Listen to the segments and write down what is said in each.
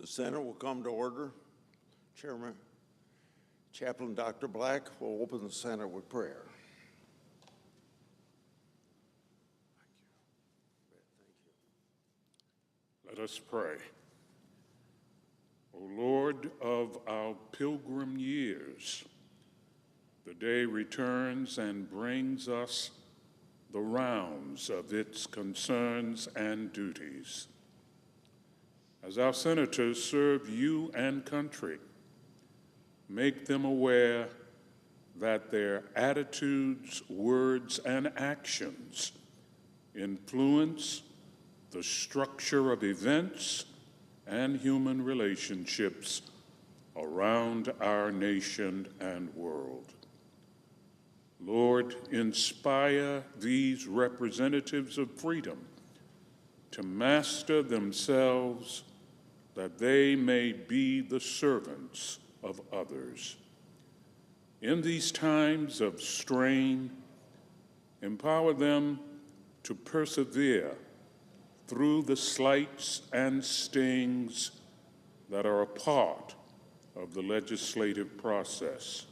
The Senate will come to order. Chaplain Dr. Black will open the Senate with prayer. Let us pray. O Lord of our pilgrim years, the day returns and brings us the rounds of its concerns and duties. As our senators serve you and country, make them aware that their attitudes, words, and actions influence the structure of events and human relationships around our nation and world. Lord, inspire these representatives of freedom to master themselves that they may be the servants of others. In these times of strain, empower them to persevere through the slights and stings that are a part of the legislative process.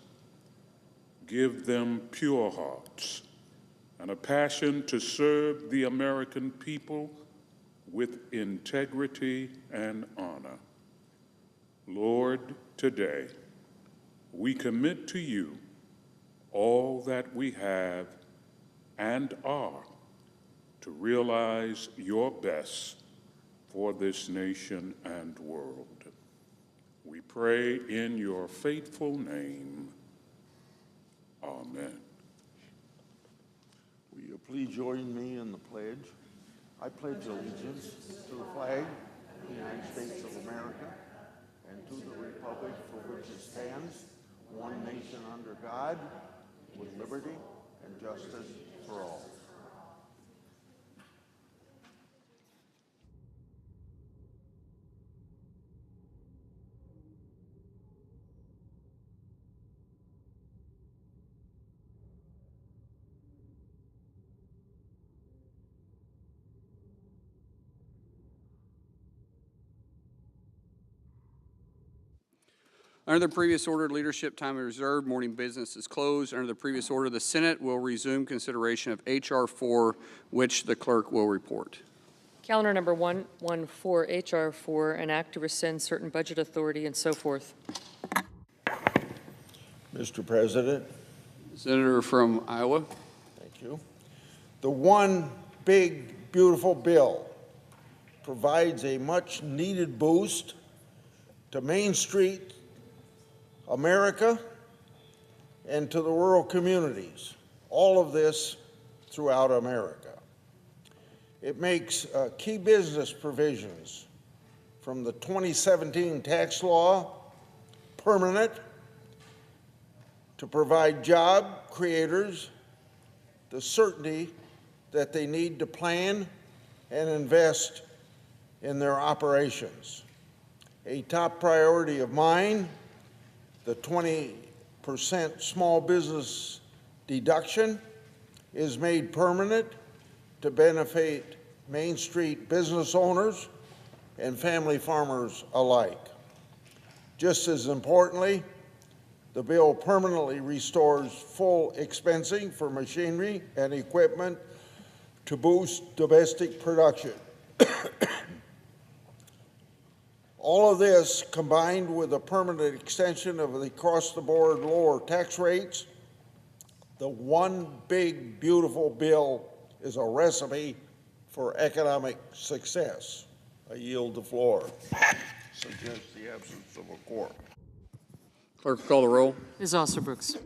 Give them pure hearts and a passion to serve the American people with integrity and honor. Lord, today we commit to you all that we have and are to realize your best for this nation and world. We pray in your faithful name. Amen. Will you please join me in the pledge? I pledge allegiance to the flag of the United States of America and to the republic for which it stands, one nation under God, with liberty and justice for all. Under the previous order, leadership time is reserved. Morning business is closed. Under the previous order, the Senate will resume consideration of H.R. 4, which the clerk will report. Calendar number 114, H.R. 4, an act to rescind certain budget authority and so forth. Mr. President. Senator from Iowa. Thank you. The one big, beautiful bill provides a much-needed boost to Main Street America and to the rural communities, all of this throughout America. It makes key business provisions from the 2017 tax law permanent to provide job creators the certainty that they need to plan and invest in their operations. A top priority of mine, the 20% small business deduction, is made permanent to benefit Main Street business owners and family farmers alike. Just as importantly, the bill permanently restores full expensing for machinery and equipment to boost domestic production. All of this, combined with a permanent extension of the across-the-board lower tax rates, the one big, beautiful bill is a recipe for economic success. I yield the floor. Suggest the absence of a quorum. Clerk, call the roll. Ms. Osterbrooks.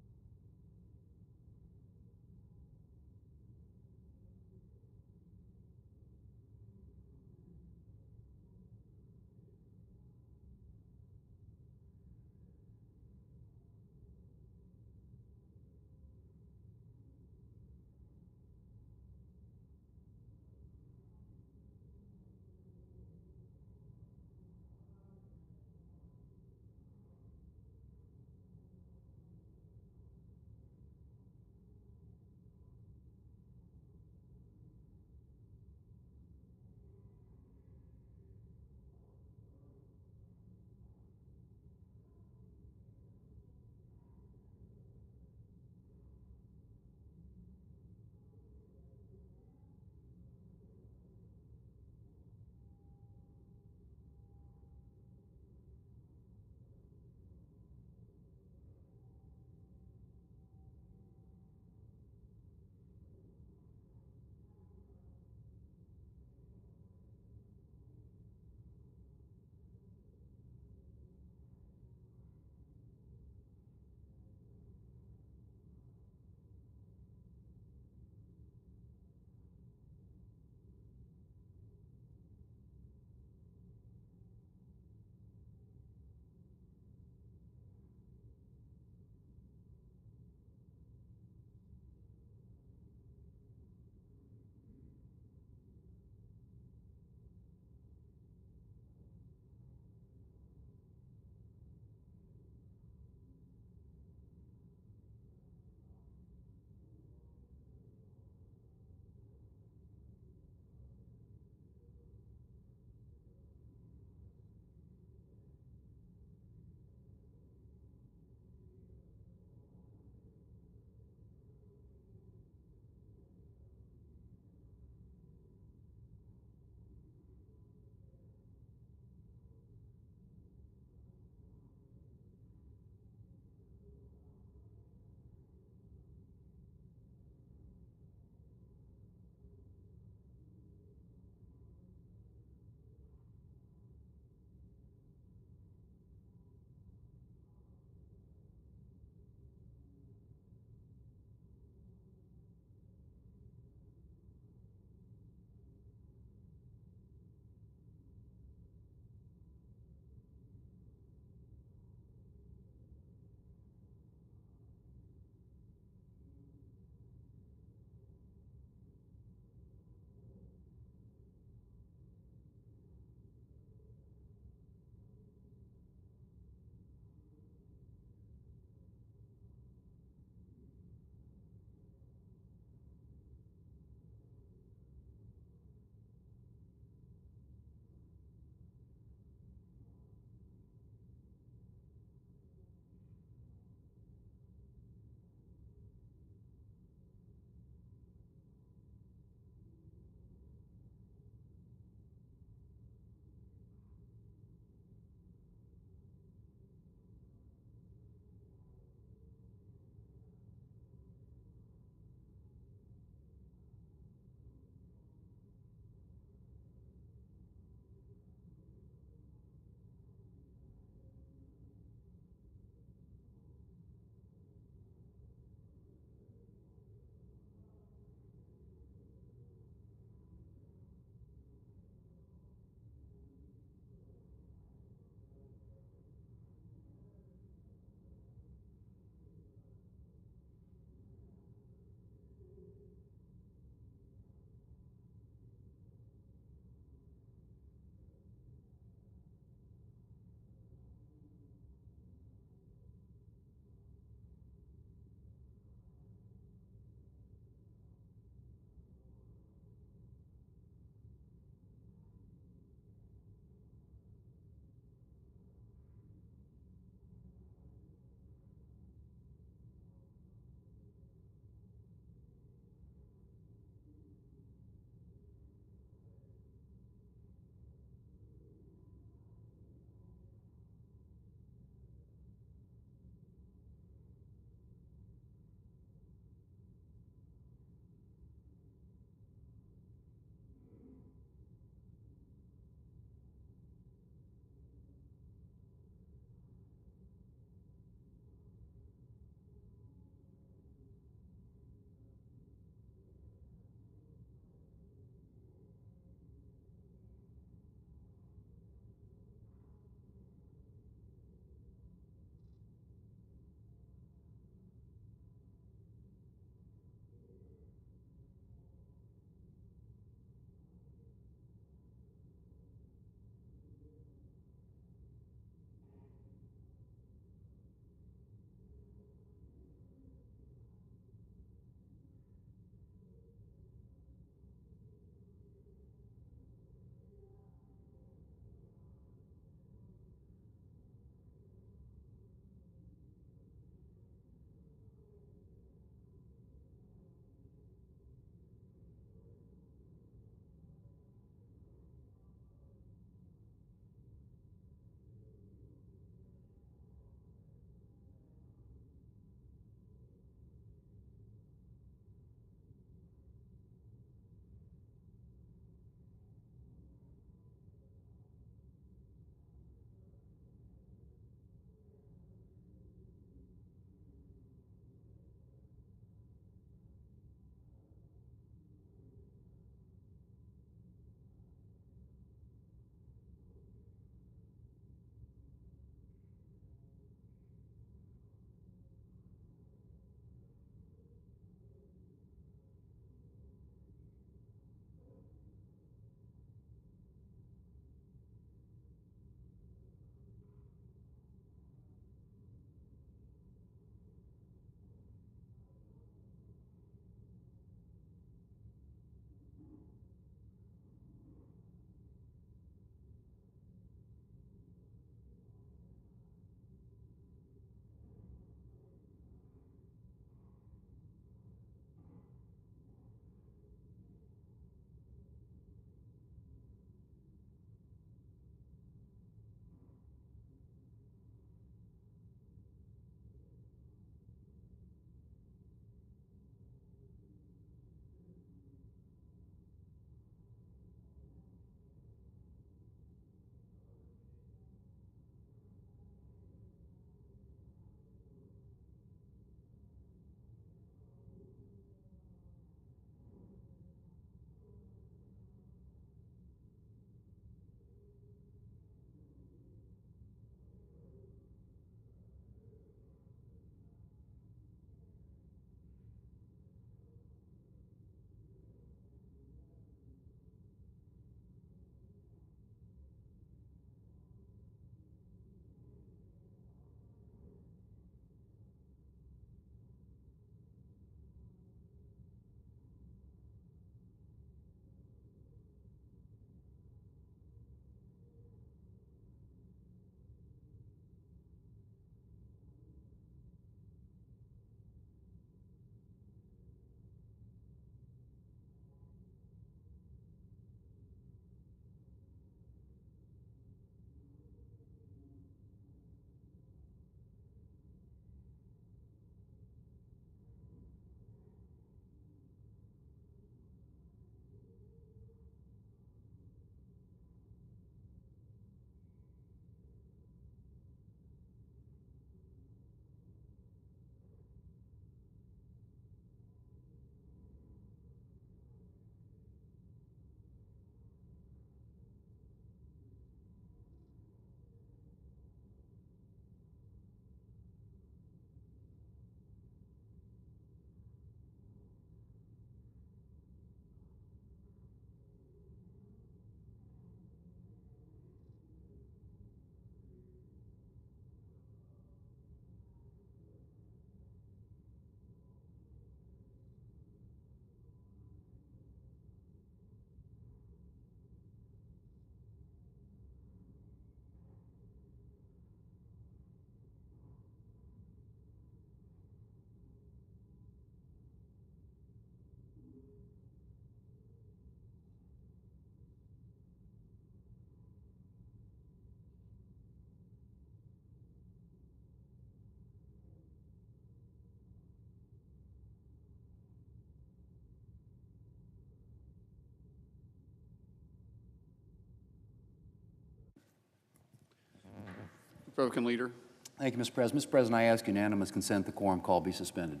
Republican Leader. Thank you, Mr. President. Mr. President, I ask unanimous consent the quorum call be suspended.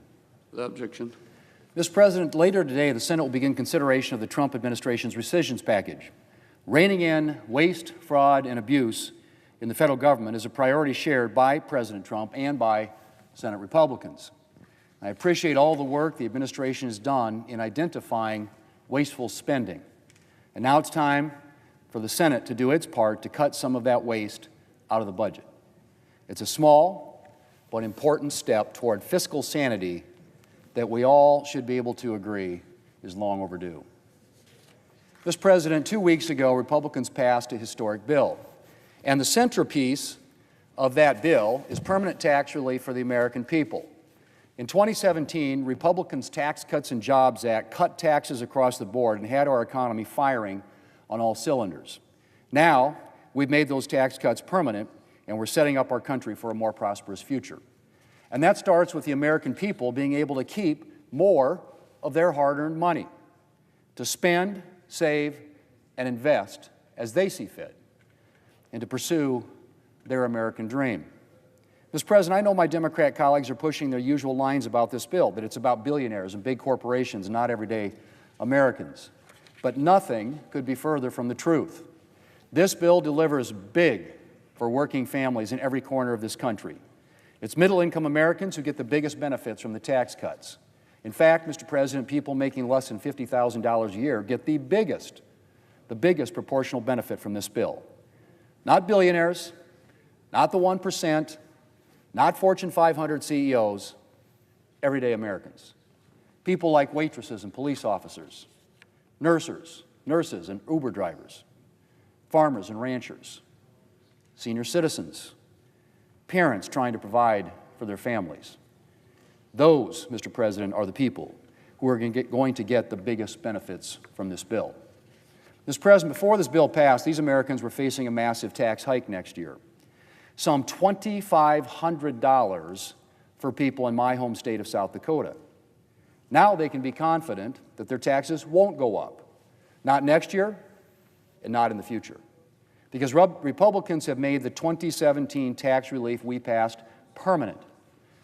Without objection. Mr. President, later today, the Senate will begin consideration of the Trump administration's rescissions package. Reining in waste, fraud, and abuse in the federal government is a priority shared by President Trump and by Senate Republicans. I appreciate all the work the administration has done in identifying wasteful spending. And now it's time for the Senate to do its part to cut some of that waste out of the budget. It's a small but important step toward fiscal sanity that we all should be able to agree is long overdue. Mr. President, 2 weeks ago, Republicans passed a historic bill, and the centerpiece of that bill is permanent tax relief for the American people. In 2017, Republicans' Tax Cuts and Jobs Act cut taxes across the board and had our economy firing on all cylinders. Now, we've made those tax cuts permanent, and we're setting up our country for a more prosperous future. And that starts with the American people being able to keep more of their hard-earned money to spend, save, and invest as they see fit, and to pursue their American dream. Mr. President, I know my Democrat colleagues are pushing their usual lines about this bill, that it's about billionaires and big corporations and not everyday Americans. But nothing could be further from the truth. This bill delivers big for working families in every corner of this country. It's middle-income Americans who get the biggest benefits from the tax cuts. In fact, Mr. President, people making less than $50,000 a year get the biggest proportional benefit from this bill. Not billionaires, not the 1%, not Fortune 500 CEOs, everyday Americans. People like waitresses and police officers, nurses and Uber drivers, farmers and ranchers, senior citizens, parents trying to provide for their families. Those, Mr. President, are the people who are going to get the biggest benefits from this bill. Mr. President, before this bill passed, these Americans were facing a massive tax hike next year. Some $2,500 for people in my home state of South Dakota. Now they can be confident that their taxes won't go up, not next year and not in the future, because Republicans have made the 2017 tax relief we passed permanent.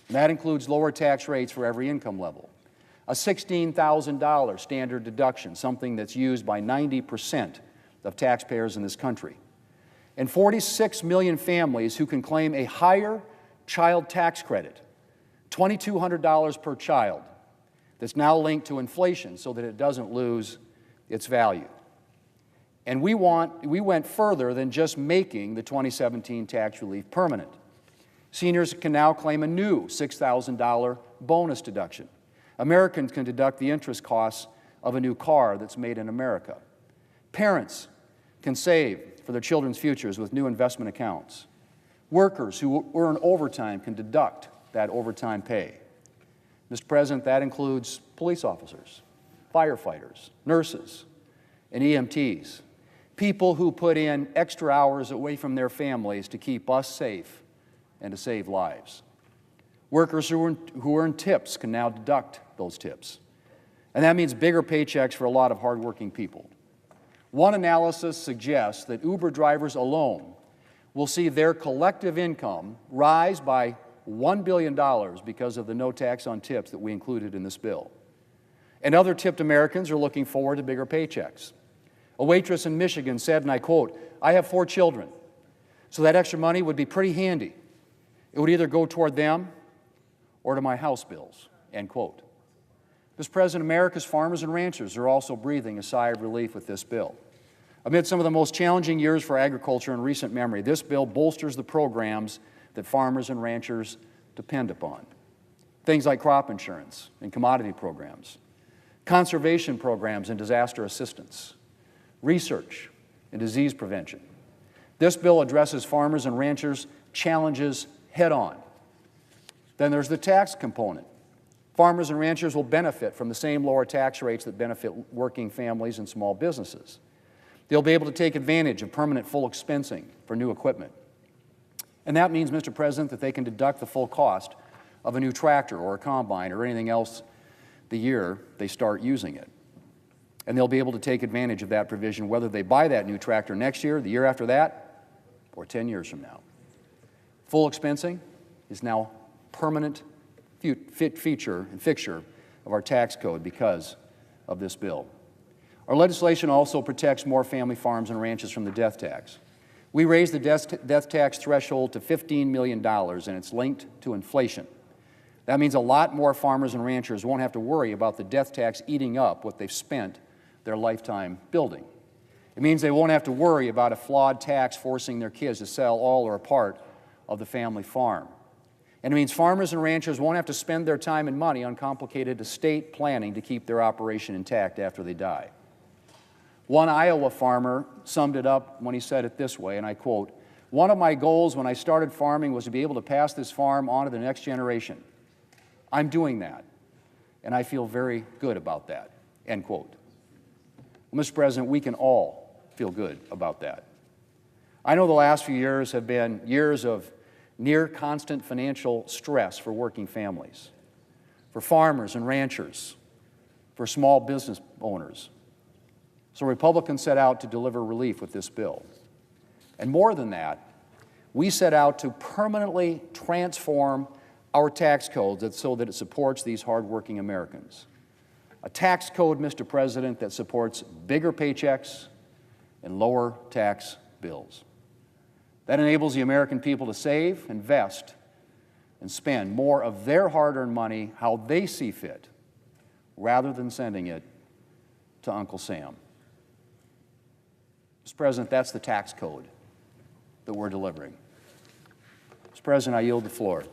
And that includes lower tax rates for every income level, a $16,000 standard deduction, something that's used by 90% of taxpayers in this country, and 46 million families who can claim a higher child tax credit, $2,200 per child, that's now linked to inflation so that it doesn't lose its value. And we went further than just making the 2017 tax relief permanent. Seniors can now claim a new $6,000 bonus deduction. Americans can deduct the interest costs of a new car that's made in America. Parents can save for their children's futures with new investment accounts. Workers who earn overtime can deduct that overtime pay. Mr. President, that includes police officers, firefighters, nurses, and EMTs, people who put in extra hours away from their families to keep us safe and to save lives. Workers who earn tips can now deduct those tips. And that means bigger paychecks for a lot of hardworking people. One analysis suggests that Uber drivers alone will see their collective income rise by $1 billion because of the no tax on tips that we included in this bill. And other tipped Americans are looking forward to bigger paychecks. A waitress in Michigan said, and I quote, "I have 4 children, so that extra money would be pretty handy. It would either go toward them or to my house bills," end quote. Mr. President, America's farmers and ranchers are also breathing a sigh of relief with this bill. Amid some of the most challenging years for agriculture in recent memory, this bill bolsters the programs that farmers and ranchers depend upon. Things like crop insurance and commodity programs, conservation programs and disaster assistance, research and disease prevention. This bill addresses farmers and ranchers' challenges head-on. Then there's the tax component. Farmers and ranchers will benefit from the same lower tax rates that benefit working families and small businesses. They'll be able to take advantage of permanent full expensing for new equipment. And that means, Mr. President, that they can deduct the full cost of a new tractor or a combine or anything else the year they start using it. And they'll be able to take advantage of that provision whether they buy that new tractor next year, the year after that, or 10 years from now. Full expensing is now permanent feature and fixture of our tax code because of this bill. Our legislation also protects more family farms and ranches from the death tax. We raised the death tax threshold to $15 million, and it's linked to inflation. That means a lot more farmers and ranchers won't have to worry about the death tax eating up what they've spent their lifetime building. It means they won't have to worry about a flawed tax forcing their kids to sell all or a part of the family farm. And it means farmers and ranchers won't have to spend their time and money on complicated estate planning to keep their operation intact after they die. One Iowa farmer summed it up when he said it this way, and I quote, "One of my goals when I started farming was to be able to pass this farm on to the next generation. I'm doing that, and I feel very good about that," end quote. Well, Mr. President, we can all feel good about that. I know the last few years have been years of near constant financial stress for working families, for farmers and ranchers, for small business owners. So Republicans set out to deliver relief with this bill. And more than that, we set out to permanently transform our tax code so that it supports these hardworking Americans. A tax code, Mr. President, that supports bigger paychecks and lower tax bills. That enables the American people to save, invest, and spend more of their hard-earned money how they see fit, rather than sending it to Uncle Sam. Mr. President, that's the tax code that we're delivering. Mr. President, I yield the floor.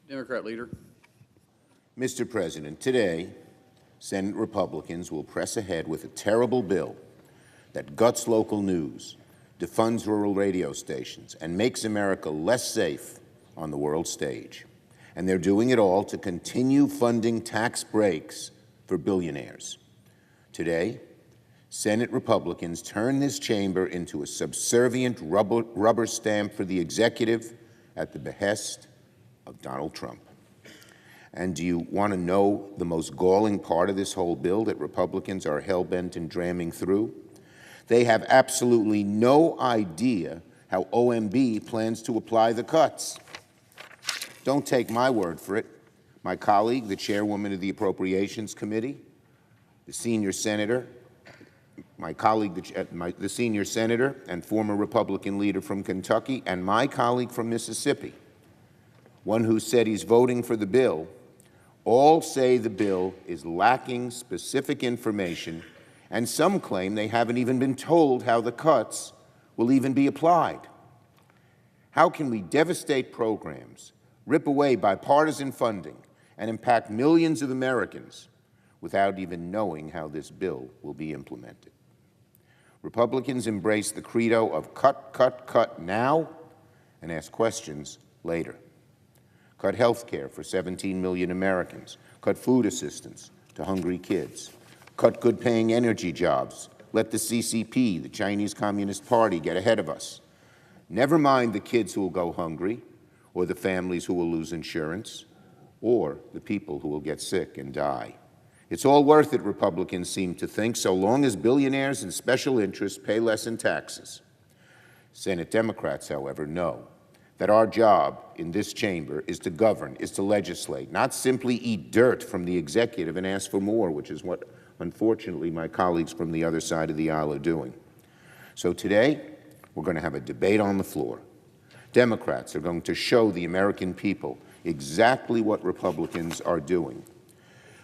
Democrat leader. Mr. President, today, Senate Republicans will press ahead with a terrible bill that guts local news, defunds rural radio stations, and makes America less safe on the world stage. And they're doing it all to continue funding tax breaks for billionaires. Today, Senate Republicans turn this chamber into a subservient rubber stamp for the executive at the behest of Donald Trump. And do you want to know the most galling part of this whole bill that Republicans are hell-bent in dramming through? They have absolutely no idea how OMB plans to apply the cuts. Don't take my word for it. My colleague, the chairwoman of the Appropriations Committee, the senior senator, my colleague, the senior senator and former Republican leader from Kentucky, and my colleague from Mississippi, one who said he's voting for the bill, all say the bill is lacking specific information, and some claim they haven't even been told how the cuts will even be applied. How can we devastate programs, rip away bipartisan funding, and impact millions of Americans without even knowing how this bill will be implemented? Republicans embrace the credo of cut, cut, cut now and ask questions later. Cut health care for 17 million Americans. Cut food assistance to hungry kids. Cut good-paying energy jobs. Let the CCP, the Chinese Communist Party, get ahead of us. Never mind the kids who will go hungry, or the families who will lose insurance, or the people who will get sick and die. It's all worth it, Republicans seem to think, so long as billionaires and special interests pay less in taxes. Senate Democrats, however, know that our job in this chamber is to govern, is to legislate, not simply eat dirt from the executive and ask for more, which is what, unfortunately, my colleagues from the other side of the aisle are doing. So today, we're going to have a debate on the floor. Democrats are going to show the American people exactly what Republicans are doing.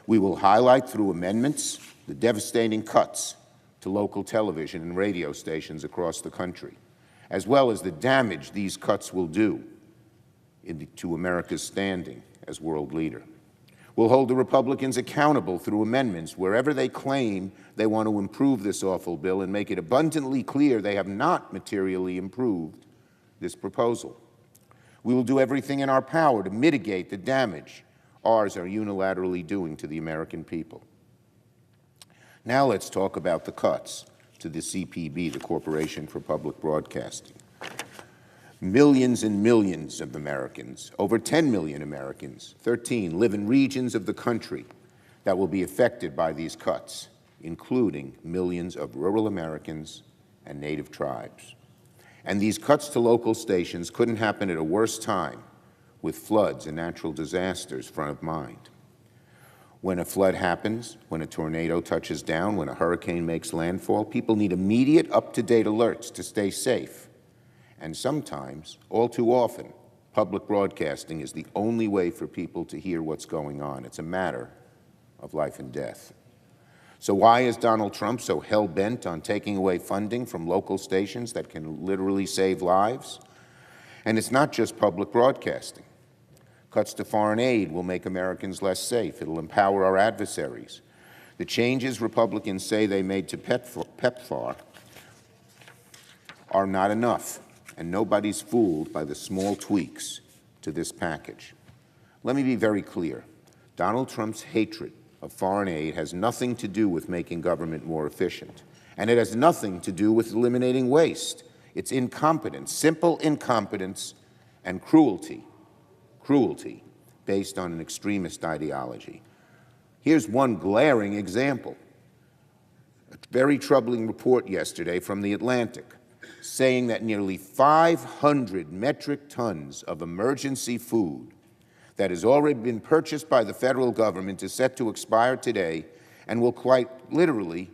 We will highlight through amendments the devastating cuts to local television and radio stations across the country, as well as the damage these cuts will do to America's standing as world leader. We'll hold the Republicans accountable through amendments wherever they claim they want to improve this awful bill and make it abundantly clear they have not materially improved this proposal. We will do everything in our power to mitigate the damage ours are unilaterally doing to the American people. Now let's talk about the cuts to the CPB, the Corporation for Public Broadcasting. Millions and millions of Americans, over 10 million Americans, 13, live in regions of the country that will be affected by these cuts, including millions of rural Americans and Native tribes. And these cuts to local stations couldn't happen at a worse time, with floods and natural disasters front of mind. When a flood happens, when a tornado touches down, when a hurricane makes landfall, people need immediate, up-to-date alerts to stay safe. And sometimes, all too often, public broadcasting is the only way for people to hear what's going on. It's a matter of life and death. So why is Donald Trump so hell-bent on taking away funding from local stations that can literally save lives? And it's not just public broadcasting. Cuts to foreign aid will make Americans less safe. It'll empower our adversaries. The changes Republicans say they made to PEPFAR are not enough, and nobody's fooled by the small tweaks to this package. Let me be very clear. Donald Trump's hatred of foreign aid has nothing to do with making government more efficient, and it has nothing to do with eliminating waste. It's incompetence, simple incompetence and cruelty based on an extremist ideology. Here's one glaring example. A very troubling report yesterday from The Atlantic saying that nearly 500 metric tons of emergency food that has already been purchased by the federal government is set to expire today and will quite literally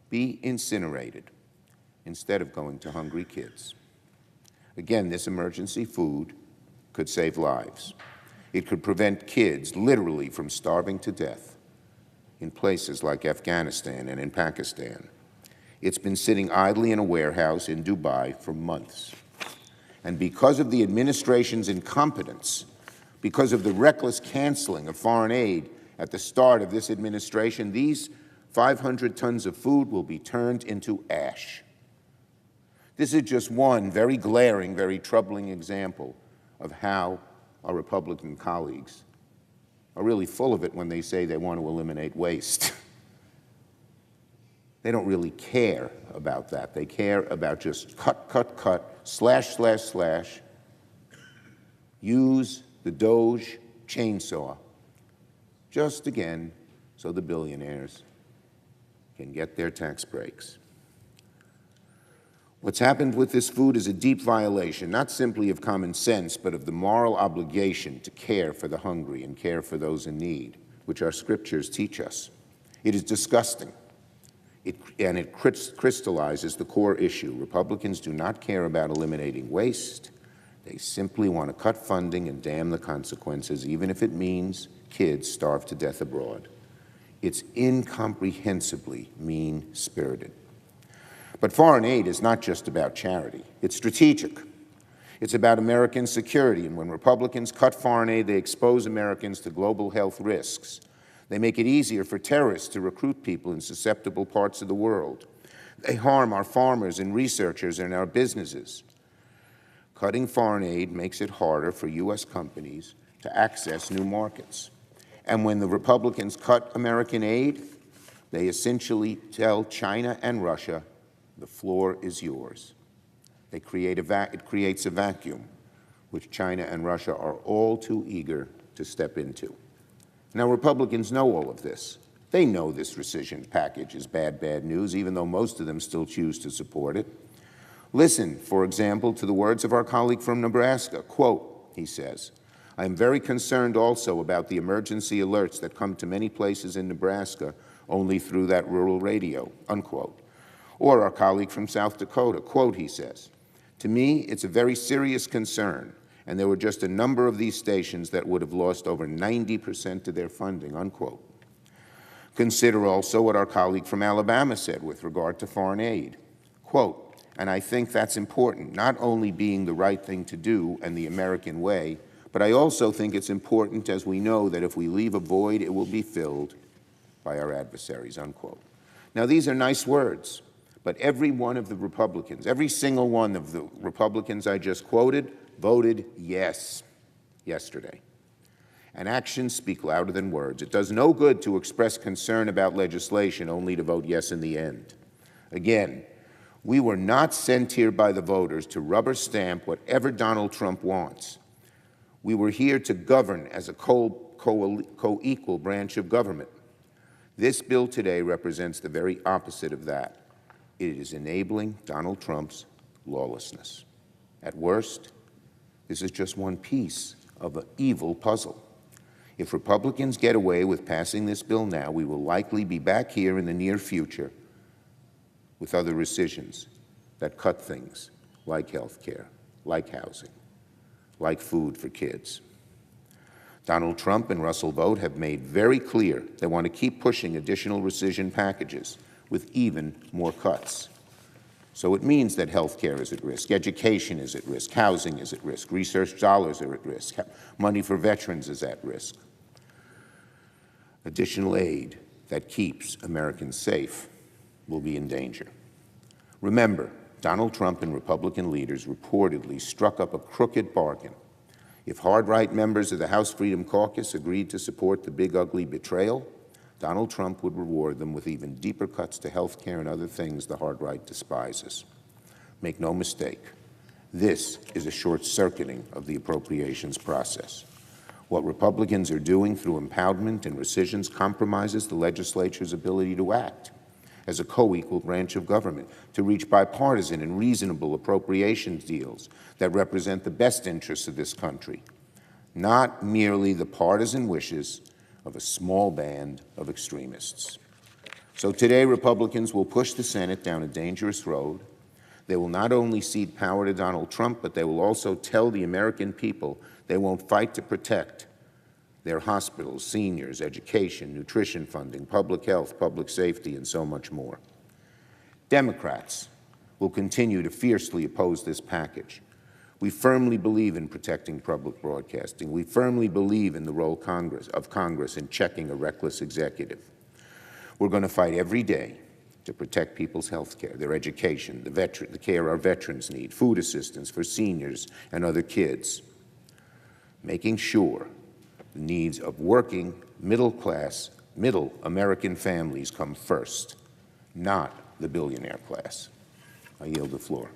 be incinerated instead of going to hungry kids. Again, this emergency food could save lives. It could prevent kids literally from starving to death in places like Afghanistan and in Pakistan. It's been sitting idly in a warehouse in Dubai for months. And because of the administration's incompetence, because of the reckless canceling of foreign aid at the start of this administration, these 500 tons of food will be turned into ash. This is just one very glaring, very troubling example of how our Republican colleagues are really full of it when they say they want to eliminate waste. They don't really care about that. They care about just cut, cut, cut, slash, slash, slash. Use the Doge chainsaw just again so the billionaires can get their tax breaks. What's happened with this food is a deep violation, not simply of common sense, but of the moral obligation to care for the hungry and care for those in need, which our scriptures teach us. It is disgusting, and it crystallizes the core issue. Republicans do not care about eliminating waste. They simply want to cut funding and damn the consequences, even if it means kids starve to death abroad. It's incomprehensibly mean-spirited. But foreign aid is not just about charity. It's strategic. It's about American security, and when Republicans cut foreign aid, they expose Americans to global health risks. They make it easier for terrorists to recruit people in susceptible parts of the world. They harm our farmers and researchers and our businesses. Cutting foreign aid makes it harder for U.S. companies to access new markets. And when the Republicans cut American aid, they essentially tell China and Russia, the floor is yours. It creates a vacuum, which China and Russia are all too eager to step into. Now, Republicans know all of this. They know this rescission package is bad news, even though most of them still choose to support it. Listen, for example, to the words of our colleague from Nebraska. Quote, he says, "I am very concerned also about the emergency alerts that come to many places in Nebraska only through that rural radio," unquote. Or our colleague from South Dakota, quote, he says, "To me, it's a very serious concern, and there were just a number of these stations that would have lost over 90% of their funding," unquote. Consider also what our colleague from Alabama said with regard to foreign aid. Quote, "And I think that's important, not only being the right thing to do and the American way, but I also think it's important as we know that if we leave a void, it will be filled by our adversaries," unquote. Now, these are nice words, but every one of the Republicans, every single one of the Republicans I just quoted, voted yes yesterday. And actions speak louder than words. It does no good to express concern about legislation only to vote yes in the end. Again, we were not sent here by the voters to rubber stamp whatever Donald Trump wants. We were here to govern as a co-equal branch of government. This bill today represents the very opposite of that. It is enabling Donald Trump's lawlessness. At worst, this is just one piece of an evil puzzle. If Republicans get away with passing this bill now, we will likely be back here in the near future with other rescissions that cut things like health care, like housing, like food for kids. Donald Trump and Russell Vought have made very clear they want to keep pushing additional rescission packages with even more cuts. So it means that health care is at risk, education is at risk, housing is at risk, research dollars are at risk, money for veterans is at risk. Additional aid that keeps Americans safe will be in danger. Remember, Donald Trump and Republican leaders reportedly struck up a crooked bargain. If hard-right members of the House Freedom Caucus agreed to support the big ugly betrayal, Donald Trump would reward them with even deeper cuts to health care and other things the hard-right despises. Make no mistake, this is a short-circuiting of the appropriations process. What Republicans are doing through impoundment and rescissions compromises the legislature's ability to act as a co-equal branch of government, to reach bipartisan and reasonable appropriations deals that represent the best interests of this country, not merely the partisan wishes of a small band of extremists. So today, Republicans will push the Senate down a dangerous road. They will not only cede power to Donald Trump, but they will also tell the American people they won't fight to protect their hospitals, seniors, education, nutrition funding, public health, public safety, and so much more. Democrats will continue to fiercely oppose this package. We firmly believe in protecting public broadcasting. We firmly believe in the role of Congress in checking a reckless executive. We're going to fight every day to protect people's health care, their education, the care our veterans need, food assistance for seniors and other kids, making sure the needs of working, middle American families come first, not the billionaire class. I yield the floor.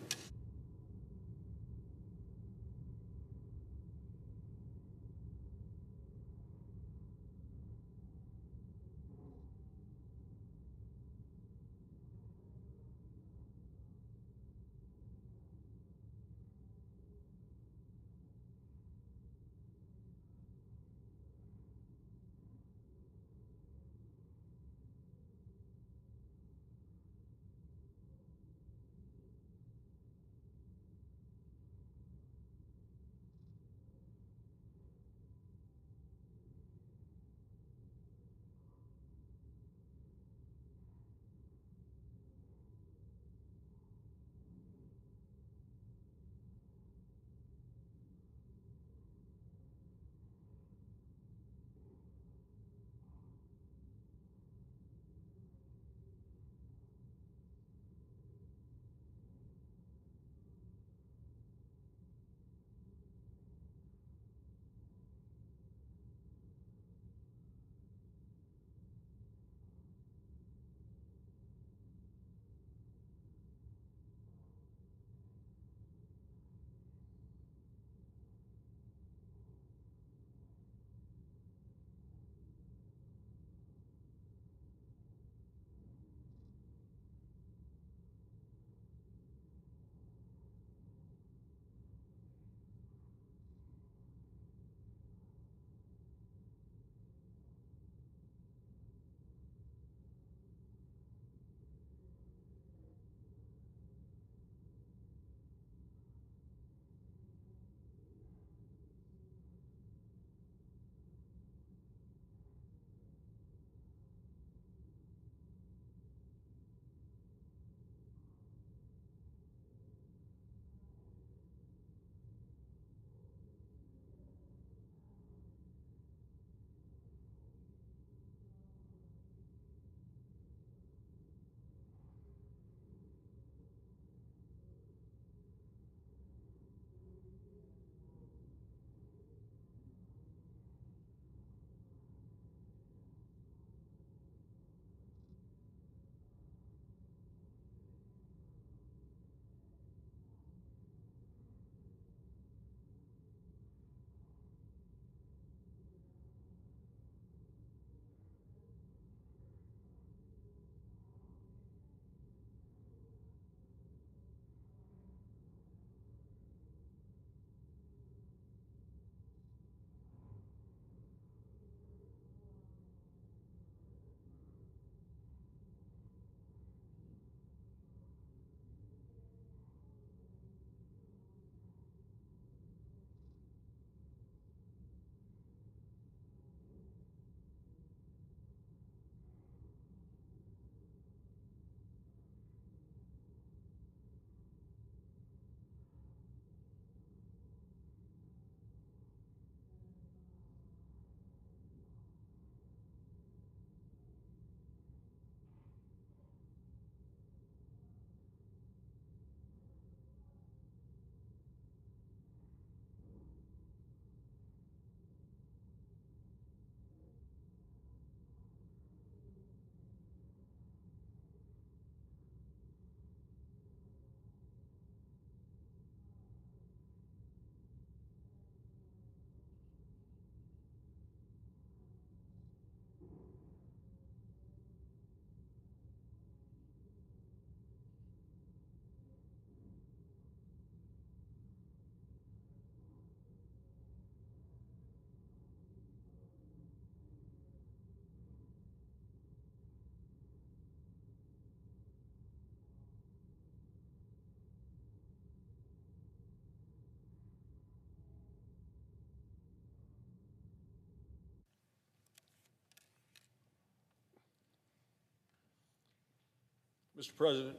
Mr. President.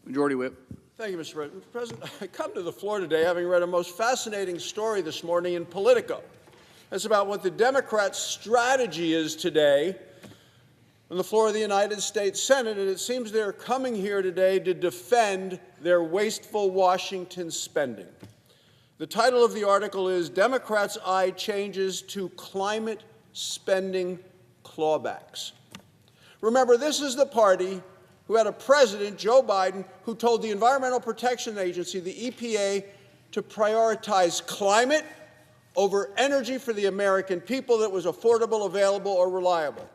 Majority Whip. Thank you, Mr. President. Mr. President, I come to the floor today having read a most fascinating story this morning in Politico. It's about what the Democrats' strategy is today on the floor of the United States Senate, and it seems they're coming here today to defend their wasteful Washington spending. The title of the article is Democrats' Eye Changes to Climate Spending Clawbacks. Remember, this is the party who had a president, Joe Biden, who told the Environmental Protection Agency, the EPA, to prioritize climate over energy for the American people that was affordable, available, or reliable.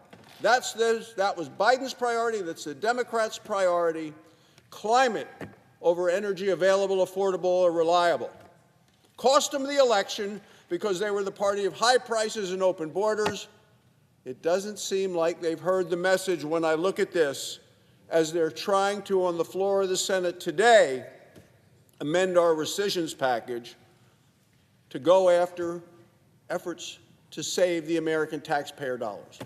That was Biden's priority. That's the Democrats' priority. Climate over energy available, affordable, or reliable. Cost them the election because they were the party of high prices and open borders. It doesn't seem like they've heard the message when I look at this, as they're trying to, on the floor of the Senate today, amend our rescissions package to go after efforts to save the American taxpayer dollars.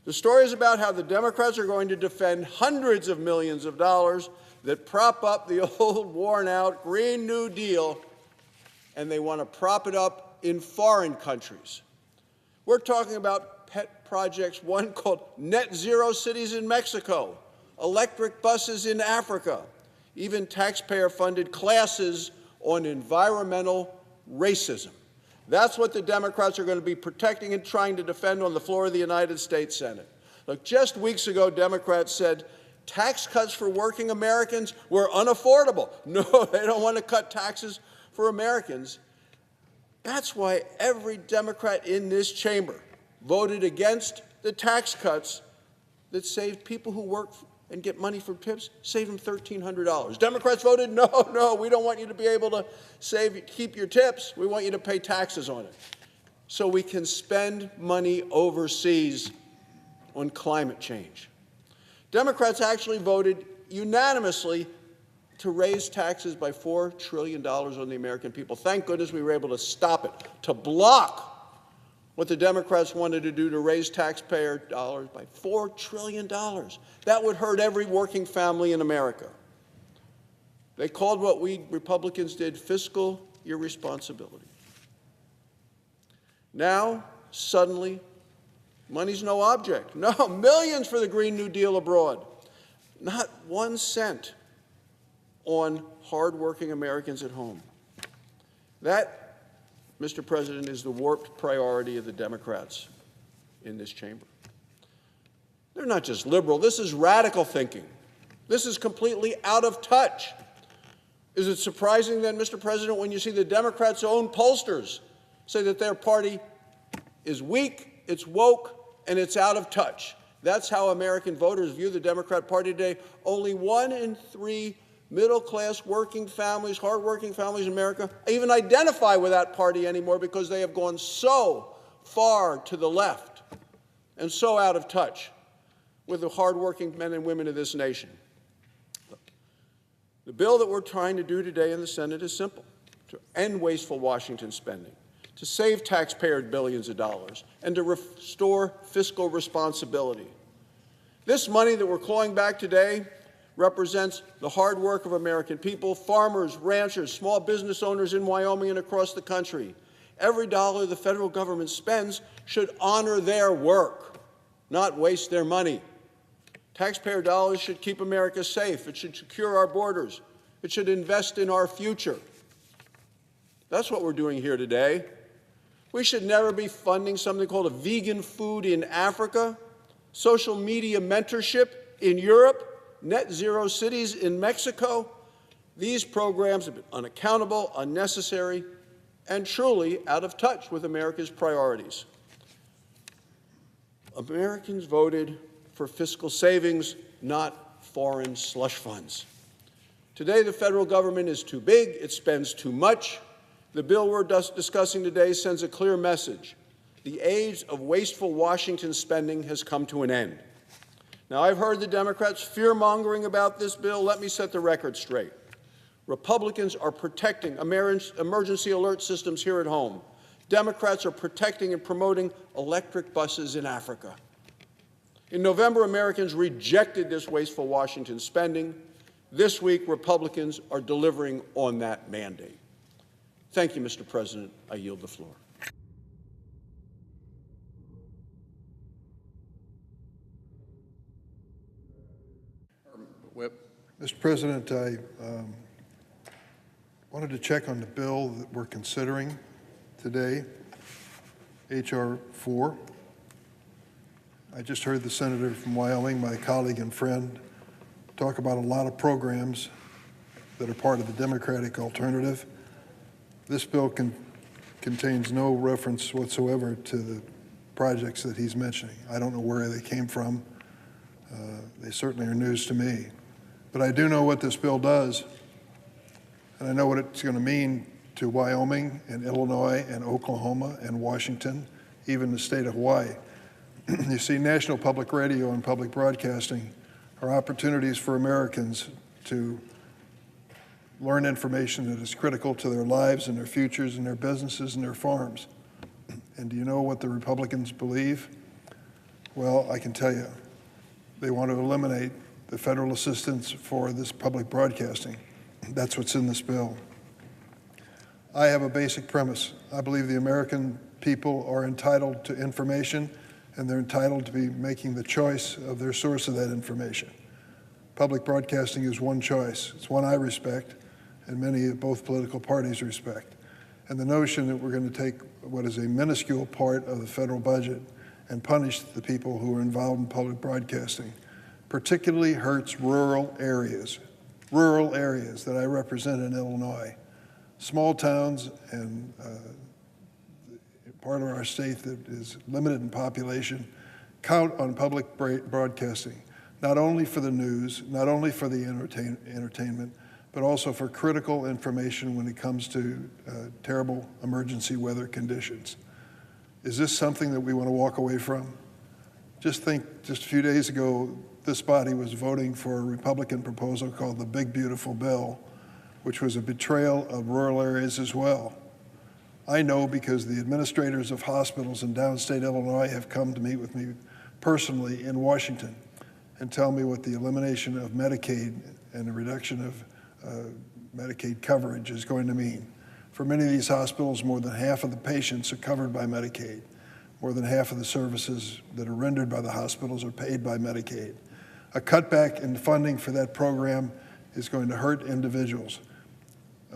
The story is about how the Democrats are going to defend hundreds of millions of dollars that prop up the old, worn-out Green New Deal, and they want to prop it up in foreign countries. We're talking about pet projects, one called Net Zero Cities in Mexico, electric buses in Africa, even taxpayer-funded classes on environmental racism. That's what the Democrats are going to be protecting and trying to defend on the floor of the United States Senate. Look, just weeks ago, Democrats said tax cuts for working Americans were unaffordable. No, they don't want to cut taxes for Americans. That's why every Democrat in this chamber voted against the tax cuts that saved people who work and get money from tips, save them $1,300. Democrats voted, no, we don't want you to be able to keep your tips. We want you to pay taxes on it so we can spend money overseas on climate change. Democrats actually voted unanimously to raise taxes by $4 trillion on the American people. Thank goodness we were able to stop it, to block what the Democrats wanted to do to raise taxpayer dollars by $4 trillion. That would hurt every working family in America. They called what we Republicans did fiscal irresponsibility. Now, suddenly, money's no object. No, millions for the Green New Deal abroad. Not 1 cent on hardworking Americans at home. That, Mr. President, is the warped priority of the Democrats in this chamber. They're not just liberal. This is radical thinking. This is completely out of touch. Is it surprising then, Mr. President, when you see the Democrats' own pollsters say that their party is weak, it's woke, and it's out of touch? That's how American voters view the Democrat Party today. Only 1 in 3 middle-class working families, hard-working families in America even identify with that party anymore because they have gone so far to the left and so out of touch with the hard-working men and women of this nation. The bill that we're trying to do today in the Senate is simple: to end wasteful Washington spending, to save taxpayers billions of dollars, and to restore fiscal responsibility. This money that we're clawing back today represents the hard work of American people, farmers, ranchers, small business owners in Wyoming and across the country. Every dollar the federal government spends should honor their work, not waste their money. Taxpayer dollars should keep America safe. It should secure our borders. It should invest in our future. That's what we're doing here today. We should never be funding something called a vegan food in Africa, social media mentorship in Europe, Net Zero Cities in Mexico. These programs have been unaccountable, unnecessary, and truly out of touch with America's priorities. Americans voted for fiscal savings, not foreign slush funds. Today, the federal government is too big, it spends too much. The bill we're discussing today sends a clear message. The age of wasteful Washington spending has come to an end. Now, I've heard the Democrats fear-mongering about this bill. Let me set the record straight. Republicans are protecting emergency alert systems here at home. Democrats are protecting and promoting electric buses in Africa. In November, Americans rejected this wasteful Washington spending. This week, Republicans are delivering on that mandate. Thank you, Mr. President. I yield the floor. Whip. Mr. President, I wanted to check on the bill that we're considering today, H.R. 4. I just heard the senator from Wyoming, my colleague and friend, talk about a lot of programs that are part of the Democratic alternative. This bill contains no reference whatsoever to the projects that he's mentioning. I don't know where they came from. They certainly are news to me. But I do know what this bill does, and I know what it's going to mean to Wyoming and Illinois and Oklahoma and Washington, even the state of Hawaii. You see, national public radio and public broadcasting are opportunities for Americans to learn information that is critical to their lives and their futures and their businesses and their farms. And do you know what the Republicans believe? Well, I can tell you. They want to eliminate the federal assistance for this public broadcasting. That's what's in this bill. I have a basic premise. I believe the American people are entitled to information, and they're entitled to be making the choice of their source of that information. Public broadcasting is one choice. It's one I respect, and many of both political parties respect. And the notion that we're going to take what is a minuscule part of the federal budget and punish the people who are involved in public broadcasting particularly hurts rural areas that I represent in Illinois. Small towns and part of our state that is limited in population count on public broadcasting, not only for the news, not only for the entertainment, but also for critical information when it comes to terrible emergency weather conditions. Is this something that we want to walk away from? Just think, just a few days ago, this body was voting for a Republican proposal called the Big Beautiful Bill, which was a betrayal of rural areas as well. I know because the administrators of hospitals in downstate Illinois have come to meet with me personally in Washington and tell me what the elimination of Medicaid and the reduction of Medicaid coverage is going to mean. For many of these hospitals, more than half of the patients are covered by Medicaid. More than half of the services that are rendered by the hospitals are paid by Medicaid. A cutback in funding for that program is going to hurt individuals.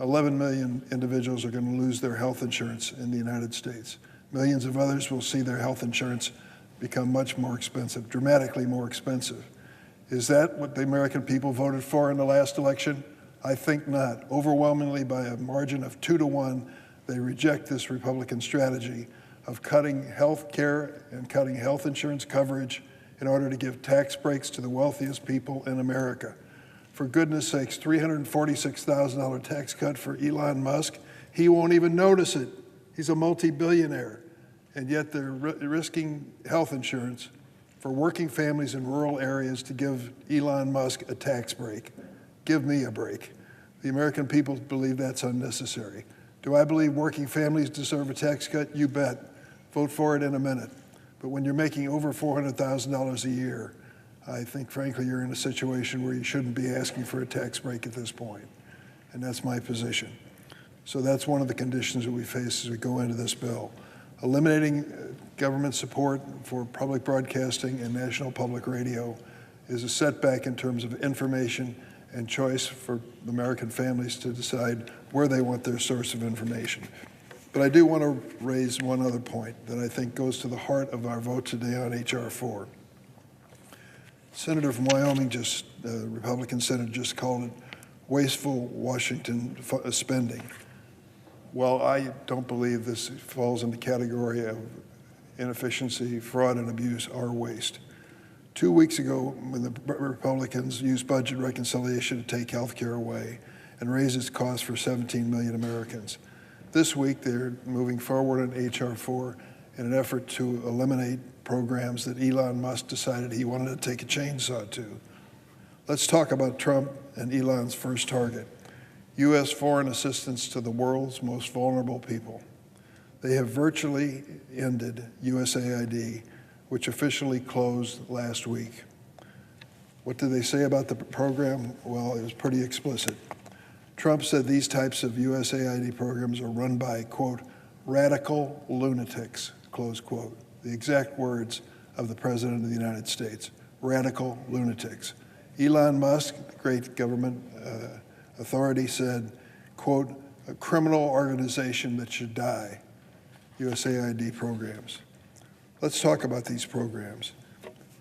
11 million individuals are going to lose their health insurance in the United States. Millions of others will see their health insurance become much more expensive, dramatically more expensive. Is that what the American people voted for in the last election? I think not. Overwhelmingly by a margin of 2-1, they reject this Republican strategy of cutting health care and cutting health insurance coverage in order to give tax breaks to the wealthiest people in America. For goodness sakes, $346,000 tax cut for Elon Musk. He won't even notice it. He's a multi-billionaire. And yet they're risking health insurance for working families in rural areas to give Elon Musk a tax break. Give me a break. The American people believe that's unnecessary. Do I believe working families deserve a tax cut? You bet. Vote for it in a minute. But when you're making over $400,000 a year, I think, frankly, you're in a situation where you shouldn't be asking for a tax break at this point. And that's my position. So that's one of the conditions that we face as we go into this bill. Eliminating government support for public broadcasting and national public radio is a setback in terms of information and choice for American families to decide where they want their source of information. But I do want to raise one other point that I think goes to the heart of our vote today on H.R. 4. Senator from Wyoming, Republican senator, just called it wasteful Washington spending. Well, I don't believe this falls in the category of inefficiency, fraud, and abuse or waste. 2 weeks ago, when the Republicans used budget reconciliation to take health care away and raise its cost for 17 million Americans. This week, they're moving forward on H.R. 4 in an effort to eliminate programs that Elon Musk decided he wanted to take a chainsaw to. Let's talk about Trump and Elon's first target, U.S. foreign assistance to the world's most vulnerable people. They have virtually ended USAID which officially closed last week. What did they say about the program? Well, it was pretty explicit. Trump said these types of USAID programs are run by, quote, radical lunatics, close quote. The exact words of the President of the United States, radical lunatics. Elon Musk, great government authority, said, quote, a criminal organization that should die, USAID programs. Let's talk about these programs.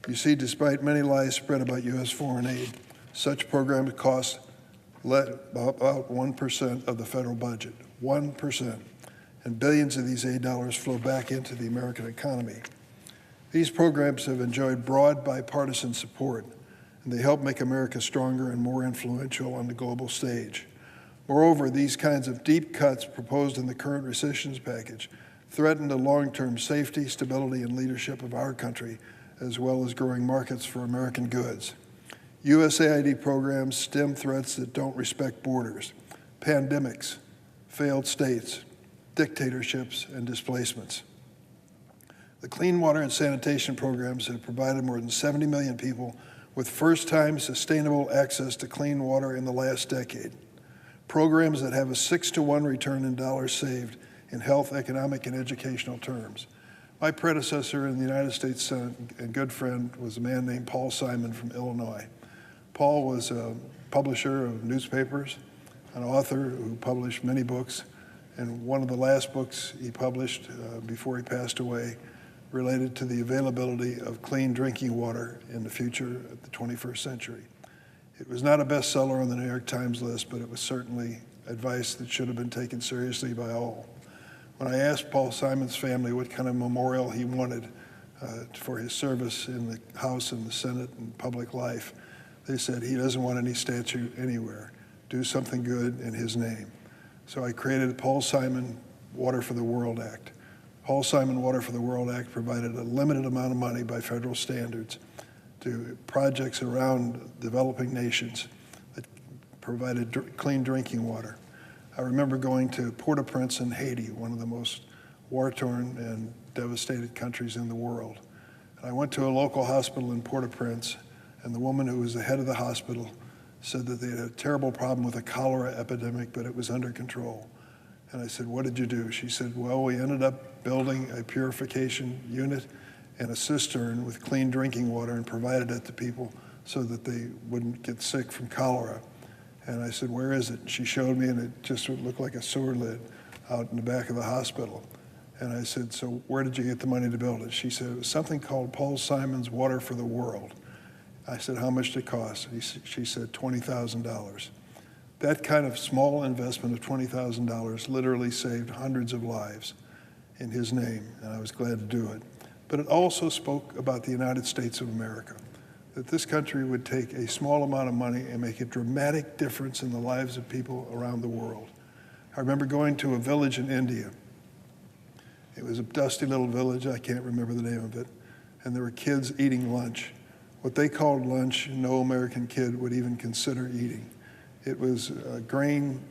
You see, despite many lies spread about U.S. foreign aid, such programs cost about 1% of the federal budget, 1%. And billions of these aid dollars flow back into the American economy. These programs have enjoyed broad bipartisan support, and they help make America stronger and more influential on the global stage. Moreover, these kinds of deep cuts proposed in the current rescissions package threaten the long-term safety, stability, and leadership of our country, as well as growing markets for American goods. USAID programs stem threats that don't respect borders, pandemics, failed states, dictatorships, and displacements. The clean water and sanitation programs have provided more than 70 million people with first-time sustainable access to clean water in the last decade. Programs that have a 6-to-1 return in dollars saved in health, economic, and educational terms. My predecessor in the United States Senate and good friend was a man named Paul Simon from Illinois. Paul was a publisher of newspapers, an author who published many books, and one of the last books he published before he passed away related to the availability of clean drinking water in the future of the 21st century. It was not a bestseller on the New York Times list, but it was certainly advice that should have been taken seriously by all. When I asked Paul Simon's family what kind of memorial he wanted for his service in the House and the Senate and public life, they said he doesn't want any statue anywhere. Do something good in his name. So I created the Paul Simon Water for the World Act. Paul Simon Water for the World Act provided a limited amount of money by federal standards to projects around developing nations that provided clean drinking water. I remember going to Port-au-Prince in Haiti, one of the most war-torn and devastated countries in the world. And I went to a local hospital in Port-au-Prince, and the woman who was the head of the hospital said that they had a terrible problem with a cholera epidemic, but it was under control. And I said, what did you do? She said, well, we ended up building a purification unit and a cistern with clean drinking water and provided it to people so that they wouldn't get sick from cholera. And I said, where is it? And she showed me, and it just looked like a sewer lid out in the back of the hospital. And I said, so where did you get the money to build it? She said, it was something called Paul Simon's Water for the World. I said, how much did it cost? She said, $20,000. That kind of small investment of $20,000 literally saved hundreds of lives in his name, and I was glad to do it. But it also spoke about the United States of America, that this country would take a small amount of money and make a dramatic difference in the lives of people around the world. I remember going to a village in India. It was a dusty little village, I can't remember the name of it, and there were kids eating lunch. What they called lunch, no American kid would even consider eating. It was a grain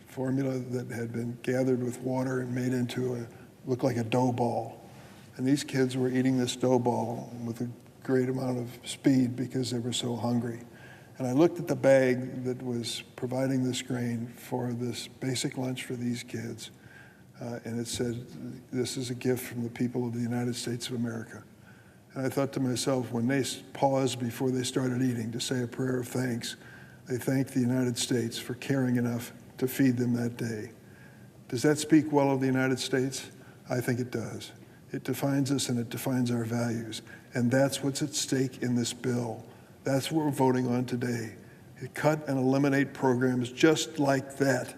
formula that had been gathered with water and made into looked like a dough ball. And these kids were eating this dough ball with a great amount of speed because they were so hungry. And I looked at the bag that was providing this grain for this basic lunch for these kids, and it said, this is a gift from the people of the United States of America. And I thought to myself, when they paused before they started eating to say a prayer of thanks, they thanked the United States for caring enough to feed them that day. Does that speak well of the United States? I think it does. It defines us and it defines our values. And that's what's at stake in this bill. That's what we're voting on today. Cut and eliminate programs just like that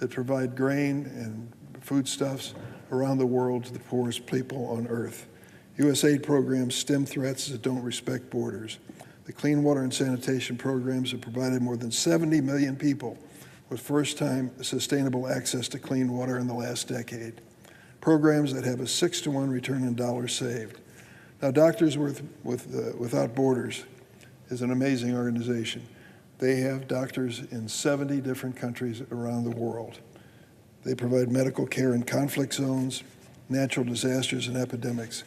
provide grain and foodstuffs around the world to the poorest people on earth. USAID programs stem threats that don't respect borders. The clean water and sanitation programs have provided more than 70 million people with first-time sustainable access to clean water in the last decade. Programs that have a 6-to-1 return in dollars saved. Now, Doctors Without Borders is an amazing organization. They have doctors in 70 different countries around the world. They provide medical care in conflict zones, natural disasters, and epidemics.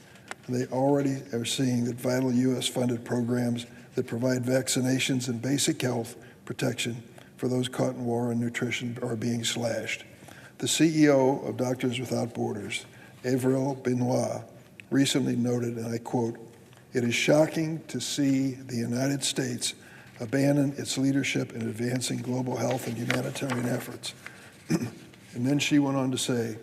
and they already are seeing that vital U.S.-funded programs that provide vaccinations and basic health protection for those caught in war and nutrition are being slashed. The CEO of Doctors Without Borders, Avril Benoit, recently noted, and I quote, "It is shocking to see the United States abandon its leadership in advancing global health and humanitarian efforts." And then she went on to say,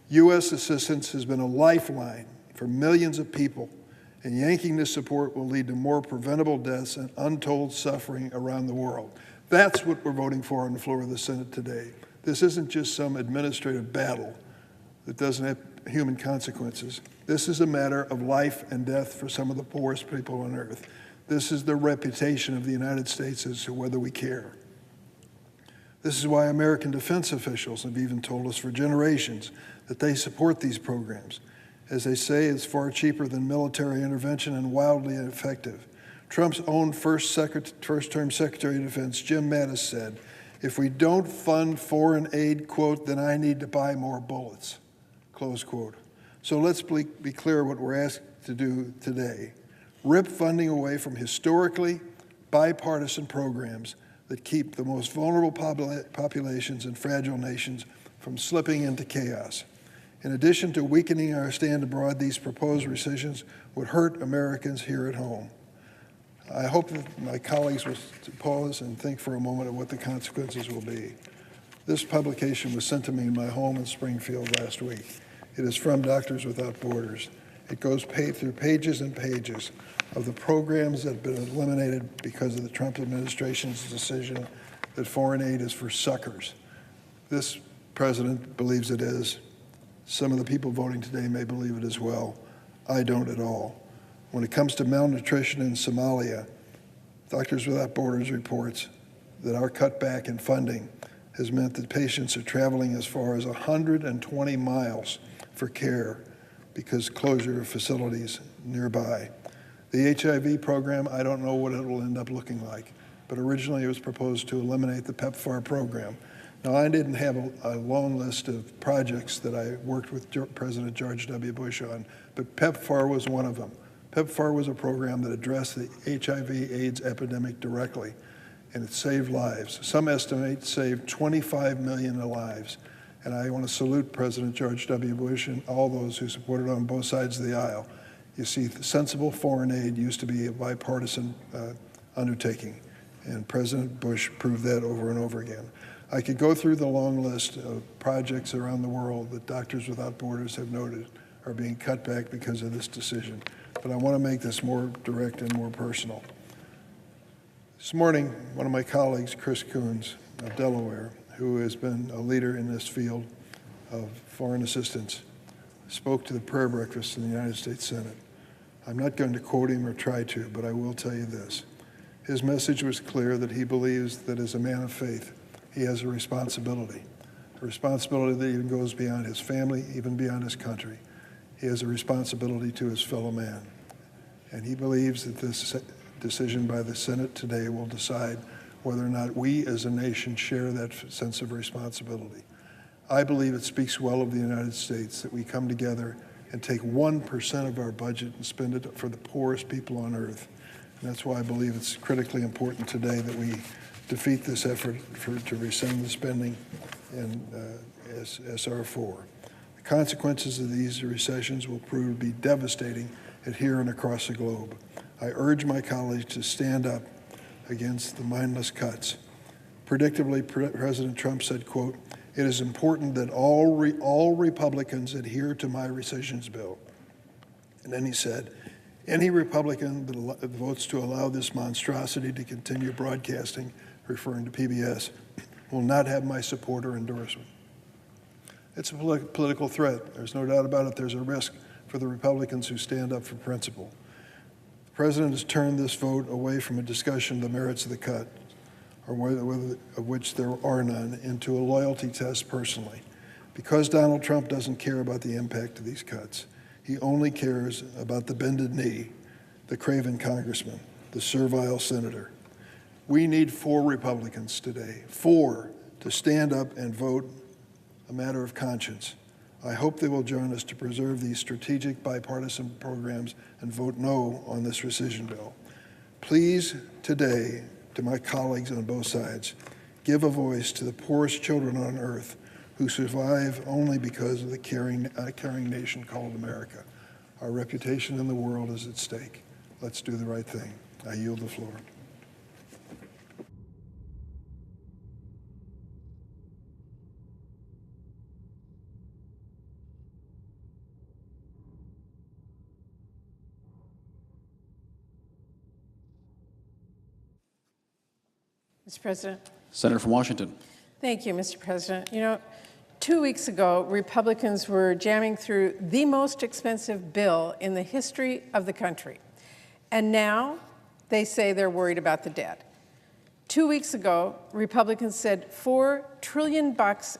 "U.S. assistance has been a lifeline for millions of people, and yanking this support will lead to more preventable deaths and untold suffering around the world." That's what we're voting for on the floor of the Senate today. This isn't just some administrative battle that doesn't have human consequences. This is a matter of life and death for some of the poorest people on earth. This is the reputation of the United States as to whether we care. This is why American defense officials have even told us for generations that they support these programs. As they say, it's far cheaper than military intervention and wildly effective. Trump's own first-term Secretary of Defense, Jim Mattis, said, "If we don't fund foreign aid, quote, then I need to buy more bullets," close quote. So let's be clear what we're asked to do today. Rip funding away from historically bipartisan programs that keep the most vulnerable populations and fragile nations from slipping into chaos. In addition to weakening our stand abroad, these proposed rescissions would hurt Americans here at home. I hope that my colleagues will pause and think for a moment of what the consequences will be. This publication was sent to me in my home in Springfield last week. It is from Doctors Without Borders. It goes through pages and pages of the programs that have been eliminated because of the Trump administration's decision that foreign aid is for suckers. This president believes it is. Some of the people voting today may believe it as well. I don't at all. When it comes to malnutrition in Somalia, Doctors Without Borders reports that our cutback in funding has meant that patients are traveling as far as 120 miles for care because closure of facilities nearby. The HIV program, I don't know what it will end up looking like, but originally it was proposed to eliminate the PEPFAR program. Now, I didn't have a long list of projects that I worked with President George W. Bush on, but PEPFAR was one of them. PEPFAR was a program that addressed the HIV/AIDS epidemic directly, and it saved lives. Some estimate saved 25 million lives. And I want to salute President George W. Bush and all those who supported on both sides of the aisle. You see, sensible foreign aid used to be a bipartisan undertaking, and President Bush proved that over and over again. I could go through the long list of projects around the world that Doctors Without Borders have noted are being cut back because of this decision. But I want to make this more direct and more personal. This morning, one of my colleagues, Chris Coons of Delaware, who has been a leader in this field of foreign assistance, spoke to the prayer breakfast in the United States Senate. I'm not going to quote him or try to, but I will tell you this. His message was clear that he believes that as a man of faith, he has a responsibility that even goes beyond his family, even beyond his country. He has a responsibility to his fellow man. And he believes that this decision by the Senate today will decide whether or not we as a nation share that sense of responsibility. I believe it speaks well of the United States that we come together and take 1% of our budget and spend it for the poorest people on earth. And that's why I believe it's critically important today that we defeat this effort to rescind the spending in SR4. The consequences of these recessions will prove to be devastating here and across the globe. I urge my colleagues to stand up against the mindless cuts. Predictably, President Trump said, quote, "It is important that all Republicans adhere to my rescissions bill." And then he said, "Any Republican that votes to allow this monstrosity to continue broadcasting," referring to PBS, "will not have my support or endorsement." It's a political threat. There's no doubt about it. There's a risk for the Republicans who stand up for principle. The President has turned this vote away from a discussion of the merits of the cut, or whether of which there are none, into a loyalty test personally. Because Donald Trump doesn't care about the impact of these cuts, he only cares about the bended knee, the craven congressman, the servile senator. We need 4 Republicans today, 4, to stand up and vote a matter of conscience. I hope they will join us to preserve these strategic bipartisan programs and vote no on this rescission bill. Please, today, to my colleagues on both sides, give a voice to the poorest children on earth who survive only because of the caring nation called America. Our reputation in the world is at stake. Let's do the right thing. I yield the floor. Mr. President. Senator from Washington. Thank you, Mr. President. You know, 2 weeks ago, Republicans were jamming through the most expensive bill in the history of the country. And now they say they're worried about the debt. 2 weeks ago, Republicans said $4 trillion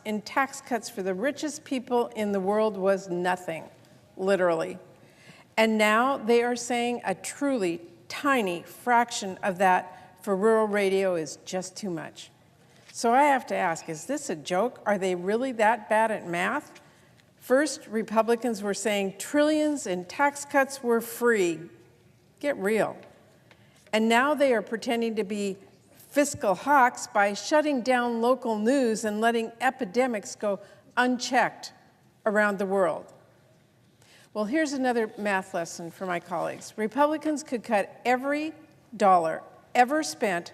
in tax cuts for the richest people in the world was nothing, literally. And now they are saying a truly tiny fraction of that for rural radio is just too much. So I have to ask, is this a joke? Are they really that bad at math? First, Republicans were saying trillions in tax cuts were free. Get real. And now they are pretending to be fiscal hawks by shutting down local news and letting epidemics go unchecked around the world. Well, here's another math lesson for my colleagues. Republicans could cut every dollar ever spent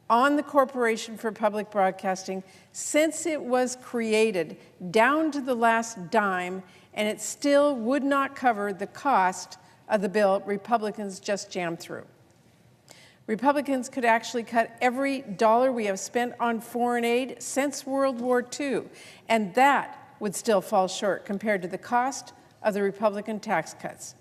on the Corporation for Public Broadcasting since it was created, down to the last dime, and it still would not cover the cost of the bill Republicans just jammed through. Republicans could actually cut every dollar we have spent on foreign aid since World War II, and that would still fall short compared to the cost of the Republican tax cuts.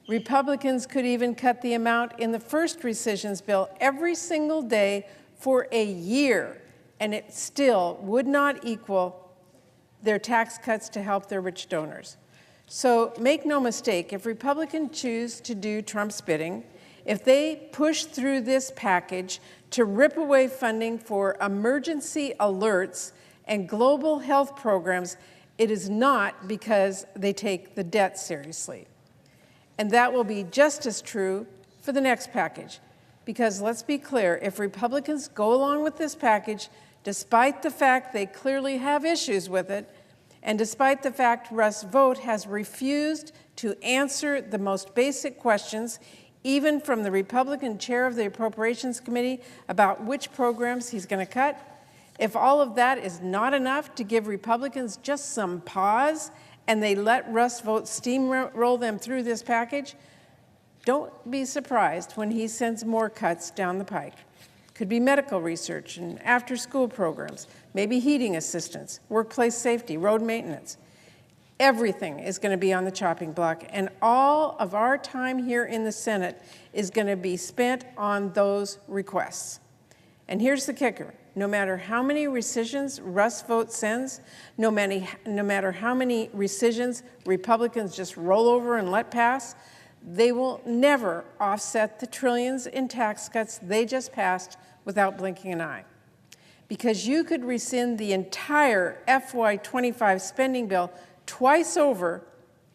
Republicans could even cut the amount in the first rescissions bill every single day for a year, and it still would not equal their tax cuts to help their rich donors. So make no mistake, if Republicans choose to do Trump's bidding, if they push through this package to rip away funding for emergency alerts and global health programs, it is not because they take the debt seriously. And that will be just as true for the next package. Because let's be clear, if Republicans go along with this package, despite the fact they clearly have issues with it, and despite the fact Russ Vought has refused to answer the most basic questions, even from the Republican chair of the Appropriations Committee, about which programs he's going to cut, if all of that is not enough to give Republicans just some pause and they let Russ Vought steamroll them through this package, don't be surprised when he sends more cuts down the pike. Could be medical research and after-school programs, maybe heating assistance, workplace safety, road maintenance. Everything is going to be on the chopping block, and all of our time here in the Senate is going to be spent on those requests. And here's the kicker. No matter how many rescissions Russ Vought sends, no matter how many rescissions Republicans just roll over and let pass, they will never offset the trillions in tax cuts they just passed without blinking an eye. Because you could rescind the entire FY25 spending bill twice over,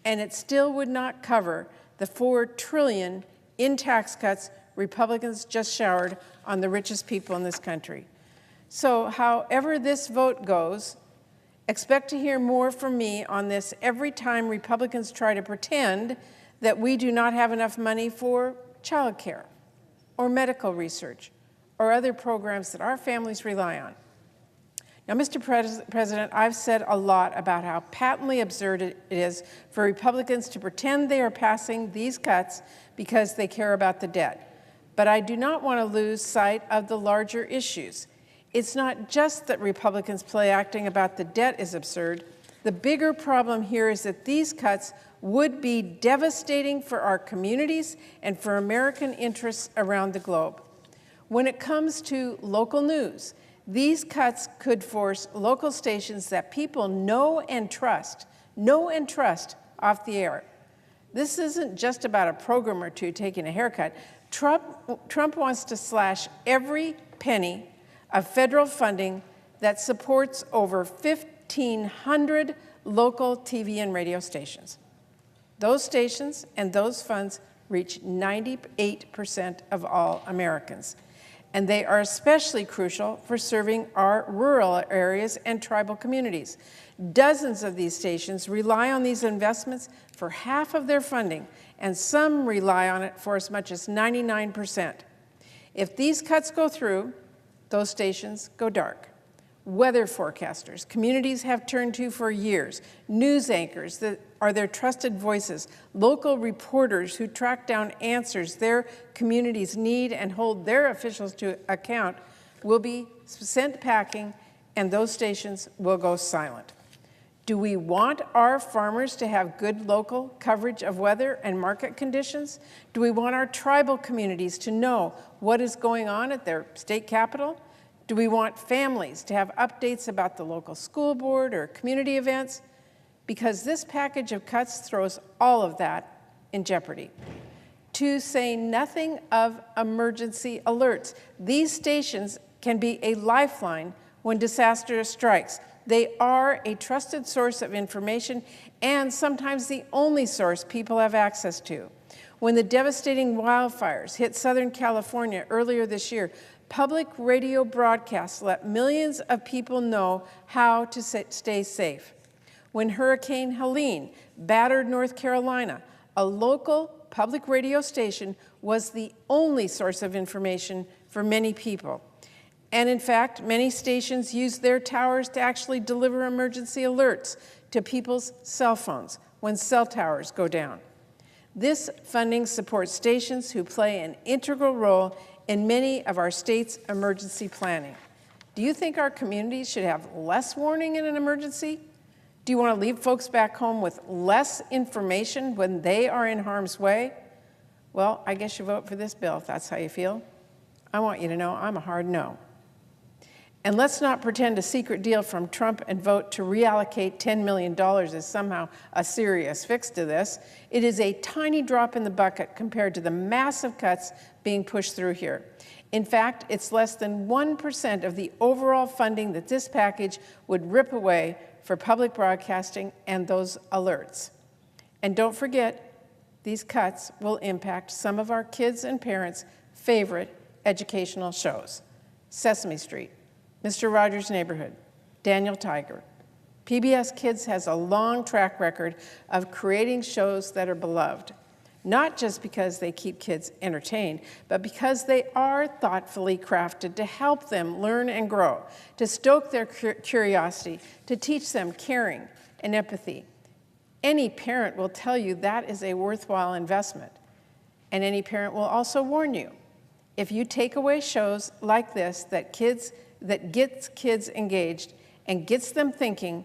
and it still would not cover the $4 trillion in tax cuts Republicans just showered on the richest people in this country. So however this vote goes, expect to hear more from me on this every time Republicans try to pretend that we do not have enough money for child care or medical research or other programs that our families rely on. Now, Mr. President, I've said a lot about how patently absurd it is for Republicans to pretend they are passing these cuts because they care about the debt. But I do not want to lose sight of the larger issues. It's not just that Republicans play acting about the debt is absurd. The bigger problem here is that these cuts would be devastating for our communities and for American interests around the globe. When it comes to local news, these cuts could force local stations that people know and trust off the air. This isn't just about a program or two taking a haircut. Trump wants to slash every penny of federal funding that supports over 1,500 local TV and radio stations. Those stations and those funds reach 98% of all Americans. And they are especially crucial for serving our rural areas and tribal communities. Dozens of these stations rely on these investments for half of their funding, and some rely on it for as much as 99%. If these cuts go through, those stations go dark. Weather forecasters communities have turned to for years, news anchors that are their trusted voices, local reporters who track down answers their communities need and hold their officials to account will be sent packing, and those stations will go silent. Do we want our farmers to have good local coverage of weather and market conditions? Do we want our tribal communities to know what is going on at their state capital? Do we want families to have updates about the local school board or community events? Because this package of cuts throws all of that in jeopardy. To say nothing of emergency alerts. These stations can be a lifeline when disaster strikes. They are a trusted source of information and sometimes the only source people have access to. When the devastating wildfires hit Southern California earlier this year, public radio broadcasts let millions of people know how to stay safe. When Hurricane Helene battered North Carolina, a local public radio station was the only source of information for many people. And in fact, many stations use their towers to actually deliver emergency alerts to people's cell phones when cell towers go down. This funding supports stations who play an integral role in many of our state's emergency planning. Do you think our communities should have less warning in an emergency? Do you want to leave folks back home with less information when they are in harm's way? Well, I guess you vote for this bill if that's how you feel. I want you to know I'm a hard no. And let's not pretend a secret deal from Trump and vote to reallocate $10 million is somehow a serious fix to this. It is a tiny drop in the bucket compared to the massive cuts being pushed through here. In fact, it's less than 1% of the overall funding that this package would rip away for public broadcasting and those alerts. And don't forget, these cuts will impact some of our kids' and parents' favorite educational shows. Sesame Street, Mr. Rogers' Neighborhood, Daniel Tiger. PBS Kids has a long track record of creating shows that are beloved, not just because they keep kids entertained, but because they are thoughtfully crafted to help them learn and grow, to stoke their curiosity, to teach them caring and empathy. Any parent will tell you that is a worthwhile investment. And any parent will also warn you, if you take away shows like this that gets kids engaged and gets them thinking,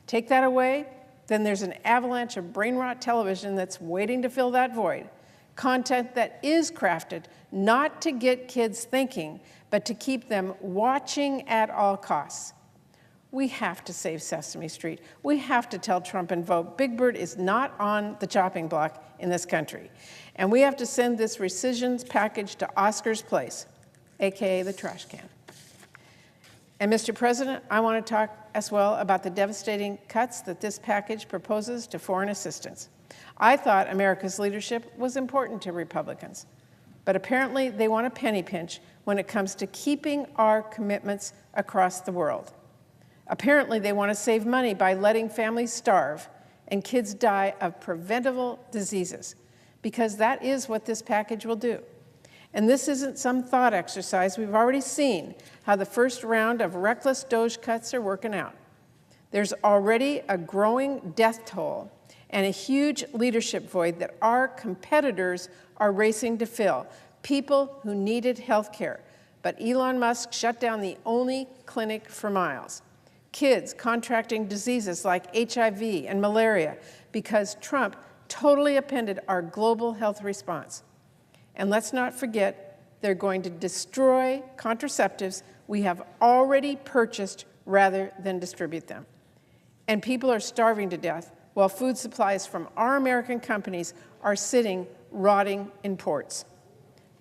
take that away, then there's an avalanche of brain rot television that's waiting to fill that void. Content that is crafted not to get kids thinking, but to keep them watching at all costs. We have to save Sesame Street. We have to tell Trump and vote Big Bird is not on the chopping block in this country. And we have to send this rescissions package to Oscar's place, AKA the trash can. And Mr. President, I want to talk as well about the devastating cuts that this package proposes to foreign assistance. I thought America's leadership was important to Republicans, but apparently they want a penny pinch when it comes to keeping our commitments across the world. Apparently they want to save money by letting families starve and kids die of preventable diseases, because that is what this package will do. And this isn't some thought exercise. We've already seen how the first round of reckless DOGE cuts are working out. There's already a growing death toll and a huge leadership void that our competitors are racing to fill, people who needed health care. But Elon Musk shut down the only clinic for miles. Kids contracting diseases like HIV and malaria because Trump totally upended our global health response. And let's not forget, they're going to destroy contraceptives we have already purchased rather than distribute them. And people are starving to death while food supplies from our American companies are sitting rotting in ports.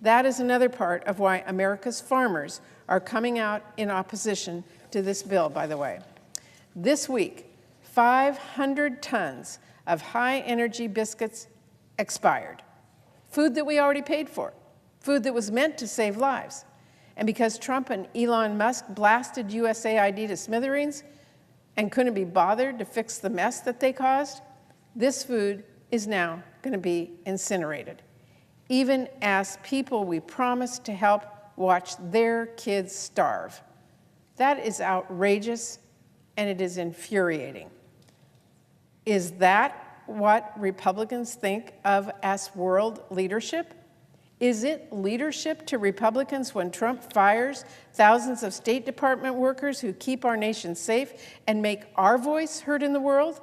That is another part of why America's farmers are coming out in opposition to this bill, by the way. This week, 500 tons of high-energy biscuits expired. Food that we already paid for, food that was meant to save lives. And because Trump and Elon Musk blasted USAID to smithereens and couldn't be bothered to fix the mess that they caused, this food is now going to be incinerated, even as people we promised to help watch their kids starve. That is outrageous, and it is infuriating. Is that what Republicans think of as world leadership? Is it leadership to Republicans when Trump fires thousands of State Department workers who keep our nation safe and make our voice heard in the world?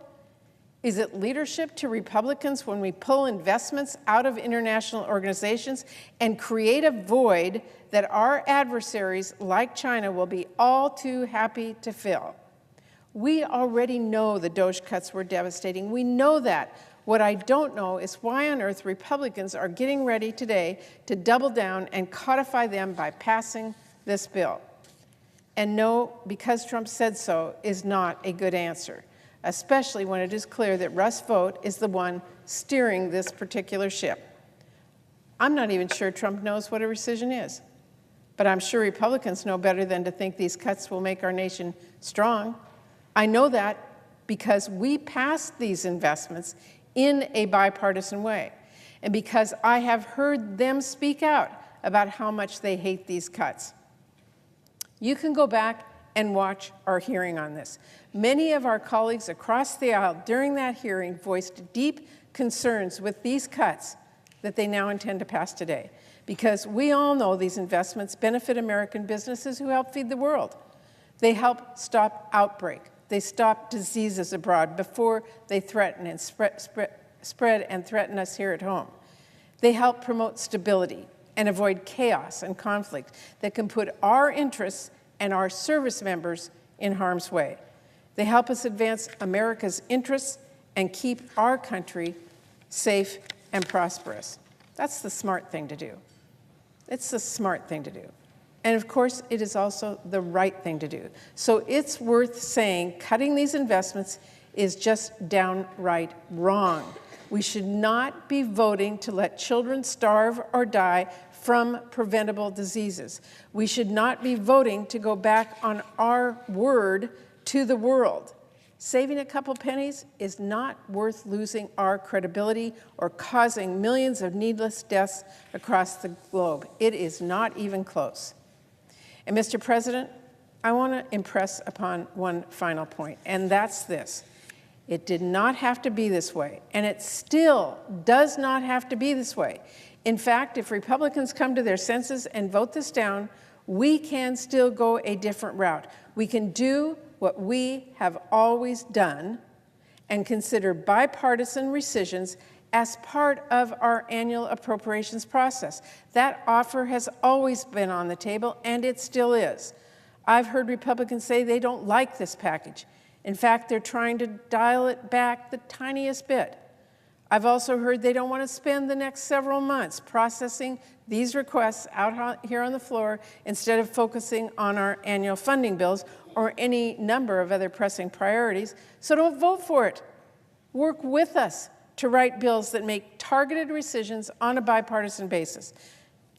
Is it leadership to Republicans when we pull investments out of international organizations and create a void that our adversaries like China will be all too happy to fill? We already know the DOGE cuts were devastating. We know that. What I don't know is why on earth Republicans are getting ready today to double down and codify them by passing this bill. And no, because Trump said so is not a good answer, especially when it is clear that Russ Vought is the one steering this particular ship. I'm not even sure Trump knows what a rescission is, but I'm sure Republicans know better than to think these cuts will make our nation strong. I know that because we passed these investments in a bipartisan way, and because I have heard them speak out about how much they hate these cuts. You can go back and watch our hearing on this. Many of our colleagues across the aisle during that hearing voiced deep concerns with these cuts that they now intend to pass today, because we all know these investments benefit American businesses who help feed the world. They help stop outbreak. They stop diseases abroad before they threaten and spread and threaten us here at home. They help promote stability and avoid chaos and conflict that can put our interests and our service members in harm's way. They help us advance America's interests and keep our country safe and prosperous. That's the smart thing to do. It's the smart thing to do. And of course, it is also the right thing to do. So it's worth saying cutting these investments is just downright wrong. We should not be voting to let children starve or die from preventable diseases. We should not be voting to go back on our word to the world. Saving a couple pennies is not worth losing our credibility or causing millions of needless deaths across the globe. It is not even close. And Mr. President, I want to impress upon one final point, and that's this. It did not have to be this way, and it still does not have to be this way. In fact, if Republicans come to their senses and vote this down, we can still go a different route. We can do what we have always done and consider bipartisan rescissions as part of our annual appropriations process. That offer has always been on the table, and it still is. I've heard Republicans say they don't like this package. In fact, they're trying to dial it back the tiniest bit. I've also heard they don't want to spend the next several months processing these requests out here on the floor instead of focusing on our annual funding bills or any number of other pressing priorities. So don't vote for it. Work with us to write bills that make targeted rescissions on a bipartisan basis.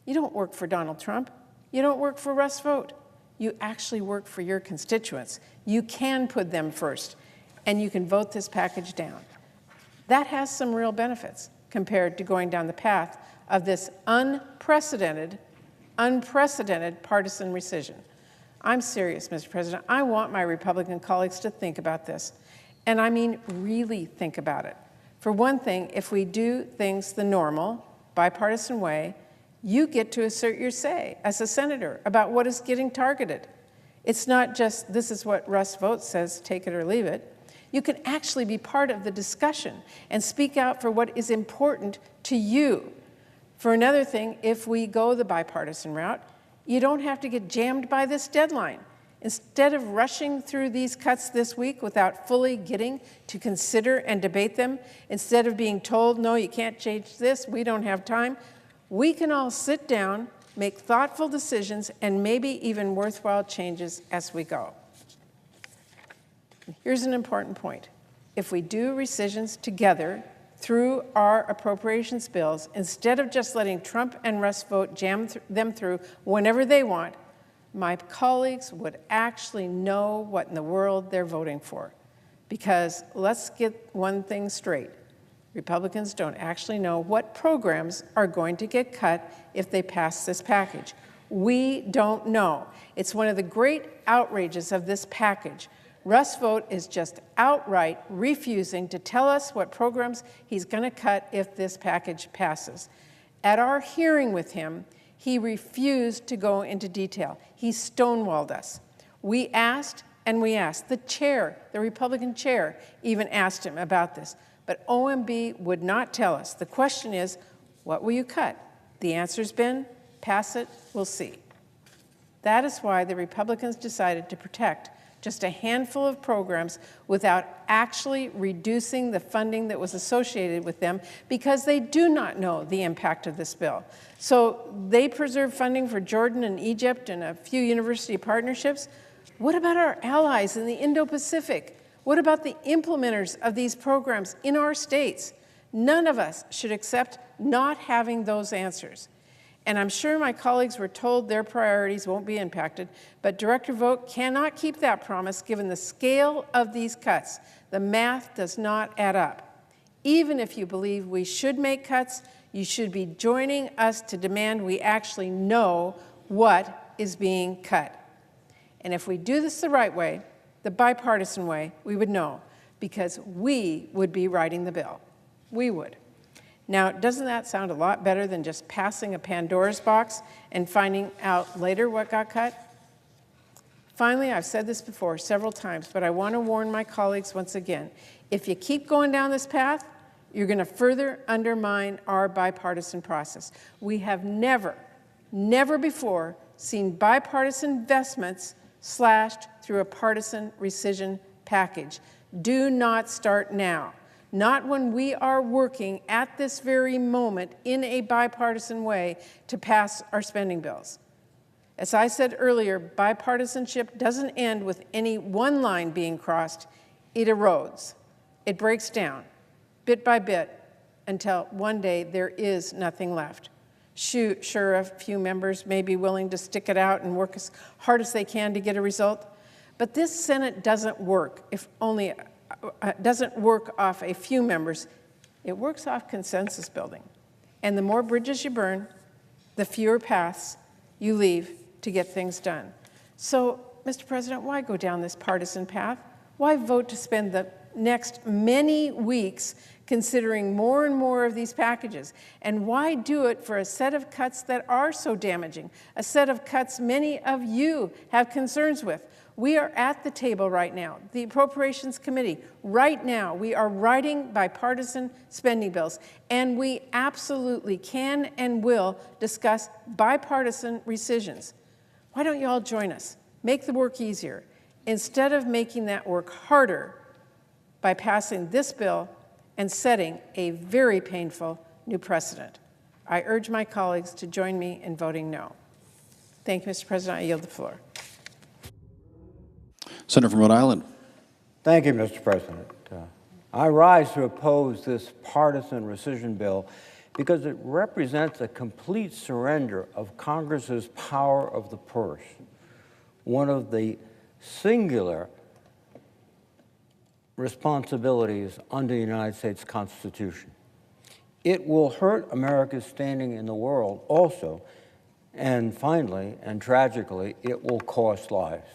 You don't work for Donald Trump. You don't work for Russ Vought. You actually work for your constituents. You can put them first, and you can vote this package down. That has some real benefits compared to going down the path of this unprecedented partisan rescission. I'm serious, Mr. President. I want my Republican colleagues to think about this, and I mean really think about it. For one thing, if we do things the normal, bipartisan way, you get to assert your say as a senator about what is getting targeted. It's not just, this is what Russ Vought says, take it or leave it. You can actually be part of the discussion and speak out for what is important to you. For another thing, if we go the bipartisan route, you don't have to get jammed by this deadline. Instead of rushing through these cuts this week without fully getting to consider and debate them, instead of being told, no, you can't change this, we don't have time, we can all sit down, make thoughtful decisions, and maybe even worthwhile changes as we go. Here's an important point. if we do rescissions together through our appropriations bills, instead of just letting Trump and Russ vote jam them through whenever they want, my colleagues would actually know what in the world they're voting for. Because let's get one thing straight. Republicans don't actually know what programs are going to get cut if they pass this package. We don't know. It's one of the great outrages of this package. Russ Vought is just outright refusing to tell us what programs he's going to cut if this package passes. At our hearing with him, he refused to go into detail. He stonewalled us. We asked and we asked. The chair, the Republican chair, even asked him about this. But OMB would not tell us. The question is, what will you cut? The answer's been, pass it, we'll see. That is why the Republicans decided to protect just a handful of programs without actually reducing the funding that was associated with them, because they do not know the impact of this bill. So they preserve funding for Jordan and Egypt and a few university partnerships. What about our allies in the Indo-Pacific? What about the implementers of these programs in our states? None of us should accept not having those answers. And I'm sure my colleagues were told their priorities won't be impacted, but Director Vought cannot keep that promise given the scale of these cuts. The math does not add up. Even if you believe we should make cuts, you should be joining us to demand we actually know what is being cut. And if we do this the right way, the bipartisan way, we would know, because we would be writing the bill. We would. Now, doesn't that sound a lot better than just passing a Pandora's box and finding out later what got cut? Finally, I've said this before several times, but I want to warn my colleagues once again. If you keep going down this path, you're going to further undermine our bipartisan process. We have never before seen bipartisan investments slashed through a partisan rescission package. Do not start now. Not when we are working at this very moment in a bipartisan way to pass our spending bills. As I said earlier, bipartisanship doesn't end with any one line being crossed. It erodes. It breaks down, bit by bit, until one day there is nothing left. Sure, a few members may be willing to stick it out and work as hard as they can to get a result, but this Senate doesn't work doesn't work off a few members. It works off consensus building. And the more bridges you burn, the fewer paths you leave to get things done. So, Mr. President, why go down this partisan path? Why vote to spend the next many weeks considering more and more of these packages? And why do it for a set of cuts that are so damaging, a set of cuts many of you have concerns with? We are at the table right now, the Appropriations Committee. Right now, we are writing bipartisan spending bills, and we absolutely can and will discuss bipartisan rescissions. Why don't you all join us? Make the work easier, instead of making that work harder by passing this bill and setting a very painful new precedent. I urge my colleagues to join me in voting no. Thank you, Mr. President. I yield the floor. Senator from Rhode Island. Thank you, Mr. President. I rise to oppose this partisan rescission bill because it represents a complete surrender of Congress's power of the purse, one of the singular responsibilities under the United States Constitution. It will hurt America's standing in the world also, and finally, and tragically, it will cost lives.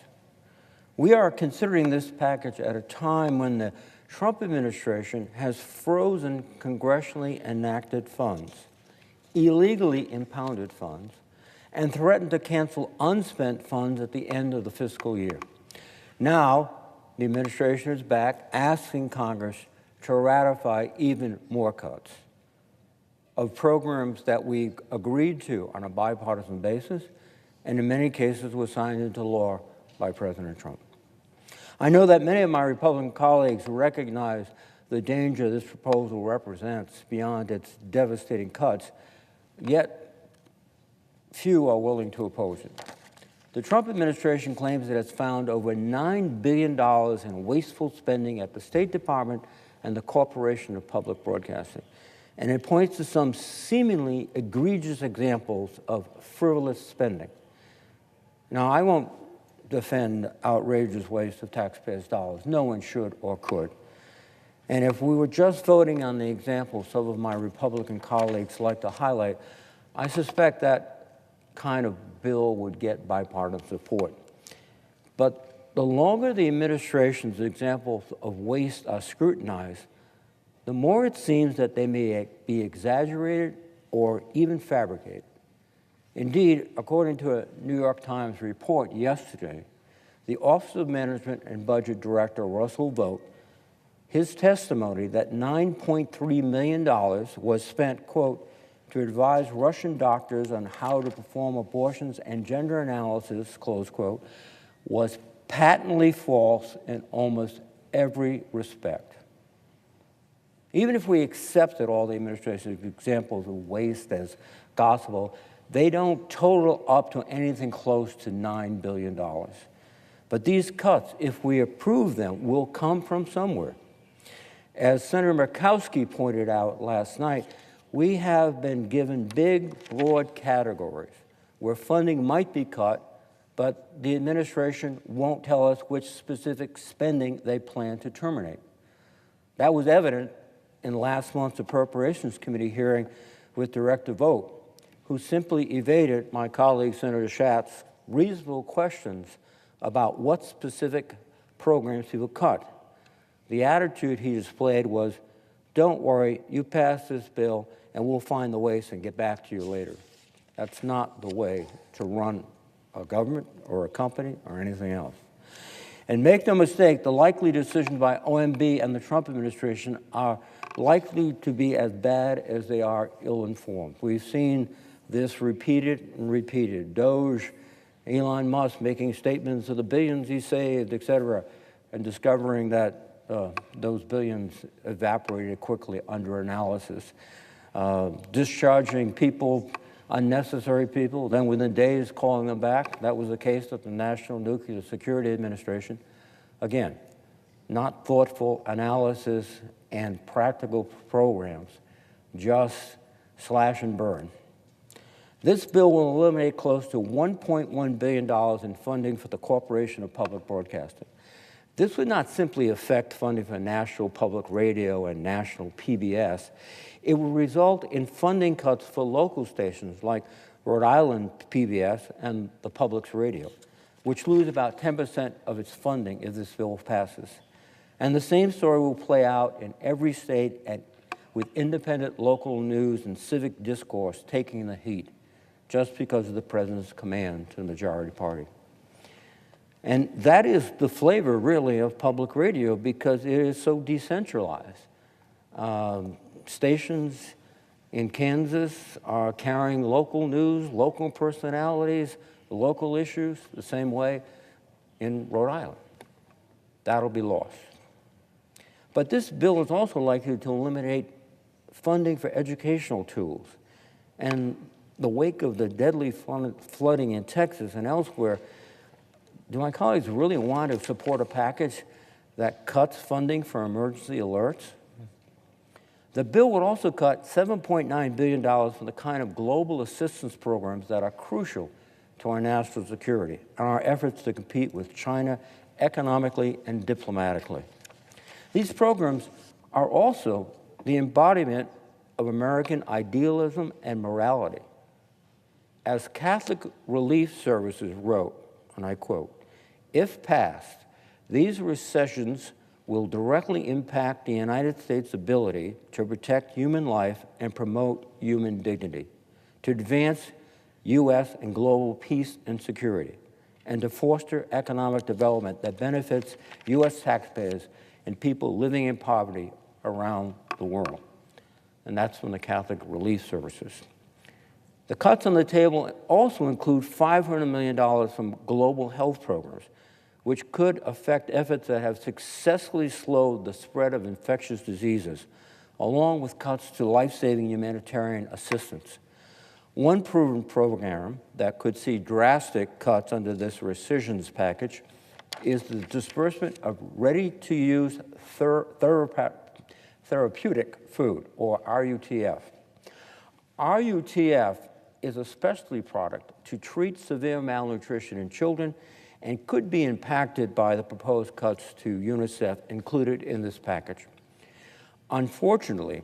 We are considering this package at a time when the Trump administration has frozen congressionally enacted funds, illegally impounded funds, and threatened to cancel unspent funds at the end of the fiscal year. Now, the administration is back asking Congress to ratify even more cuts of programs that we agreed to on a bipartisan basis, and in many cases was signed into law by President Trump. I know that many of my Republican colleagues recognize the danger this proposal represents beyond its devastating cuts, yet few are willing to oppose it. The Trump administration claims it has found over $9 billion in wasteful spending at the State Department and the Corporation of Public Broadcasting. And it points to some seemingly egregious examples of frivolous spending. Now, I won't defend outrageous waste of taxpayers' dollars. No one should or could. And if we were just voting on the examples some of my Republican colleagues like to highlight, I suspect that kind of bill would get bipartisan support. But the longer the administration's examples of waste are scrutinized, the more it seems that they may be exaggerated or even fabricated. Indeed, according to a New York Times report yesterday, the Office of Management and Budget Director Russell Vogt, his testimony that $9.3 million was spent, quote, to advise Russian doctors on how to perform abortions and gender analysis, close quote, was patently false in almost every respect. Even if we accepted all the administration's examples of waste as gospel, they don't total up to anything close to $9 billion. But these cuts, if we approve them, will come from somewhere. As Senator Murkowski pointed out last night, we have been given big, broad categories where funding might be cut, but the administration won't tell us which specific spending they plan to terminate. That was evident in last month's Appropriations Committee hearing with Director Vogt, who simply evaded my colleague Senator Schatz's reasonable questions about what specific programs he would cut. The attitude he displayed was, don't worry, you pass this bill and we'll find the waste and get back to you later. That's not the way to run a government or a company or anything else. And make no mistake, the likely decisions by OMB and the Trump administration are likely to be as bad as they are ill-informed. We've seen this repeated and repeated. Doge, Elon Musk making statements of the billions he saved, et cetera, and discovering that those billions evaporated quickly under analysis. Discharging people, unnecessary people, then within days calling them back. That was the case with the National Nuclear Security Administration. Again, not thoughtful analysis and practical programs, just slash and burn. This bill will eliminate close to $1.1 billion in funding for the Corporation of Public Broadcasting. This would not simply affect funding for National Public Radio and National PBS. It would result in funding cuts for local stations like Rhode Island PBS and the Public's Radio, which lose about 10% of its funding if this bill passes. And the same story will play out in every state with independent local news and civic discourse taking the heat just because of the president's command to the majority party. And that is the flavor, really, of public radio because it is so decentralized. Stations in Kansas are carrying local news, local personalities, local issues the same way in Rhode Island. That'll be lost. But this bill is also likely to eliminate funding for educational tools. And the wake of the deadly flooding in Texas and elsewhere, do my colleagues really want to support a package that cuts funding for emergency alerts? The bill would also cut $7.9 billion from the kind of global assistance programs that are crucial to our national security and our efforts to compete with China economically and diplomatically. These programs are also the embodiment of American idealism and morality. As Catholic Relief Services wrote, and I quote, if passed, these recessions will directly impact the United States' ability to protect human life and promote human dignity, to advance U.S. and global peace and security, and to foster economic development that benefits U.S. taxpayers and people living in poverty around the world. And that's from the Catholic Relief Services. The cuts on the table also include $500 million from global health programs, which could affect efforts that have successfully slowed the spread of infectious diseases, along with cuts to life-saving humanitarian assistance. One proven program that could see drastic cuts under this rescissions package is the disbursement of ready-to-use therapeutic food, or RUTF. RUTF is a specialty product to treat severe malnutrition in children and could be impacted by the proposed cuts to UNICEF included in this package. Unfortunately,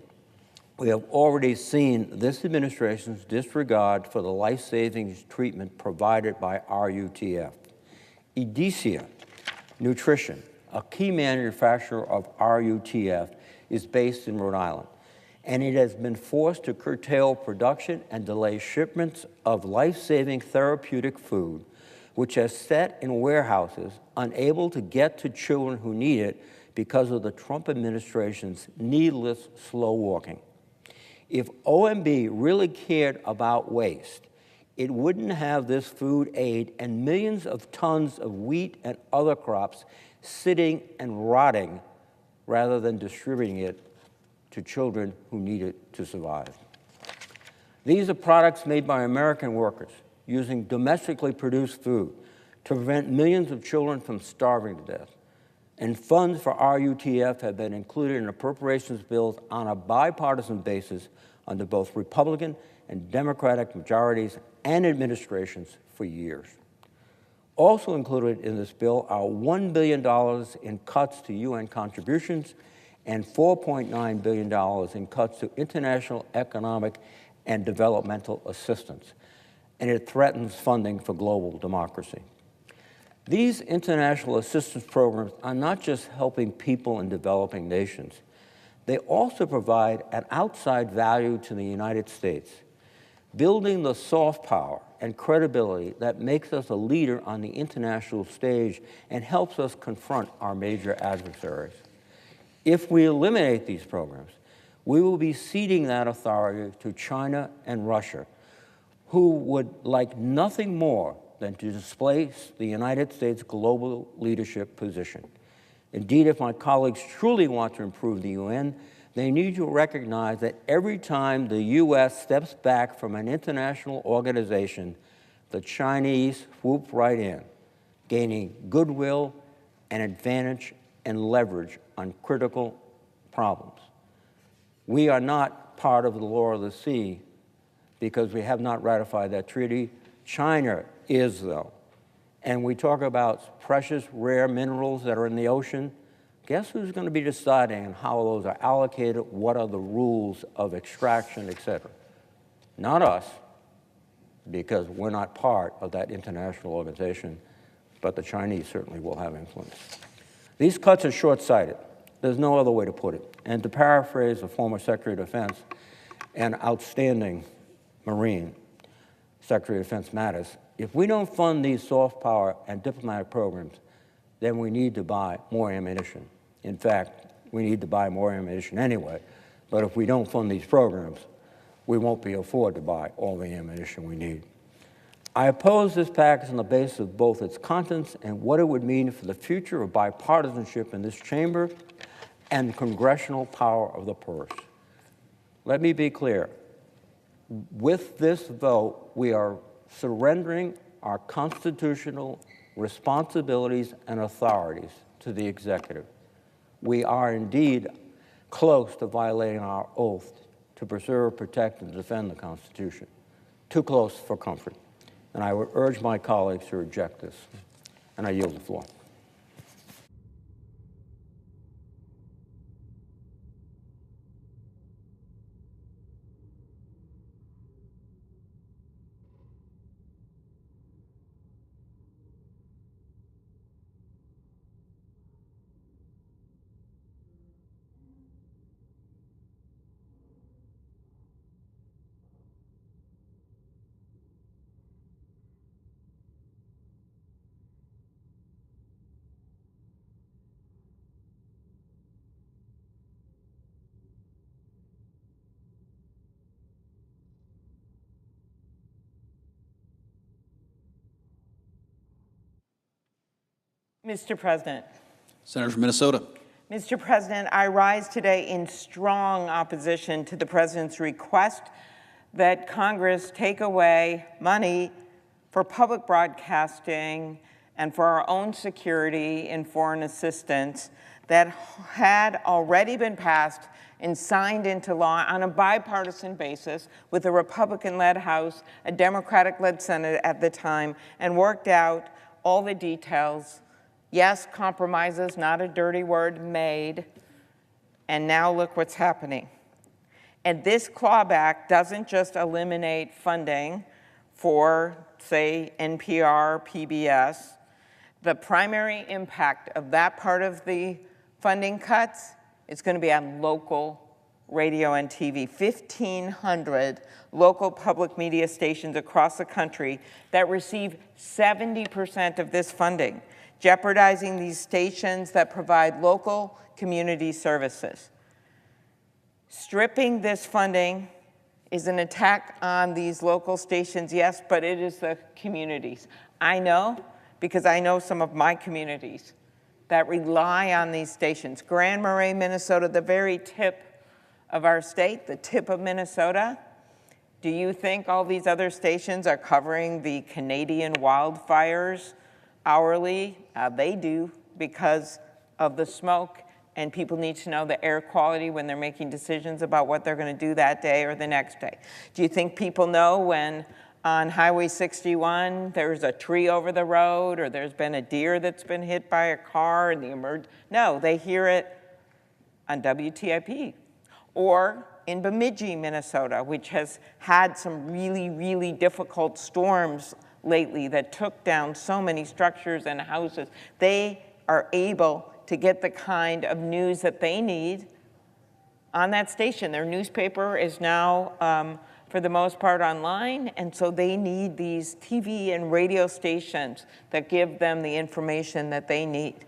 we have already seen this administration's disregard for the life-saving treatment provided by RUTF. Edesia Nutrition, a key manufacturer of RUTF, is based in Rhode Island, and it has been forced to curtail production and delay shipments of life-saving therapeutic food, which has sat in warehouses unable to get to children who need it because of the Trump administration's needless slow walking. If OMB really cared about waste, it wouldn't have this food aid and millions of tons of wheat and other crops sitting and rotting rather than distributing it to children who need it to survive. These are products made by American workers using domestically produced food to prevent millions of children from starving to death. And funds for RUTF have been included in appropriations bills on a bipartisan basis under both Republican and Democratic majorities and administrations for years. Also included in this bill are $1 billion in cuts to UN contributions and $4.9 billion in cuts to international economic and developmental assistance, and it threatens funding for global democracy. These international assistance programs are not just helping people in developing nations, they also provide an outside value to the United States, building the soft power and credibility that makes us a leader on the international stage and helps us confront our major adversaries. If we eliminate these programs, we will be ceding that authority to China and Russia, who would like nothing more than to displace the United States' global leadership position. Indeed, if my colleagues truly want to improve the UN, they need to recognize that every time the U.S. steps back from an international organization, the Chinese swoop right in, gaining goodwill and advantage and leverage on critical problems. We are not part of the law of the sea because we have not ratified that treaty. China is, though. And we talk about precious, rare minerals that are in the ocean. Guess who's going to be deciding how those are allocated, what are the rules of extraction, et cetera? Not us, because we're not part of that international organization, but the Chinese certainly will have influence. These cuts are short-sighted. There's no other way to put it. And to paraphrase the former Secretary of Defense, an outstanding Marine, Secretary of Defense Mattis, if we don't fund these soft power and diplomatic programs, then we need to buy more ammunition. In fact, we need to buy more ammunition anyway, but if we don't fund these programs, we won't be able to afford to buy all the ammunition we need. I oppose this package on the basis of both its contents and what it would mean for the future of bipartisanship in this chamber and congressional power of the purse. Let me be clear. With this vote, we are surrendering our constitutional responsibilities and authorities to the executive. We are indeed close to violating our oath to preserve, protect, and defend the Constitution. Too close for comfort. And I would urge my colleagues to reject this. And I yield the floor. Mr. President. Senator from Minnesota. Mr. President, I rise today in strong opposition to the President's request that Congress take away money for public broadcasting and for our own security in foreign assistance that had already been passed and signed into law on a bipartisan basis with a Republican-led House, a Democratic-led Senate at the time, and worked out all the details. Yes, compromises, not a dirty word, made. And now look what's happening. And this clawback doesn't just eliminate funding for, say, NPR, PBS. The primary impact of that part of the funding cuts is going to be on local radio and TV. 1,500 local public media stations across the country that receive 70% of this funding, jeopardizing these stations that provide local community services. Stripping this funding is an attack on these local stations, yes, but it is the communities. I know, because I know some of my communities that rely on these stations. Grand Marais, Minnesota, the very tip of our state, the tip of Minnesota. Do you think all these other stations are covering the Canadian wildfires hourly? They do, because of the smoke, and people need to know the air quality when they're making decisions about what they're going to do that day or the next day. Do you think people know when on Highway 61 there's a tree over the road, or there's been a deer that's been hit by a car and No, they hear it on WTIP. Or in Bemidji, Minnesota, which has had some really, really difficult storms lately that took down so many structures and houses. They are able to get the kind of news that they need on that station. Their newspaper is now, for the most part, online, and so they need these TV and radio stations that give them the information that they need.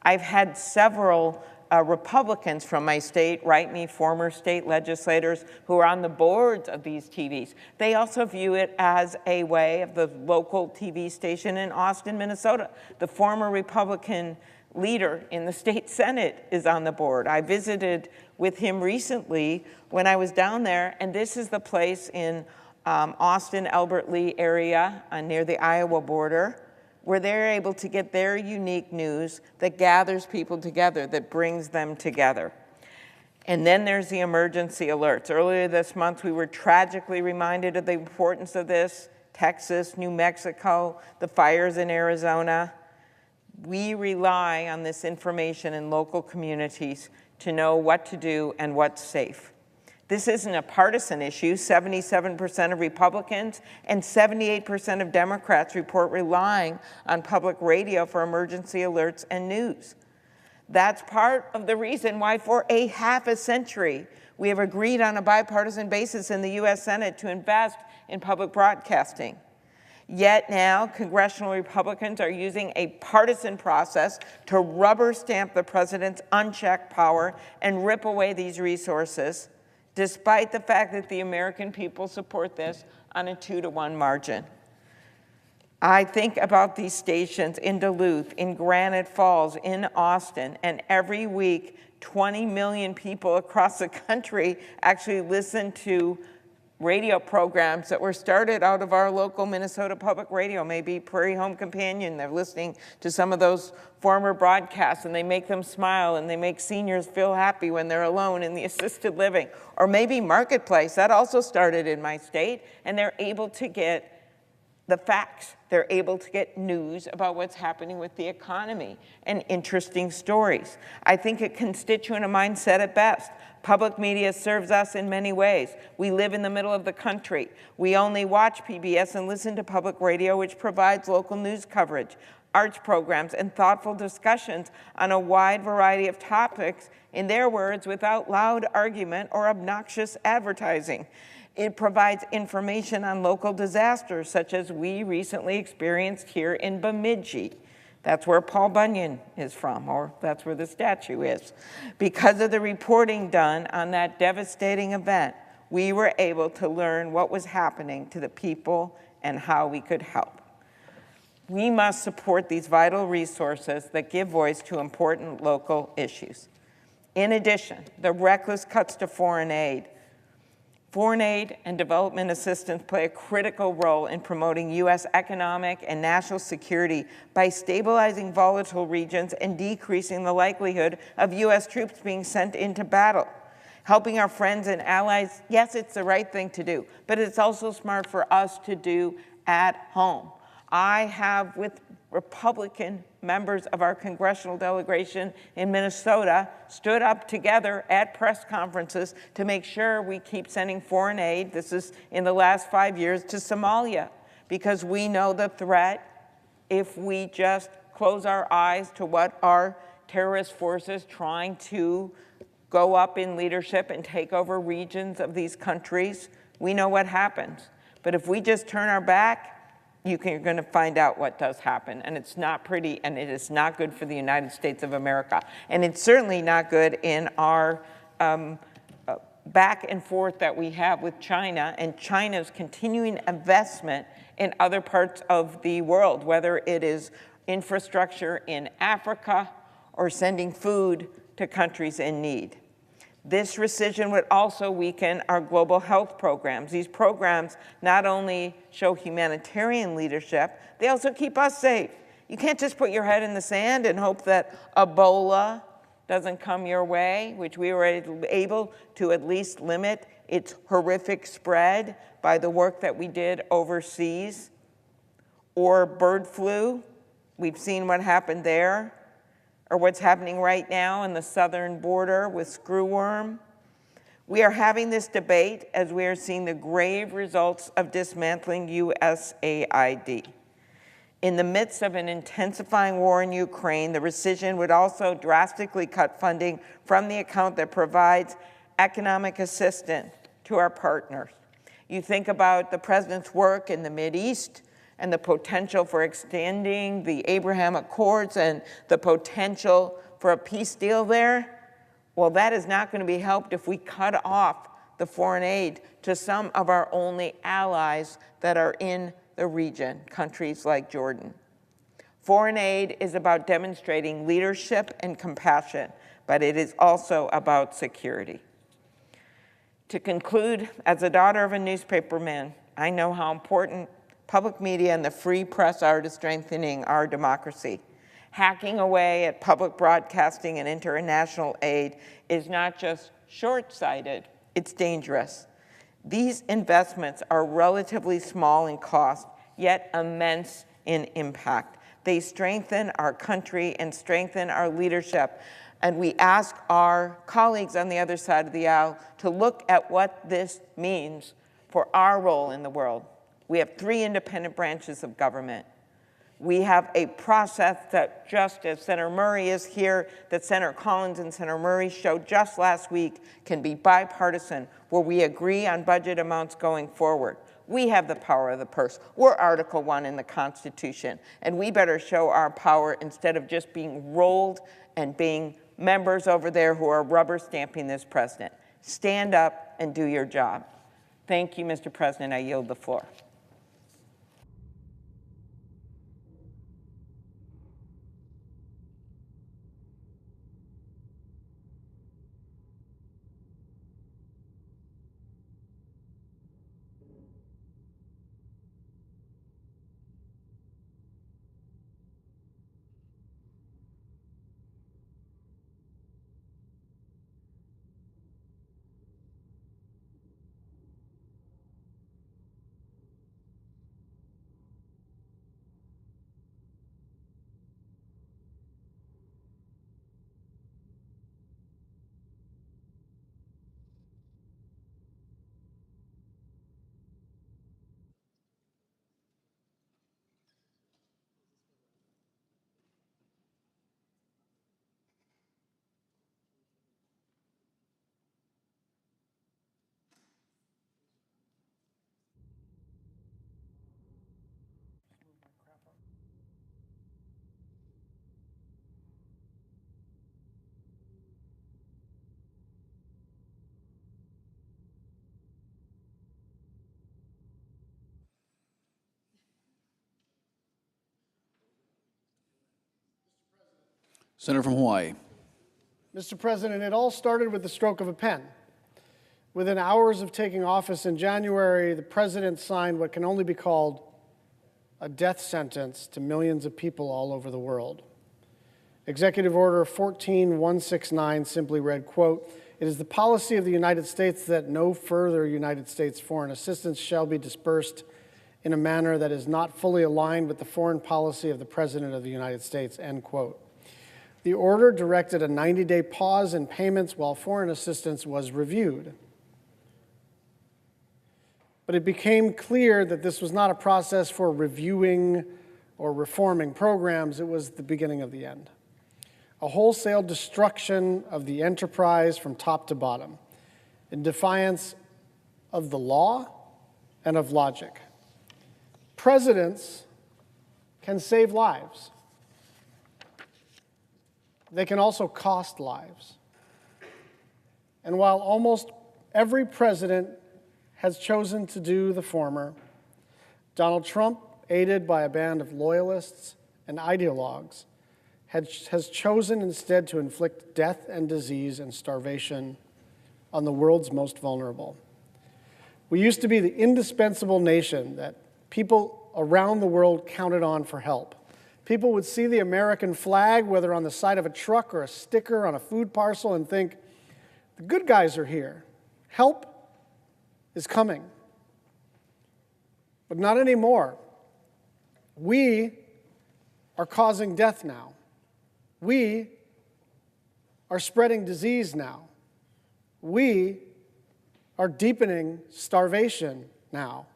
I've had several Republicans from my state write me, former state legislators who are on the boards of these TVs. They also view it as a way of the local TV station in Austin, Minnesota. The former Republican leader in the state Senate is on the board. I visited with him recently when I was down there, and this is the place in Austin, Albert Lee area near the Iowa border, where they're able to get their unique news that gathers people together, that brings them together. And then there's the emergency alerts. Earlier this month, we were tragically reminded of the importance of this. Texas, New Mexico, the fires in Arizona. We rely on this information in local communities to know what to do and what's safe. This isn't a partisan issue. 77% of Republicans and 78% of Democrats report relying on public radio for emergency alerts and news. That's part of the reason why for a half a century we have agreed on a bipartisan basis in the U.S. Senate to invest in public broadcasting. Yet now, congressional Republicans are using a partisan process to rubber stamp the president's unchecked power and rip away these resources, despite the fact that the American people support this on a 2-to-1 margin. I think about these stations in Duluth, in Granite Falls, in Austin, and every week 20 million people across the country actually listen to radio programs that were started out of our local Minnesota Public Radio, maybe Prairie Home Companion. They're listening to some of those former broadcasts, and they make them smile, and they make seniors feel happy when they're alone in the assisted living. Or maybe Marketplace, that also started in my state, and they're able to get the facts. They're able to get news about what's happening with the economy and interesting stories. I think a constituent of mine said it best. Public media serves us in many ways. We live in the middle of the country. We only watch PBS and listen to public radio, which provides local news coverage, arts programs, and thoughtful discussions on a wide variety of topics, in their words, without loud argument or obnoxious advertising. It provides information on local disasters, such as we recently experienced here in Bemidji. That's where Paul Bunyan is from, or that's where the statue is. Because of the reporting done on that devastating event, we were able to learn what was happening to the people and how we could help. We must support these vital resources that give voice to important local issues. In addition, the reckless cuts to foreign aid Foreign aid and development assistance play a critical role in promoting U.S. economic and national security by stabilizing volatile regions and decreasing the likelihood of U.S. troops being sent into battle. Helping our friends and allies, yes, it's the right thing to do, but it's also smart for us to do at home. I have, with Republican members of our congressional delegation in Minnesota, stood up together at press conferences to make sure we keep sending foreign aid, this is in the last 5 years, to Somalia, because we know the threat if we just close our eyes to what our terrorist forces trying to go up in leadership and take over regions of these countries, we know what happens. But if we just turn our back, you're going to find out what does happen. And it's not pretty, and it is not good for the United States of America. And it's certainly not good in our back and forth that we have with China and China's continuing investment in other parts of the world, whether it is infrastructure in Africa or sending food to countries in need. This rescission would also weaken our global health programs. These programs not only show humanitarian leadership, they also keep us safe. You can't just put your head in the sand and hope that Ebola doesn't come your way, which we were able to at least limit its horrific spread by the work that we did overseas. Or bird flu, we've seen what happened there. Or what's happening right now on the southern border with screwworm. We are having this debate as we are seeing the grave results of dismantling USAID. In the midst of an intensifying war in Ukraine, the rescission would also drastically cut funding from the account that provides economic assistance to our partners. You think about the president's work in the Mideast, and the potential for extending the Abraham Accords and the potential for a peace deal there, well, that is not going to be helped if we cut off the foreign aid to some of our only allies that are in the region, countries like Jordan. Foreign aid is about demonstrating leadership and compassion, but it is also about security. To conclude, as a daughter of a newspaperman, I know how important public media and the free press are to strengthening our democracy. Hacking away at public broadcasting and international aid is not just short-sighted, it's dangerous. These investments are relatively small in cost, yet immense in impact. They strengthen our country and strengthen our leadership. And we ask our colleagues on the other side of the aisle to look at what this means for our role in the world. We have 3 independent branches of government. We have a process that, just as Senator Murray is here, that Senator Collins and Senator Murray showed just last week, can be bipartisan, where we agree on budget amounts going forward. We have the power of the purse. We're Article 1 in the Constitution, and we better show our power instead of just being rolled and being members over there who are rubber stamping this president. Stand up and do your job. Thank you, Mr. President. I yield the floor. Senator from Hawaii. Mr. President, it all started with the stroke of a pen. Within hours of taking office in January, the president signed what can only be called a death sentence to millions of people all over the world. Executive Order 14169 simply read, quote, "It is the policy of the United States that no further United States foreign assistance shall be dispersed in a manner that is not fully aligned with the foreign policy of the President of the United States," end quote. The order directed a 90-day pause in payments while foreign assistance was reviewed. But it became clear that this was not a process for reviewing or reforming programs. It was the beginning of the end. A wholesale destruction of the enterprise from top to bottom, in defiance of the law and of logic. Presidents can save lives. They can also cost lives. And while almost every president has chosen to do the former, Donald Trump, aided by a band of loyalists and ideologues, has chosen instead to inflict death and disease and starvation on the world's most vulnerable. We used to be the indispensable nation that people around the world counted on for help. People would see the American flag, whether on the side of a truck or a sticker on a food parcel, and think, the good guys are here. Help is coming. But not anymore. We are causing death now. We are spreading disease now. We are deepening starvation now.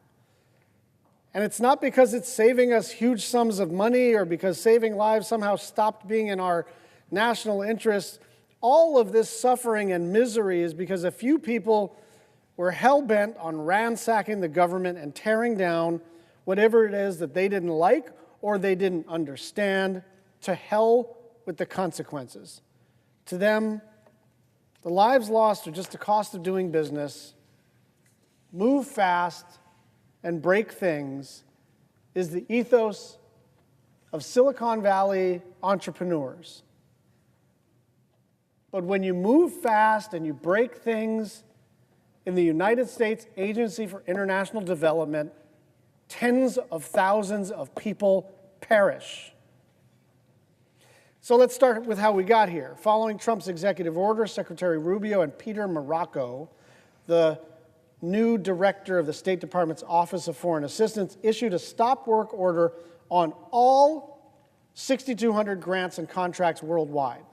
And it's not because it's saving us huge sums of money or because saving lives somehow stopped being in our national interest. All of this suffering and misery is because a few people were hell-bent on ransacking the government and tearing down whatever it is that they didn't like or they didn't understand. To hell with the consequences. To them, the lives lost are just the cost of doing business. Move fast and break things is the ethos of Silicon Valley entrepreneurs. But when you move fast and you break things in the United States Agency for International Development, tens of thousands of people perish. So let's start with how we got here. Following Trump's executive order, Secretary Rubio and Peter Marocco, the new director of the State Department's Office of Foreign Assistance, issued a stop work order on all 6,200 grants and contracts worldwide.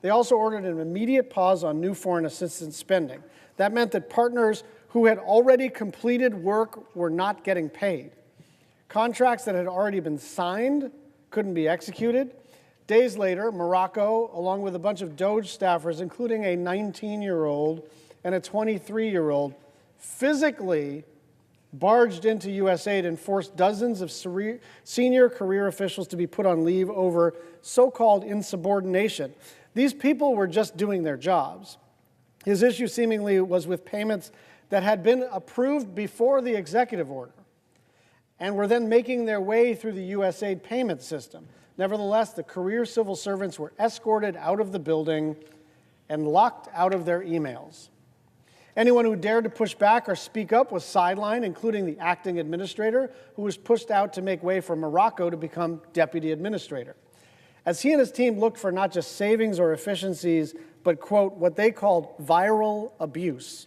They also ordered an immediate pause on new foreign assistance spending. That meant that partners who had already completed work were not getting paid. Contracts that had already been signed couldn't be executed. Days later, Morocco, along with a bunch of DOGE staffers, including a 19-year-old and a 23-year-old, physically barged into USAID and forced dozens of senior career officials to be put on leave over so-called insubordination. These people were just doing their jobs. His issue seemingly was with payments that had been approved before the executive order and were then making their way through the USAID payment system. Nevertheless, the career civil servants were escorted out of the building and locked out of their emails. Anyone who dared to push back or speak up was sidelined, including the acting administrator, who was pushed out to make way for Morocco to become deputy administrator. As he and his team looked for not just savings or efficiencies, but, quote, what they called viral abuse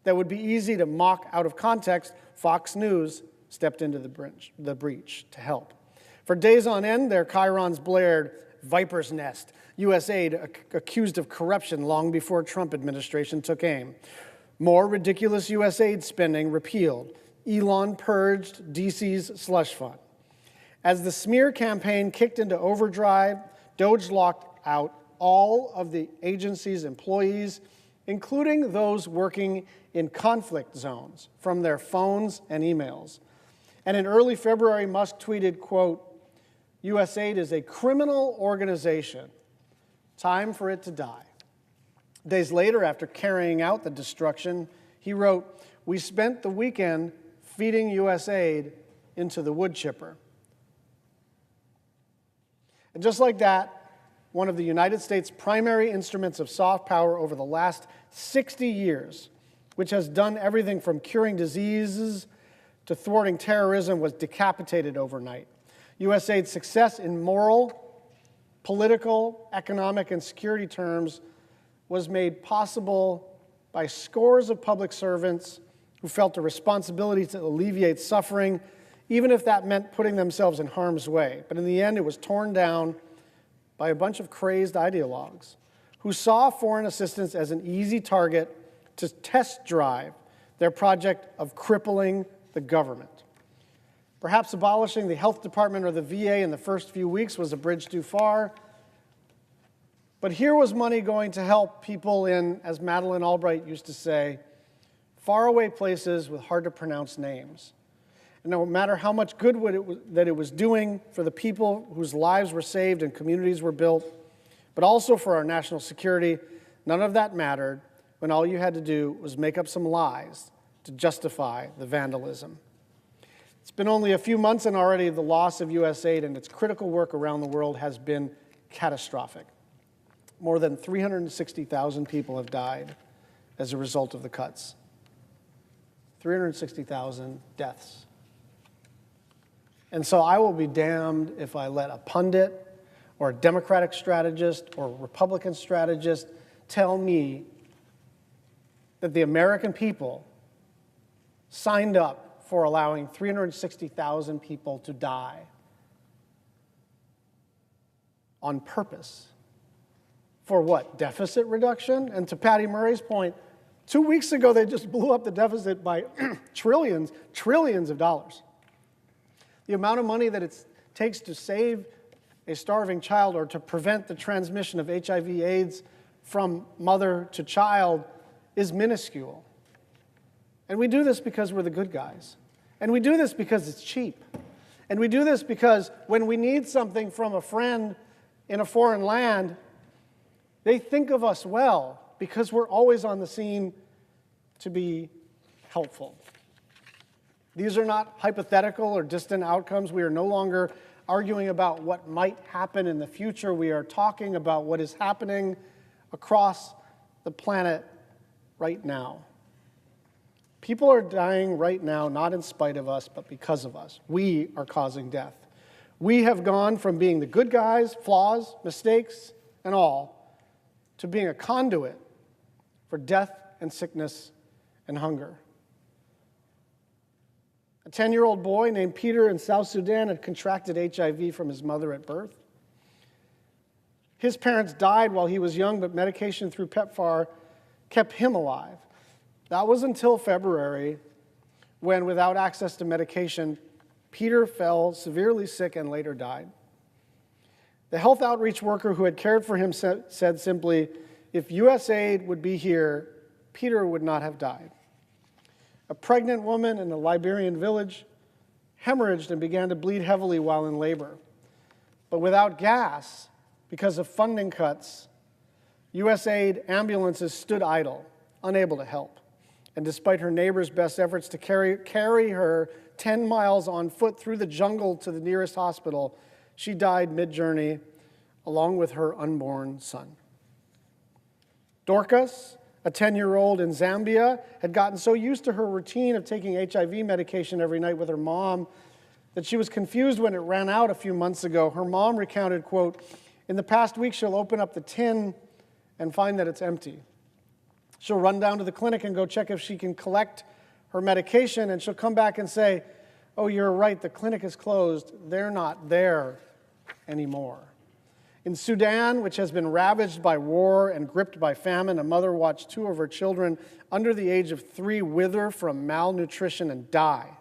that would be easy to mock out of context, Fox News stepped into the breach to help. For days on end, their chyrons blared, "Viper's Nest," USAID accused of corruption long before Trump administration took aim. More ridiculous USAID spending repealed. Elon purged DC's slush fund. As the smear campaign kicked into overdrive, DOGE locked out all of the agency's employees, including those working in conflict zones, from their phones and emails. And in early February, Musk tweeted, quote, "USAID is a criminal organization. Time for it to die." Days later, after carrying out the destruction, he wrote, "We spent the weekend feeding USAID into the wood chipper." And just like that, one of the United States' primary instruments of soft power over the last 60 years which has done everything from curing diseases to thwarting terrorism, was decapitated overnight. USAID's success in moral, political, economic, and security terms was made possible by scores of public servants who felt a responsibility to alleviate suffering, even if that meant putting themselves in harm's way. But in the end, it was torn down by a bunch of crazed ideologues who saw foreign assistance as an easy target to test drive their project of crippling the government. Perhaps abolishing the health department or the VA in the first few weeks was a bridge too far, but here was money going to help people in, as Madeleine Albright used to say, faraway places with hard-to-pronounce names. And no matter how much good that it was doing for the people whose lives were saved and communities were built, but also for our national security, none of that mattered when all you had to do was make up some lies to justify the vandalism. It's been only a few months and already the loss of USAID and its critical work around the world has been catastrophic. More than 360,000 people have died as a result of the cuts. 360,000 deaths. And so I will be damned if I let a pundit or a Democratic strategist or a Republican strategist tell me that the American people signed up for allowing 360,000 people to die on purpose. For what? Deficit reduction? And to Patty Murray's point, 2 weeks ago they just blew up the deficit by trillions of dollars. The amount of money that it takes to save a starving child or to prevent the transmission of HIV/AIDS from mother to child is minuscule. And we do this because we're the good guys. And we do this because it's cheap. And we do this because when we need something from a friend in a foreign land, they think of us well because we're always on the scene to be helpful. These are not hypothetical or distant outcomes. We are no longer arguing about what might happen in the future. We are talking about what is happening across the planet right now. People are dying right now, not in spite of us, but because of us. We are causing death. We have gone from being the good guys, flaws, mistakes, and all, to being a conduit for death and sickness and hunger. A 10-year-old boy named Peter in South Sudan had contracted HIV from his mother at birth. His parents died while he was young, but medication through PEPFAR kept him alive. That was until February, when, without access to medication, Peter fell severely sick and later died. The health outreach worker who had cared for him said simply, if USAID would be here, Peter would not have died. A pregnant woman in a Liberian village hemorrhaged and began to bleed heavily while in labor. But without gas, because of funding cuts, USAID ambulances stood idle, unable to help. And despite her neighbor's best efforts to carry her 10 miles on foot through the jungle to the nearest hospital, she died mid-journey along with her unborn son. Dorcas, a 10-year-old in Zambia, had gotten so used to her routine of taking HIV medication every night with her mom that she was confused when it ran out a few months ago. Her mom recounted, quote, in the past week she'll open up the tin and find that it's empty. She'll run down to the clinic and go check if she can collect her medication, and she'll come back and say, oh, you're right, the clinic is closed. They're not there anymore. In Sudan, which has been ravaged by war and gripped by famine, a mother watched 2 of her children under the age of 3 wither from malnutrition and die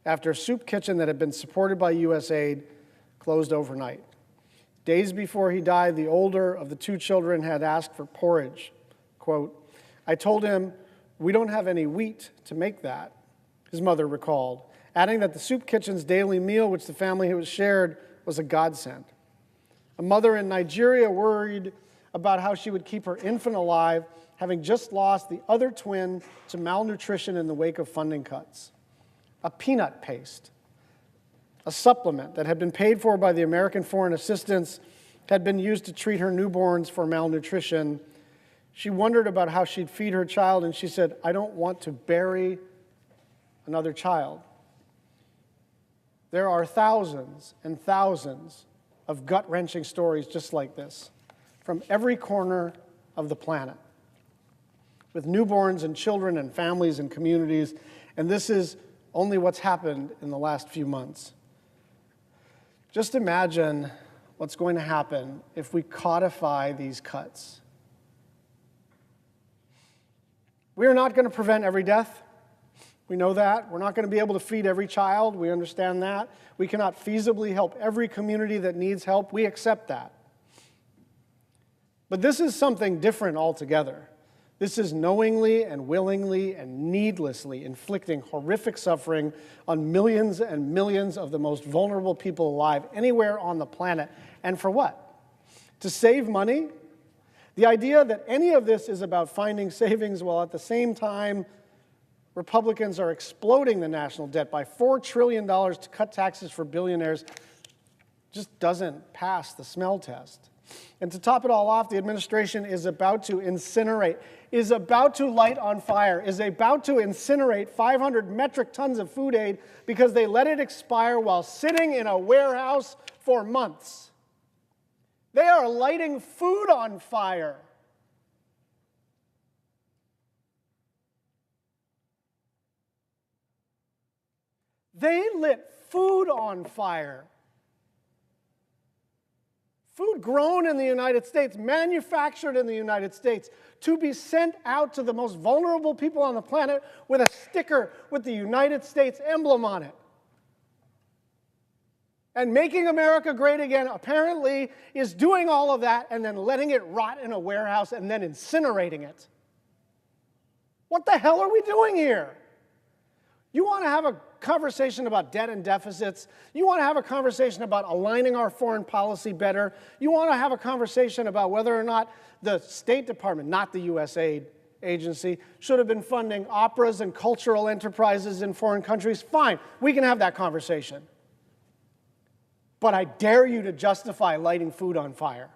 after a soup kitchen that had been supported by USAID closed overnight. Days before he died, the older of the 2 children had asked for porridge. Quote, I told him, we don't have any wheat to make that, his mother recalled, adding that the soup kitchen's daily meal, which the family had shared, was a godsend. A mother in Nigeria worried about how she would keep her infant alive, having just lost the other twin to malnutrition in the wake of funding cuts. A peanut paste, a supplement that had been paid for by the American Foreign Assistance, had been used to treat her newborns for malnutrition. She wondered about how she'd feed her child, and she said, I don't want to bury another child. There are thousands and thousands of gut-wrenching stories just like this from every corner of the planet, with newborns and children and families and communities, and this is only what's happened in the last few months. Just imagine what's going to happen if we codify these cuts. We are not going to prevent every death. We know that. We're not going to be able to feed every child. We understand that. We cannot feasibly help every community that needs help. We accept that. But this is something different altogether. This is knowingly and willingly and needlessly inflicting horrific suffering on millions and millions of the most vulnerable people alive anywhere on the planet. And for what? To save money? The idea that any of this is about finding savings while at the same time Republicans are exploding the national debt by $4 trillion to cut taxes for billionaires just doesn't pass the smell test. And to top it all off, the administration is about to incinerate, is about to light on fire, is about to incinerate 500 metric tons of food aid because they let it expire while sitting in a warehouse for months. They are lighting food on fire. They lit food on fire. Food grown in the United States, manufactured in the United States, to be sent out to the most vulnerable people on the planet with a sticker with the United States emblem on it. And making America great again apparently is doing all of that and then letting it rot in a warehouse and then incinerating it. What the hell are we doing here? You want to have a conversation about debt and deficits. You want to have a conversation about aligning our foreign policy better. You want to have a conversation about whether or not the State Department, not the USAID agency, should have been funding operas and cultural enterprises in foreign countries. Fine, we can have that conversation. But I dare you to justify lighting food on fire.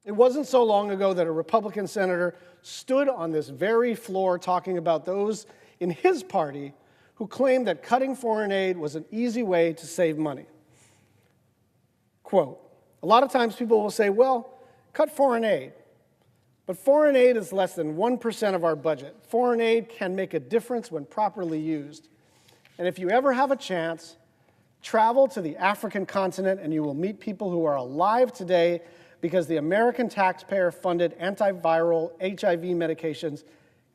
It wasn't so long ago that a Republican senator stood on this very floor talking about those in his party who claimed that cutting foreign aid was an easy way to save money. Quote, a lot of times people will say, well, cut foreign aid. But foreign aid is less than 1% of our budget. Foreign aid can make a difference when properly used. And if you ever have a chance, travel to the African continent and you will meet people who are alive today because the American taxpayer-funded antiviral HIV medications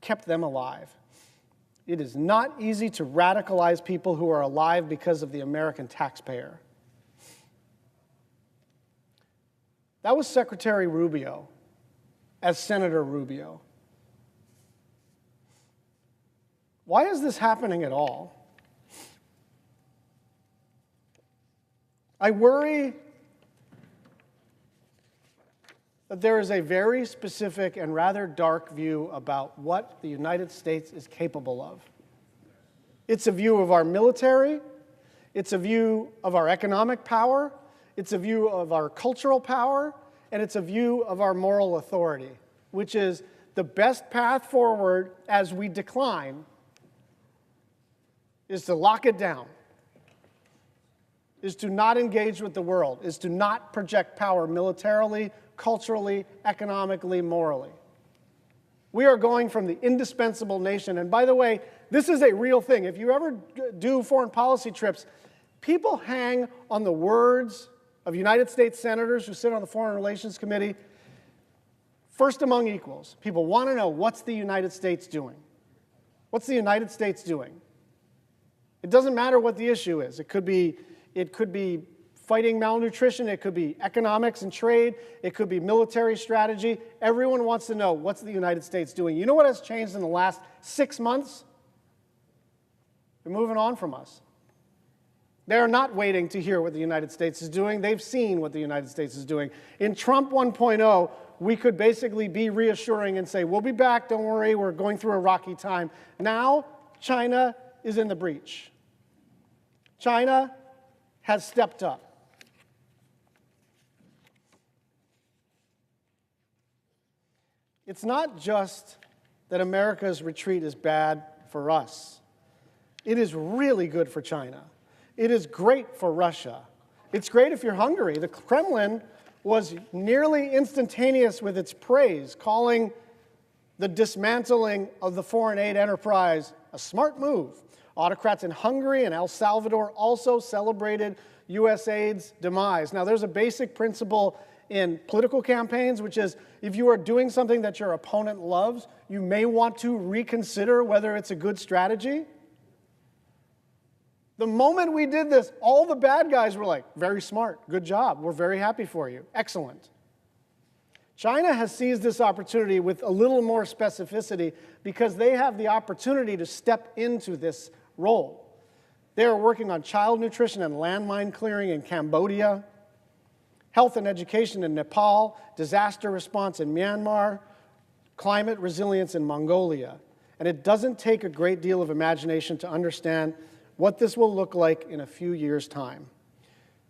kept them alive. It is not easy to radicalize people who are alive because of the American taxpayer. That was Secretary Rubio as Senator Rubio. Why is this happening at all? I worry that there is a very specific and rather dark view about what the United States is capable of. It's a view of our military, it's a view of our economic power, it's a view of our cultural power, and it's a view of our moral authority, which is the best path forward as we decline is to lock it down, is to not engage with the world, is to not project power militarily, culturally, economically, morally. We are going from the indispensable nation. And by the way, this is a real thing. If you ever do foreign policy trips, people hang on the words of United States senators who sit on the Foreign Relations Committee. First among equals. People want to know, what's the United States doing? What's the United States doing? It doesn't matter what the issue is. It could be fighting malnutrition, it could be economics and trade, it could be military strategy. Everyone wants to know, what's the United States doing? You know what has changed in the last 6 months? They're moving on from us. They're not waiting to hear what the United States is doing. They've seen what the United States is doing. In Trump 1.0, we could basically be reassuring and say, we'll be back, don't worry, we're going through a rocky time. Now, China is in the breach. China has stepped up. It's not just that America's retreat is bad for us. It is really good for China. It is great for Russia. It's great if you're Hungary. The Kremlin was nearly instantaneous with its praise, calling the dismantling of the foreign aid enterprise a smart move. Autocrats in Hungary and El Salvador also celebrated U.S. aid's demise. Now, there's a basic principle in political campaigns, which is if you are doing something that your opponent loves, you may want to reconsider whether it's a good strategy. The moment we did this, all the bad guys were like, very smart, good job, we're very happy for you, excellent. China has seized this opportunity with a little more specificity because they have the opportunity to step into this role. They are working on child nutrition and landmine clearing in Cambodia, health and education in Nepal, disaster response in Myanmar, climate resilience in Mongolia. And it doesn't take a great deal of imagination to understand what this will look like in a few years' time.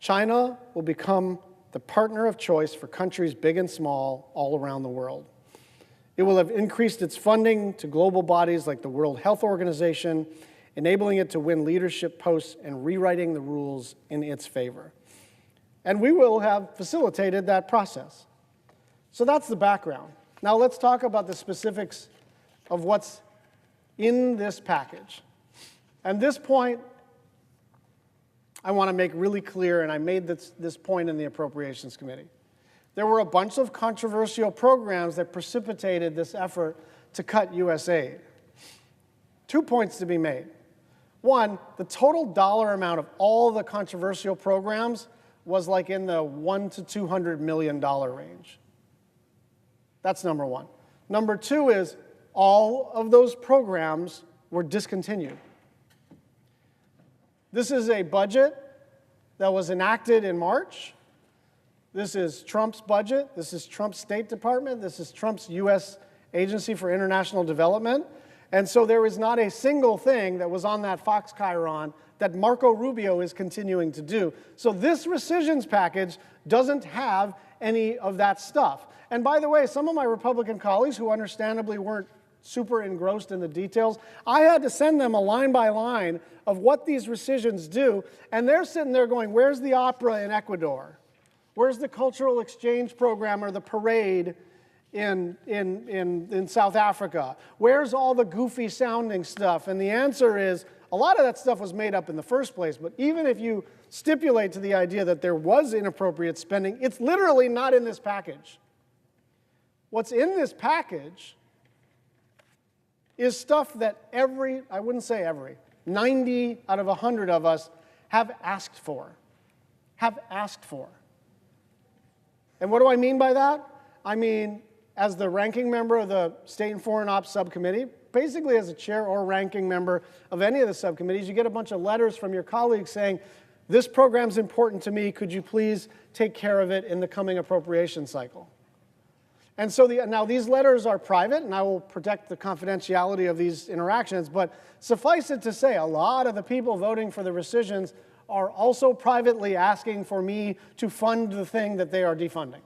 China will become the partner of choice for countries big and small all around the world. It will have increased its funding to global bodies like the World Health Organization, enabling it to win leadership posts and rewriting the rules in its favor. And we will have facilitated that process. So that's the background. Now let's talk about the specifics of what's in this package. And this point, I want to make really clear, and I made this point in the Appropriations Committee. There were a bunch of controversial programs that precipitated this effort to cut U.S. aid. 2 points to be made. One, the total dollar amount of all the controversial programs was like in the $100 to $200 million range. That's number one. Number two is all of those programs were discontinued. This is a budget that was enacted in March. This is Trump's budget. This is Trump's State Department. This is Trump's U.S. Agency for International Development. And so there is not a single thing that was on that Foxchiron that Marco Rubio is continuing to do. So this rescissions package doesn't have any of that stuff. And by the way, some of my Republican colleagues who understandably weren't super engrossed in the details, I had to send them a line by line of what these rescissions do, and they're sitting there going, where's the opera in Ecuador? Where's the cultural exchange program or the parade in South Africa? Where's all the goofy sounding stuff? And the answer is, a lot of that stuff was made up in the first place, but even if you stipulate to the idea that there was inappropriate spending, it's literally not in this package. What's in this package is stuff that I wouldn't say every, 90 out of 100 of us have asked for. And what do I mean by that? I mean, as the ranking member of the State and Foreign Ops Subcommittee, basically as a chair or ranking member of any of the subcommittees, you get a bunch of letters from your colleagues saying, this program's important to me, could you please take care of it in the coming appropriation cycle? And so now these letters are private, and I will protect the confidentiality of these interactions, but suffice it to say, a lot of the people voting for the rescissions are also privately asking for me to fund the thing that they are defunding.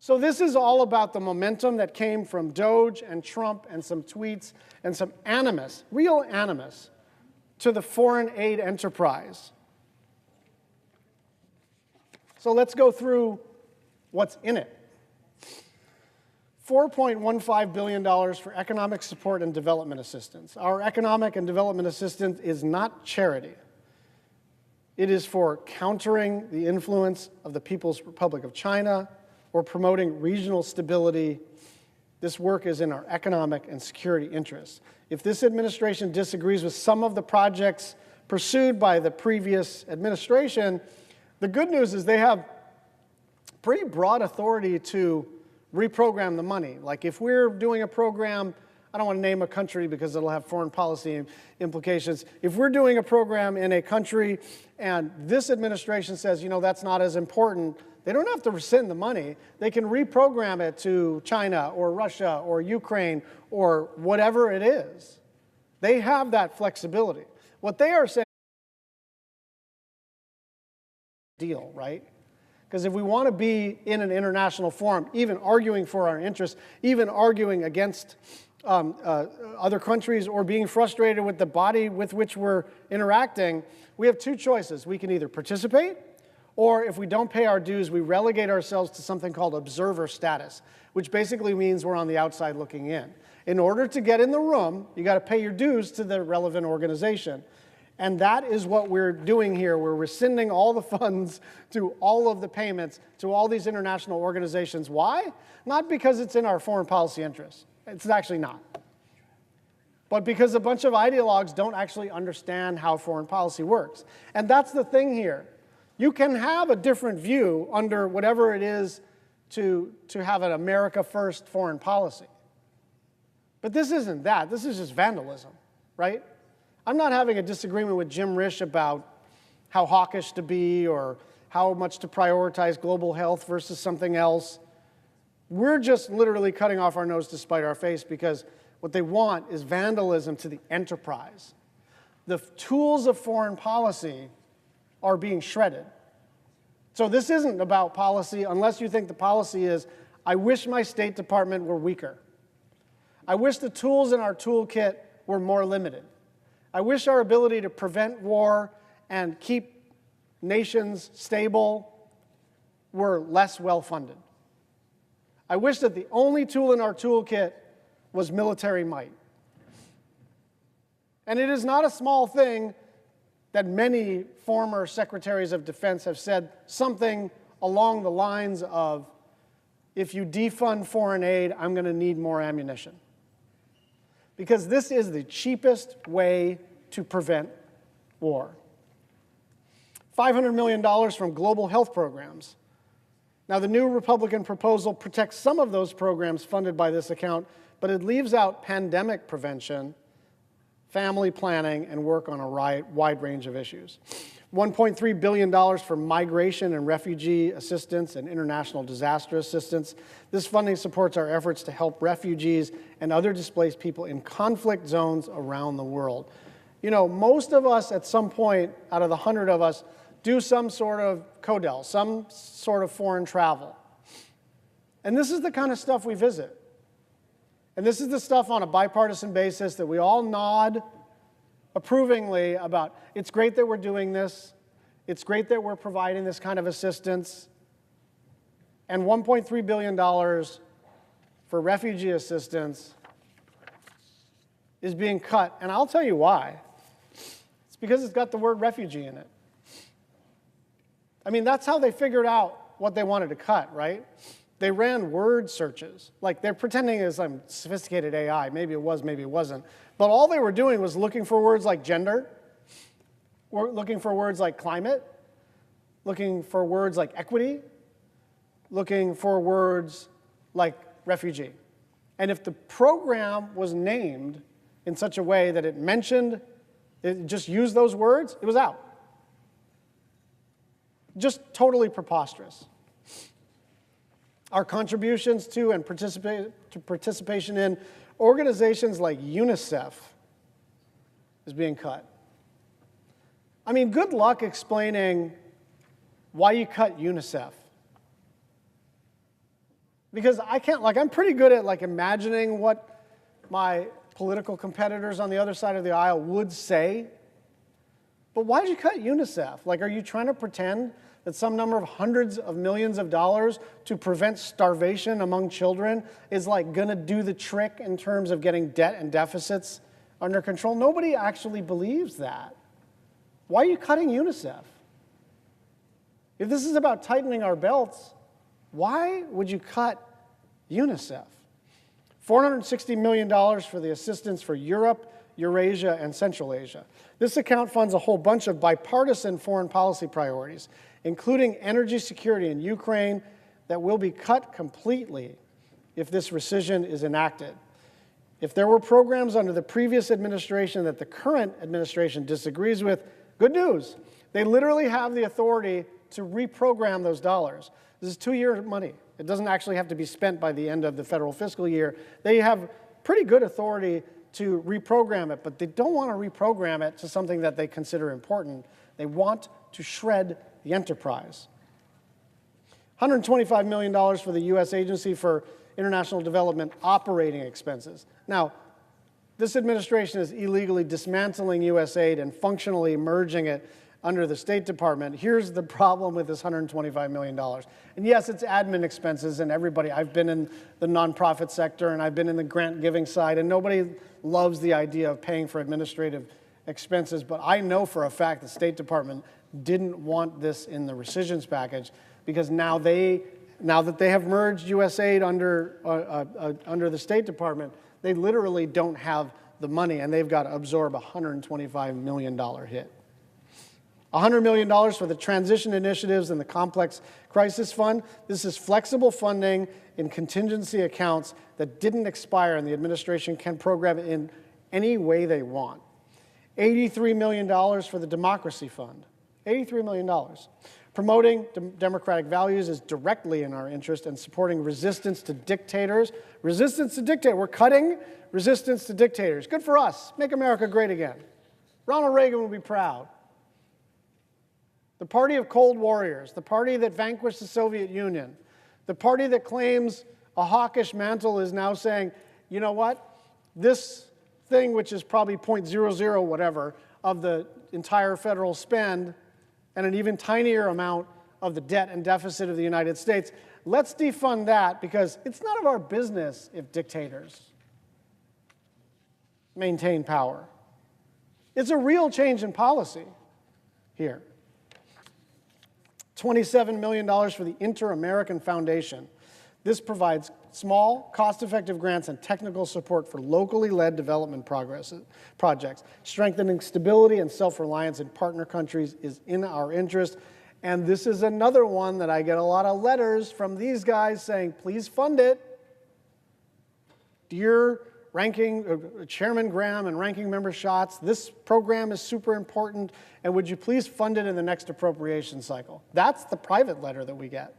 So this is all about the momentum that came from Doge and Trump and some tweets and some animus, real animus, to the foreign aid enterprise. So let's go through what's in it. $4.15 billion for economic support and development assistance. Our economic and development assistance is not charity. It is for countering the influence of the People's Republic of China or promoting regional stability. This work is in our economic and security interests. If this administration disagrees with some of the projects pursued by the previous administration, the good news is they have pretty broad authority to reprogram the money. Like if we're doing a program, I don't want to name a country because it'll have foreign policy implications. If we're doing a program in a country and this administration says, you know, that's not as important, they don't have to rescind the money. They can reprogram it to China or Russia or Ukraine or whatever it is. They have that flexibility. What they are saying, deal, right? Because if we want to be in an international forum, even arguing for our interests, even arguing against other countries or being frustrated with the body with which we're interacting, we have two choices. We can either participate, or if we don't pay our dues, we relegate ourselves to something called observer status, which basically means we're on the outside looking in. In order to get in the room, you got to pay your dues to the relevant organization. And that is what we're doing here. We're rescinding all the funds to all of the payments to all these international organizations. Why? Not because it's in our foreign policy interests. It's actually not. But because a bunch of ideologues don't actually understand how foreign policy works. And that's the thing here. You can have a different view under whatever it is to have an America first foreign policy. But this isn't that. This is just vandalism, right? I'm not having a disagreement with Jim Risch about how hawkish to be or how much to prioritize global health versus something else. We're just literally cutting off our nose to spite our face because what they want is vandalism to the enterprise. The tools of foreign policy are being shredded. So this isn't about policy unless you think the policy is, I wish my State Department were weaker. I wish the tools in our toolkit were more limited. I wish our ability to prevent war and keep nations stable were less well-funded. I wish that the only tool in our toolkit was military might. And it is not a small thing that many former secretaries of defense have said something along the lines of, if you defund foreign aid, I'm going to need more ammunition. Because this is the cheapest way to prevent war. $500 million from global health programs. Now, the new Republican proposal protects some of those programs funded by this account, but it leaves out pandemic prevention, family planning, and work on a wide range of issues. $1.3 billion for migration and refugee assistance and international disaster assistance. This funding supports our efforts to help refugees and other displaced people in conflict zones around the world. You know, most of us at some point, out of the 100 of us, do some sort of CODEL, some sort of foreign travel. And this is the kind of stuff we visit. And this is the stuff on a bipartisan basis that we all nod approvingly about. It's great that we're doing this. It's great that we're providing this kind of assistance. And $1.3 billion for refugee assistance is being cut. And I'll tell you why. It's because it's got the word refugee in it. I mean, that's how they figured out what they wanted to cut, right? They ran word searches. Like, they're pretending it's some sophisticated AI. Maybe it was, maybe it wasn't. But all they were doing was looking for words like gender, looking for words like climate, looking for words like equity, looking for words like refugee. And if the program was named in such a way that it mentioned, it just used those words, it was out. Just totally preposterous. Our contributions to and participation in organizations like UNICEF is being cut. I mean, good luck explaining why you cut UNICEF. Because I can't, I'm pretty good at imagining what my political competitors on the other side of the aisle would say. But why did you cut UNICEF? Are you trying to pretend that some number of hundreds of millions of dollars to prevent starvation among children is going to do the trick in terms of getting debt and deficits under control? Nobody actually believes that. Why are you cutting UNICEF? If this is about tightening our belts, why would you cut UNICEF? $460 million for the assistance for Europe, Eurasia, and Central Asia. This account funds a whole bunch of bipartisan foreign policy priorities, including energy security in Ukraine, that will be cut completely if this rescission is enacted. If there were programs under the previous administration that the current administration disagrees with, good news. They literally have the authority to reprogram those dollars. This is 2-year money. It doesn't actually have to be spent by the end of the federal fiscal year. They have pretty good authority to reprogram it, but they don't want to reprogram it to something that they consider important. They want to shred the enterprise. $125 million for the U.S. Agency for International Development operating expenses. Now, this administration is illegally dismantling USAID and functionally merging it under the State Department. Here's the problem with this $125 million. And yes, it's admin expenses, and everybody, I've been in the nonprofit sector and I've been in the grant giving side, and nobody loves the idea of paying for administrative expenses, but I know for a fact the State Department didn't want this in the rescissions package, because now that they have merged USAID under the State Department, they literally don't have the money, and they've got to absorb a $125 million hit. $100 million for the transition initiatives and the complex crisis fund. This is flexible funding in contingency accounts that didn't expire, and the administration can program it in any way they want. $83 million for the democracy fund. $83 million. Promoting democratic values is directly in our interest, and supporting resistance to dictators. Resistance to dictators. We're cutting resistance to dictators. Good for us. Make America great again. Ronald Reagan will be proud. The party of cold warriors, the party that vanquished the Soviet Union, the party that claims a hawkish mantle is now saying, you know what? This thing, which is probably 0.00 whatever of the entire federal spend, and an even tinier amount of the debt and deficit of the United States, let's defund that, because it's none of our business if dictators maintain power. It's a real change in policy here. $27 million for the Inter-American Foundation. This provides small, cost-effective grants and technical support for locally led development projects. Strengthening stability and self-reliance in partner countries is in our interest. And this is another one that I get a lot of letters from these guys saying, please fund it. Dear Chairman Graham and Ranking Member Schatz, this program is super important, and would you please fund it in the next appropriation cycle? That's the private letter that we get.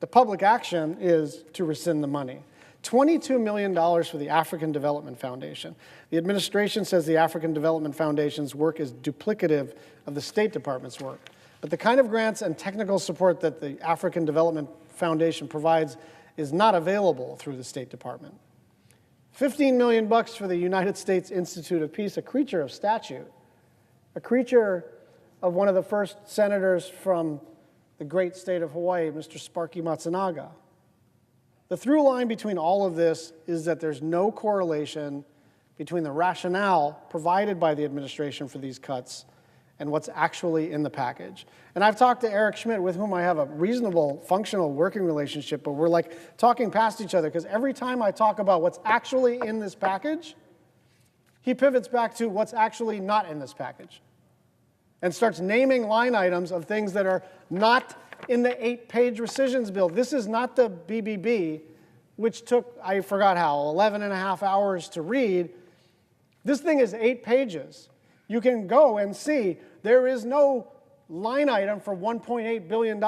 The public action is to rescind the money. $22 million for the African Development Foundation. The administration says the African Development Foundation's work is duplicative of the State Department's work. But the kind of grants and technical support that the African Development Foundation provides is not available through the State Department. $15 million for the United States Institute of Peace, a creature of statute, a creature of one of the first senators from the great state of Hawaii, Mr. Sparky Matsunaga. The through line between all of this is that there's no correlation between the rationale provided by the administration for these cuts and what's actually in the package. And I've talked to Eric Schmidt, with whom I have a reasonable, functional working relationship, but we're like talking past each other, because every time I talk about what's actually in this package, he pivots back to what's actually not in this package and starts naming line items of things that are not in the 8-page rescissions bill. This is not the BBB, which took, I forgot how, 11 and a half hours to read. This thing is 8 pages. You can go and see there is no line item for $1.8 billion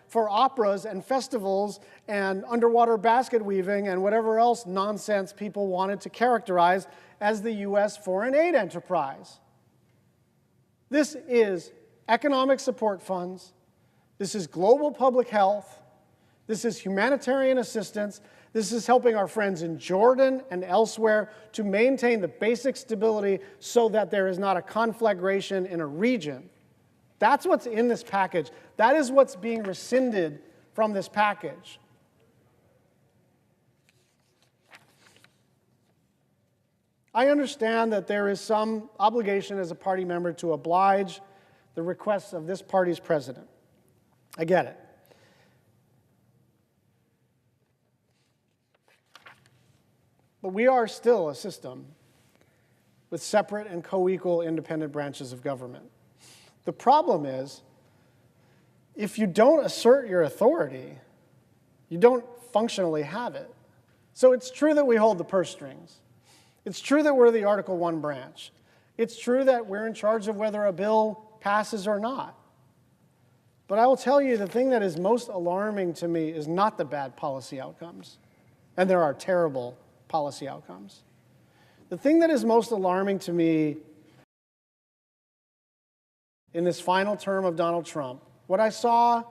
for operas and festivals and underwater basket weaving and whatever else nonsense people wanted to characterize as the U.S. foreign aid enterprise. This is economic support funds. This is global public health. This is humanitarian assistance. This is helping our friends in Jordan and elsewhere to maintain the basic stability so that there is not a conflagration in a region. That's what's in this package. That is what's being rescinded from this package. I understand that there is some obligation as a party member to oblige the requests of this party's president. I get it. But we are still a system with separate and co-equal independent branches of government. The problem is, if you don't assert your authority, you don't functionally have it. So it's true that we hold the purse strings. It's true that we're the Article I branch. It's true that we're in charge of whether a bill passes or not. But I will tell you, the thing that is most alarming to me is not the bad policy outcomes. And there are terrible policy outcomes. The thing that is most alarming to me in this final term of Donald Trump, what I saw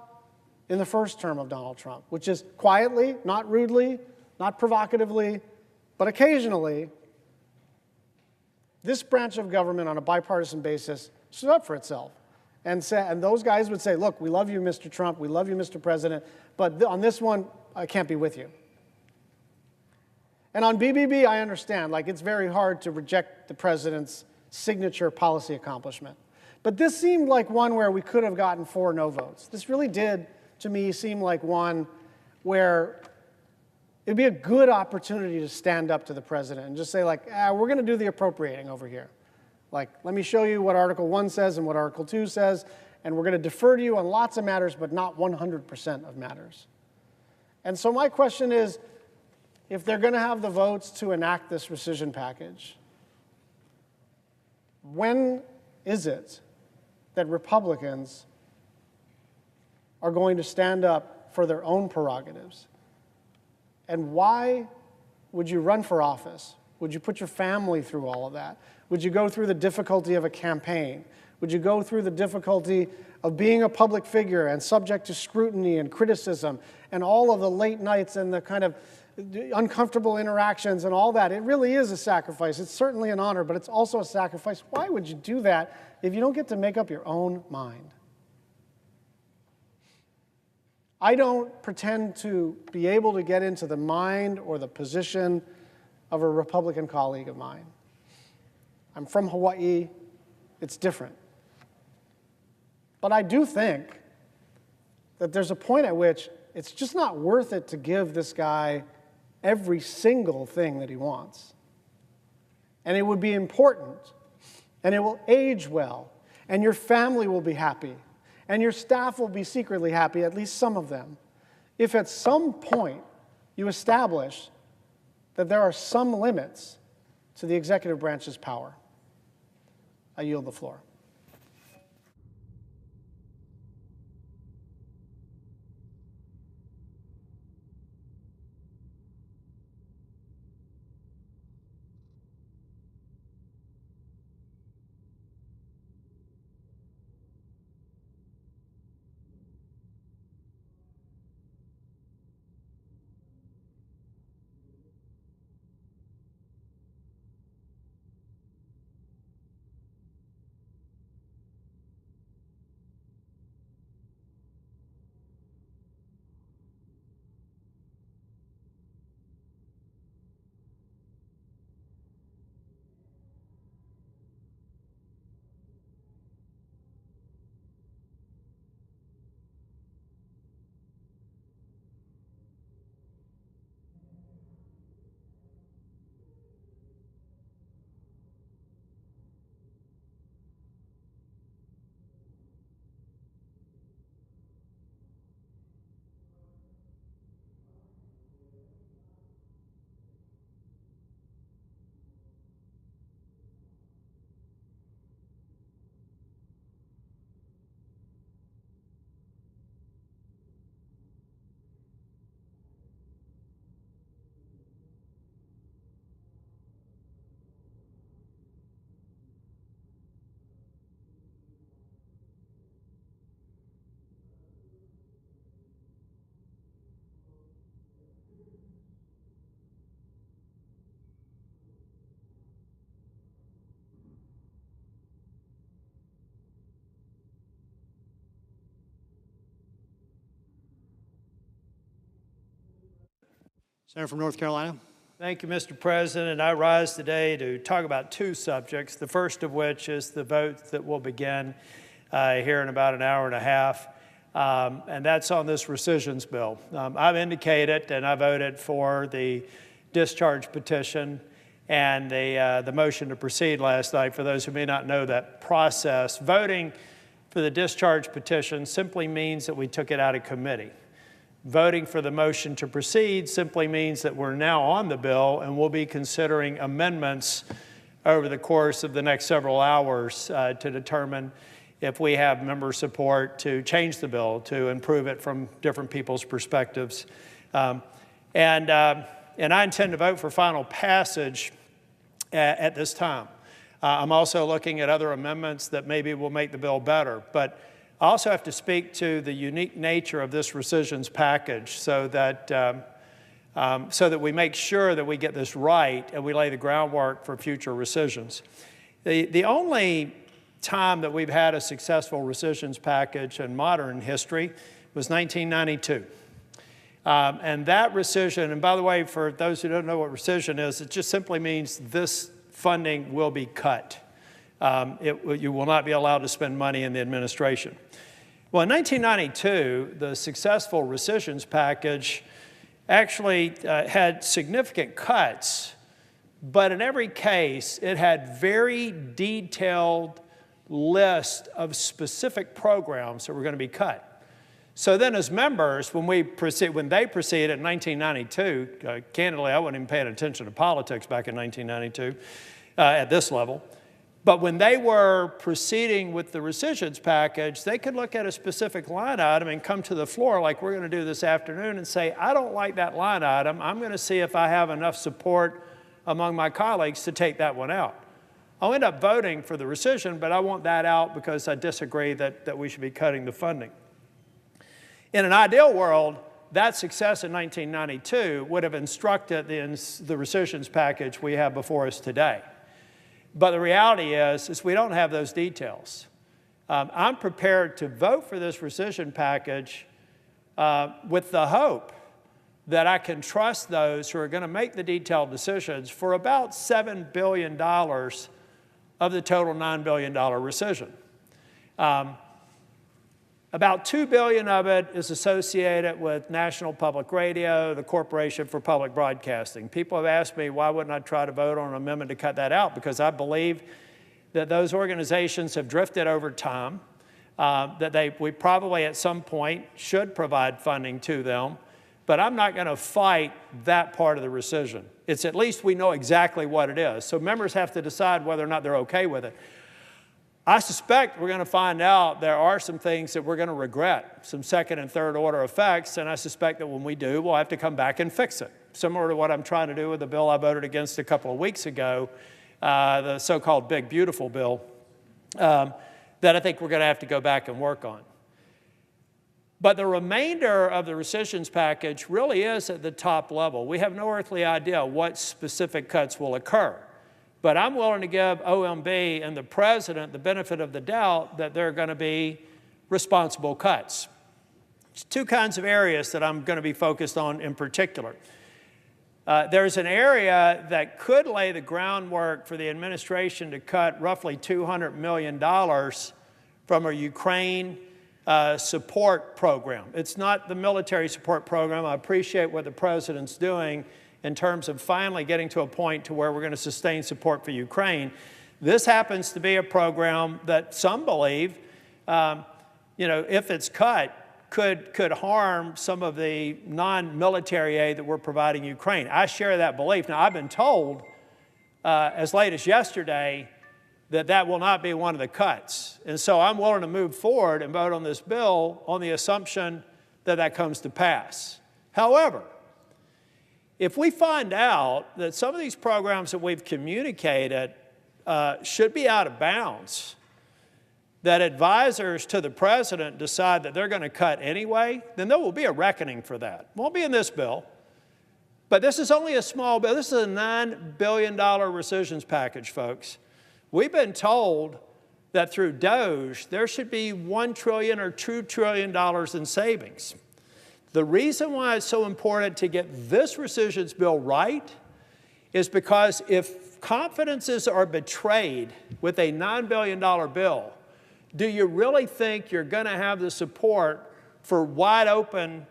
in the first term of Donald Trump, which is quietly, not rudely, not provocatively, but occasionally, this branch of government on a bipartisan basis stood up for itself. And those guys would say, look, we love you, Mr. Trump, we love you, Mr. President, but on this one, I can't be with you. And on BBB, I understand, like, it's very hard to reject the president's signature policy accomplishment. But this seemed like one where we could have gotten 4 no votes. This really did, to me, seem like one where it'd be a good opportunity to stand up to the president and just say, like, we're going to do the appropriating over here. Like, let me show you what Article 1 says and what Article 2 says, and we're going to defer to you on lots of matters, but not 100% of matters. And so my question is, if they're going to have the votes to enact this rescission package, when is it that Republicans are going to stand up for their own prerogatives? And why would you run for office? Would you put your family through all of that? Would you go through the difficulty of a campaign? Would you go through the difficulty of being a public figure and subject to scrutiny and criticism and all of the late nights and the kind of uncomfortable interactions and all that? It really is a sacrifice. It's certainly an honor, but it's also a sacrifice. Why would you do that if you don't get to make up your own mind? I don't pretend to be able to get into the mind or the position of a Republican colleague of mine. I'm from Hawaii. It's different. But I do think that there's a point at which it's just not worth it to give this guy every single thing that he wants. And it would be important, and it will age well, and your family will be happy, and your staff will be secretly happy, at least some of them, if at some point you establish that there are some limits to the executive branch's power. I yield the floor. Senator from North Carolina. Thank you, Mr. President. I rise today to talk about 2 subjects, the first of which is the vote that will begin here in about an hour and a half, and that's on this rescissions bill. I've indicated, and I voted for the discharge petition and the motion to proceed last night. For those who may not know that process, voting for the discharge petition simply means that we took it out of committee. Voting for the motion to proceed simply means that we're now on the bill and we'll be considering amendments over the course of the next several hours to determine if we have member support to change the bill, to improve it from different people's perspectives. And I intend to vote for final passage at this time. I'm also looking at other amendments that maybe will make the bill better. But I also have to speak to the unique nature of this rescissions package so that we make sure that we get this right and we lay the groundwork for future rescissions. The only time that we've had a successful rescissions package in modern history was 1992. And that rescission, and by the way, for those who don't know what rescission is, it just simply means this funding will be cut. You will not be allowed to spend money in the administration. Well, in 1992, the successful rescissions package actually had significant cuts, but in every case, it had very detailed list of specific programs that were going to be cut. So then as members, when they proceeded in 1992, candidly, I wasn't even paying attention to politics back in 1992 at this level. But when they were proceeding with the rescissions package, they could look at a specific line item and come to the floor like we're going to do this afternoon and say, I don't like that line item. I'm going to see if I have enough support among my colleagues to take that one out. I'll end up voting for the rescission, but I want that out because I disagree that we should be cutting the funding. In an ideal world, that success in 1992 would have instructed the rescissions package we have before us today. But the reality is we don't have those details. I'm prepared to vote for this rescission package with the hope that I can trust those who are going to make the detailed decisions for about $7 billion of the total $9 billion rescission. About $2 billion of it is associated with National Public Radio, the Corporation for Public Broadcasting. People have asked me, why wouldn't I try to vote on an amendment to cut that out? Because I believe that those organizations have drifted over time, that we probably at some point should provide funding to them, but I'm not going to fight that part of the rescission. It's at least we know exactly what it is. So members have to decide whether or not they're okay with it. I suspect we're going to find out there are some things that we're going to regret, some second and third order effects, and I suspect that when we do, we'll have to come back and fix it. Similar to what I'm trying to do with the bill I voted against a couple of weeks ago, the so-called Big Beautiful Bill, that I think we're going to have to go back and work on. But the remainder of the rescissions package really is at the top level. We have no earthly idea what specific cuts will occur. But I'm willing to give OMB and the President the benefit of the doubt that there are going to be responsible cuts. There's two kinds of areas that I'm going to be focused on in particular. There's an area that could lay the groundwork for the administration to cut roughly $200 million from a Ukraine support program. It's not the military support program. I appreciate what the President's doing in terms of finally getting to a point to where we're going to sustain support for Ukraine. This happens to be a program that some believe, if it's cut, could harm some of the non-military aid that we're providing Ukraine. I share that belief. Now, I've been told as late as yesterday that will not be one of the cuts. And so I'm willing to move forward and vote on this bill on the assumption that that comes to pass. However, if we find out that some of these programs that we've communicated should be out of bounds, that advisors to the President decide that they're going to cut anyway, then there will be a reckoning for that. It won't be in this bill, but this is only a small bill. This is a $9 billion rescissions package, folks. We've been told that through DOGE, there should be $1 trillion or $2 trillion in savings. The reason why it's so important to get this rescissions bill right is because if confidences are betrayed with a $9 billion bill, do you really think you're going to have the support for wide open,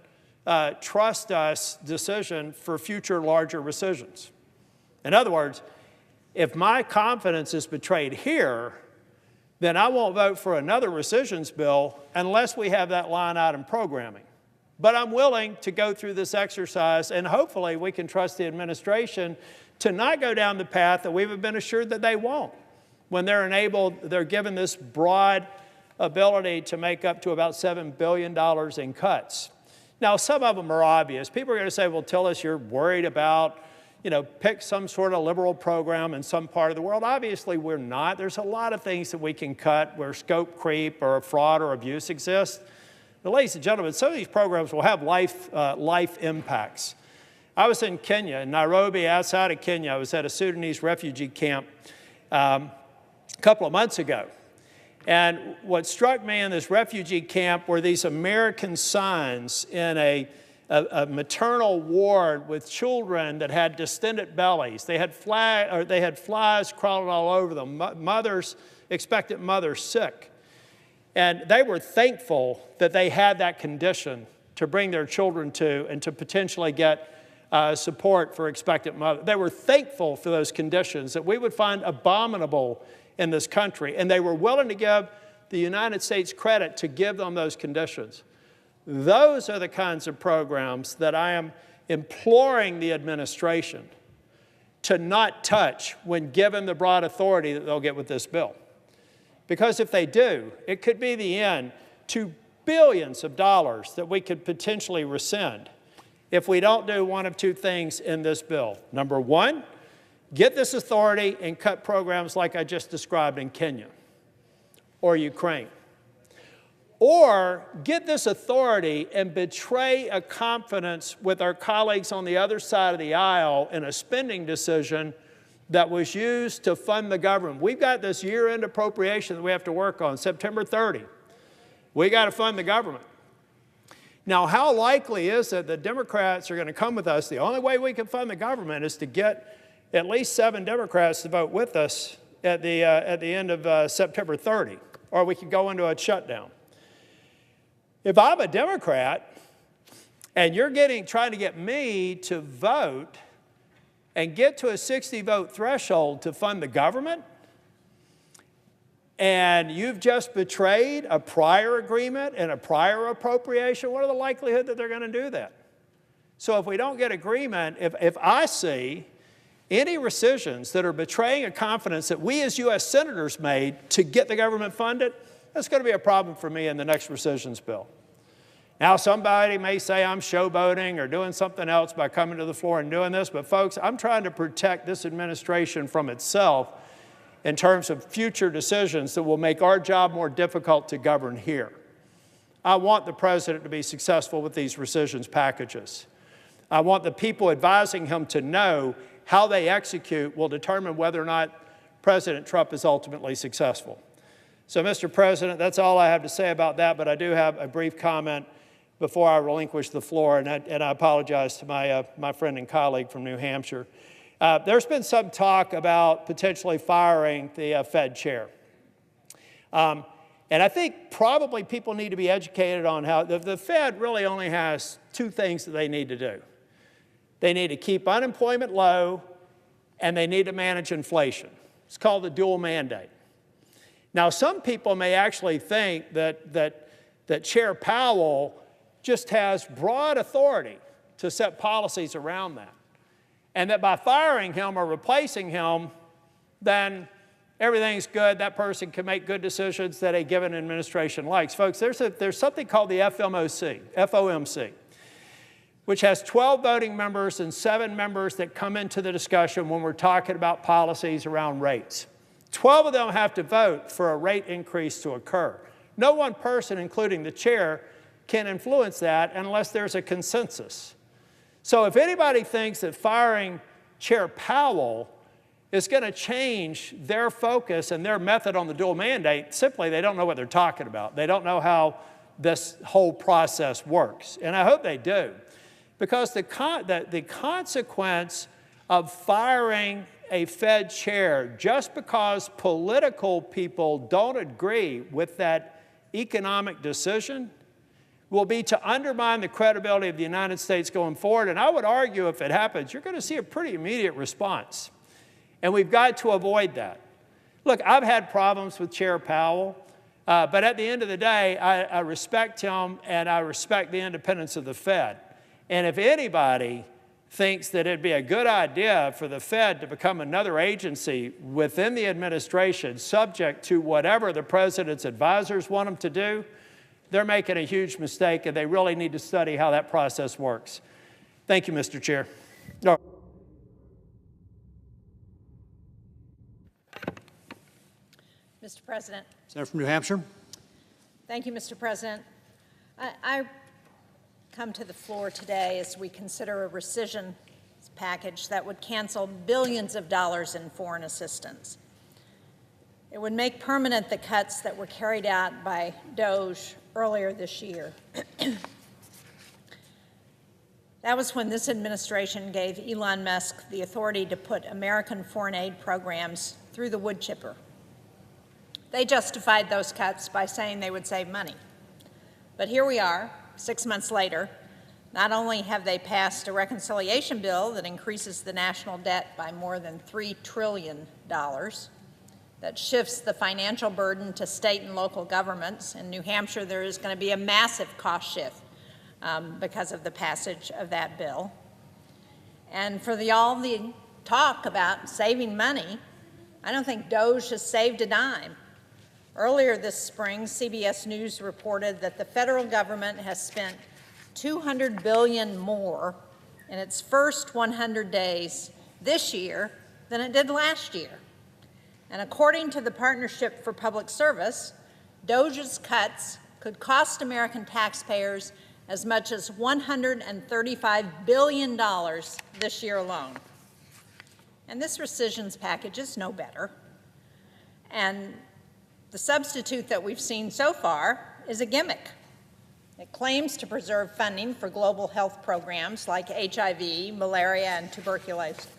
trust us decision for future larger rescissions? In other words, if my confidence is betrayed here, then I won't vote for another rescissions bill unless we have that line item programming. But I'm willing to go through this exercise, and hopefully we can trust the administration to not go down the path that we've been assured that they won't, when they're given this broad ability to make up to about $7 billion in cuts. Now, some of them are obvious. People are going to say, well, tell us you're worried about, pick some sort of liberal program in some part of the world. Obviously, we're not. There's a lot of things that we can cut where scope creep or fraud or abuse exists. But ladies and gentlemen, some of these programs will have life impacts. I was in Kenya, in Nairobi, outside of Kenya. I was at a Sudanese refugee camp a couple of months ago. And what struck me in this refugee camp were these American signs in a maternal ward with children that had distended bellies. They had flies crawling all over them, expectant mothers sick. And they were thankful that they had that condition to bring their children to and to potentially get support for expectant mothers. They were thankful for those conditions that we would find abominable in this country. And they were willing to give the United States credit to give them those conditions. Those are the kinds of programs that I am imploring the administration to not touch when given the broad authority that they'll get with this bill. Because if they do, it could be the end to billions of dollars that we could potentially rescind if we don't do one of two things in this bill. Number one, get this authority and cut programs like I just described in Kenya or Ukraine. Or get this authority and betray a confidence with our colleagues on the other side of the aisle in a spending decision that was used to fund the government. We've got this year-end appropriation that we have to work on, September 30. We got to fund the government. Now, how likely is it that Democrats are going to come with us? The only way we can fund the government is to get at least 7 Democrats to vote with us at the end of September 30, or we could go into a shutdown. If I'm a Democrat and you're trying to get me to vote and get to a 60-vote threshold to fund the government, and you've just betrayed a prior agreement and a prior appropriation, what are the likelihood that they're going to do that? So if we don't get agreement, if I see any rescissions that are betraying a confidence that we as U.S. senators made to get the government funded, that's going to be a problem for me in the next rescissions bill. Now, somebody may say I'm showboating or doing something else by coming to the floor and doing this, but folks, I'm trying to protect this administration from itself in terms of future decisions that will make our job more difficult to govern here. I want the president to be successful with these rescissions packages. I want the people advising him to know how they execute will determine whether or not President Trump is ultimately successful. So, Mr. President, that's all I have to say about that, but I do have a brief comment before I relinquish the floor, and I apologize to my friend and colleague from New Hampshire. There's been some talk about potentially firing the Fed chair. And I think probably people need to be educated on how the Fed really only has 2 things that they need to do. They need to keep unemployment low, and they need to manage inflation. It's called the dual mandate. Now, some people may actually think that Chair Powell just has broad authority to set policies around that, and that by firing him or replacing him, then everything's good. That person can make good decisions that a given administration likes. Folks, there's something called the FOMC, which has 12 voting members and 7 members that come into the discussion when we're talking about policies around rates. 12 of them have to vote for a rate increase to occur. No one person, including the chair, can influence that unless there's a consensus. So if anybody thinks that firing Chair Powell is going to change their focus and their method on the dual mandate, simply they don't know what they're talking about. They don't know how this whole process works. And I hope they do. Because the consequence of firing a Fed chair just because political people don't agree with that economic decision will be to undermine the credibility of the United States going forward. And I would argue if it happens, you're going to see a pretty immediate response. And we've got to avoid that. Look, I've had problems with Chair Powell, but at the end of the day, I respect him and I respect the independence of the Fed. And if anybody thinks that it'd be a good idea for the Fed to become another agency within the administration subject to whatever the president's advisors want them to do, they're making a huge mistake, and they really need to study how that process works. Thank you, Mr. Chair. No. Mr. President. Senator from New Hampshire. Thank you, Mr. President. I come to the floor today as we consider a rescission package that would cancel billions of dollars in foreign assistance. It would make permanent the cuts that were carried out by DOGE earlier this year. That was when this administration gave Elon Musk the authority to put American foreign aid programs through the wood chipper. They justified those cuts by saying they would save money. But here we are, 6 months later. Not only have they passed a reconciliation bill that increases the national debt by more than $3 trillion, that shifts the financial burden to state and local governments. In New Hampshire, there is going to be a massive cost shift because of the passage of that bill. And for all the talk about saving money, I don't think DOGE has saved a dime. Earlier this spring, CBS News reported that the federal government has spent $200 billion more in its first 100 days this year than it did last year. And according to the Partnership for Public Service, DOGE's cuts could cost American taxpayers as much as $135 billion this year alone. And this rescissions package is no better. And the substitute that we've seen so far is a gimmick. It claims to preserve funding for global health programs like HIV, malaria, and tuberculosis,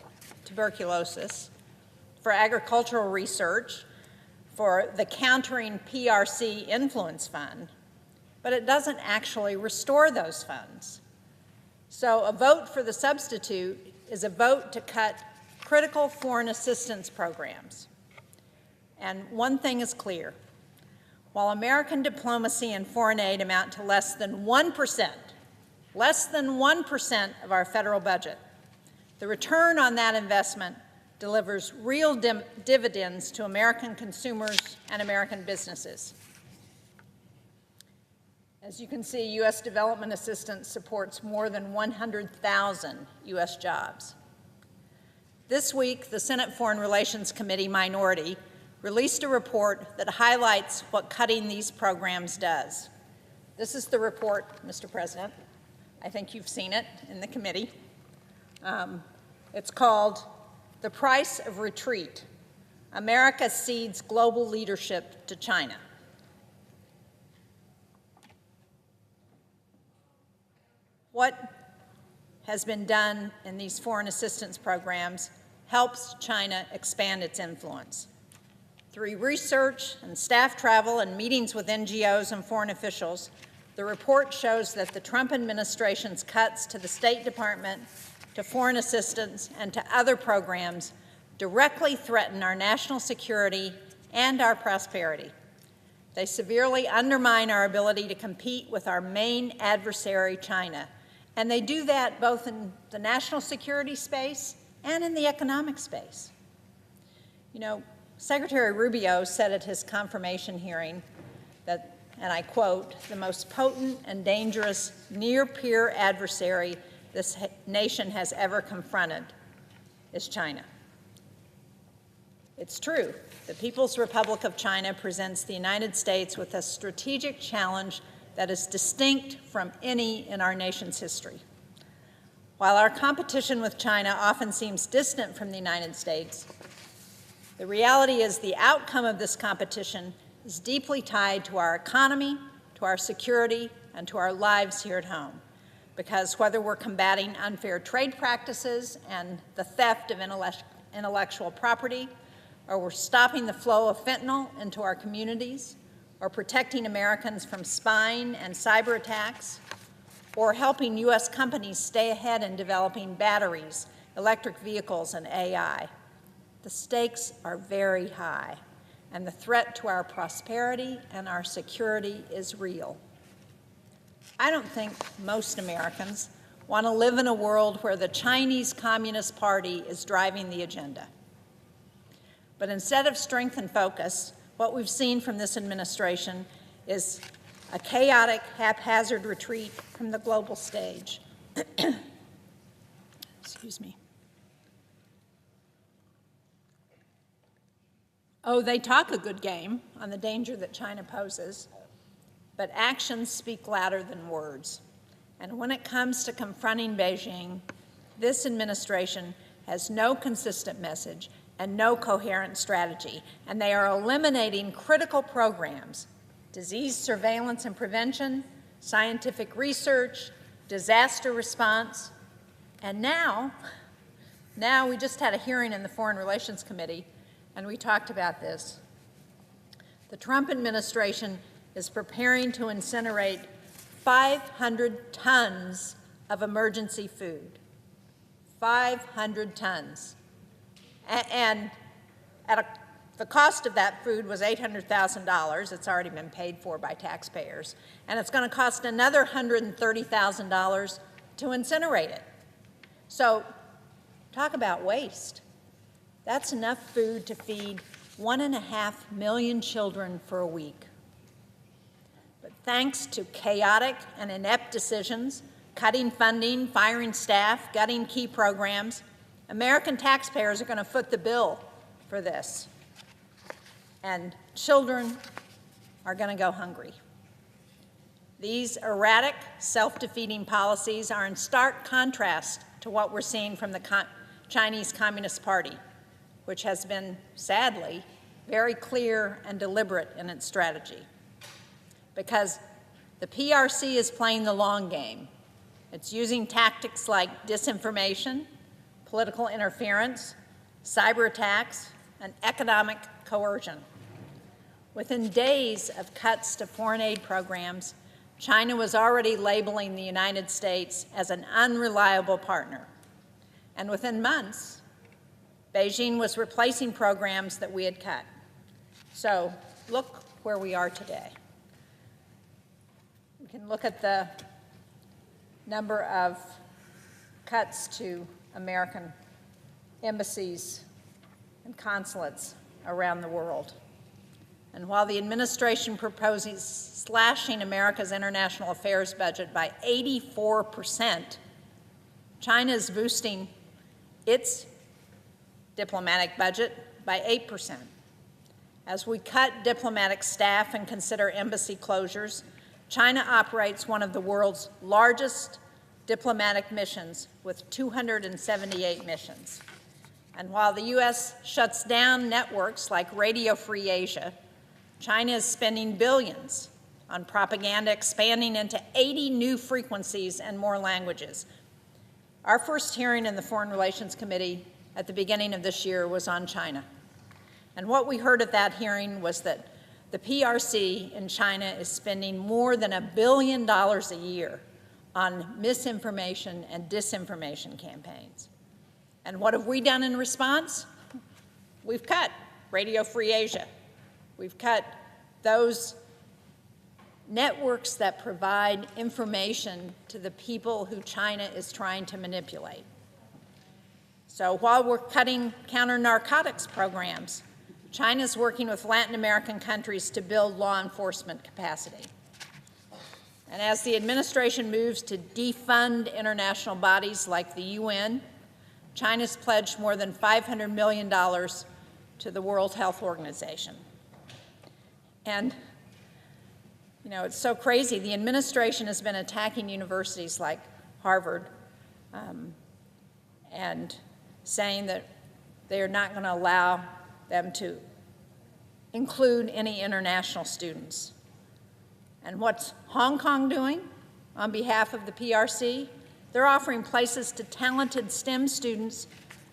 for agricultural research, for the Countering PRC Influence Fund, but it doesn't actually restore those funds. So a vote for the substitute is a vote to cut critical foreign assistance programs. And one thing is clear. While American diplomacy and foreign aid amount to less than 1% of our federal budget, the return on that investment delivers real dividends to American consumers and American businesses. As you can see, U.S. development assistance supports more than 100,000 U.S. jobs. This week, the Senate Foreign Relations Committee minority released a report that highlights what cutting these programs does. This is the report, Mr. President. I think you've seen it in the committee. It's called "The Price of Retreat: America Cedes Global Leadership to China." What has been done in these foreign assistance programs helps China expand its influence. Through research and staff travel and meetings with NGOs and foreign officials, the report shows that the Trump administration's cuts to the State Department, to foreign assistance, and to other programs directly threaten our national security and our prosperity. They severely undermine our ability to compete with our main adversary, China, and they do that both in the national security space and in the economic space. You know, Secretary Rubio said at his confirmation hearing that, and I quote, "the most potent and dangerous near-peer adversary this nation has ever confronted is China." It's true. The People's Republic of China presents the United States with a strategic challenge that is distinct from any in our nation's history. While our competition with China often seems distant from the United States, the reality is the outcome of this competition is deeply tied to our economy, to our security, and to our lives here at home. Because whether we're combating unfair trade practices and the theft of intellectual property, or we're stopping the flow of fentanyl into our communities, or protecting Americans from spying and cyber attacks, or helping U.S. companies stay ahead in developing batteries, electric vehicles, and AI, the stakes are very high, and the threat to our prosperity and our security is real. I don't think most Americans want to live in a world where the Chinese Communist Party is driving the agenda. But instead of strength and focus, what we've seen from this administration is a chaotic, haphazard retreat from the global stage. Excuse me. Oh, they talk a good game on the danger that China poses, but actions speak louder than words. And when it comes to confronting Beijing, this administration has no consistent message and no coherent strategy, and they are eliminating critical programs: disease surveillance and prevention, scientific research, disaster response, and now we just had a hearing in the Foreign Relations Committee, and we talked about this. The Trump administration is preparing to incinerate 500 tons of emergency food. 500 tons. And the cost of that food was $800,000. It's already been paid for by taxpayers. And it's going to cost another $130,000 to incinerate it. So talk about waste. That's enough food to feed 1.5 million children for a week. But thanks to chaotic and inept decisions, cutting funding, firing staff, gutting key programs, American taxpayers are going to foot the bill for this. And children are going to go hungry. These erratic, self-defeating policies are in stark contrast to what we're seeing from the Chinese Communist Party, which has been, sadly, very clear and deliberate in its strategy. Because the PRC is playing the long game. It's using tactics like disinformation, political interference, cyber attacks, and economic coercion. Within days of cuts to foreign aid programs, China was already labeling the United States as an unreliable partner. And within months, Beijing was replacing programs that we had cut. So look where we are today. We can look at the number of cuts to American embassies and consulates around the world. And while the administration proposes slashing America's international affairs budget by 84%, China is boosting its diplomatic budget by 8%. As we cut diplomatic staff and consider embassy closures, China operates one of the world's largest diplomatic missions with 278 missions. And while the U.S. shuts down networks like Radio Free Asia, China is spending billions on propaganda, expanding into 80 new frequencies and more languages. Our first hearing in the Foreign Relations Committee at the beginning of this year was on China. And what we heard at that hearing was that the PRC in China is spending more than $1 billion a year on misinformation and disinformation campaigns. And what have we done in response? We've cut Radio Free Asia. We've cut those networks that provide information to the people who China is trying to manipulate. So while we're cutting counter-narcotics programs, China's working with Latin American countries to build law enforcement capacity. And as the administration moves to defund international bodies like the UN, China's pledged more than $500 million to the World Health Organization. And, you know, it's so crazy. The administration has been attacking universities like Harvard and saying that they are not going to allow them to include any international students. And what's Hong Kong doing on behalf of the PRC? They're offering places to talented STEM students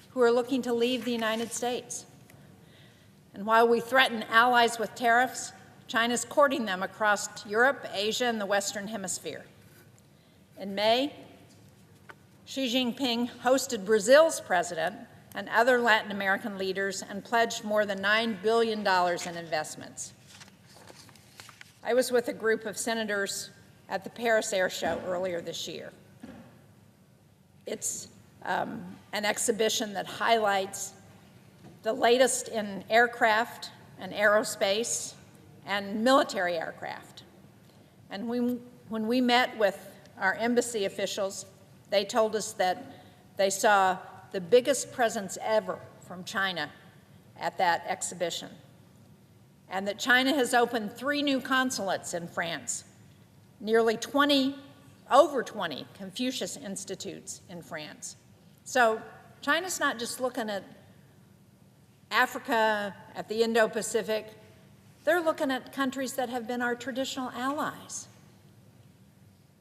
who are looking to leave the United States. And while we threaten allies with tariffs, China's courting them across Europe, Asia, and the Western Hemisphere. In May, Xi Jinping hosted Brazil's president and other Latin American leaders and pledged more than $9 billion in investments. I was with a group of senators at the Paris Air Show earlier this year. It's an exhibition that highlights the latest in aircraft and aerospace and military aircraft. And when we met with our embassy officials, they told us that they saw the biggest presence ever from China at that exhibition. and that China has opened 3 new consulates in France, nearly over 20 Confucius Institutes in France. So China's not just looking at Africa, at the Indo-Pacific. They're looking at countries that have been our traditional allies.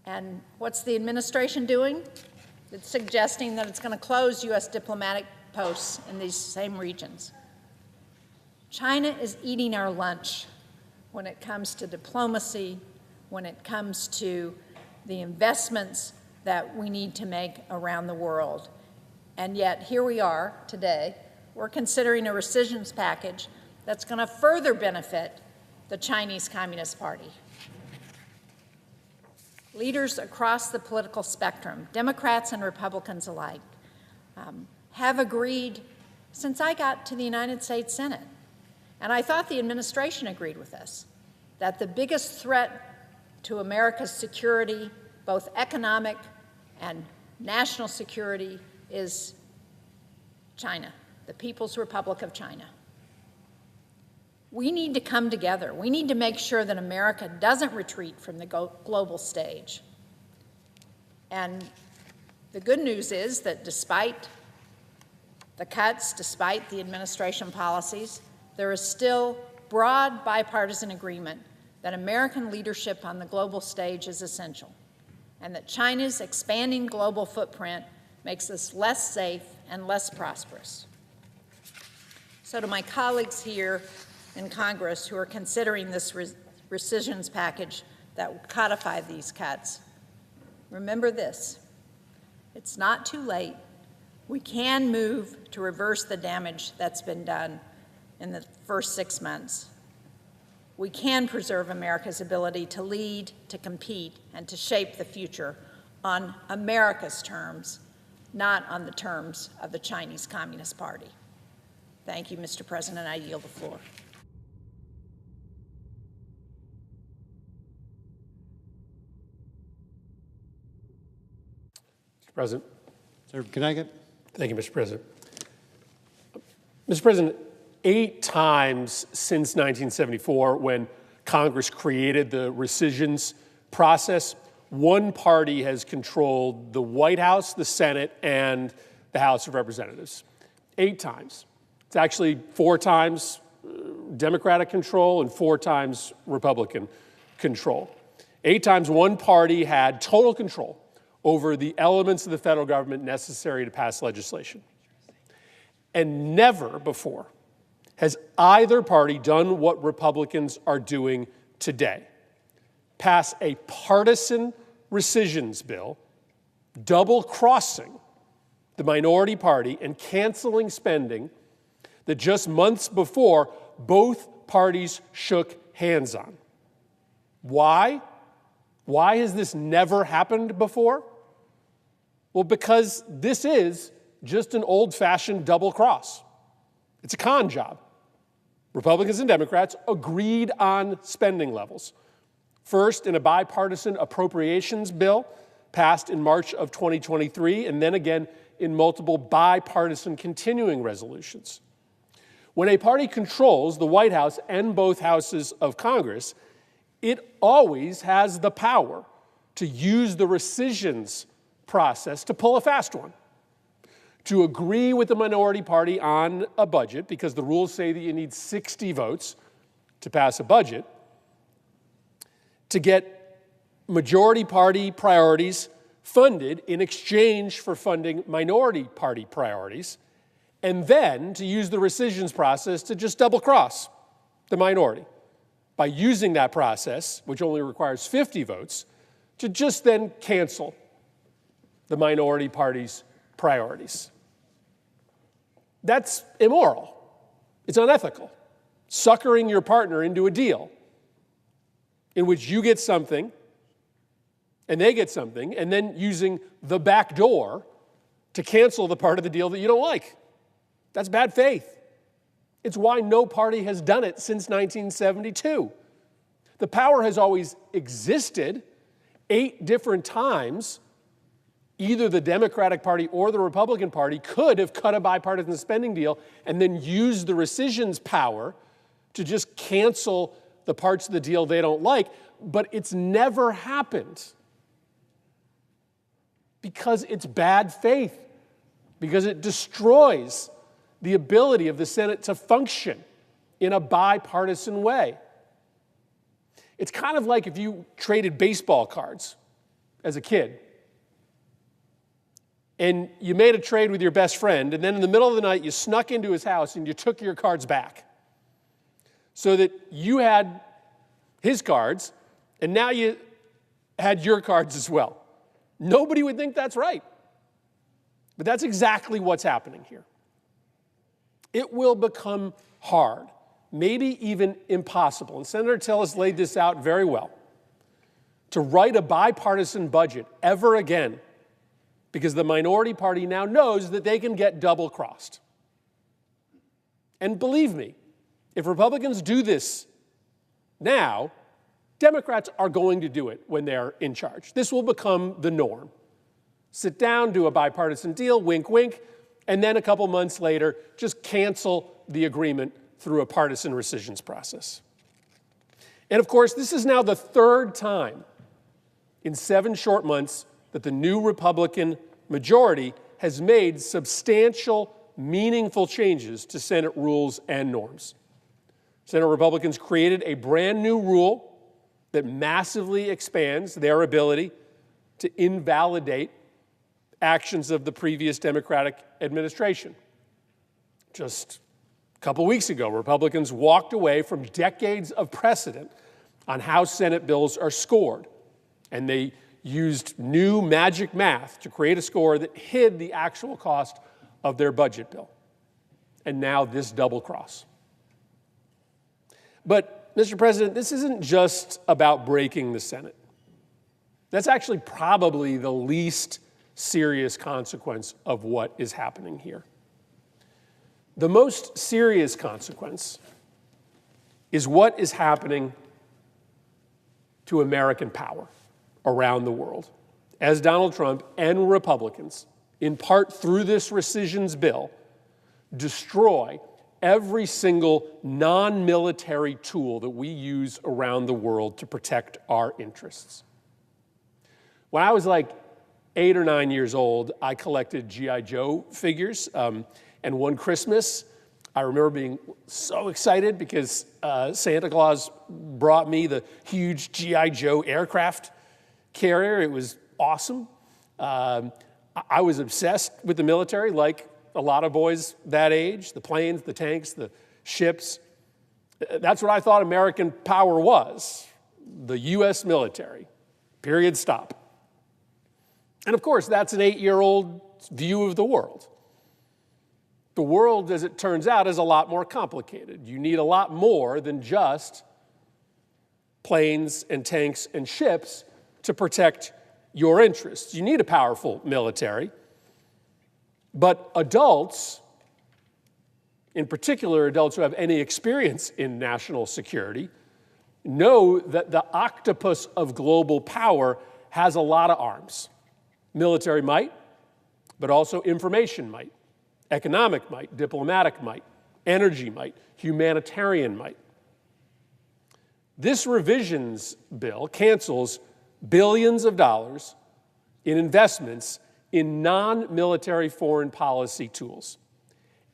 And what's the administration doing? It's suggesting that it's going to close U.S. diplomatic posts in these same regions. China is eating our lunch when it comes to diplomacy, when it comes to the investments that we need to make around the world. And yet, here we are today, we're considering a rescissions package that's going to further benefit the Chinese Communist Party. Leaders across the political spectrum, Democrats and Republicans alike, have agreed since I got to the United States Senate, and I thought the administration agreed with us, that the biggest threat to America's security, both economic and national security, is China, the People's Republic of China. We need to come together. We need to make sure that America doesn't retreat from the global stage. And the good news is that despite the cuts, despite the administration policies, there is still broad bipartisan agreement that American leadership on the global stage is essential, and that China's expanding global footprint makes us less safe and less prosperous. So to my colleagues here in Congress who are considering this rescissions package that will codify these cuts, remember this: it's not too late. We can move to reverse the damage that's been done in the first 6 months. We can preserve America's ability to lead, to compete, and to shape the future on America's terms, not on the terms of the Chinese Communist Party. Thank you, Mr. President. I yield the floor. Mr. President. Senator Knaggett. Thank you, Mr. President. Mr. President, 8 times since 1974, when Congress created the rescissions process, one party has controlled the White House, the Senate, and the House of Representatives. 8 times. It's actually 4 times Democratic control and 4 times Republican control. 8 times one party had total control over the elements of the federal government necessary to pass legislation. And never before has either party done what Republicans are doing today: pass a partisan rescissions bill, double-crossing the minority party and canceling spending that just months before both parties shook hands on. Why? Why has this never happened before? Well, because this is just an old-fashioned double cross. It's a con job. Republicans and Democrats agreed on spending levels. First, in a bipartisan appropriations bill passed in March of 2023, and then again in multiple bipartisan continuing resolutions. When a party controls the White House and both houses of Congress, it always has the power to use the rescissions process to pull a fast one, to agree with the minority party on a budget, because the rules say that you need 60 votes to pass a budget, to get majority party priorities funded in exchange for funding minority party priorities, and then to use the rescissions process to just double-cross the minority by using that process, which only requires 50 votes, to just then cancel the minority party's priorities. That's immoral. It's unethical. Suckering your partner into a deal in which you get something and they get something, and then using the back door to cancel the part of the deal that you don't like. That's bad faith. It's why no party has done it since 1972. The power has always existed. 8 different times, either the Democratic Party or the Republican Party could have cut a bipartisan spending deal and then used the rescissions power to just cancel the parts of the deal they don't like, but it's never happened because it's bad faith, because it destroys the ability of the Senate to function in a bipartisan way. It's kind of like if you traded baseball cards as a kid and you made a trade with your best friend, and then in the middle of the night you snuck into his house and you took your cards back so that you had his cards and now you had your cards as well. Nobody would think that's right. But that's exactly what's happening here. It will become hard, maybe even impossible, and Senator Tillis laid this out very well, to write a bipartisan budget ever again, because the minority party now knows that they can get double-crossed. And believe me, if Republicans do this now, Democrats are going to do it when they're in charge. This will become the norm. Sit down, do a bipartisan deal, wink, wink, and then a couple months later, just cancel the agreement through a partisan rescissions process. And of course, this is now the third time in 7 short months that the new Republican majority has made substantial, meaningful changes to Senate rules and norms. Senate Republicans created a brand new rule that massively expands their ability to invalidate actions of the previous Democratic administration. Just a couple weeks ago, Republicans walked away from decades of precedent on how Senate bills are scored, and they used new magic math to create a score that hid the actual cost of their budget bill. And now this double cross. But, Mr. President, this isn't just about breaking the Senate. That's actually probably the least serious consequence of what is happening here. The most serious consequence is what is happening to American power around the world, as Donald Trump and Republicans, in part through this rescissions bill, destroy every single non-military tool that we use around the world to protect our interests. When I was like 8 or 9 years old, I collected G.I. Joe figures, and one Christmas, I remember being so excited because Santa Claus brought me the huge G.I. Joe aircraft carrier. It was awesome. I was obsessed with the military, like a lot of boys that age, the planes, the tanks, the ships. That's what I thought American power was, the U.S. military, period, stop. And of course, that's an 8-year-old view of the world. The world, as it turns out, is a lot more complicated. You need a lot more than just planes and tanks and ships to protect your interests. You need a powerful military. But adults, in particular adults who have any experience in national security, know that the octopus of global power has a lot of arms. Military might, but also information might, economic might, diplomatic might, energy might, humanitarian might. This revisions bill cancels billions of dollars in investments in non-military foreign policy tools.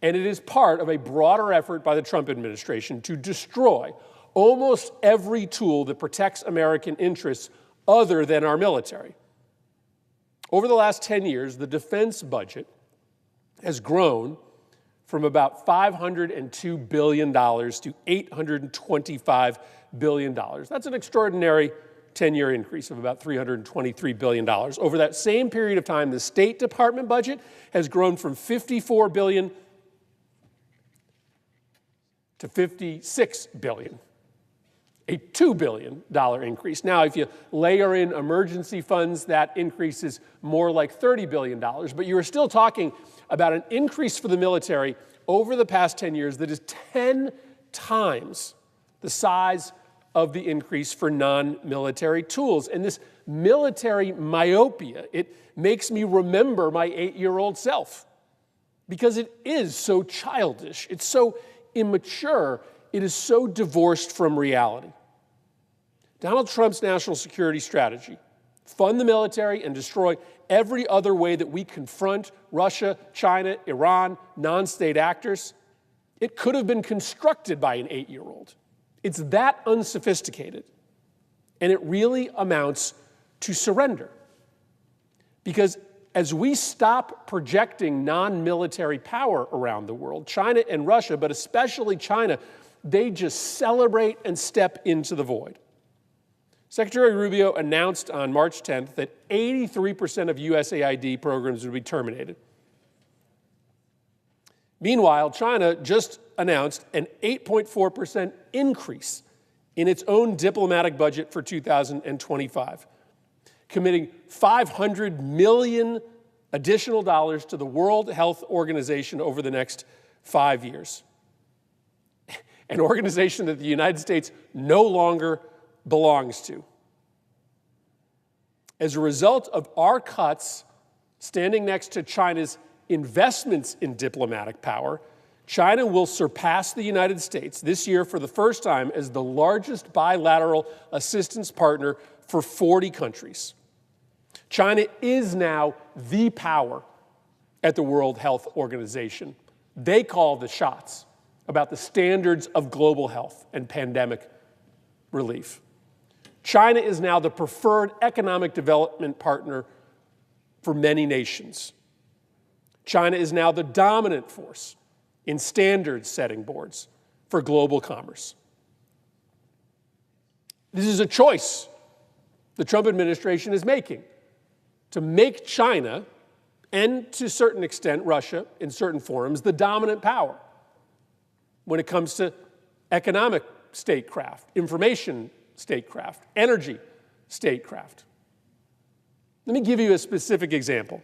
And it is part of a broader effort by the Trump administration to destroy almost every tool that protects American interests other than our military. Over the last 10 years, the defense budget has grown from about $502 billion to $825 billion. That's an extraordinary 10-year increase of about $323 billion. Over that same period of time, the State Department budget has grown from $54 billion to $56 billion, a $2 billion increase. Now, if you layer in emergency funds, that increase is more like $30 billion, but you are still talking about an increase for the military over the past 10 years that is 10 times the size of the increase for non-military tools. And this military myopia, it makes me remember my 8-year-old self because it is so childish. It's so immature. it is so divorced from reality. Donald Trump's national security strategy, fund the military and destroy every other way that we confront Russia, China, Iran, non-state actors, it could have been constructed by an 8-year-old. It's that unsophisticated, and it really amounts to surrender. Because as we stop projecting non-military power around the world, China and Russia, but especially China, they just celebrate and step into the void. Secretary Rubio announced on March 10th that 83% of USAID programs would be terminated. Meanwhile, China just announced an 8.4% increase in its own diplomatic budget for 2025, committing $500 million additional dollars to the World Health Organization over the next 5 years. An organization that the United States no longer belongs to. As a result of our cuts standing next to China's investments in diplomatic power, China will surpass the United States this year for the first time as the largest bilateral assistance partner for 40 countries. China is now the power at the World Health Organization. They call the shots about the standards of global health and pandemic relief. China is now the preferred economic development partner for many nations. China is now the dominant force in standard-setting boards for global commerce. This is a choice the Trump administration is making to make China, and to a certain extent Russia in certain forums, the dominant power when it comes to economic statecraft, information statecraft, energy statecraft. Let me give you a specific example.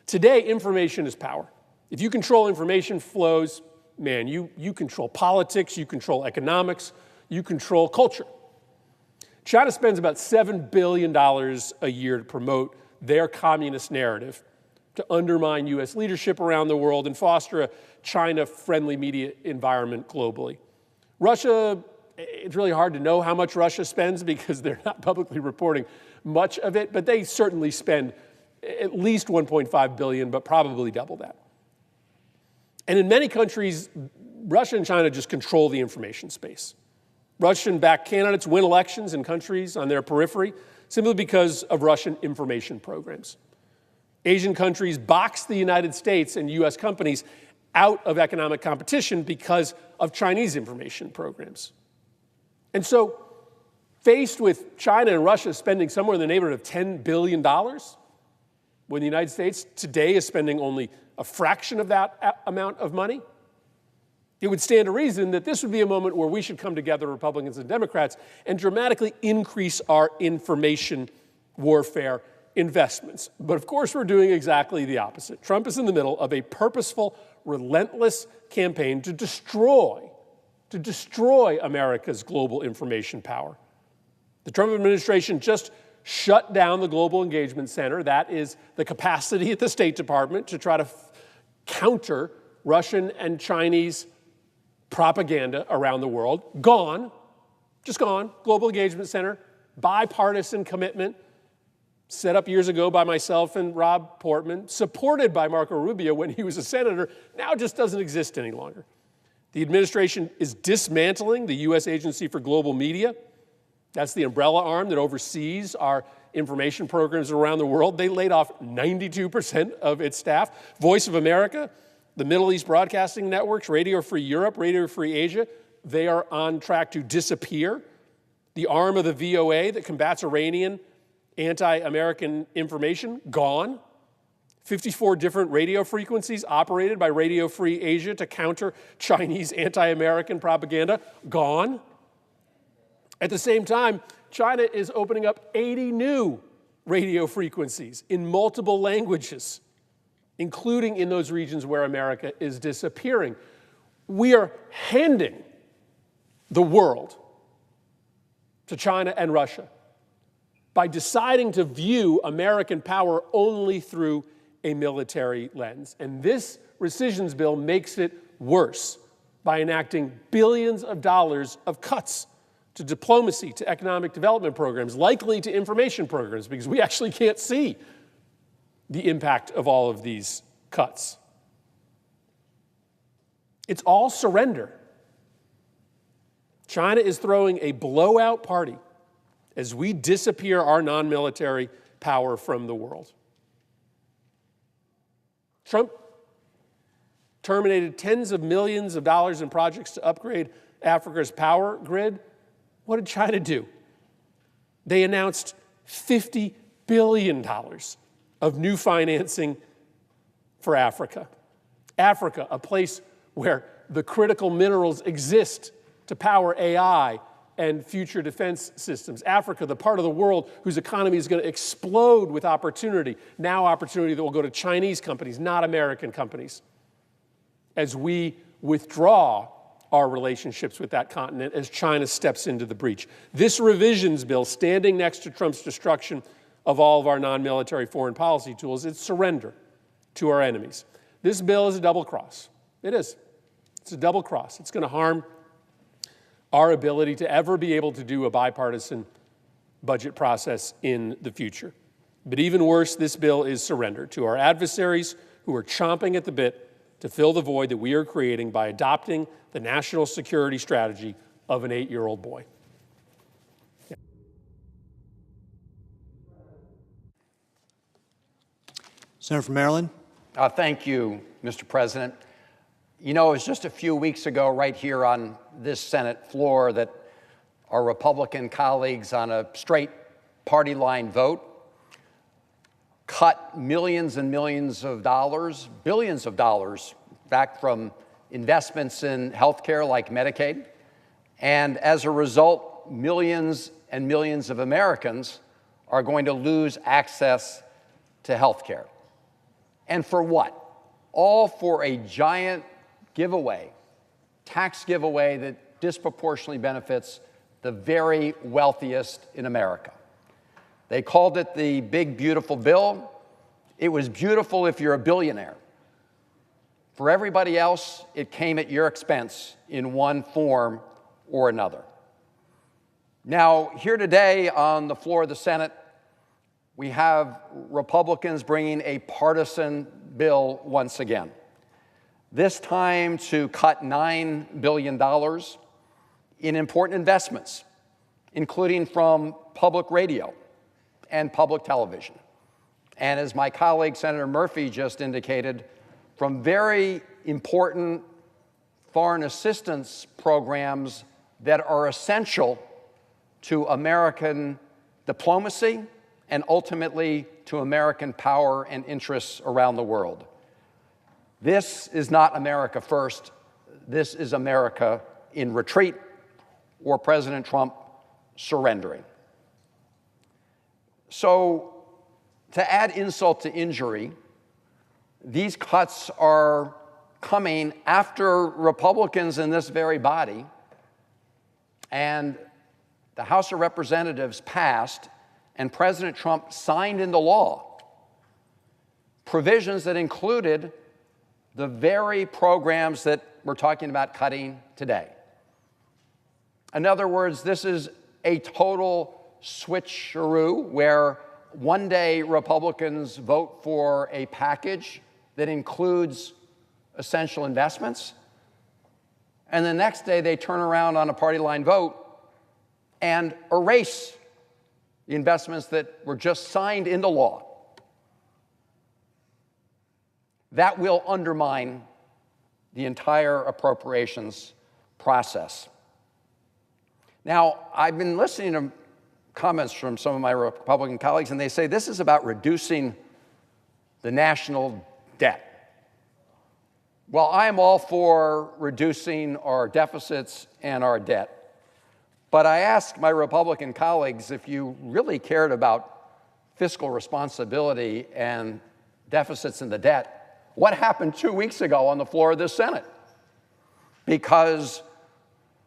Today, information is power. If you control information flows, man, you control politics, you control economics, you control culture. China spends about $7 billion a year to promote their communist narrative, to undermine U.S. leadership around the world and foster a China-friendly media environment globally. Russia, it's really hard to know how much Russia spends because they're not publicly reporting much of it, but they certainly spend at least $1.5 billion, but probably double that. And in many countries, Russia and China just control the information space. Russian-backed candidates win elections in countries on their periphery simply because of Russian information programs. Asian countries box the United States and U.S. companies out of economic competition because of Chinese information programs. And so, faced with China and Russia spending somewhere in the neighborhood of $10 billion, when the United States today is spending only a fraction of that amount of money, it would stand to reason that this would be a moment where we should come together, Republicans and Democrats, and dramatically increase our information warfare investments. But of course, we're doing exactly the opposite. Trump is in the middle of a purposeful, relentless campaign to destroy America's global information power. The Trump administration just shut down the Global Engagement Center. That is the capacity at the State Department to try to counter Russian and Chinese propaganda around the world. Gone, just gone. Global Engagement Center, bipartisan commitment, set up years ago by myself and Rob Portman, supported by Marco Rubio when he was a senator, now just doesn't exist any longer. The administration is dismantling the U.S. Agency for Global Media. That's the umbrella arm that oversees our information programs around the world. They laid off 92% of its staff. Voice of America, the Middle East Broadcasting Networks, Radio Free Europe, Radio Free Asia, they are on track to disappear. The arm of the VOA that combats Iranian anti-American information, gone. 54 different radio frequencies operated by Radio Free Asia to counter Chinese anti-American propaganda, gone. At the same time, China is opening up 80 new radio frequencies in multiple languages, including in those regions where America is disappearing. We are handing the world to China and Russia by deciding to view American power only through a military lens. And this rescissions bill makes it worse by enacting billions of dollars of cuts to diplomacy, to economic development programs, likely to information programs, because we actually can't see the impact of all of these cuts. It's all surrender. China is throwing a blowout party as we disappear our non-military power from the world. Trump terminated tens of millions of dollars in projects to upgrade Africa's power grid. What did China do? They announced $50 billion of new financing for Africa. Africa, a place where the critical minerals exist to power AI and future defense systems. Africa, the part of the world whose economy is going to explode with opportunity, now opportunity that will go to Chinese companies, not American companies, as we withdraw our relationships with that continent as China steps into the breach. This revisions bill, standing next to Trump's destruction of all of our non-military foreign policy tools, it's surrender to our enemies. This bill is a double cross. It is. It's a double cross. It's going to harm our ability to ever be able to do a bipartisan budget process in the future. But even worse, this bill is surrender to our adversaries who are chomping at the bit to fill the void that we are creating by adopting the national security strategy of an 8-year-old boy. Senator from Maryland. Thank you, Mr. President. You know, it was just a few weeks ago right here on this Senate floor that our Republican colleagues on a straight party line vote cut millions and millions of dollars, billions of dollars back from investments in health care like Medicaid. And as a result, millions and millions of Americans are going to lose access to health care. And for what? All for a giant giveaway, tax giveaway that disproportionately benefits the very wealthiest in America. They called it the big, beautiful bill. It was beautiful if you're a billionaire. For everybody else, it came at your expense in one form or another. Now, here today on the floor of the Senate, we have Republicans bringing a partisan bill once again. This time to cut $9 billion in important investments, including from public radio and public television. And as my colleague, Senator Murphy, just indicated, from very important foreign assistance programs that are essential to American diplomacy and ultimately to American power and interests around the world. This is not America first. This is America in retreat, or President Trump surrendering. So, to add insult to injury, these cuts are coming after Republicans in this very body and the House of Representatives passed and President Trump signed into law provisions that included the very programs that we're talking about cutting today. In other words, this is a total switcheroo where one day Republicans vote for a package that includes essential investments, and the next day they turn around on a party line vote and erase the investments that were just signed into law. That will undermine the entire appropriations process. Now, I've been listening to comments from some of my Republican colleagues, and they say this is about reducing the national debt. Well, I am all for reducing our deficits and our debt. But I asked my Republican colleagues, if you really cared about fiscal responsibility and deficits in the debt, what happened 2 weeks ago on the floor of the Senate? Because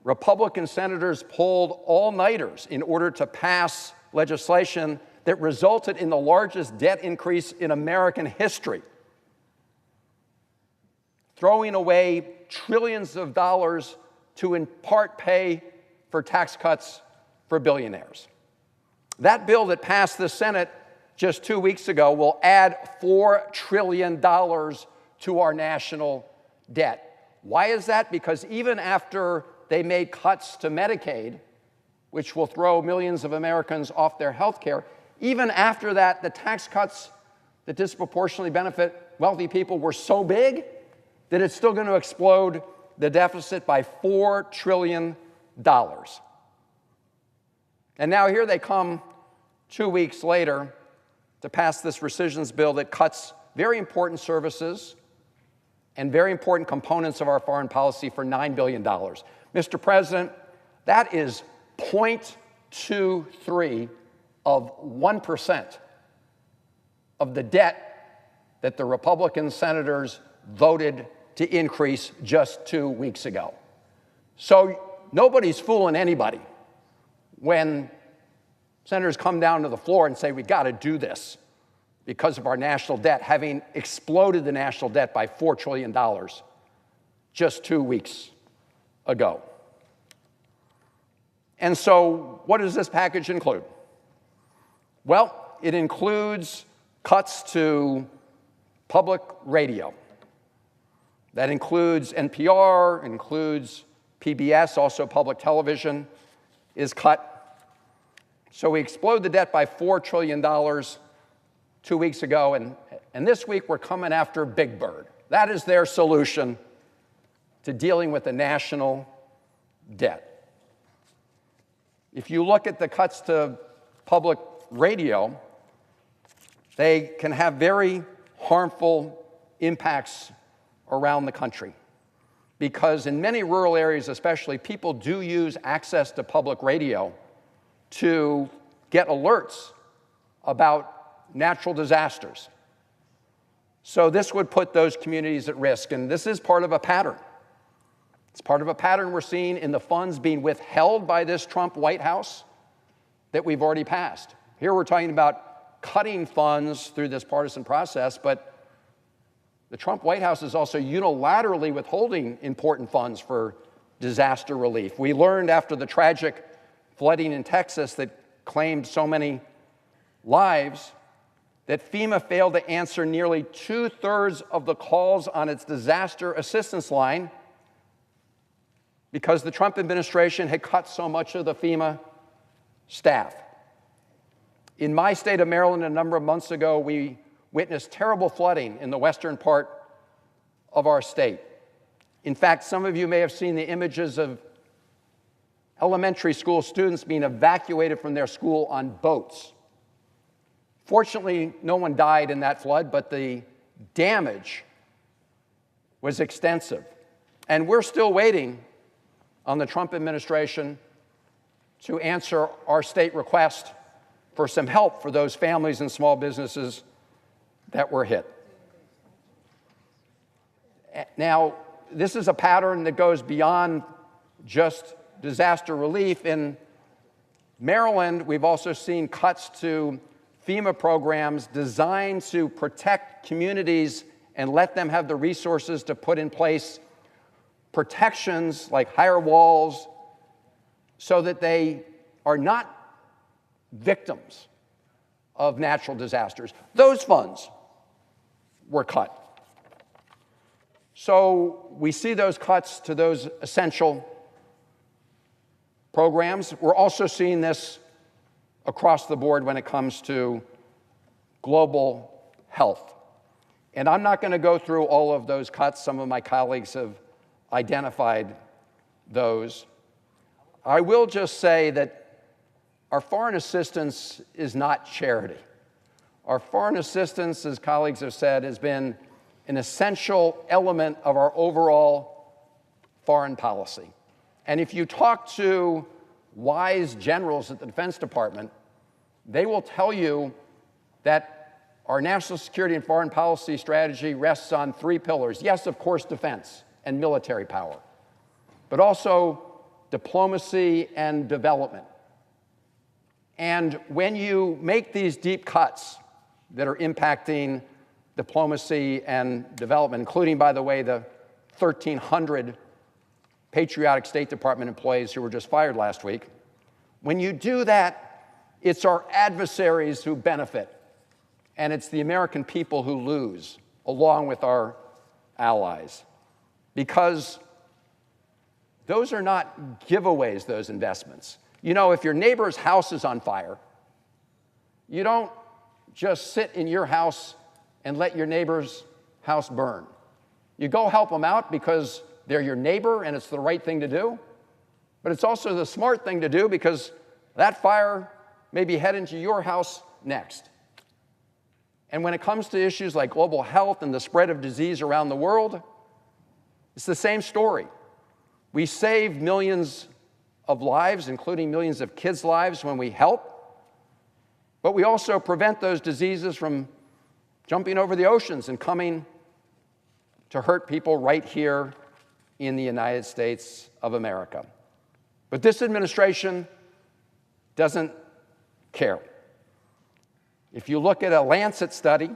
Republican senators pulled all-nighters in order to pass legislation that resulted in the largest debt increase in American history. throwing away trillions of dollars to in part pay for tax cuts for billionaires. That bill that passed the Senate just 2 weeks ago will add $4 trillion to our national debt. Why is that? Because even after they made cuts to Medicaid, which will throw millions of Americans off their health care, even after that, the tax cuts that disproportionately benefit wealthy people were so big that it's still going to explode the deficit by $4 trillion. And now here they come 2 weeks later to pass this rescissions bill that cuts very important services and very important components of our foreign policy for $9 billion. Mr. President, that is 0.23 of 1% of the debt that the Republican senators voted to increase just 2 weeks ago. So nobody's fooling anybody when senators come down to the floor and say, we've got to do this because of our national debt, having exploded the national debt by $4 trillion just 2 weeks ago. And so what does this package include? Well, it includes cuts to public radio. That includes NPR, includes PBS, also public television is cut. So we explode the debt by $4 trillion 2 weeks ago, and this week we're coming after Big Bird. That is their solution to dealing with the national debt. If you look at the cuts to public radio, they can have very harmful impacts around the country. Because in many rural areas especially, people do use access to public radio to get alerts about natural disasters. So this would put those communities at risk, and this is part of a pattern. It's part of a pattern we're seeing in the funds being withheld by this Trump White House that we've already passed. Here we're talking about cutting funds through this partisan process, but the Trump White House is also unilaterally withholding important funds for disaster relief. We learned after the tragic flooding in Texas that claimed so many lives that FEMA failed to answer nearly 2/3 of the calls on its disaster assistance line because the Trump administration had cut so much of the FEMA staff. In my state of Maryland, a number of months ago, we witnessed terrible flooding in the western part of our state. In fact, some of you may have seen the images of elementary school students being evacuated from their school on boats. Fortunately, no one died in that flood, but the damage was extensive. And we're still waiting on the Trump administration to answer our state request for some help for those families and small businesses that were hit. Now, this is a pattern that goes beyond just disaster relief. In Maryland, we've also seen cuts to FEMA programs designed to protect communities and let them have the resources to put in place protections like higher walls so that they are not victims of natural disasters. Those funds were cut. So we see those cuts to those essential programs. We're also seeing this across the board when it comes to global health. And I'm not going to go through all of those cuts. Some of my colleagues have identified those. I will just say that our foreign assistance is not charity. Our foreign assistance, as colleagues have said, has been an essential element of our overall foreign policy. And if you talk to wise generals at the Defense Department, they will tell you that our national security and foreign policy strategy rests on 3 pillars. Yes, of course, defense and military power, but also diplomacy and development. And when you make these deep cuts that are impacting diplomacy and development, including, by the way, the 1,300 patriotic State Department employees who were just fired last week. When you do that, it's our adversaries who benefit, and it's the American people who lose, along with our allies. Because those are not giveaways, those investments. You know, if your neighbor's house is on fire, you don't just sit in your house and let your neighbor's house burn. You go help them out because they're your neighbor and it's the right thing to do, but it's also the smart thing to do because that fire may be heading to your house next. And when it comes to issues like global health and the spread of disease around the world, it's the same story. We save millions of lives, including millions of kids' lives, when we help, but we also prevent those diseases from jumping over the oceans and coming to hurt people right here in the United States of America. But this administration doesn't care. If you look at a Lancet study,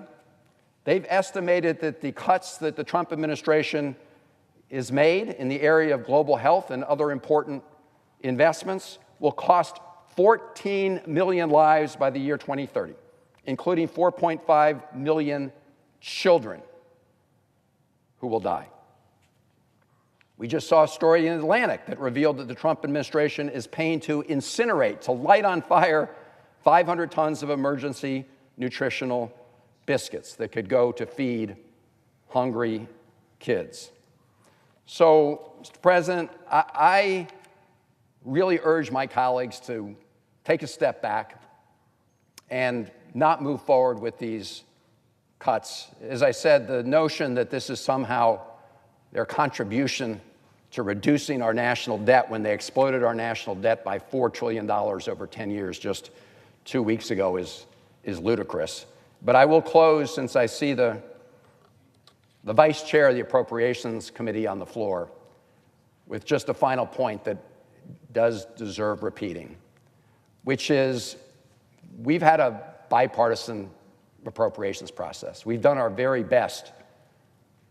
they've estimated that the cuts that the Trump administration is made in the area of global health and other important investments will cost 14 million lives by the year 2030, including 4.5 million children who will die. We just saw a story in Atlantic that revealed that the Trump administration is paying to incinerate, to light on fire, 500 tons of emergency nutritional biscuits that could go to feed hungry kids. So, Mr. President, I really urge my colleagues to take a step back and not move forward with these cuts. As I said, the notion that this is somehow their contribution to reducing our national debt when they exploded our national debt by $4 trillion over 10 years just 2 weeks ago is ludicrous. But I will close, since I see the Vice Chair of the Appropriations Committee on the floor, with just a final point that does deserve repeating, which is we've had a bipartisan appropriations process. We've done our very best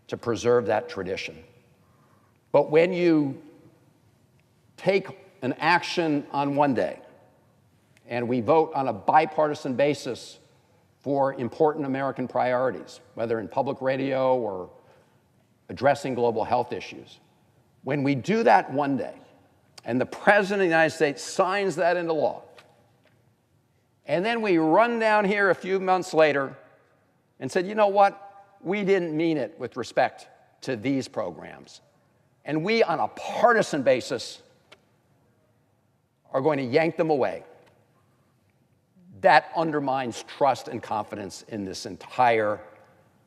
to preserve that tradition. But when you take an action on one day and we vote on a bipartisan basis for important American priorities, whether in public radio or addressing global health issues, when we do that one day and the President of the United States signs that into law, and then we run down here a few months later and said, you know what, we didn't mean it with respect to these programs, and we, on a partisan basis, are going to yank them away, that undermines trust and confidence in this entire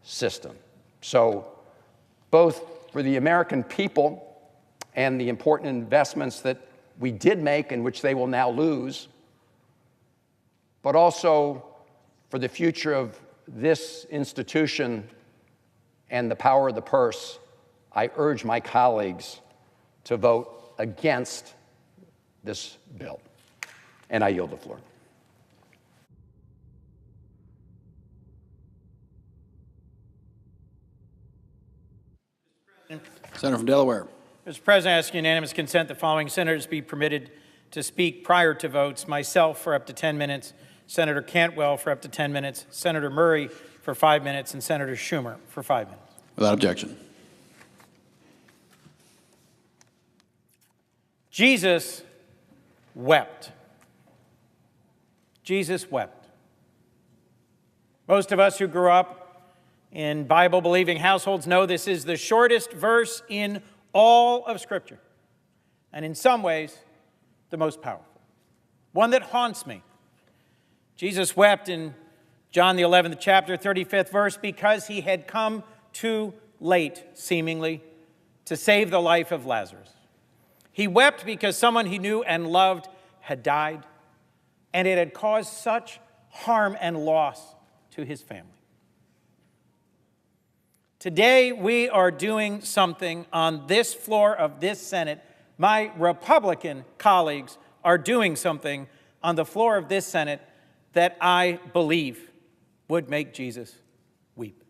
system. So both for the American people and the important investments that we did make and which they will now lose, but also for the future of this institution and the power of the purse, I urge my colleagues to vote against this bill. And I yield the floor. Senator from Delaware. Mr. President, I ask unanimous consent the following senators be permitted to speak prior to votes. Myself for up to 10 minutes, Senator Cantwell for up to 10 minutes, Senator Murray for 5 minutes, and Senator Schumer for 5 minutes. Without objection. Jesus wept. Jesus wept. Most of us who grew up in Bible-believing households know this is the shortest verse in all of Scripture, and in some ways, the most powerful. One that haunts me. Jesus wept in John the 11th chapter, 35th verse, because he had come too late, seemingly, to save the life of Lazarus. He wept because someone he knew and loved had died, and it had caused such harm and loss to his family. Today, we are doing something on this floor of this Senate. My Republican colleagues are doing something on the floor of this Senate that I believe would make Jesus weep.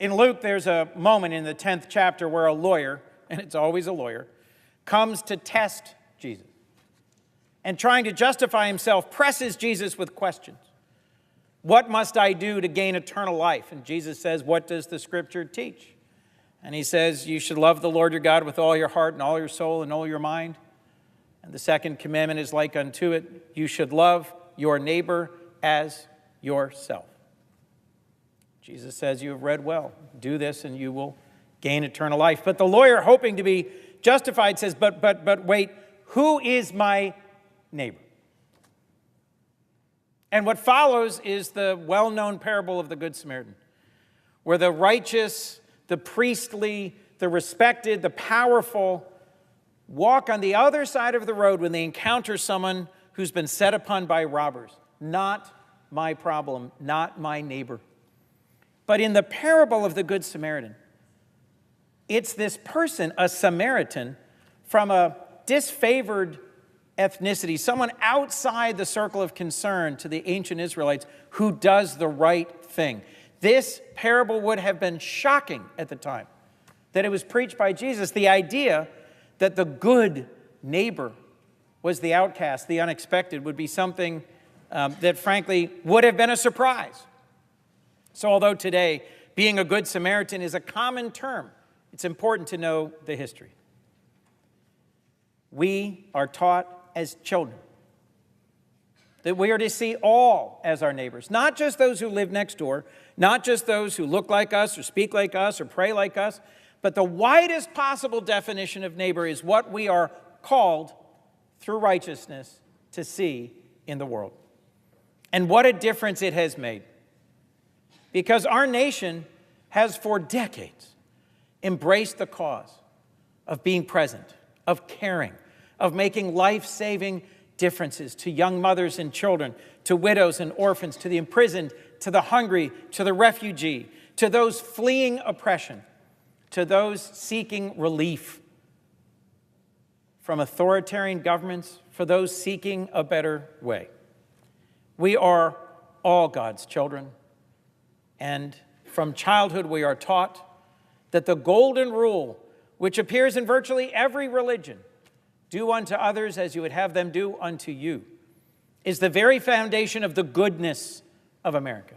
In Luke, there's a moment in the 10th chapter where a lawyer, and it's always a lawyer, comes to test Jesus. And trying to justify himself, presses Jesus with questions. What must I do to gain eternal life? And Jesus says, what does the scripture teach? And he says, you should love the Lord your God with all your heart and all your soul and all your mind. And the second commandment is like unto it, you should love your neighbor as yourself. Jesus says, you have read well. Do this and you will gain eternal life. But the lawyer, hoping to be justified, says, but wait, who is my neighbor? And what follows is the well-known parable of the Good Samaritan, where the righteous, the priestly, the respected, the powerful walk on the other side of the road when they encounter someone who's been set upon by robbers. Not my problem, not my neighbor. But in the parable of the Good Samaritan, it's this person, a Samaritan, from a disfavored ethnicity, someone outside the circle of concern to the ancient Israelites who does the right thing. This parable would have been shocking at the time that it was preached by Jesus. The idea that the good neighbor was the outcast, the unexpected, would be something that frankly would have been a surprise. So although today being a good Samaritan is a common term, it's important to know the history. We are taught as children that we are to see all as our neighbors, not just those who live next door, not just those who look like us or speak like us or pray like us, but the widest possible definition of neighbor is what we are called through righteousness to see in the world. And what a difference it has made. Because our nation has for decades embraced the cause of being present, of caring, of making life-saving differences to young mothers and children, to widows and orphans, to the imprisoned, to the hungry, to the refugee, to those fleeing oppression, to those seeking relief from authoritarian governments, for those seeking a better way. We are all God's children, and from childhood we are taught that the golden rule, which appears in virtually every religion, do unto others as you would have them do unto you, is the very foundation of the goodness of America.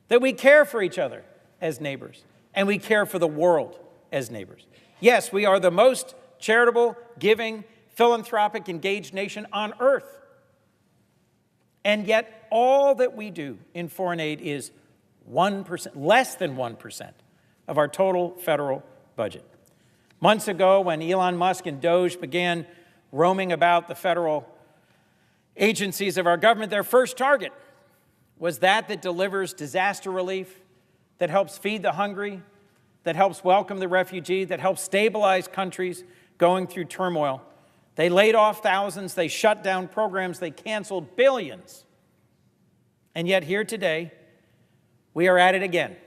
That we care for each other as neighbors, and we care for the world as neighbors. Yes, we are the most charitable, giving, philanthropic, engaged nation on earth. And yet all that we do in foreign aid is 1%, less than 1% of our total federal budget. Months ago, when Elon Musk and Doge began roaming about the federal agencies of our government, their first target was that delivers disaster relief, that helps feed the hungry, that helps welcome the refugee, that helps stabilize countries going through turmoil. They laid off thousands, they shut down programs, they canceled billions. And yet here today, we are at it again.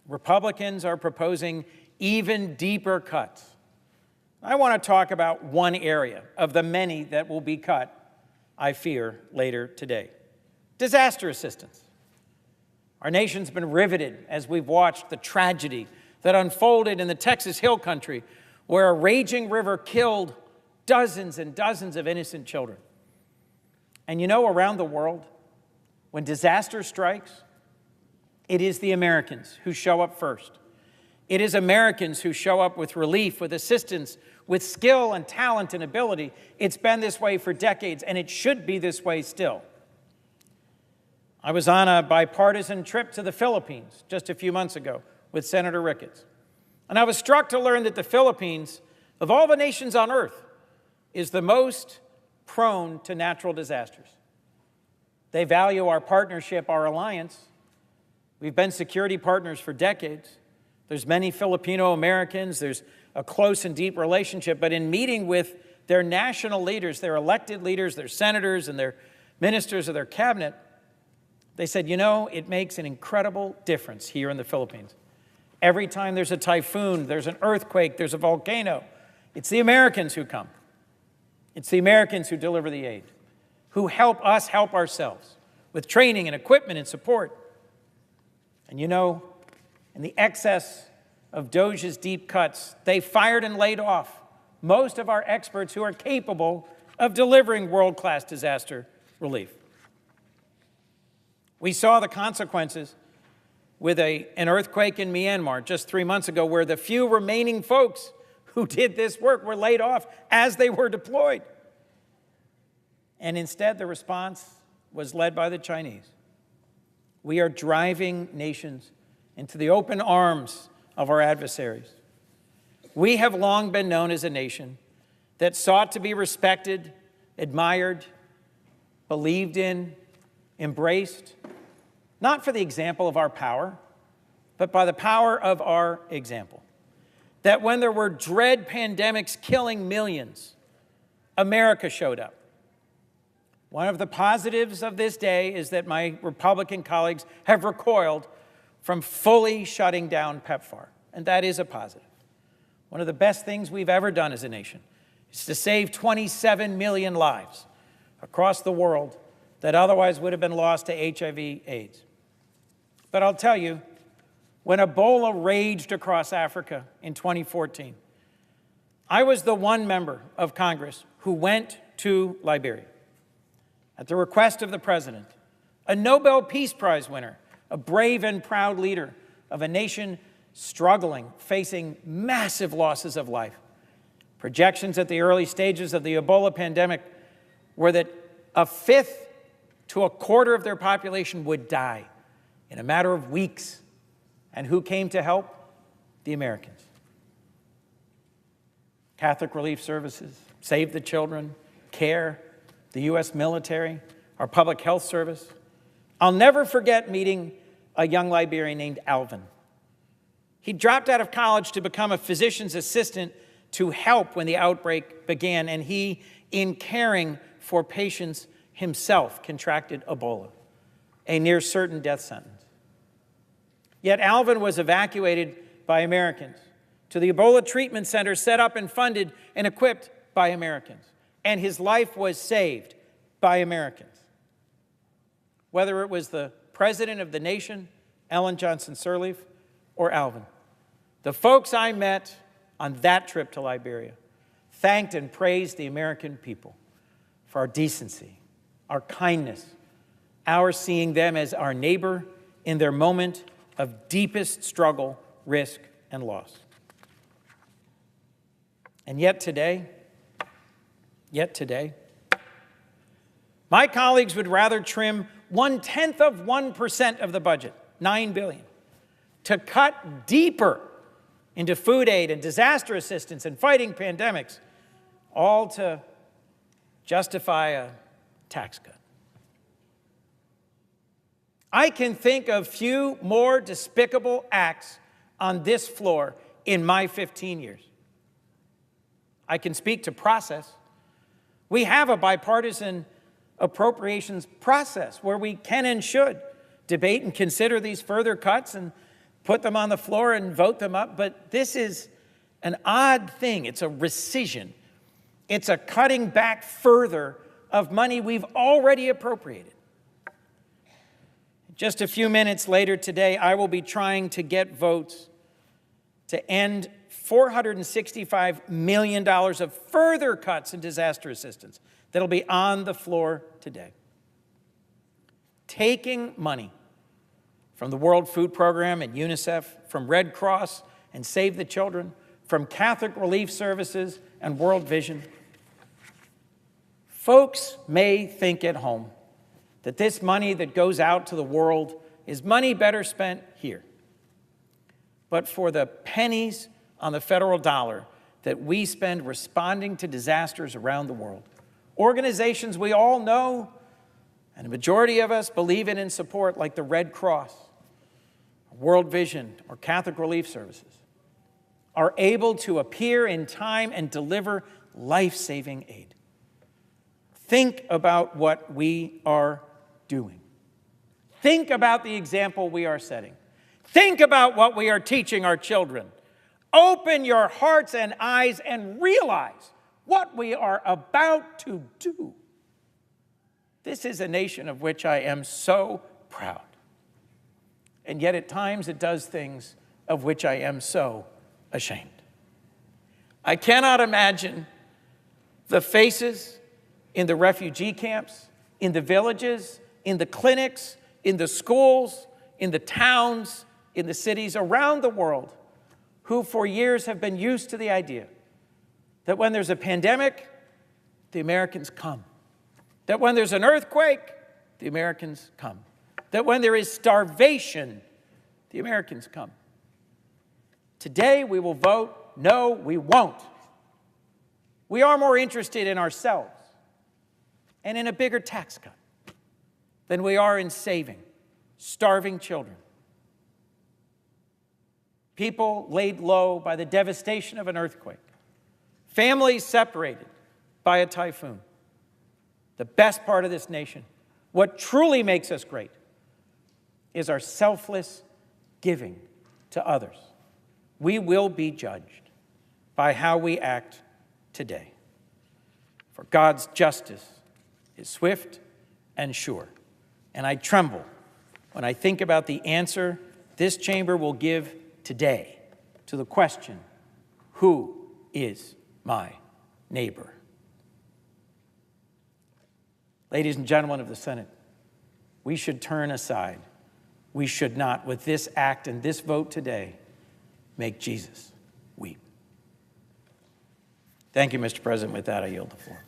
Republicans are proposing even deeper cuts. I want to talk about one area of the many that will be cut, I fear, later today. Disaster assistance. Our nation's been riveted as we've watched the tragedy that unfolded in the Texas Hill Country, where a raging river killed dozens and dozens of innocent children. And you know, around the world, when disaster strikes, it is the Americans who show up first. It is Americans who show up with relief, with assistance, with skill and talent and ability. It's been this way for decades, and it should be this way still. I was on a bipartisan trip to the Philippines just a few months ago with Senator Ricketts. And I was struck to learn that the Philippines, of all the nations on earth, is the most prone to natural disasters. They value our partnership, our alliance. We've been security partners for decades. There's many Filipino Americans. There's a close and deep relationship. But in meeting with their national leaders, their elected leaders, their senators and their ministers of their cabinet, they said, you know, it makes an incredible difference here in the Philippines. Every time there's a typhoon, there's an earthquake, there's a volcano, it's the Americans who come. It's the Americans who deliver the aid, who help us help ourselves with training and equipment and support. And you know, and the excess of DOGE's deep cuts, they fired and laid off most of our experts who are capable of delivering world-class disaster relief. We saw the consequences with an earthquake in Myanmar just 3 months ago, where the few remaining folks who did this work were laid off as they were deployed. And instead, the response was led by the Chinese. We are driving nations into the open arms of our adversaries. We have long been known as a nation that sought to be respected, admired, believed in, embraced, not for the example of our power, but by the power of our example. That when there were dread pandemics killing millions, America showed up. One of the positives of this day is that my Republican colleagues have recoiled from fully shutting down PEPFAR, and that is a positive. One of the best things we've ever done as a nation is to save 27 million lives across the world that otherwise would have been lost to HIV/AIDS. But I'll tell you, when Ebola raged across Africa in 2014, I was the one member of Congress who went to Liberia at the request of the president, a Nobel Peace Prize winner, a brave and proud leader of a nation struggling, facing massive losses of life. Projections at the early stages of the Ebola pandemic were that a fifth to a quarter of their population would die in a matter of weeks. And who came to help? The Americans. Catholic Relief Services, Save the Children, CARE, the U.S. military, our public health service. I'll never forget meeting a young Liberian named Alvin. He dropped out of college to become a physician's assistant to help when the outbreak began, and he, in caring for patients himself, contracted Ebola, a near certain death sentence. Yet Alvin was evacuated by Americans to the Ebola treatment center set up and funded and equipped by Americans, and his life was saved by Americans. Whether it was the president of the nation, Ellen Johnson Sirleaf, or Alvin, the folks I met on that trip to Liberia thanked and praised the American people for our decency, our kindness, our seeing them as our neighbor in their moment of deepest struggle, risk, and loss. And yet today, my colleagues would rather trim 0.1% of the budget, $9 billion, to cut deeper into food aid and disaster assistance and fighting pandemics, all to justify a tax cut. I can think of few more despicable acts on this floor in my 15 years. I can speak to process. We have a bipartisan appropriations process where we can and should debate and consider these further cuts and put them on the floor and vote them up. But this is an odd thing. It's a rescission. It's a cutting back further of money we've already appropriated. Just a few minutes later today, I will be trying to get votes to end $465 million of further cuts in disaster assistance that'll be on the floor today. Taking money from the World Food Program and UNICEF, from Red Cross and Save the Children, from Catholic Relief Services and World Vision. Folks may think at home that this money that goes out to the world is money better spent here. But for the pennies on the federal dollar that we spend responding to disasters around the world, organizations we all know and a majority of us believe in and support, like the Red Cross, World Vision, or Catholic Relief Services, are able to appear in time and deliver life-saving aid. Think about what we are doing. Think about the example we are setting. Think about what we are teaching our children. Open your hearts and eyes and realize what we are about to do. This is a nation of which I am so proud. And yet at times it does things of which I am so ashamed. I cannot imagine the faces in the refugee camps, in the villages, in the clinics, in the schools, in the towns, in the cities around the world who for years have been used to the idea that when there's a pandemic, the Americans come. That when there's an earthquake, the Americans come. That when there is starvation, the Americans come. Today we will vote, no, we won't. We are more interested in ourselves and in a bigger tax cut than we are in saving starving children. People laid low by the devastation of an earthquake. Families separated by a typhoon. The best part of this nation, what truly makes us great, is our selfless giving to others. We will be judged by how we act today. For God's justice is swift and sure. And I tremble when I think about the answer this chamber will give today to the question, who is my neighbor? Ladies and gentlemen of the Senate, we should turn aside. We should not, with this act and this vote today, make Jesus weep. Thank you, Mr. President. With that, I yield the floor.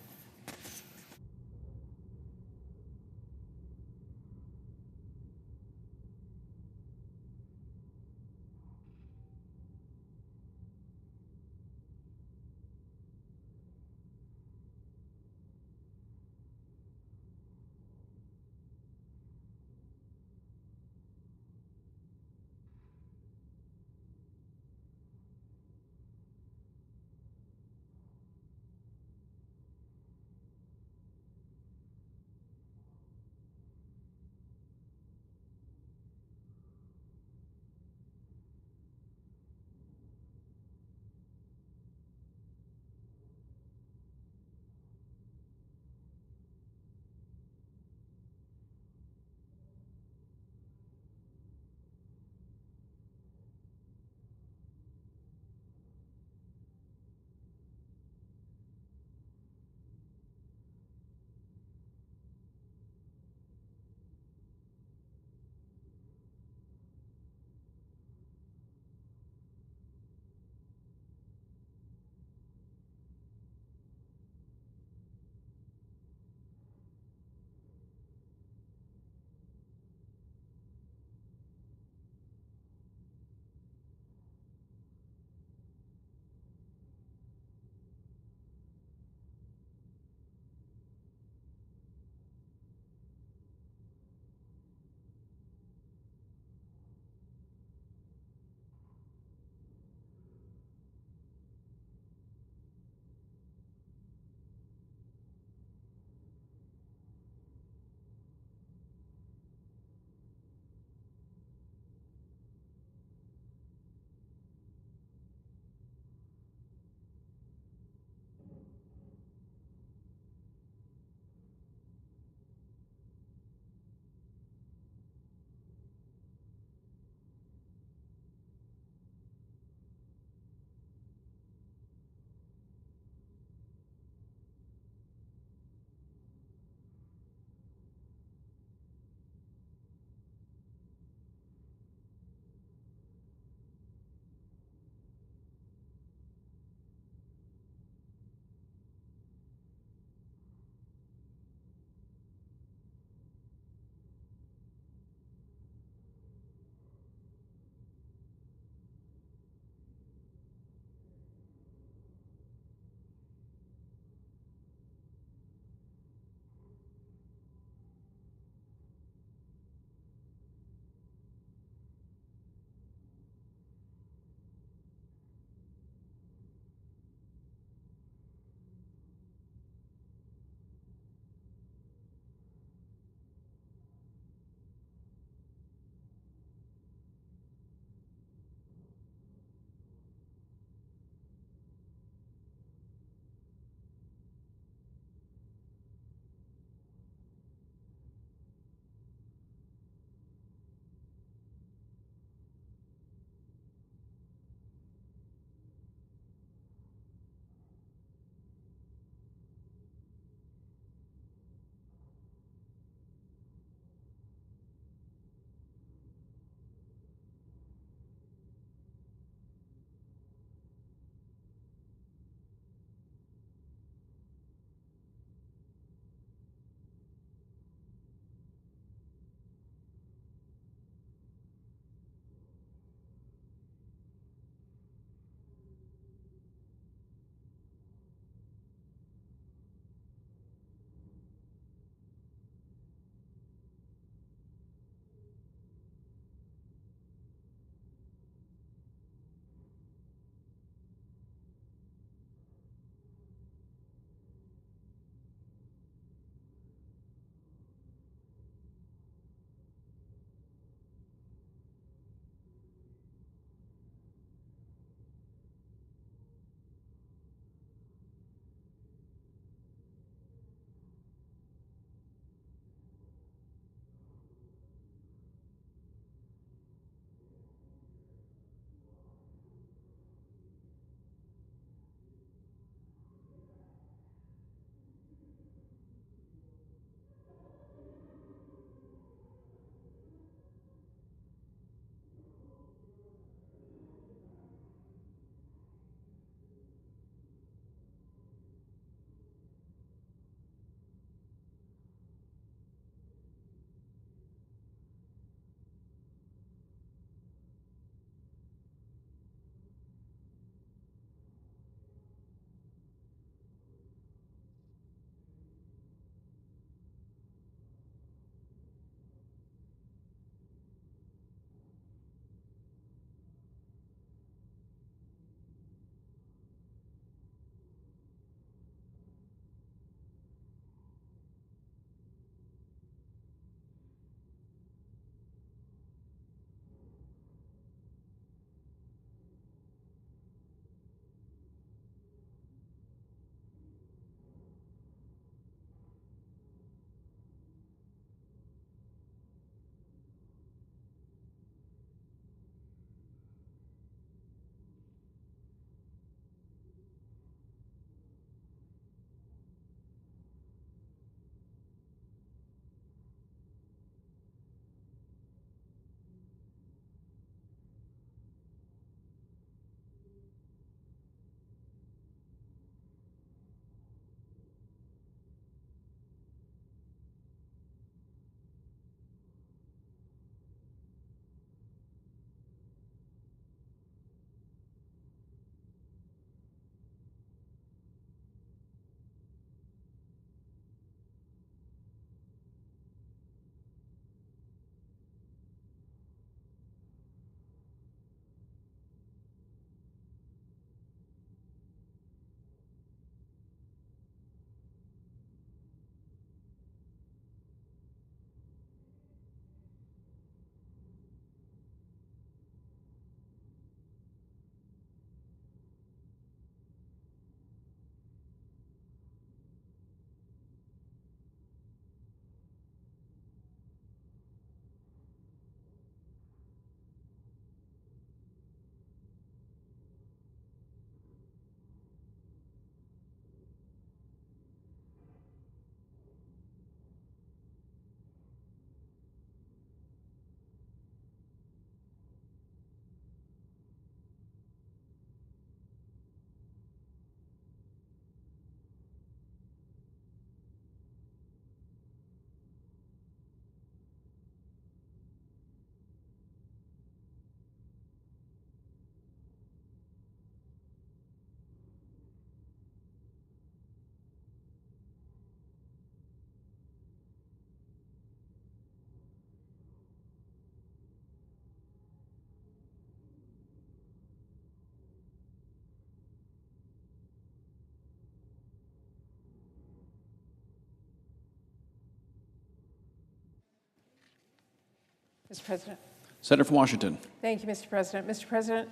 Mr. President. Senator from Washington. Thank you, Mr. President. Mr. President,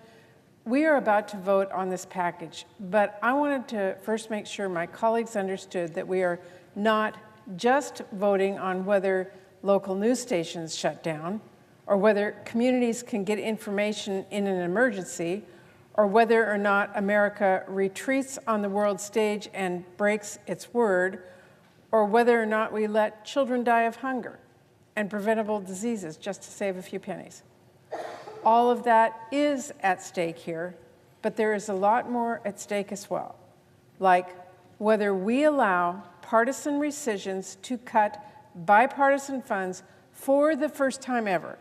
we are about to vote on this package, but I wanted to first make sure my colleagues understood that we are not just voting on whether local news stations shut down, or whether communities can get information in an emergency, or whether or not America retreats on the world stage and breaks its word, or whether or not we let children die of hunger and preventable diseases just to save a few pennies. All of that is at stake here, but there is a lot more at stake as well, like whether we allow partisan rescissions to cut bipartisan funds for the first time ever.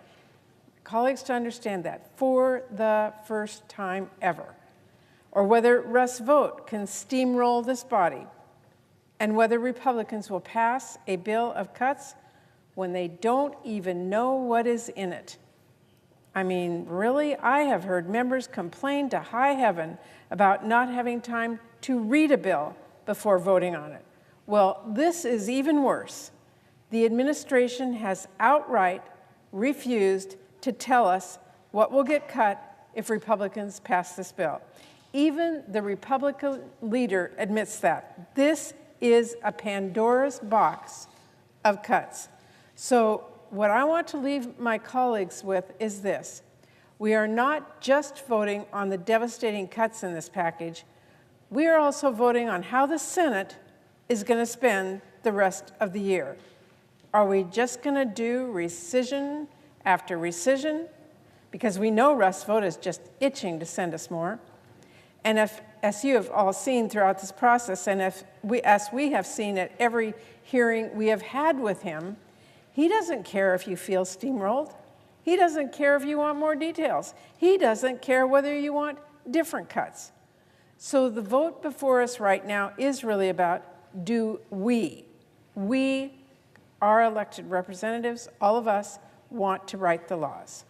Colleagues, to understand that, for the first time ever. Or whether Russ Vote can steamroll this body, and whether Republicans will pass a bill of cuts when they don't even know what is in it. I mean, really, I have heard members complain to high heaven about not having time to read a bill before voting on it. Well, this is even worse. The administration has outright refused to tell us what will get cut if Republicans pass this bill. Even the Republican leader admits that. This is a Pandora's box of cuts. So what I want to leave my colleagues with is this. We are not just voting on the devastating cuts in this package. We are also voting on how the Senate is going to spend the rest of the year. Are we just going to do rescission after rescission? Because we know Russ Vote is just itching to send us more. And if, as you have all seen throughout this process, and as we have seen at every hearing we have had with him, he doesn't care if you feel steamrolled. He doesn't care if you want more details. He doesn't care whether you want different cuts. So the vote before us right now is really about, do we, our elected representatives, all of us, want to write the laws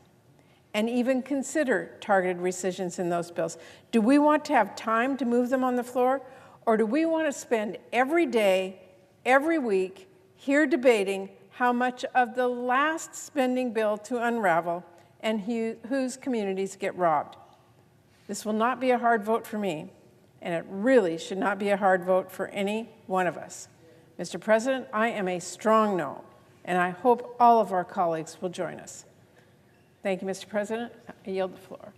and even consider targeted rescissions in those bills? Do we want to have time to move them on the floor, or do we want to spend every day, every week, here debating how much of the last spending bill to unravel and whose communities get robbed? This will not be a hard vote for me, and it really should not be a hard vote for any one of us. Mr. President, I am a strong no, and I hope all of our colleagues will join us. Thank you, Mr. President. I yield the floor.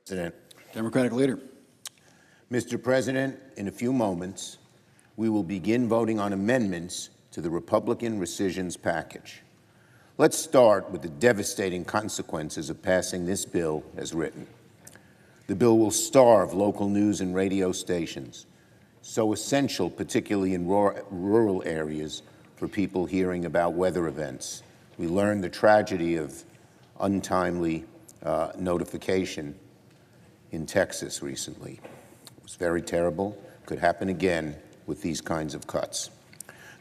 President. Democratic leader. Mr. President, in a few moments, we will begin voting on amendments to the Republican rescissions package. Let's start with the devastating consequences of passing this bill as written. The bill will starve local news and radio stations, so essential, particularly in rural areas, for people hearing about weather events. We learned the tragedy of untimely notification in Texas recently. It was very terrible. Could happen again with these kinds of cuts.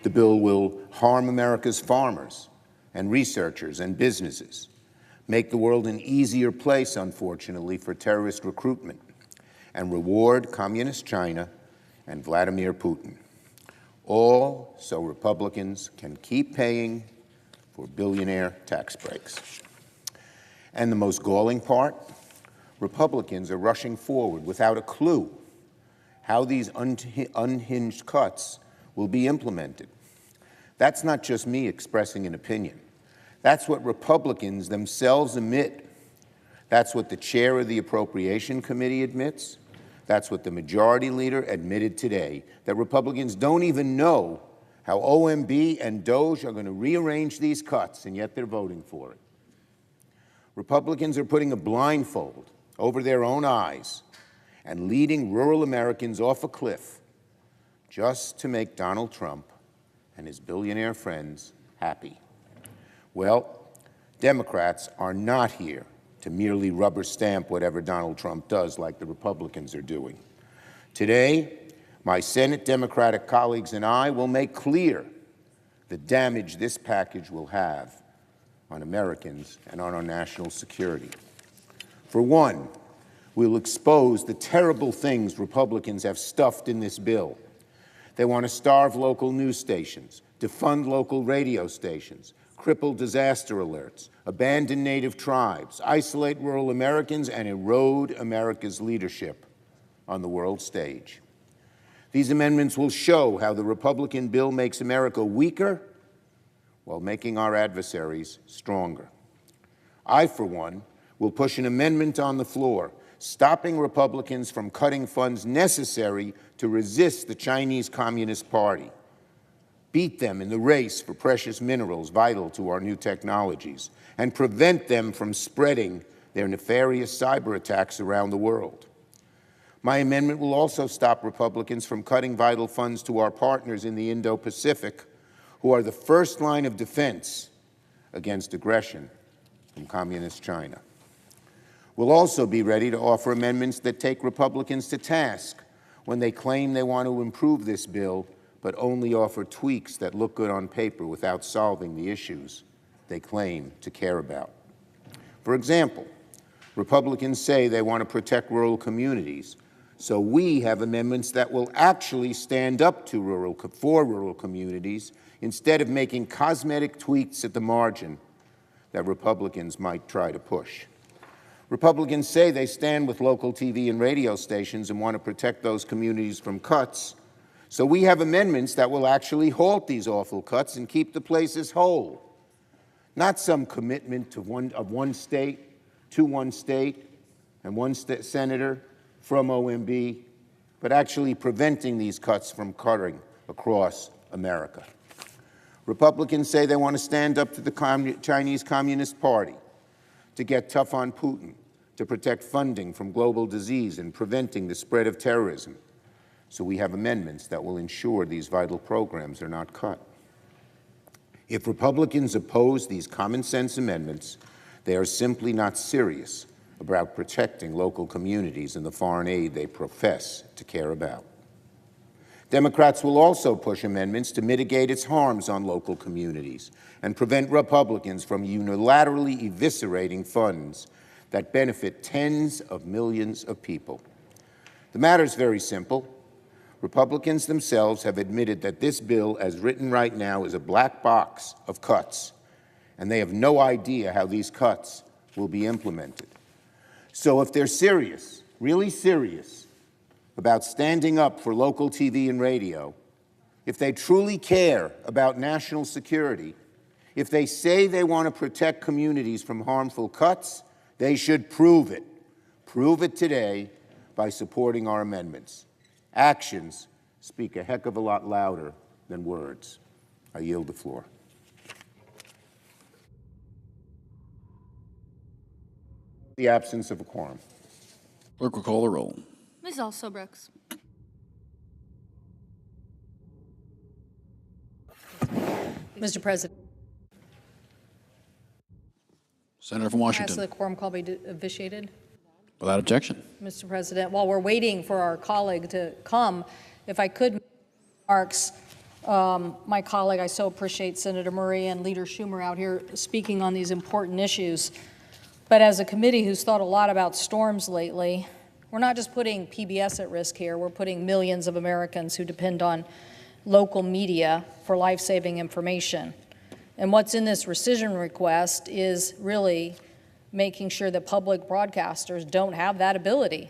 The bill will harm America's farmers and researchers and businesses, make the world an easier place, unfortunately, for terrorist recruitment, and reward Communist China and Vladimir Putin. All so Republicans can keep paying for billionaire tax breaks. And the most galling part, Republicans are rushing forward without a clue how these unhinged cuts will be implemented. That's not just me expressing an opinion. That's what Republicans themselves admit. That's what the chair of the Appropriation Committee admits. That's what the majority leader admitted today, that Republicans don't even know how OMB and DOJ are going to rearrange these cuts, and yet they're voting for it. Republicans are putting a blindfold over their own eyes and leading rural Americans off a cliff just to make Donald Trump and his billionaire friends happy. Well, Democrats are not here to merely rubber stamp whatever Donald Trump does like the Republicans are doing. Today, my Senate Democratic colleagues and I will make clear the damage this package will have on Americans and on our national security. For one, we'll expose the terrible things Republicans have stuffed in this bill. They want to starve local news stations, defund local radio stations, cripple disaster alerts, abandon native tribes, isolate rural Americans, and erode America's leadership on the world stage. These amendments will show how the Republican bill makes America weaker while making our adversaries stronger. I, for one, will push an amendment on the floor stopping Republicans from cutting funds necessary to resist the Chinese Communist Party, beat them in the race for precious minerals vital to our new technologies, and prevent them from spreading their nefarious cyber attacks around the world. My amendment will also stop Republicans from cutting vital funds to our partners in the Indo-Pacific, who are the first line of defense against aggression from Communist China. We'll also be ready to offer amendments that take Republicans to task when they claim they want to improve this bill, but only offer tweaks that look good on paper without solving the issues they claim to care about. For example, Republicans say they want to protect rural communities, so we have amendments that will actually stand up to rural communities instead of making cosmetic tweaks at the margin that Republicans might try to push. Republicans say they stand with local TV and radio stations and want to protect those communities from cuts, so we have amendments that will actually halt these awful cuts and keep the places whole. Not some commitment of one state to one state and one senator from OMB, but actually preventing these cuts from cutting across America. Republicans say they want to stand up to the Chinese Communist Party, to get tough on Putin, to protect funding from global disease and preventing the spread of terrorism. So we have amendments that will ensure these vital programs are not cut. If Republicans oppose these common sense amendments, they are simply not serious about protecting local communities and the foreign aid they profess to care about. Democrats will also push amendments to mitigate its harms on local communities and prevent Republicans from unilaterally eviscerating funds that benefit tens of millions of people. The matter is very simple. Republicans themselves have admitted that this bill, as written right now, is a black box of cuts, and they have no idea how these cuts will be implemented. So if they're serious, really serious, about standing up for local TV and radio, if they truly care about national security, if they say they want to protect communities from harmful cuts, they should prove it. Prove it today by supporting our amendments. Actions speak a heck of a lot louder than words. I yield the floor. The absence of a quorum. Clerk will call the roll. Ms. Alsobrooks. Mr. President. Senator from I Washington. ask that the quorum call be vitiated. Without objection. Mr. President, while we're waiting for our colleague to come, if I could, remarks, my colleague, I so appreciate Senator Murray and Leader Schumer out here speaking on these important issues. But as a committee who's thought a lot about storms lately, we're not just putting PBS at risk here, we're putting millions of Americans who depend on local media for life-saving information. And what's in this rescission request is really making sure that public broadcasters don't have that ability,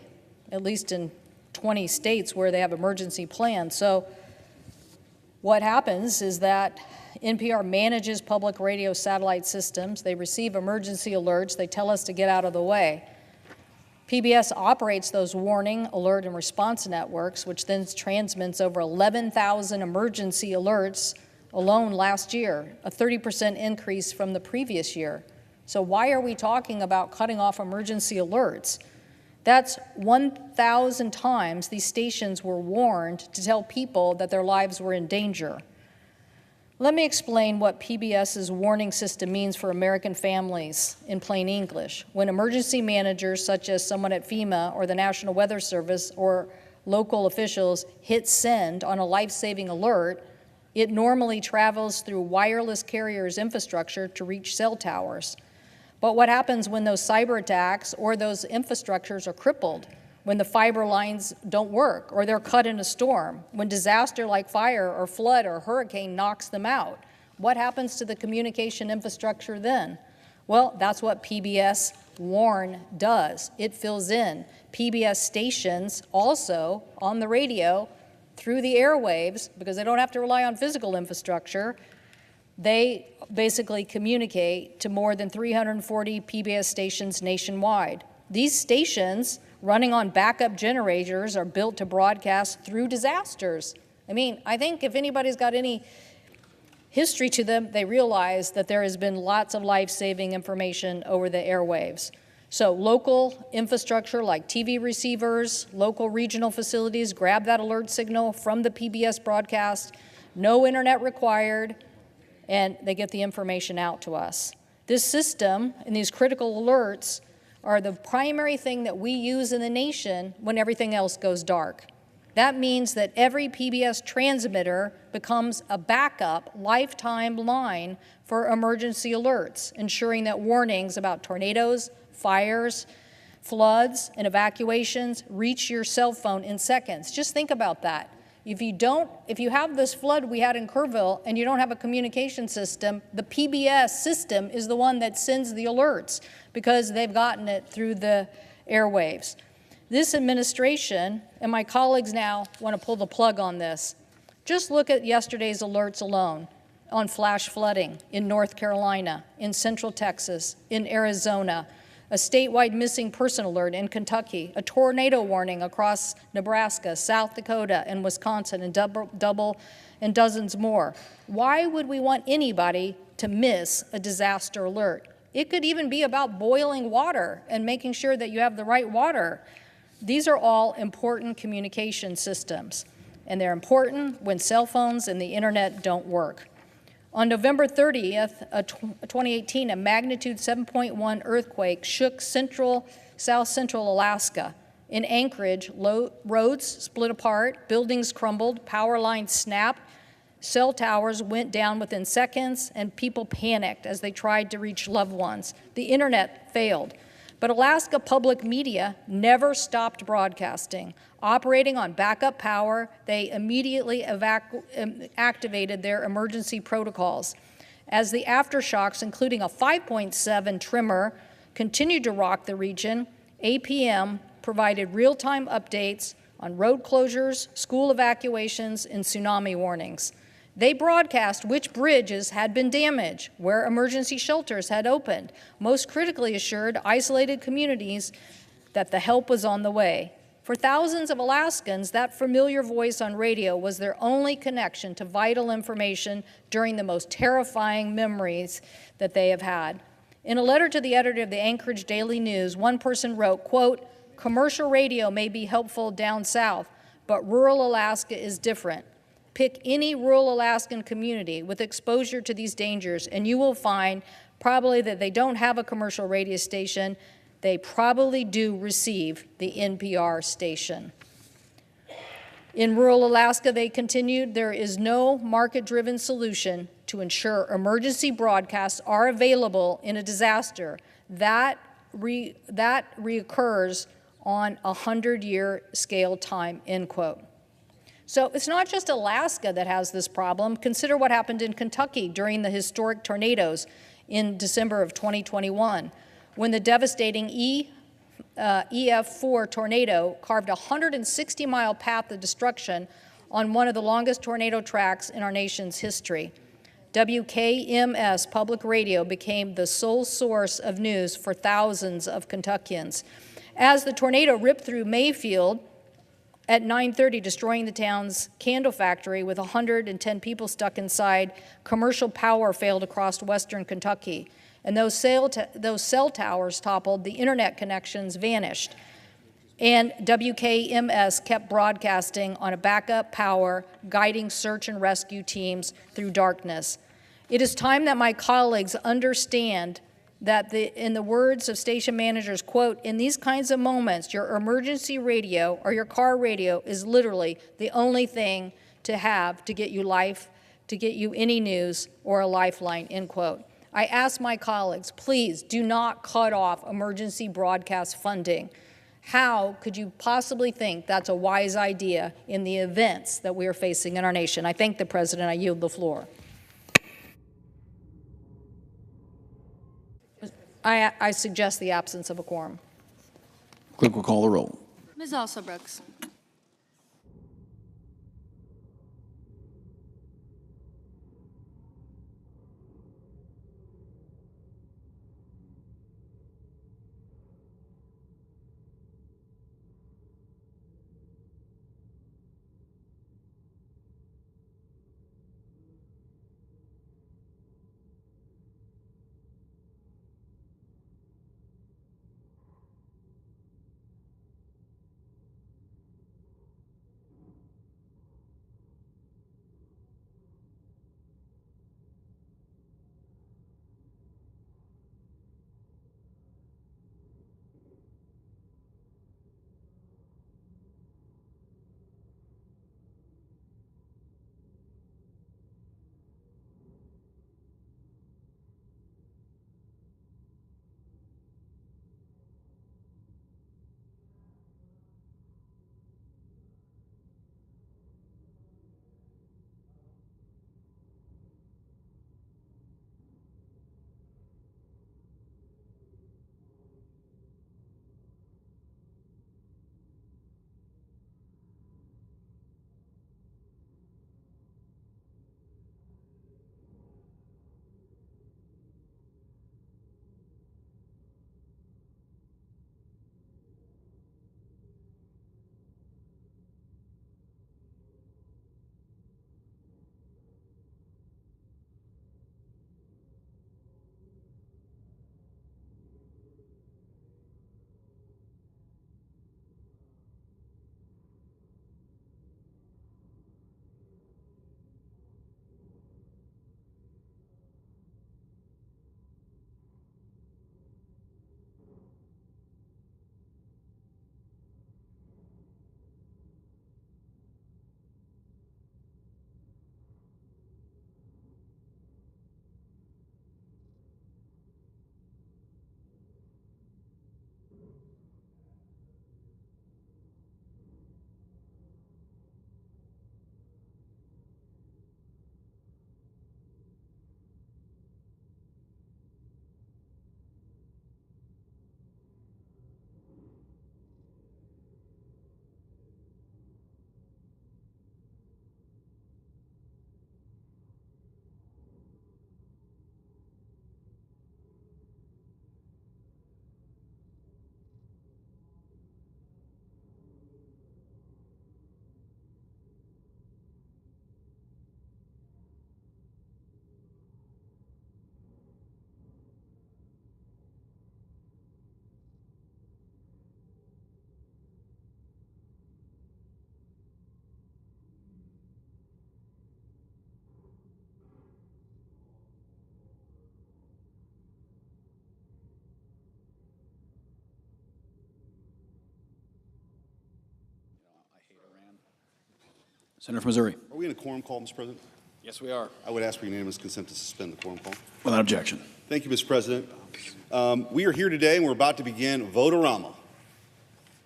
at least in 20 states where they have emergency plans. So what happens is that NPR manages public radio satellite systems. They receive emergency alerts. They tell us to get out of the way. PBS operates those warning, alert, and response networks, which then transmits over 11,000 emergency alerts alone last year, a 30% increase from the previous year. So why are we talking about cutting off emergency alerts? That's 1,000 times these stations were warned to tell people that their lives were in danger. Let me explain what PBS's warning system means for American families in plain English. When emergency managers, such as someone at FEMA or the National Weather Service or local officials, hit send on a life-saving alert, it normally travels through wireless carriers' infrastructure to reach cell towers. But what happens when those cyber attacks or those infrastructures are crippled? When the fiber lines don't work or they're cut in a storm? When disaster like fire or flood or hurricane knocks them out? What happens to the communication infrastructure then? Well, that's what PBS Warn does. It fills in. PBS stations also on the radio through the airwaves, because they don't have to rely on physical infrastructure, they basically communicate to more than 340 PBS stations nationwide. These stations, running on backup generators, are built to broadcast through disasters. I mean, I think if anybody's got any history to them, they realize that there has been lots of life-saving information over the airwaves. So local infrastructure like TV receivers, local regional facilities grab that alert signal from the PBS broadcast, no internet required, and they get the information out to us. This system and these critical alerts are the primary thing that we use in the nation when everything else goes dark. That means that every PBS transmitter becomes a backup lifetime line for emergency alerts, ensuring that warnings about tornadoes, fires, floods, and evacuations reach your cell phone in seconds. Just think about that. If you have this flood we had in Kerrville and you don't have a communication system, the PBS system is the one that sends the alerts because they've gotten it through the airwaves. This administration and my colleagues now want to pull the plug on this. Just look at yesterday's alerts alone on flash flooding in North Carolina, in Central Texas, in Arizona, a statewide missing person alert in Kentucky, a tornado warning across Nebraska, South Dakota, and Wisconsin, and double and dozens more. Why would we want anybody to miss a disaster alert? It could even be about boiling water and making sure that you have the right water. These are all important communication systems, and they're important when cell phones and the internet don't work. On November 30th, 2018, a magnitude 7.1 earthquake shook south central Alaska. In Anchorage, roads split apart, buildings crumbled, power lines snapped, cell towers went down within seconds, and people panicked as they tried to reach loved ones. The internet failed. But Alaska public media never stopped broadcasting. Operating on backup power, they immediately activated their emergency protocols. As the aftershocks, including a 5.7 tremor, continued to rock the region, APM provided real-time updates on road closures, school evacuations, and tsunami warnings. They broadcast which bridges had been damaged, where emergency shelters had opened, most critically assured isolated communities that the help was on the way. For thousands of Alaskans, that familiar voice on radio was their only connection to vital information during the most terrifying memories that they have had. In a letter to the editor of the Anchorage Daily News, one person wrote, quote, "Commercial radio may be helpful down south, but rural Alaska is different. Pick any rural Alaskan community with exposure to these dangers, and you will find probably that they don't have a commercial radio station. They probably do receive the NPR station." In rural Alaska, they continued, there is no market-driven solution to ensure emergency broadcasts are available in a disaster. That reoccurs on a 100-year scale time, end quote. So it's not just Alaska that has this problem. Consider what happened in Kentucky during the historic tornadoes in December of 2021, when the devastating EF4 tornado carved a 160-mile path of destruction on one of the longest tornado tracks in our nation's history. WKMS Public Radio became the sole source of news for thousands of Kentuckians. As the tornado ripped through Mayfield, At 9:30, destroying the town's candle factory with 110 people stuck inside. Commercial power failed across western Kentucky. And those cell towers toppled, the internet connections vanished. And WKMS kept broadcasting on a backup power, guiding search and rescue teams through darkness. It is time that my colleagues understand that, in the words of station managers, quote, in these kinds of moments, your emergency radio or your car radio is literally the only thing to have to get you life, to get you any news or a lifeline, end quote. I ask my colleagues, please do not cut off emergency broadcast funding. How could you possibly think that's a wise idea in the events that we are facing in our nation? I thank the President. I yield the floor. I suggest the absence of a quorum. Clerk will call the roll. Ms. Alsobrooks. Senator from Missouri. Are we in a quorum call, Mr. President? Yes, we are. I would ask for unanimous consent to suspend the quorum call. Without objection. Thank you, Mr. President. We are here today and we're about to begin vote-a-rama.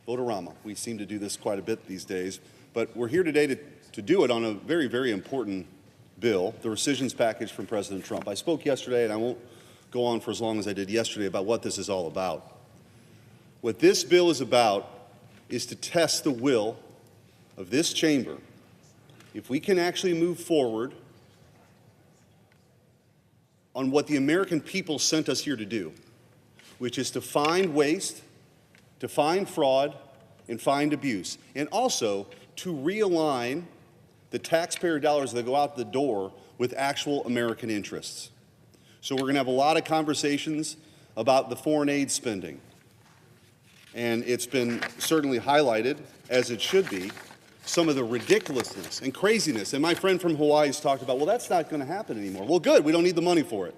Vote-a-rama. We seem to do this quite a bit these days, but we're here today to do it on a very, very important bill, the rescissions package from President Trump. I spoke yesterday, and I won't go on for as long as I did yesterday about what this is all about. What this bill is about is to test the will of this chamber if we can actually move forward on what the American people sent us here to do, which is to find waste, to find fraud, and find abuse, and also to realign the taxpayer dollars that go out the door with actual American interests. So we're going to have a lot of conversations about the foreign aid spending. And it's been certainly highlighted, as it should be, some of the ridiculousness and craziness. And my friend from Hawaii has talked about, well, that's not going to happen anymore. Well, good, we don't need the money for it.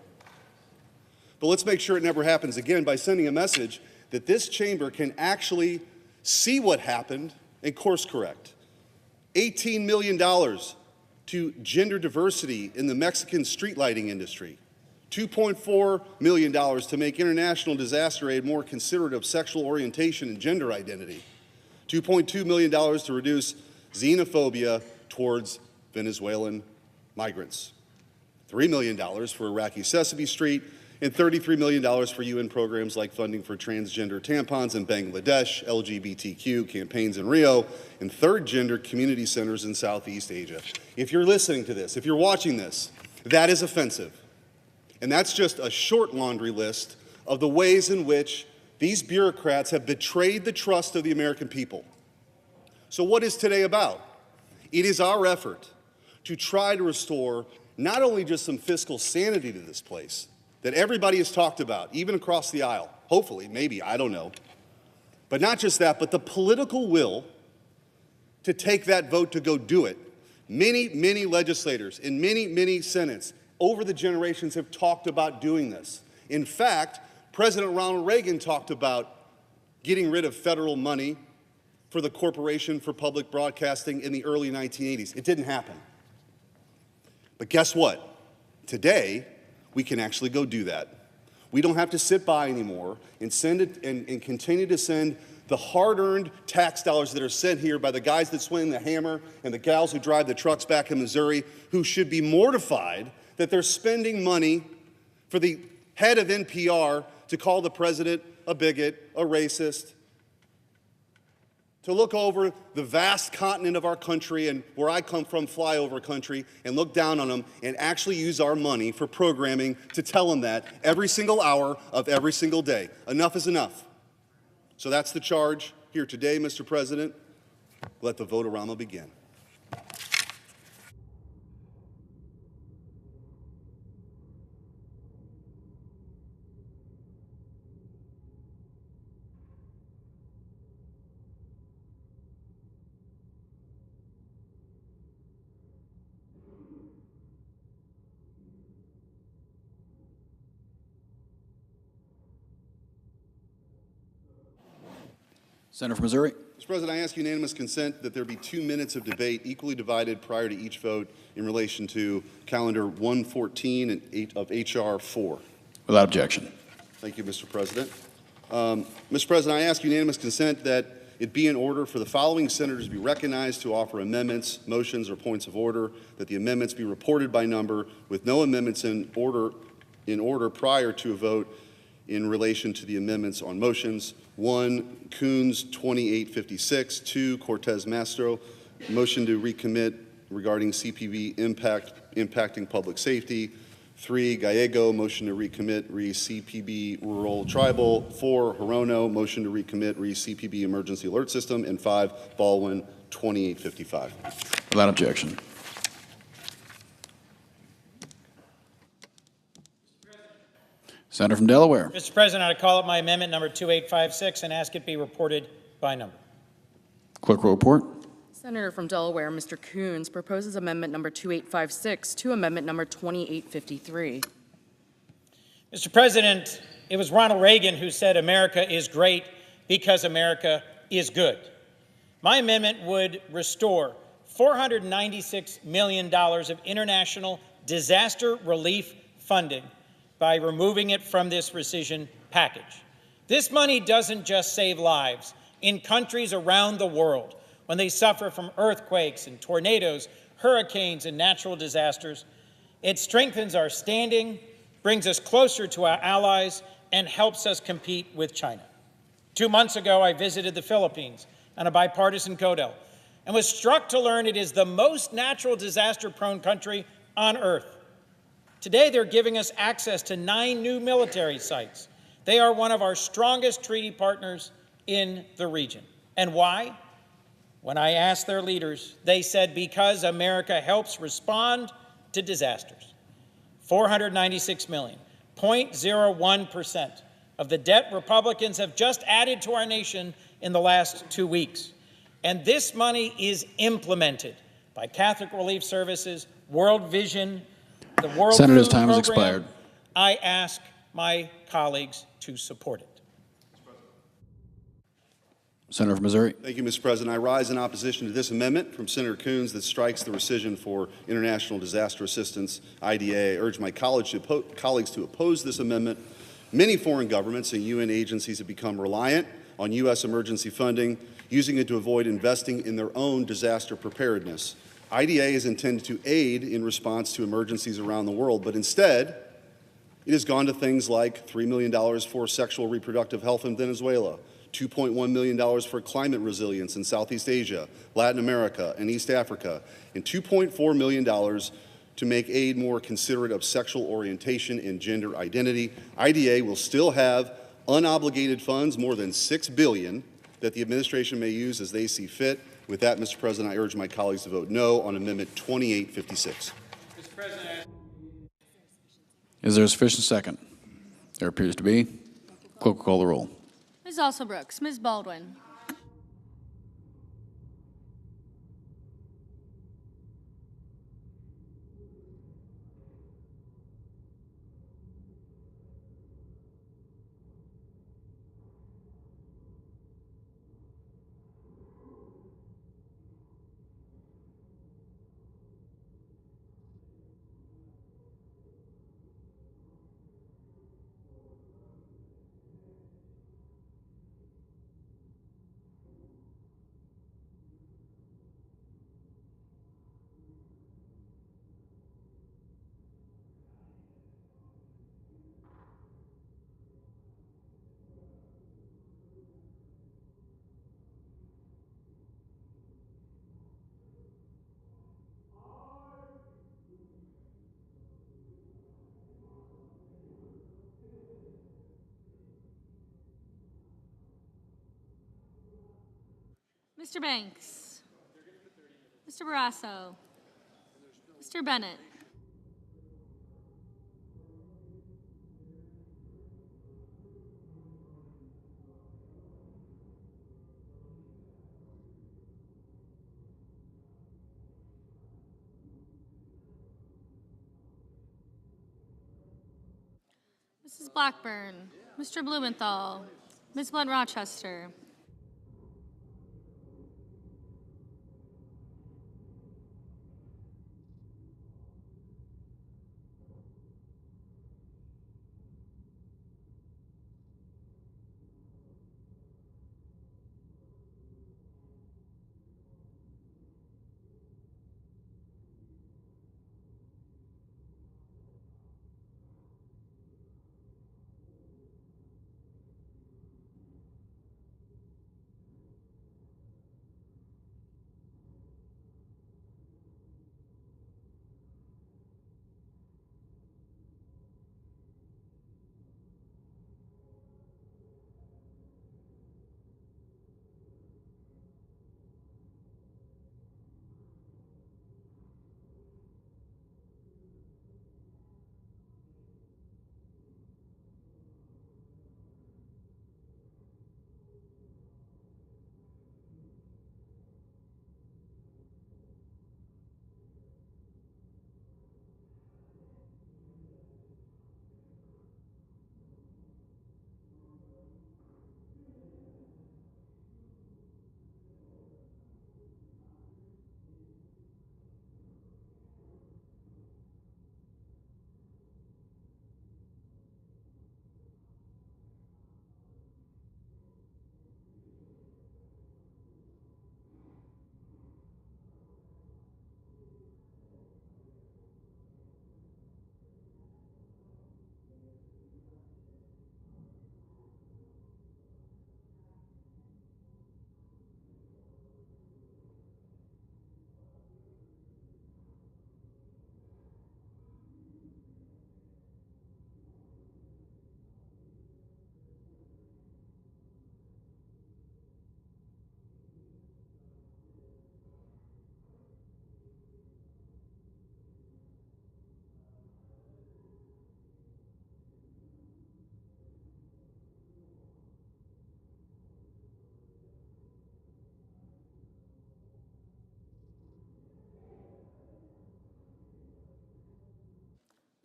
But let's make sure it never happens again by sending a message that this chamber can actually see what happened and course correct. $18 million to gender diversity in the Mexican street lighting industry. $2.4 million to make international disaster aid more considerate of sexual orientation and gender identity. $2.2 million to reduce xenophobia towards Venezuelan migrants. $3 million for Iraqi Sesame Street, and $33 million for UN programs like funding for transgender tampons in Bangladesh, LGBTQ campaigns in Rio, and third gender community centers in Southeast Asia. If you're listening to this, if you're watching this, that is offensive. And that's just a short laundry list of the ways in which these bureaucrats have betrayed the trust of the American people. So what is today about? It is our effort to try to restore not only just some fiscal sanity to this place that everybody has talked about, even across the aisle, hopefully, maybe, I don't know, but not just that, but the political will to take that vote to go do it. Many, many legislators in many, many senates over the generations have talked about doing this. In fact, President Ronald Reagan talked about getting rid of federal money for the Corporation for Public Broadcasting in the early 1980s. It didn't happen. But guess what? Today, we can actually go do that. We don't have to sit by anymore and send it and continue to send the hard-earned tax dollars that are sent here by the guys that swing the hammer and the gals who drive the trucks back in Missouri, who should be mortified that they're spending money for the head of NPR to call the president a bigot, a racist, to look over the vast continent of our country and where I come from, flyover country, and look down on them and actually use our money for programming to tell them that every single hour of every single day. Enough is enough. So that's the charge here today, Mr. President. Let the vote-a-rama begin. Senator from Missouri. Mr. President, I ask unanimous consent that there be 2 minutes of debate equally divided prior to each vote in relation to Calendar 114 and of H.R. 4. Without objection. Thank you, Mr. President. Mr. President, I ask unanimous consent that it be in order for the following senators to be recognized to offer amendments, motions, or points of order, that the amendments be reported by number with no amendments in order prior to a vote in relation to the amendments on motions. 1, Coons 2856. 2, Cortez Mastro, motion to recommit regarding CPV impacting public safety. 3, Gallego, motion to recommit re-CPB rural tribal. 4, Hirono, motion to recommit re-CPB emergency alert system. And 5, Baldwin 2855. Without objection. Senator from Delaware. Mr. President, I call up my amendment number 2856 and ask it be reported by number. Clerk will report. Senator from Delaware, Mr. Coons, proposes amendment number 2856 to amendment number 2853. Mr. President, it was Ronald Reagan who said America is great because America is good. My amendment would restore $496 million of international disaster relief funding by removing it from this rescission package. This money doesn't just save lives in countries around the world when they suffer from earthquakes and tornadoes, hurricanes, and natural disasters. It strengthens our standing, brings us closer to our allies, and helps us compete with China. 2 months ago, I visited the Philippines on a bipartisan CODEL and was struck to learn it is the most natural disaster-prone country on earth. Today, they're giving us access to 9 new military sites. They are one of our strongest treaty partners in the region. And why? When I asked their leaders, they said because America helps respond to disasters. $496 million, 0.01% of the debt Republicans have just added to our nation in the last 2 weeks. And this money is implemented by Catholic Relief Services, World Vision, the World Senator's Food time has Program. expired. I ask my colleagues to support it. Senator from Missouri. Thank you, Mr. President. I rise in opposition to this amendment from Senator Coons that strikes the rescission for international disaster assistance, IDA. I urge my colleagues to oppose this amendment. Many foreign governments and UN agencies have become reliant on U.S. emergency funding, using it to avoid investing in their own disaster preparedness. IDA is intended to aid in response to emergencies around the world, but instead, it has gone to things like $3 million for sexual reproductive health in Venezuela, $2.1 million for climate resilience in Southeast Asia, Latin America, and East Africa, and $2.4 million to make aid more considerate of sexual orientation and gender identity. IDA will still have unobligated funds, more than $6 billion, that the administration may use as they see fit. With that, Mr. President, I urge my colleagues to vote no on Amendment 2856. Mr. President. Is there a sufficient second? There appears to be. Clerk will call the roll. Ms. Alsobrooks, Ms. Baldwin. Mr. Banks. Mr. Barrasso. Mr. Bennett. Mrs. Blackburn. Mr. Blumenthal. Ms. Blunt Rochester.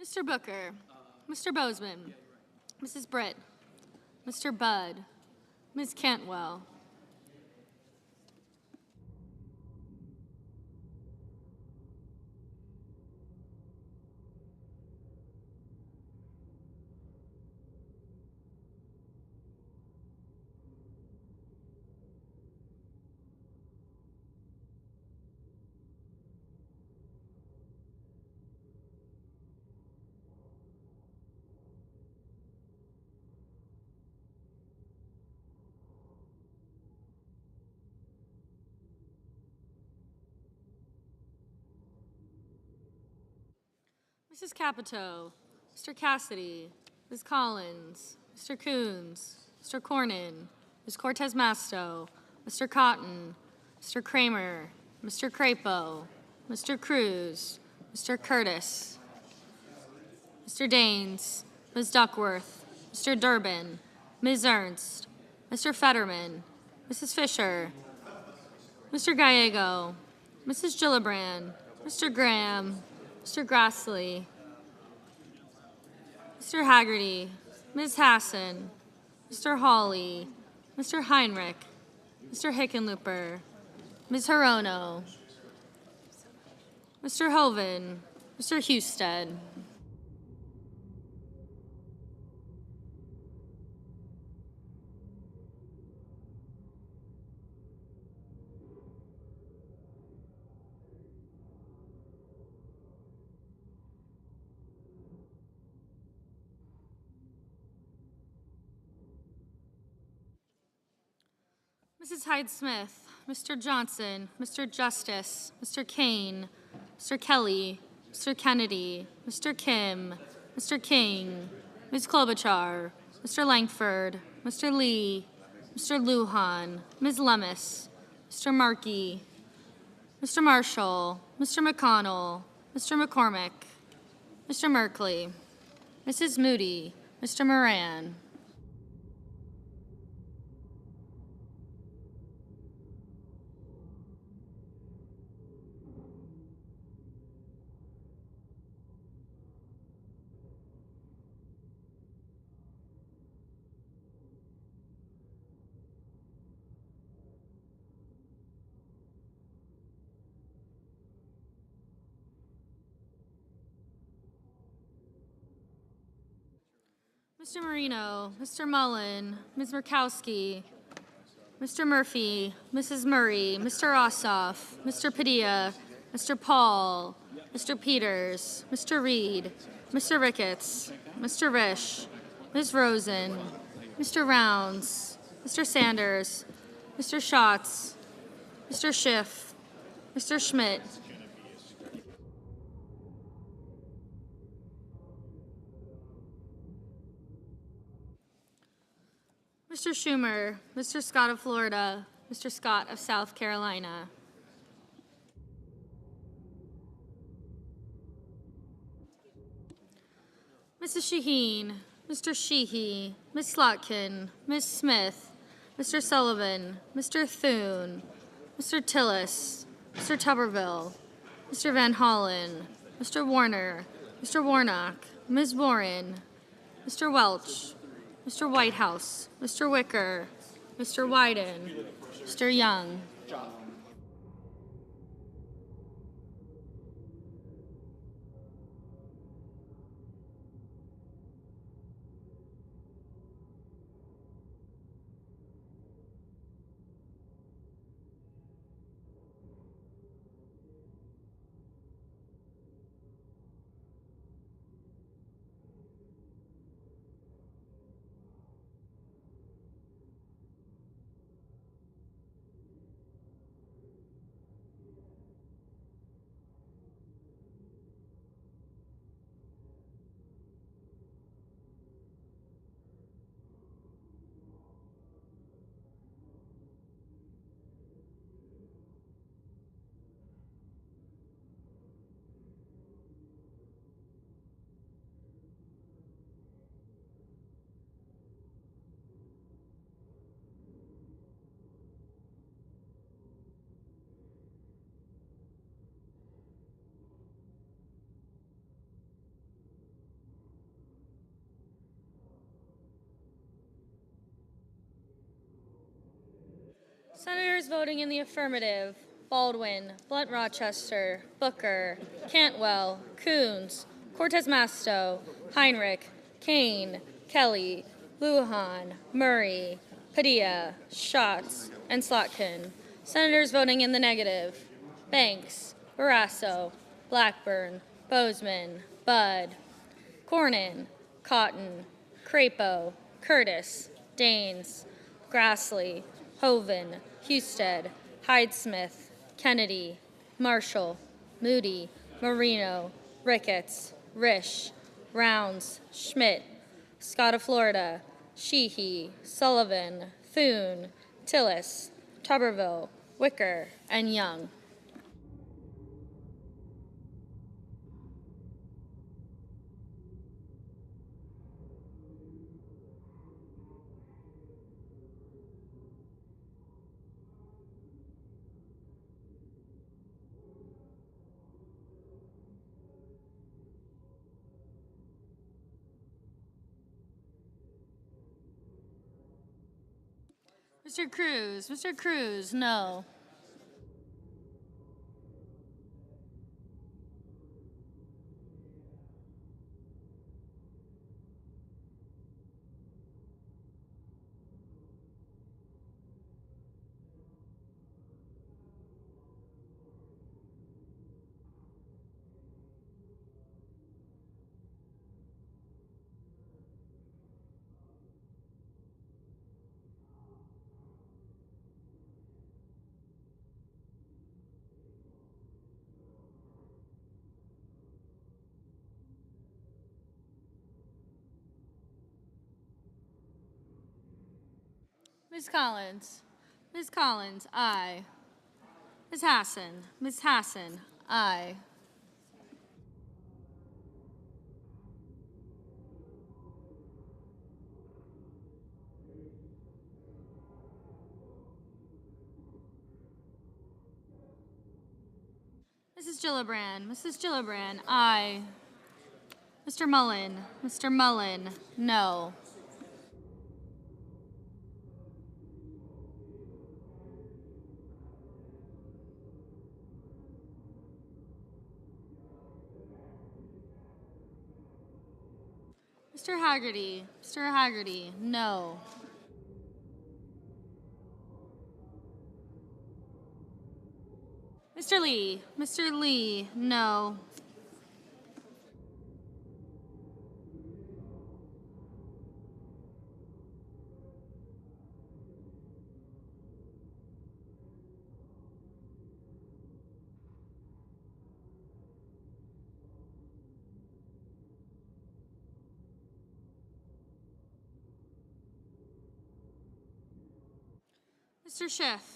Mr. Booker, Mr. Bozeman, Mrs. Britt, Mr. Budd, Ms. Cantwell, Mrs. Capito, Mr. Cassidy, Ms. Collins, Mr. Coons, Mr. Cornyn, Ms. Cortez Masto, Mr. Cotton, Mr. Kramer, Mr. Crapo, Mr. Cruz, Mr. Curtis, Mr. Daines, Ms. Duckworth, Mr. Durbin, Ms. Ernst, Mr. Fetterman, Mrs. Fisher, Mr. Gallego, Mrs. Gillibrand, Mr. Graham, Mr. Grassley, Mr. Haggerty, Ms. Hassan, Mr. Hawley, Mr. Heinrich, Mr. Hickenlooper, Ms. Hirono, Mr. Hoven, Mr. Husted. Mrs. Hyde-Smith, Mr. Johnson, Mr. Justice, Mr. Kane, Mr. Kelly, Mr. Kennedy, Mr. Kim, Mr. King, Ms. Klobuchar, Mr. Langford, Mr. Lee, Mr. Lujan, Ms. Lemus, Mr. Markey, Mr. Marshall, Mr. McConnell, Mr. McCormick, Mr. Merkley, Mrs. Moody, Mr. Moran. Mr. Marino, Mr. Mullen, Ms. Murkowski, Mr. Murphy, Mrs. Murray, Mr. Ossoff, Mr. Padilla, Mr. Paul, Mr. Peters, Mr. Reed, Mr. Ricketts, Mr. Risch, Ms. Rosen, Mr. Rounds, Mr. Sanders, Mr. Schatz, Mr. Schiff, Mr. Schmidt, Mr. Schumer, Mr. Scott of Florida, Mr. Scott of South Carolina. Mrs. Shaheen, Mr. Sheehy, Ms. Slotkin, Ms. Smith, Mr. Sullivan, Mr. Thune, Mr. Tillis, Mr. Tuberville, Mr. Van Hollen, Mr. Warner, Mr. Warnock, Ms. Warren, Mr. Welch, Mr. Whitehouse, Mr. Wicker, Mr. Wyden, Mr. Young. Senators voting in the affirmative: Baldwin, Blunt Rochester, Booker, Cantwell, Coons, Cortez Masto, Heinrich, Kane, Kelly, Lujan, Murray, Padilla, Schatz, and Slotkin. Senators voting in the negative: Banks, Barrasso, Blackburn, Bozeman, Budd, Cornyn, Cotton, Crapo, Curtis, Daines, Grassley, Hoven, Husted, Hyde-Smith, Kennedy, Marshall, Moody, Marino, Ricketts, Risch, Rounds, Schmidt, Scott of Florida, Sheehy, Sullivan, Thune, Tillis, Tuberville, Wicker, and Young. Mr. Cruz, no. Ms. Collins, aye. Ms. Hassan, aye. Mrs. Gillibrand, aye. Mr. Mullen, no. Mr. Haggerty, no. Mr. Lee, no.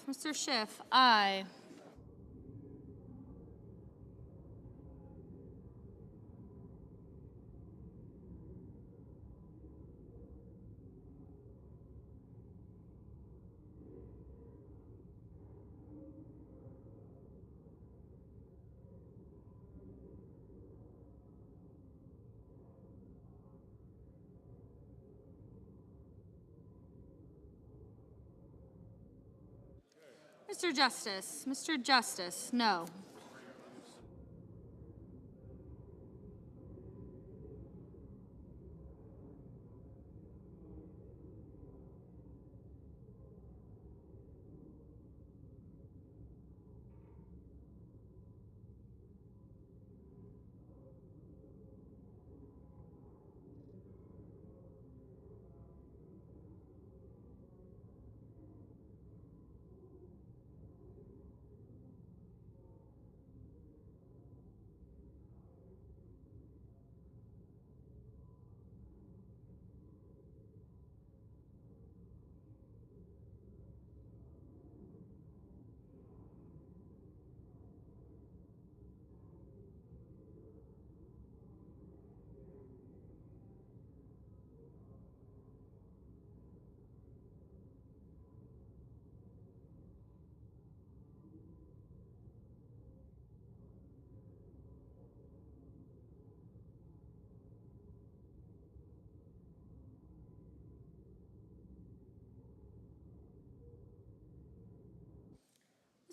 Mr. Schiff, aye. Mr. Justice, no.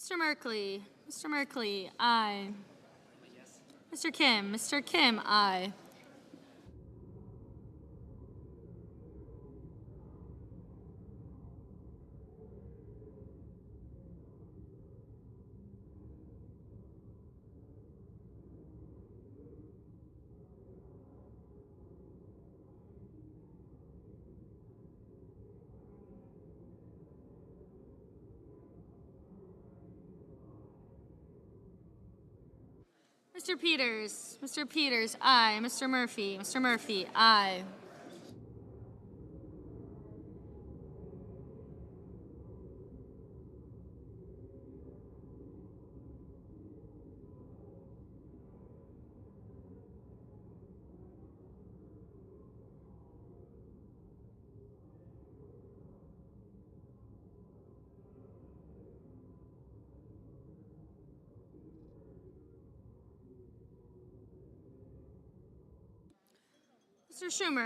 Mr. Merkley. Mr. Merkley, aye. Mr. Kim, aye. Mr. Peters, aye. Mr. Murphy, aye.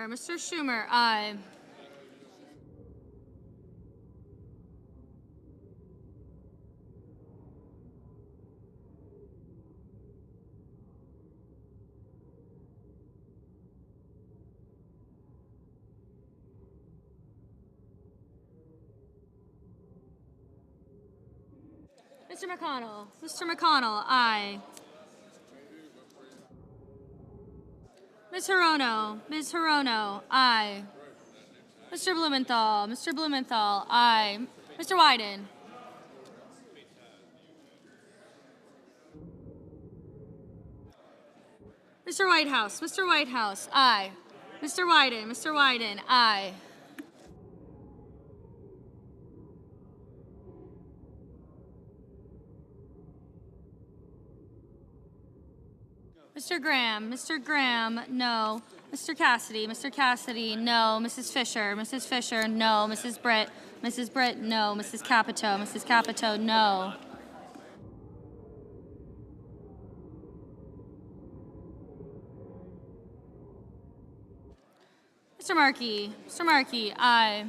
Mr. Schumer, aye. Mr. McConnell, aye. Ms. Hirono, aye. Mr. Blumenthal, aye. Mr. Wyden. Mr. Whitehouse, aye. Mr. Wyden, aye. Mr. Graham, no. Mr. Cassidy, no. Mrs. Fisher, no. Mrs. Britt, no. Mrs. Capito, no. Mr. Markey, aye.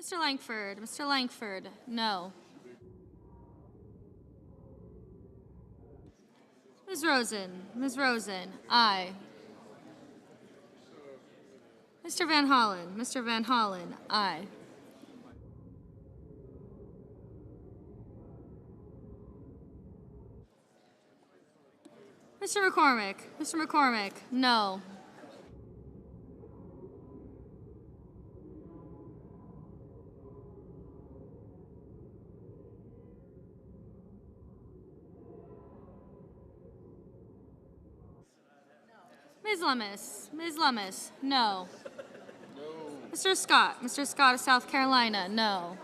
Mr. Langford, no. Ms. Rosen, aye. Mr. Van Hollen, aye. Mr. McCormick, no. Ms. Lummis, no. Mr. Scott of South Carolina, no.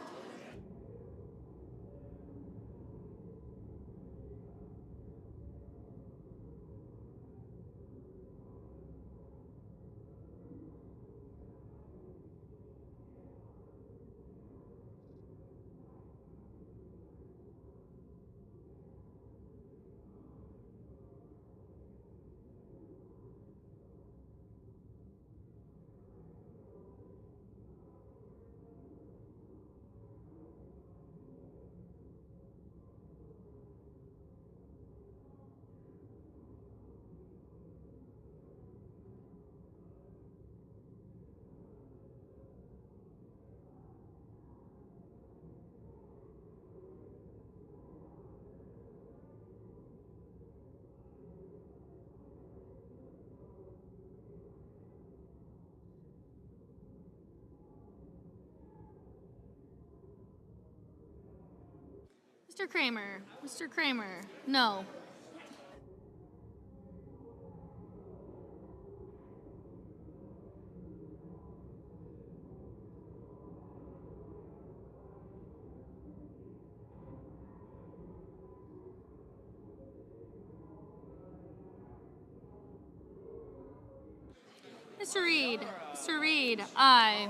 Mr. Kramer. Mr. Kramer, no. Mr. Reed. Mr. Reed, aye.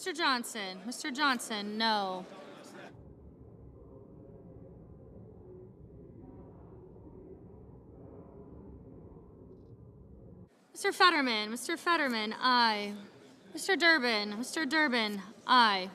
Mr. Johnson. Mr. Johnson, no. Mr. Fetterman. Mr. Fetterman, aye. Mr. Durbin. Mr. Durbin, aye.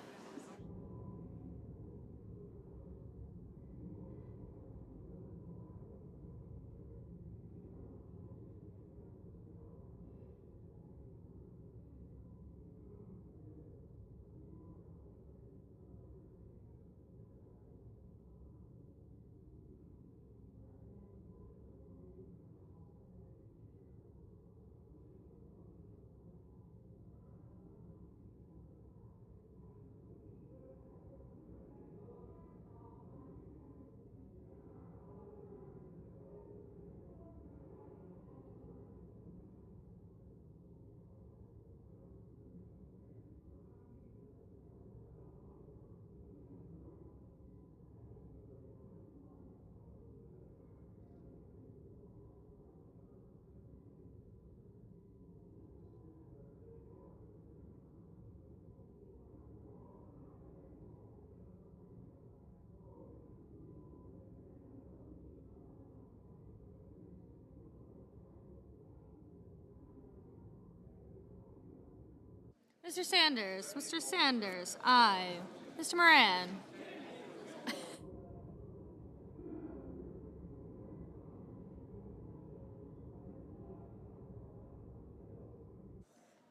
Mr. Sanders. Mr. Sanders, aye. Mr. Moran.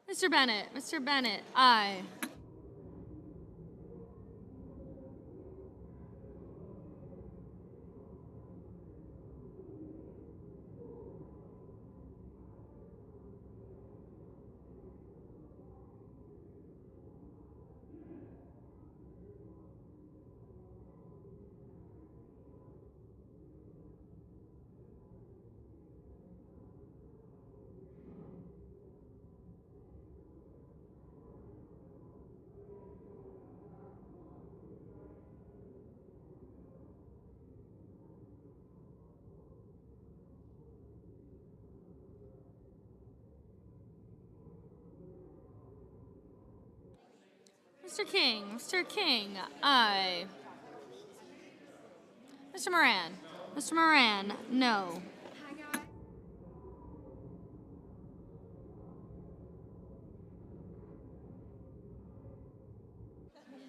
Mr. Bennett. Mr. Bennett, aye. Mr. King. Mr. King, aye. Mr. Moran. Mr. Moran, no.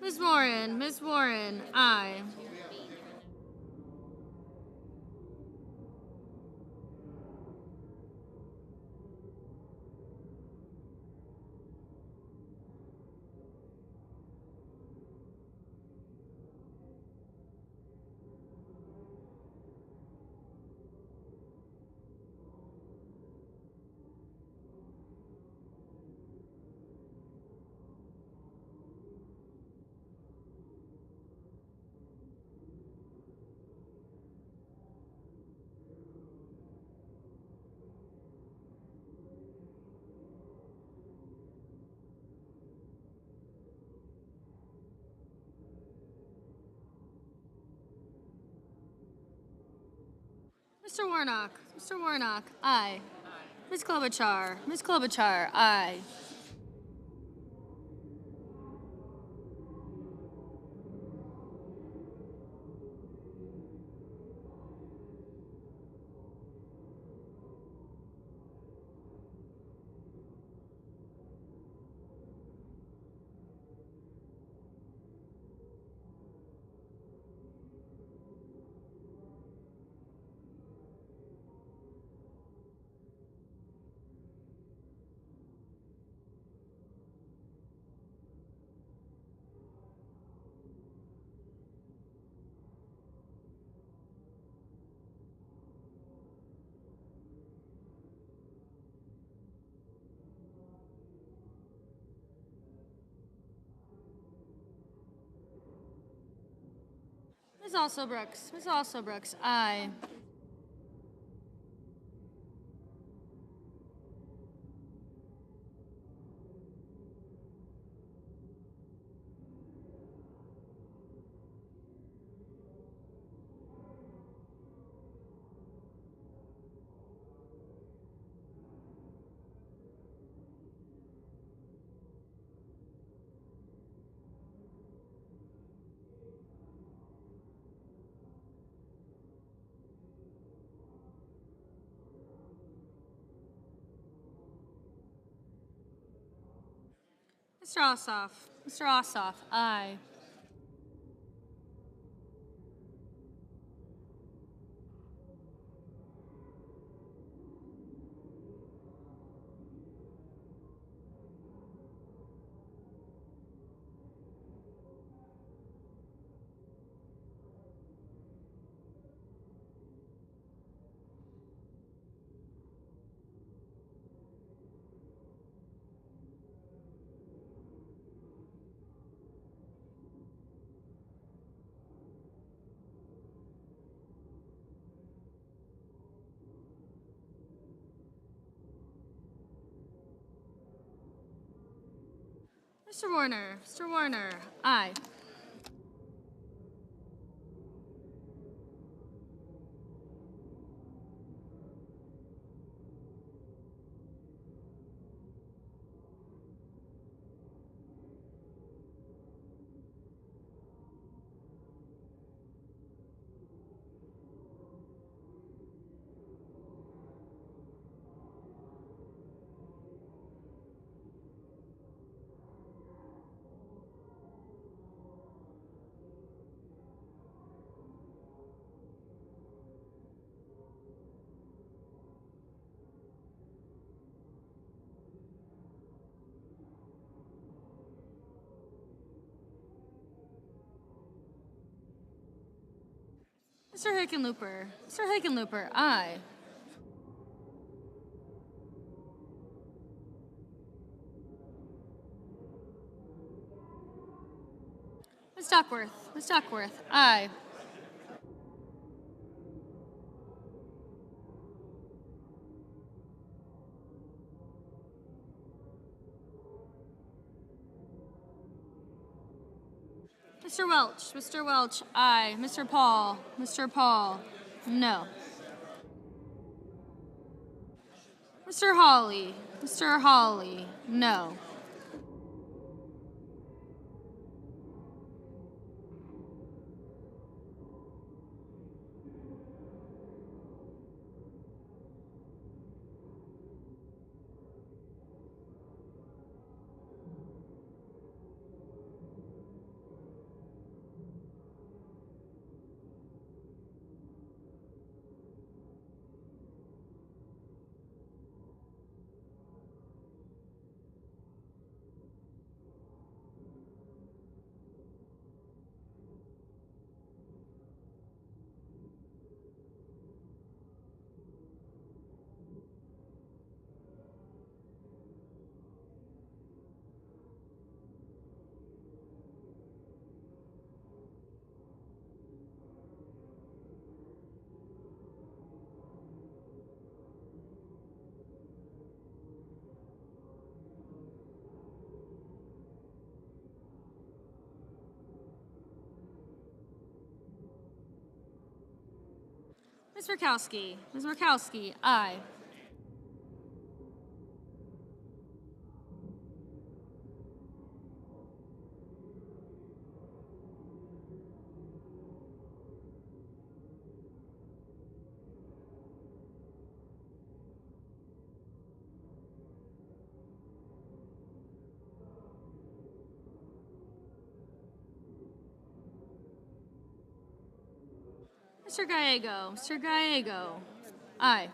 Ms. Warren. Ms. Warren, aye. Mr. Warnock. Mr. Warnock, aye. Ms. Klobuchar. Ms. Klobuchar, aye. Ms. Alsobrooks. Ms. Alsobrooks, aye. Mr. Ossoff. Mr. Ossoff, aye. Mr. Warner. Mr. Warner, aye. Mr. Hickenlooper. Mr. Hickenlooper, aye. Ms. Duckworth. Ms. Duckworth, aye. Mr. Welch. Mr. Welch, aye. Mr. Paul. Mr. Paul, no. Mr. Hawley. Mr. Hawley, no. Ms. Murkowski. Ms. Murkowski, aye. Mr. Gallego. Mr. Gallego, aye.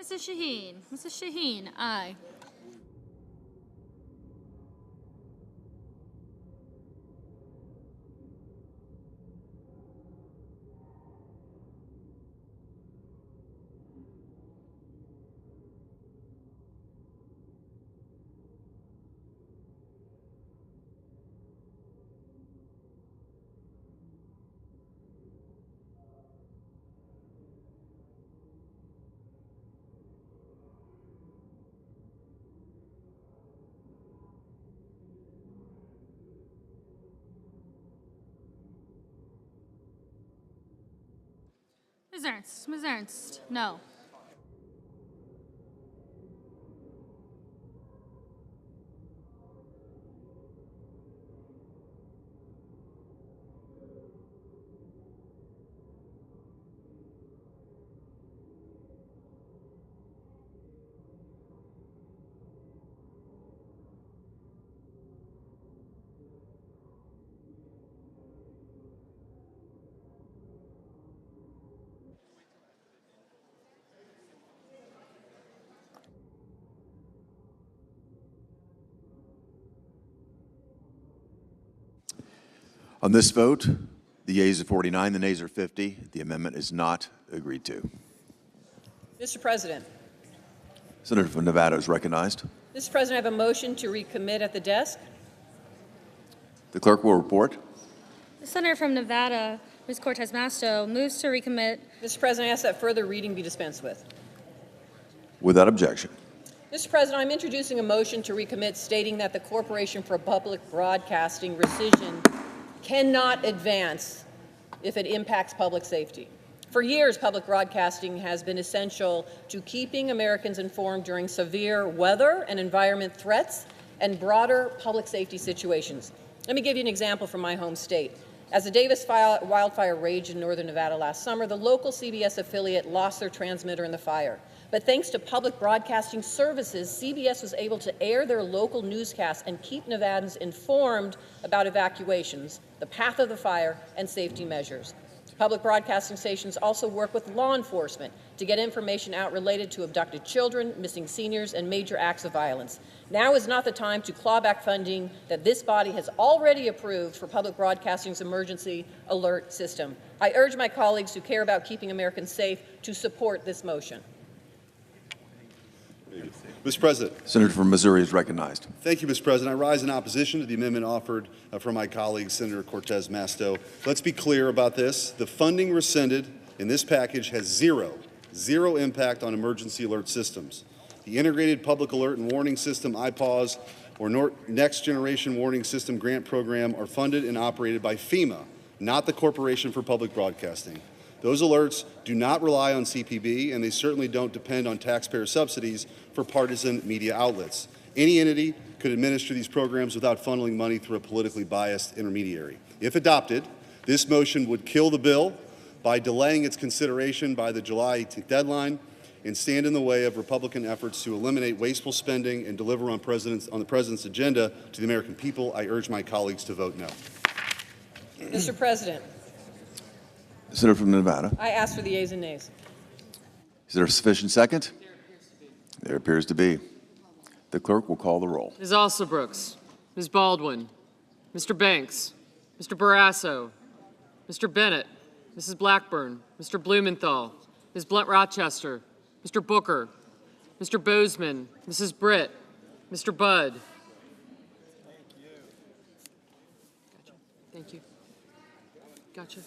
Mrs. Shaheen. Mrs. Shaheen, aye. Ms. Ernst. Ms. Ernst, no. On this vote, the yeas are 49, the nays are 50. The amendment is not agreed to. Mr. President. Senator from Nevada is recognized. Mr. President, I have a motion to recommit at the desk. The clerk will report. The senator from Nevada, Ms. Cortez Masto, moves to recommit. Mr. President, I ask that further reading be dispensed with. Without objection. Mr. President, I'm introducing a motion to recommit stating that the Corporation for Public Broadcasting rescission cannot advance if it impacts public safety. For years, public broadcasting has been essential to keeping Americans informed during severe weather and environment threats and broader public safety situations. Let me give you an example from my home state. As the Davis wildfire raged in northern Nevada last summer, the local CBS affiliate lost their transmitter in the fire. But thanks to public broadcasting services, CBS was able to air their local newscasts and keep Nevadans informed about evacuations, the path of the fire, and safety measures. Public broadcasting stations also work with law enforcement to get information out related to abducted children, missing seniors, and major acts of violence. Now is not the time to claw back funding that this body has already approved for public broadcasting's emergency alert system. I urge my colleagues who care about keeping Americans safe to support this motion. Mr. President. Senator from Missouri is recognized. Thank you, Mr. President. I rise in opposition to the amendment offered from my colleague, Senator Cortez Masto. Let's be clear about this. The funding rescinded in this package has zero impact on emergency alert systems. The Integrated Public Alert and Warning System, IPAWS, or Next Generation Warning System Grant Program are funded and operated by FEMA, not the Corporation for Public Broadcasting. Those alerts do not rely on CPB, and they certainly don't depend on taxpayer subsidies for partisan media outlets. Any entity could administer these programs without funneling money through a politically biased intermediary. If adopted, this motion would kill the bill by delaying its consideration by the July 18th deadline and stand in the way of Republican efforts to eliminate wasteful spending and deliver on the President's agenda to the American people. I urge my colleagues to vote no. Mr. President, Senator from Nevada. I ask for the yeas and nays. Is there a sufficient second? There appears to be. The clerk will call the roll. Ms. Alsobrooks, Ms. Baldwin, Mr. Banks, Mr. Barrasso, Mr. Bennett, Mrs. Blackburn, Mr. Blumenthal, Ms. Blunt-Rochester, Mr. Booker, Mr. Bozeman, Mrs. Britt, Mr. Budd. Thank you. Gotcha.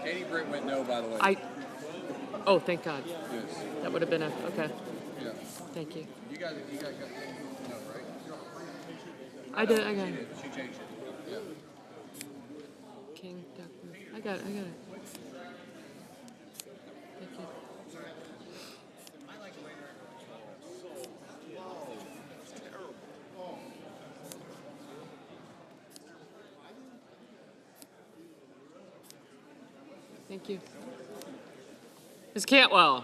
Katie Britt went no, by the way. Oh, thank God. Yes. That would have been okay. Yeah. Thank you. You guys got no, right? I got it. She changed it. Yeah. King, Duckworth. I got it. Thank you. Thank you. Ms. Cantwell.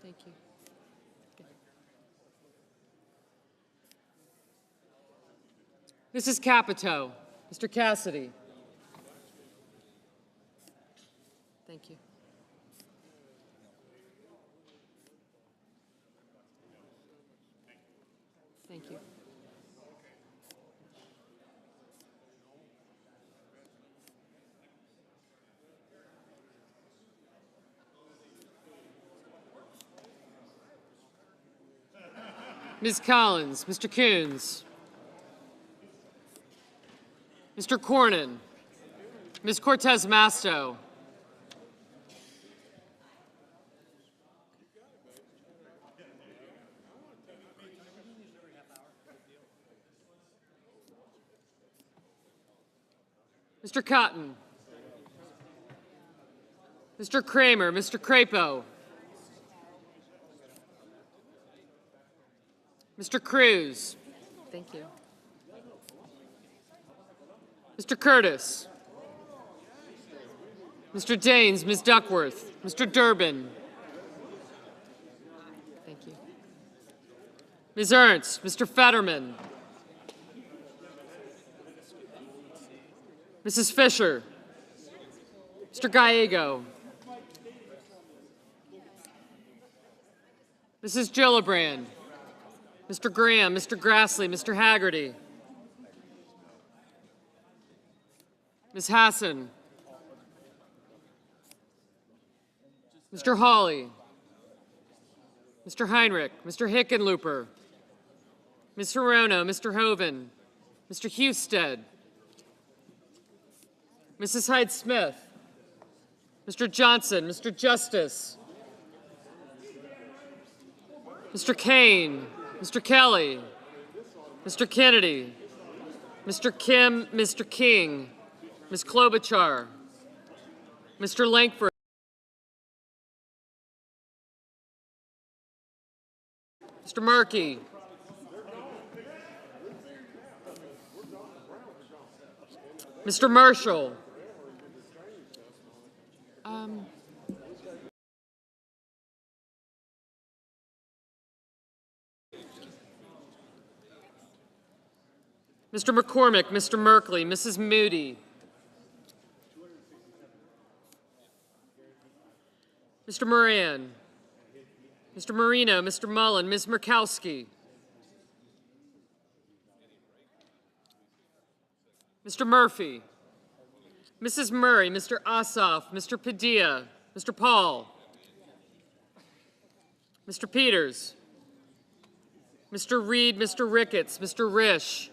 Thank you. Mrs. Capito. Mr. Cassidy. Thank you. Thank you. Ms. Collins, Mr. Coons, Mr. Cornyn, Ms. Cortez Masto, Mr. Cotton, Mr. Kramer, Mr. Crapo, Mr. Cruz. Thank you. Mr. Curtis, Mr. Daines, Ms. Duckworth, Mr. Durbin. Thank you. Ms. Ernst, Mr. Fetterman, Mrs. Fisher, Mr. Gallego, Mrs. Gillibrand, Mr. Graham, Mr. Grassley, Mr. Haggerty, Ms. Hassan, Mr. Hawley, Mr. Heinrich, Mr. Hickenlooper, Ms. Hirono, Mr. Hoven, Mr. Husted, Mrs. Hyde-Smith, Mr. Johnson, Mr. Justice, Mr. Kane, Mr. Kelly, Mr. Kennedy, Mr. Kim, Mr. King, Ms. Klobuchar, Mr. Langford, Mr. Markey, Mr. Marshall, Mr. McCormick, Mr. Merkley, Mrs. Moody, Mr. Moran, Mr. Marino, Mr. Mullen, Ms. Murkowski, Mr. Murphy, Mrs. Murray, Mr. Ossoff, Mr. Padilla, Mr. Paul, Mr. Peters, Mr. Reed, Mr. Ricketts, Mr. Risch,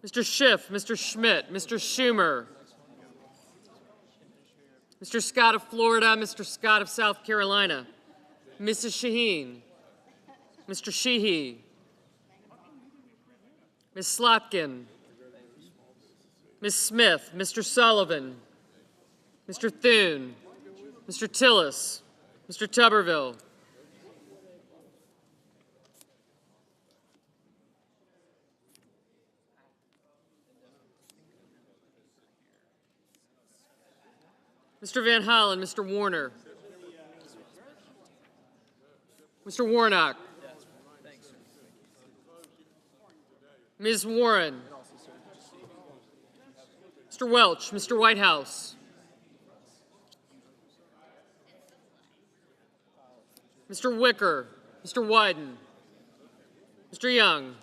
Mr. Schiff, Mr. Schmidt, Mr. Schumer, Mr. Scott of Florida, Mr. Scott of South Carolina, Mrs. Shaheen, Mr. Sheehy, Ms. Slotkin, Ms. Smith, Mr. Sullivan, Mr. Thune, Mr. Tillis, Mr. Tuberville, Mr. Van Hollen, Mr. Warner, Mr. Warnock, Ms. Warren, Mr. Welch, Mr. Whitehouse, Mr. Wicker, Mr. Wyden, Mr. Young,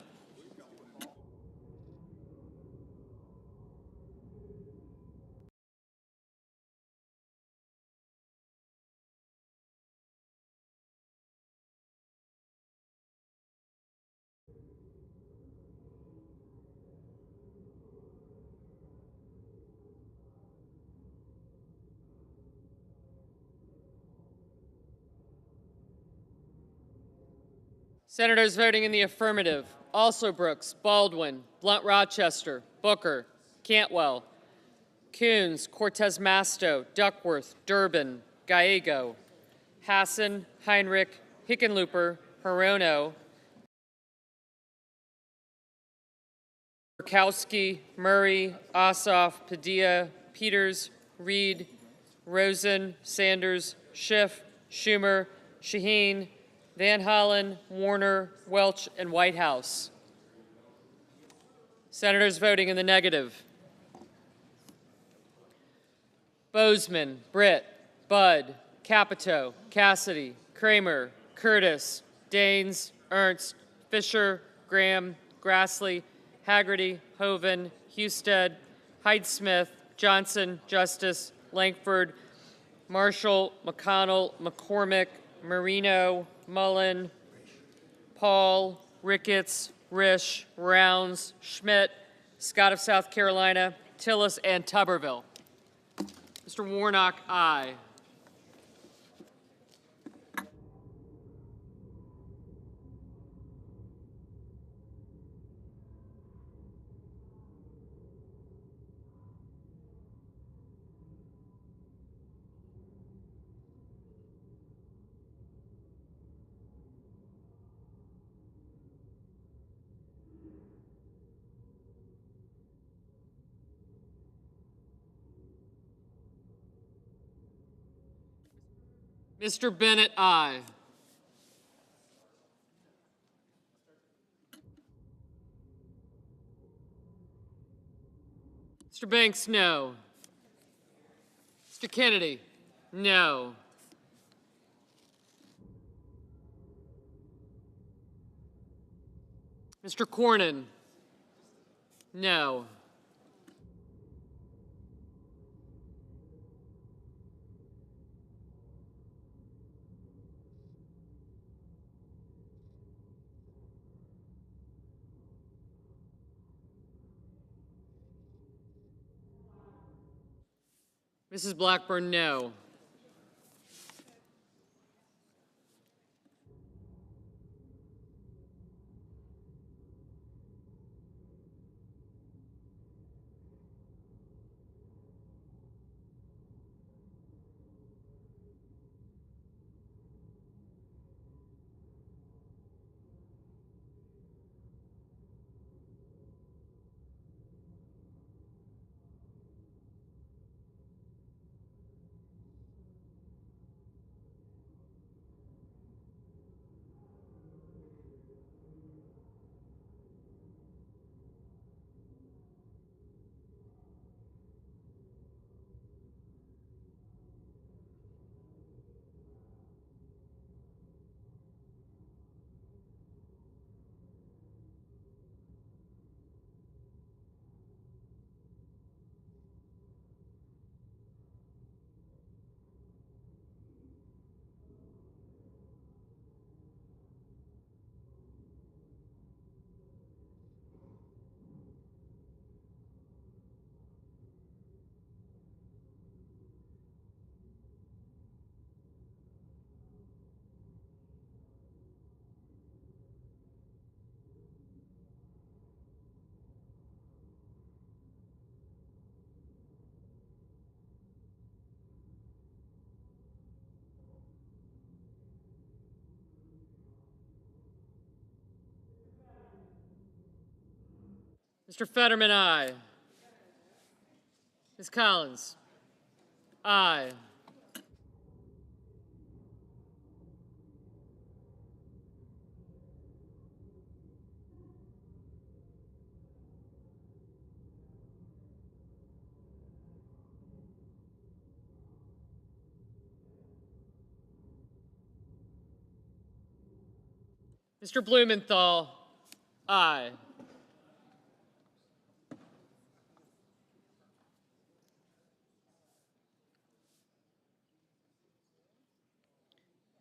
Senators voting in the affirmative: Alsobrooks, Baldwin, Blunt Rochester, Booker, Cantwell, Coons, Cortez Masto, Duckworth, Durbin, Gallego, Hassan, Heinrich, Hickenlooper, Hirono, Murkowski, Murray, Ossoff, Padilla, Peters, Reed, Rosen, Sanders, Schiff, Schumer, Shaheen, Van Hollen, Warner, Welch, and Whitehouse. Senators voting in the negative: Bozeman, Britt, Budd, Capito, Cassidy, Kramer, Curtis, Daines, Ernst, Fisher, Graham, Grassley, Haggerty, Hoven, Husted, Hyde-Smith, Johnson, Justice, Lankford, Marshall, McConnell, McCormick, Marino, Mullen, Paul, Ricketts, Risch, Rounds, Schmidt, Scott of South Carolina, Tillis, and Tuberville. Mr. Warnock, aye. Mr. Bennett, aye. Mr. Banks, no. Mr. Kennedy, no. Mr. Cornyn, no. Mrs. Blackburn, no. Mr. Fetterman, aye. Ms. Collins, aye. Mr. Blumenthal, aye.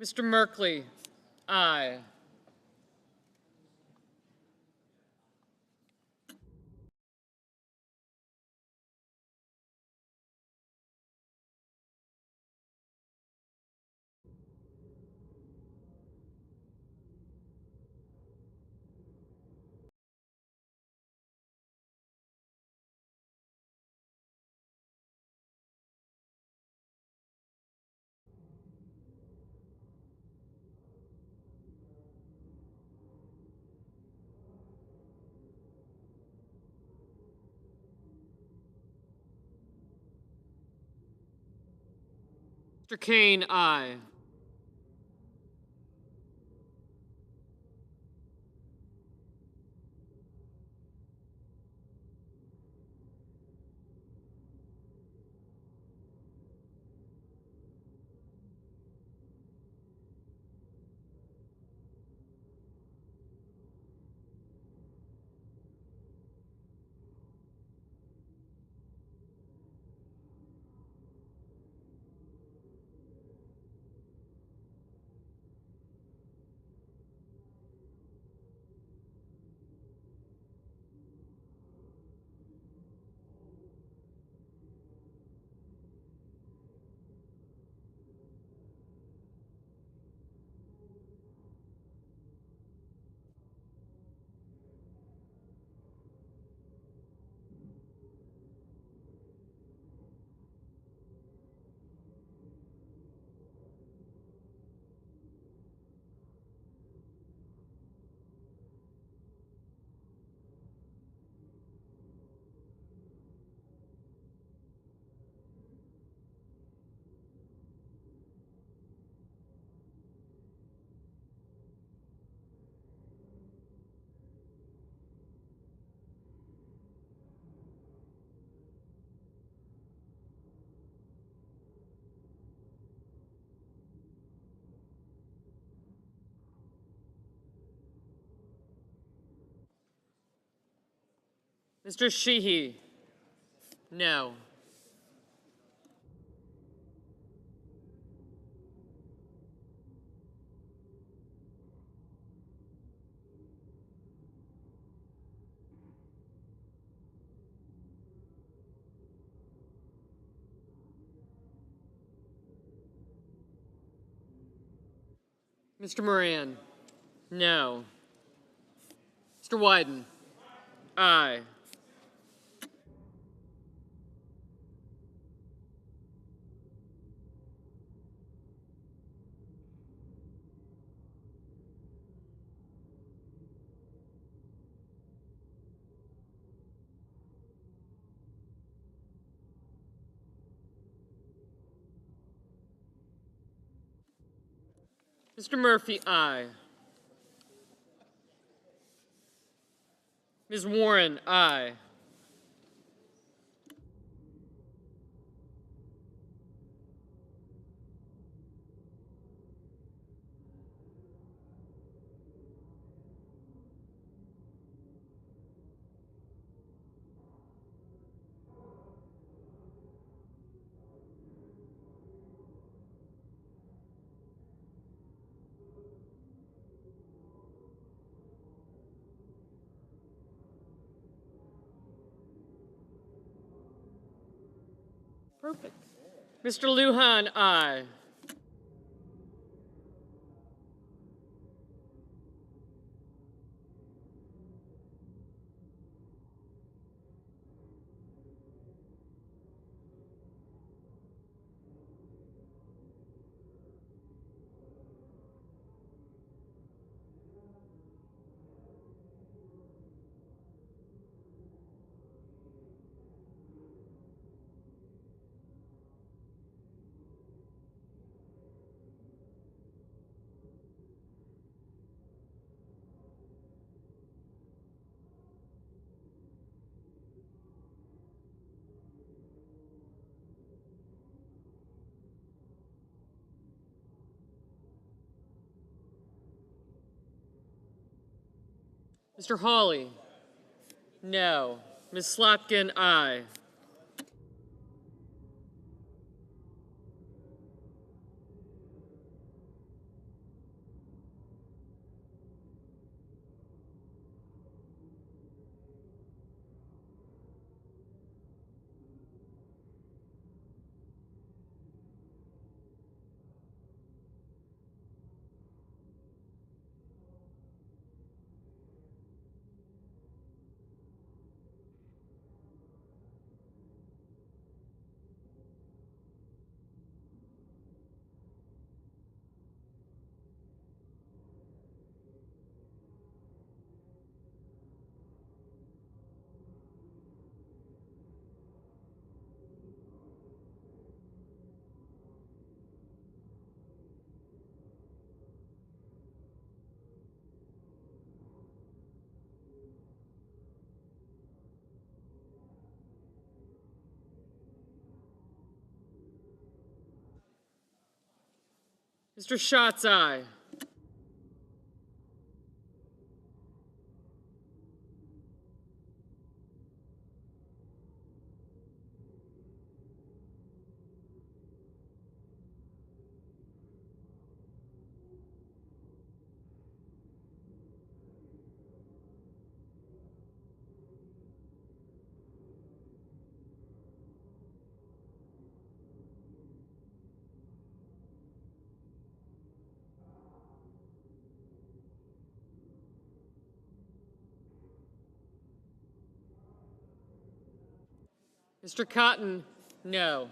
Mr. Merkley, aye. Mr. Kane, aye. Mr. Sheehy, no. Mr. Moran, no. Mr. Wyden, aye. Mr. Murphy, aye. Ms. Warren, aye. Perfect. Mr. Lujan, aye. Mr. Hawley? No. Ms. Slotkin, aye. Mr. Schatz, aye. Mr. Cotton, no.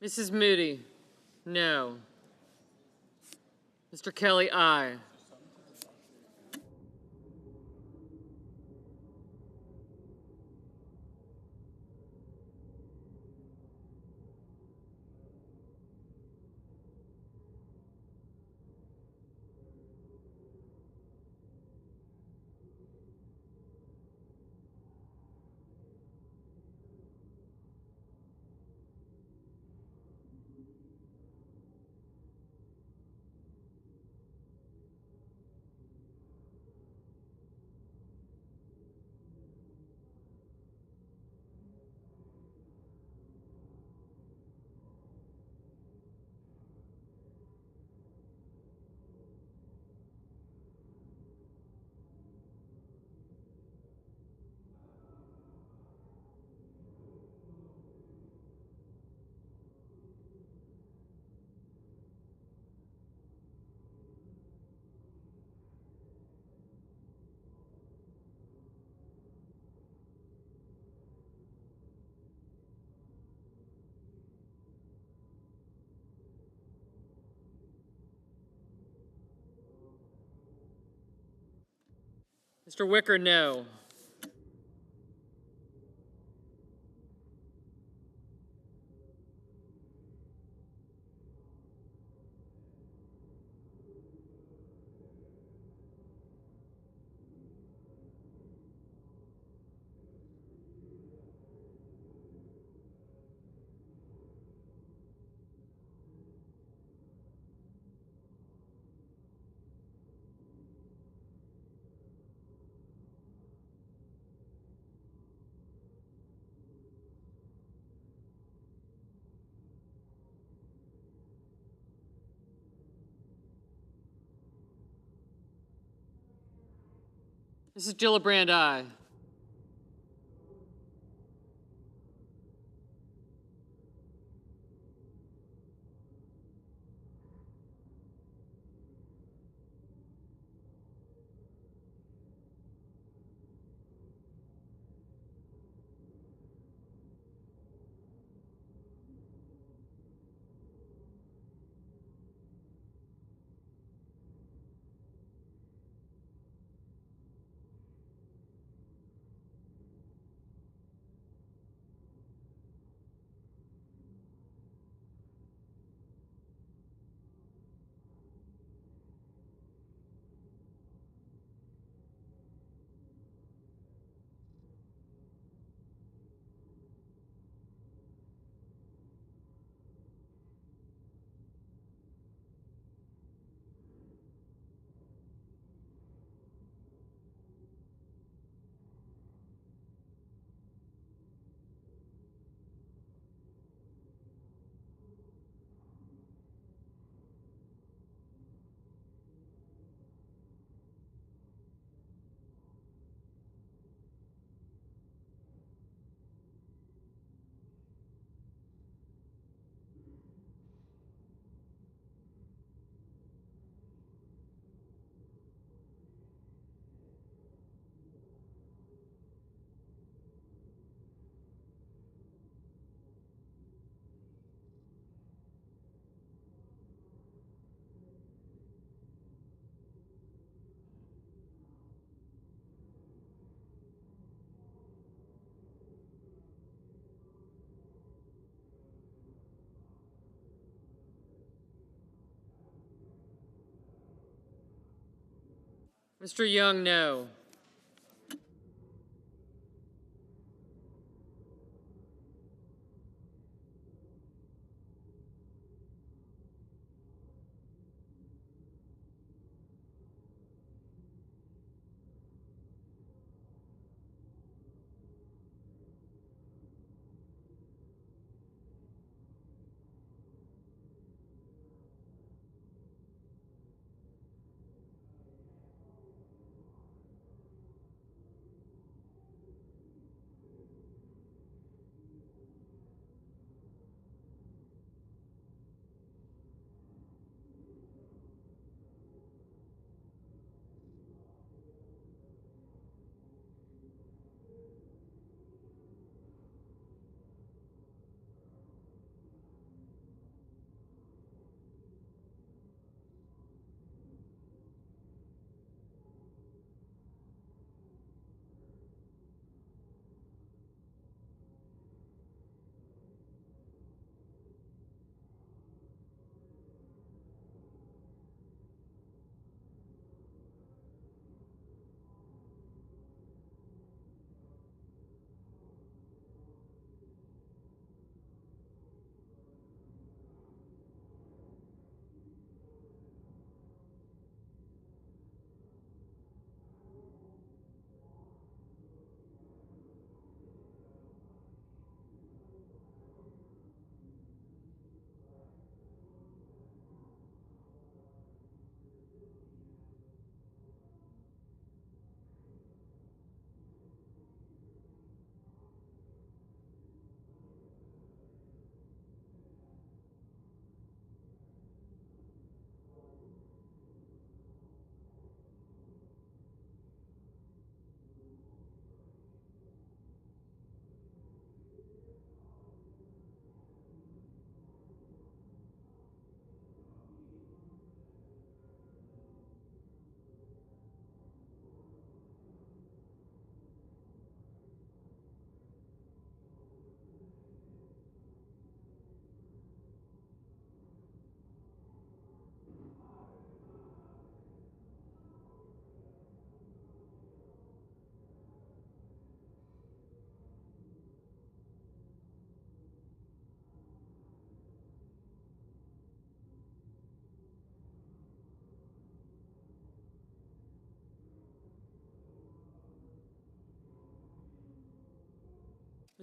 Mrs. Moody, no. Mr. Kelly, aye. Mr. Wicker, no. Mrs. Gillibrand, aye. Mr. Young, no.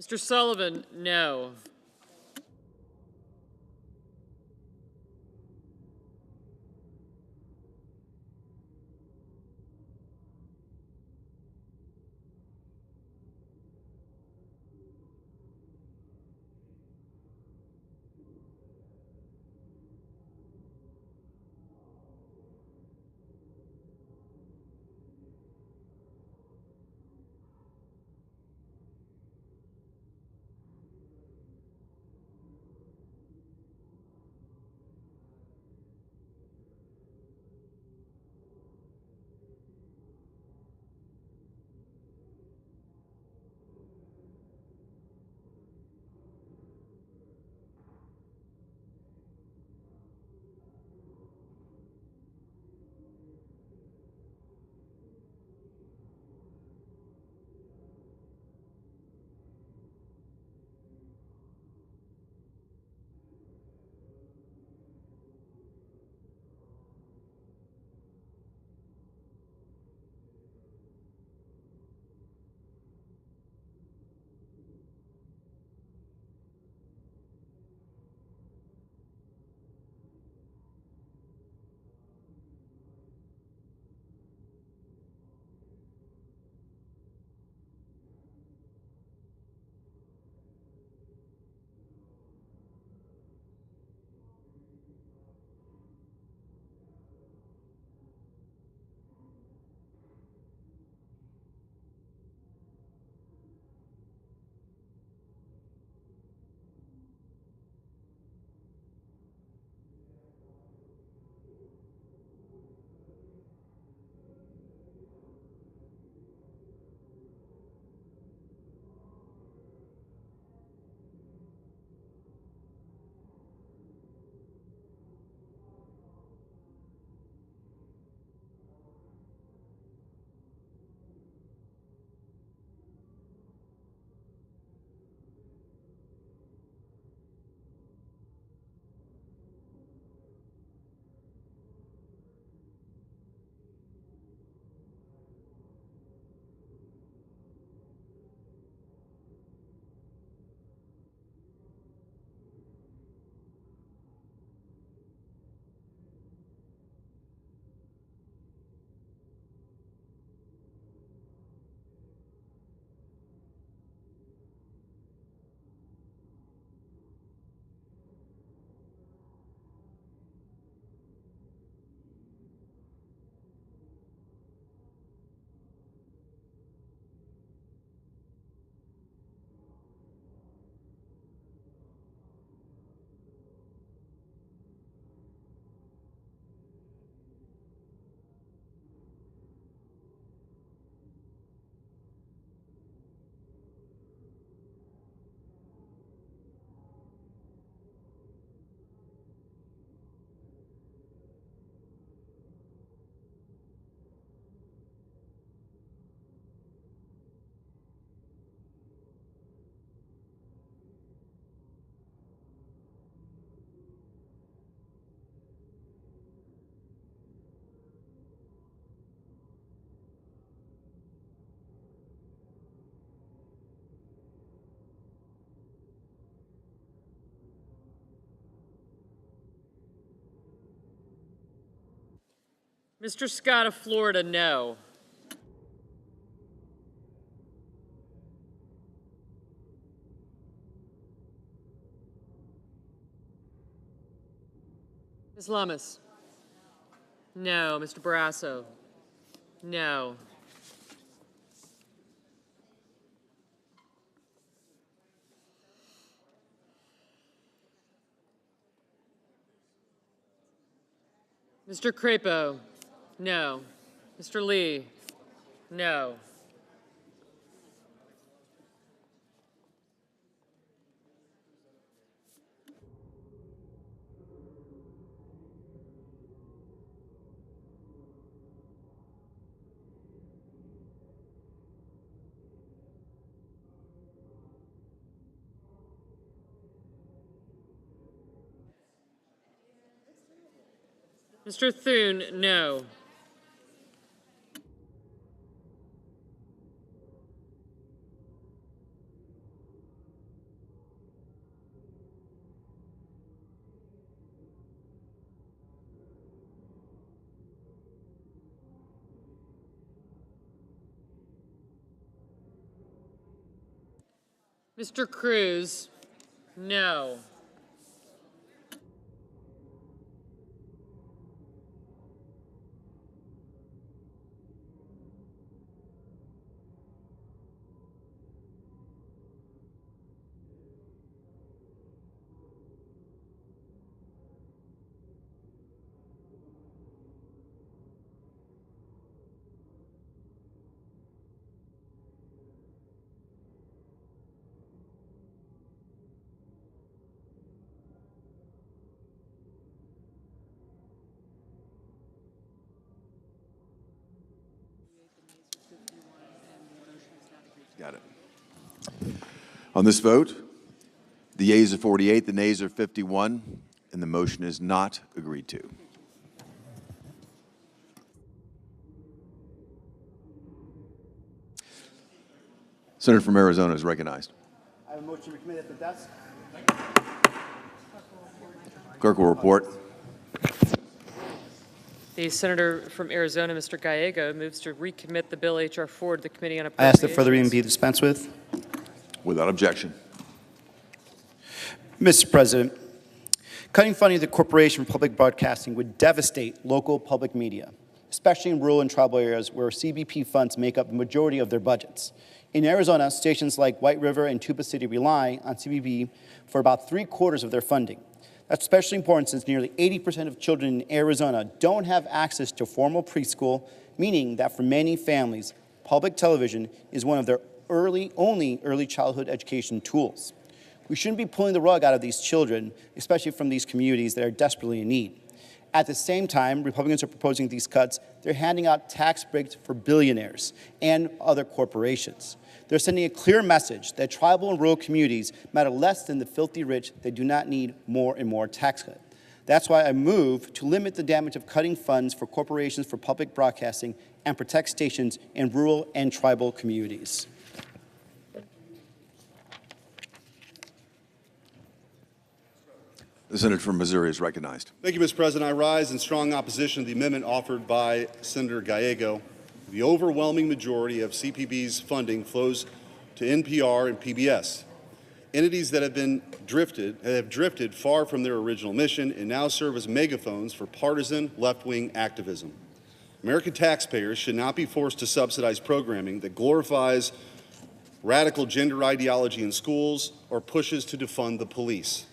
Mr. Sullivan, no. Mr. Scott of Florida, no. Ms. Lummis? No. Mr. Barrasso? No. Mr. Crapo? No. Mr. Lee? No. Mr. Thune, no. Mr. Cruz, no. Got it. On this vote, the yeas are 48, the nays are 51, and the motion is not agreed to. Senator from Arizona is recognized. I have a motion to recommit at the desk. Clerk will report. The senator from Arizona, Mr. Gallego, moves to recommit the bill H.R. 4 to the Committee on I Appropriations. ask that further reading be dispensed with. Without objection. Mr. President, cutting funding to the Corporation for Public Broadcasting would devastate local public media, especially in rural and tribal areas where CBP funds make up the majority of their budgets. In Arizona, stations like White River and Tuba City rely on CBP for about 3/4 of their funding. That's especially important since nearly 80% of children in Arizona don't have access to formal preschool, meaning that for many families, public television is one of their only early childhood education tools. We shouldn't be pulling the rug out of these children, especially from these communities that are desperately in need. At the same time, Republicans are proposing these cuts. They're handing out tax breaks for billionaires and other corporations. They're sending a clear message that tribal and rural communities matter less than the filthy rich that do not need more and more tax cuts. That's why I move to limit the damage of cutting funds for corporations for public broadcasting and protect stations in rural and tribal communities. The senator from Missouri is recognized. Thank you, Mr. President. I rise in strong opposition to the amendment offered by Senator Gallego. The overwhelming majority of CPB's funding flows to NPR and PBS, entities that have drifted far from their original mission and now serve as megaphones for partisan left-wing activism. American taxpayers should not be forced to subsidize programming that glorifies radical gender ideology in schools or pushes to defund the police.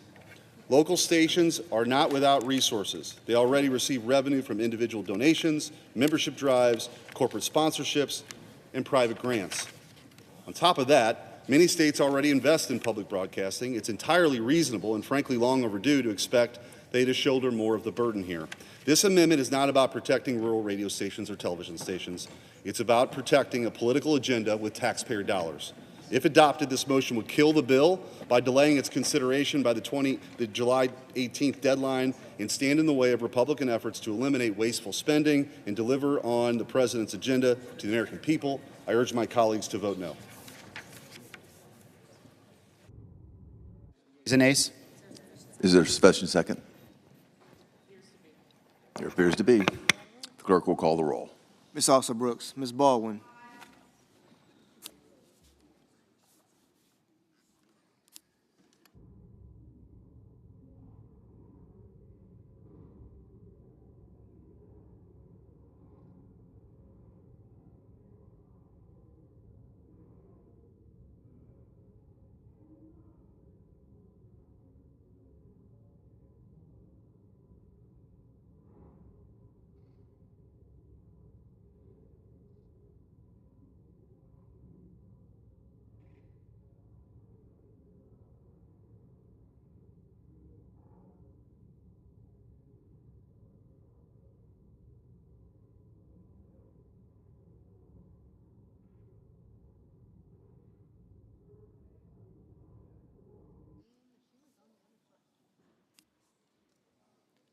Local stations are not without resources. They already receive revenue from individual donations, membership drives, corporate sponsorships, and private grants. On top of that, many states already invest in public broadcasting. It's entirely reasonable and frankly long overdue to expect they to shoulder more of the burden here. This amendment is not about protecting rural radio stations or television stations. It's about protecting a political agenda with taxpayer dollars. If adopted, this motion would kill the bill by delaying its consideration by the July 18th deadline and stand in the way of Republican efforts to eliminate wasteful spending and deliver on the President's agenda to the American people. I urge my colleagues to vote no. Is it nays? Is there a sufficient second? There appears to be. The Clerk will call the roll. Ms. Alsop-Brooks, Ms. Baldwin,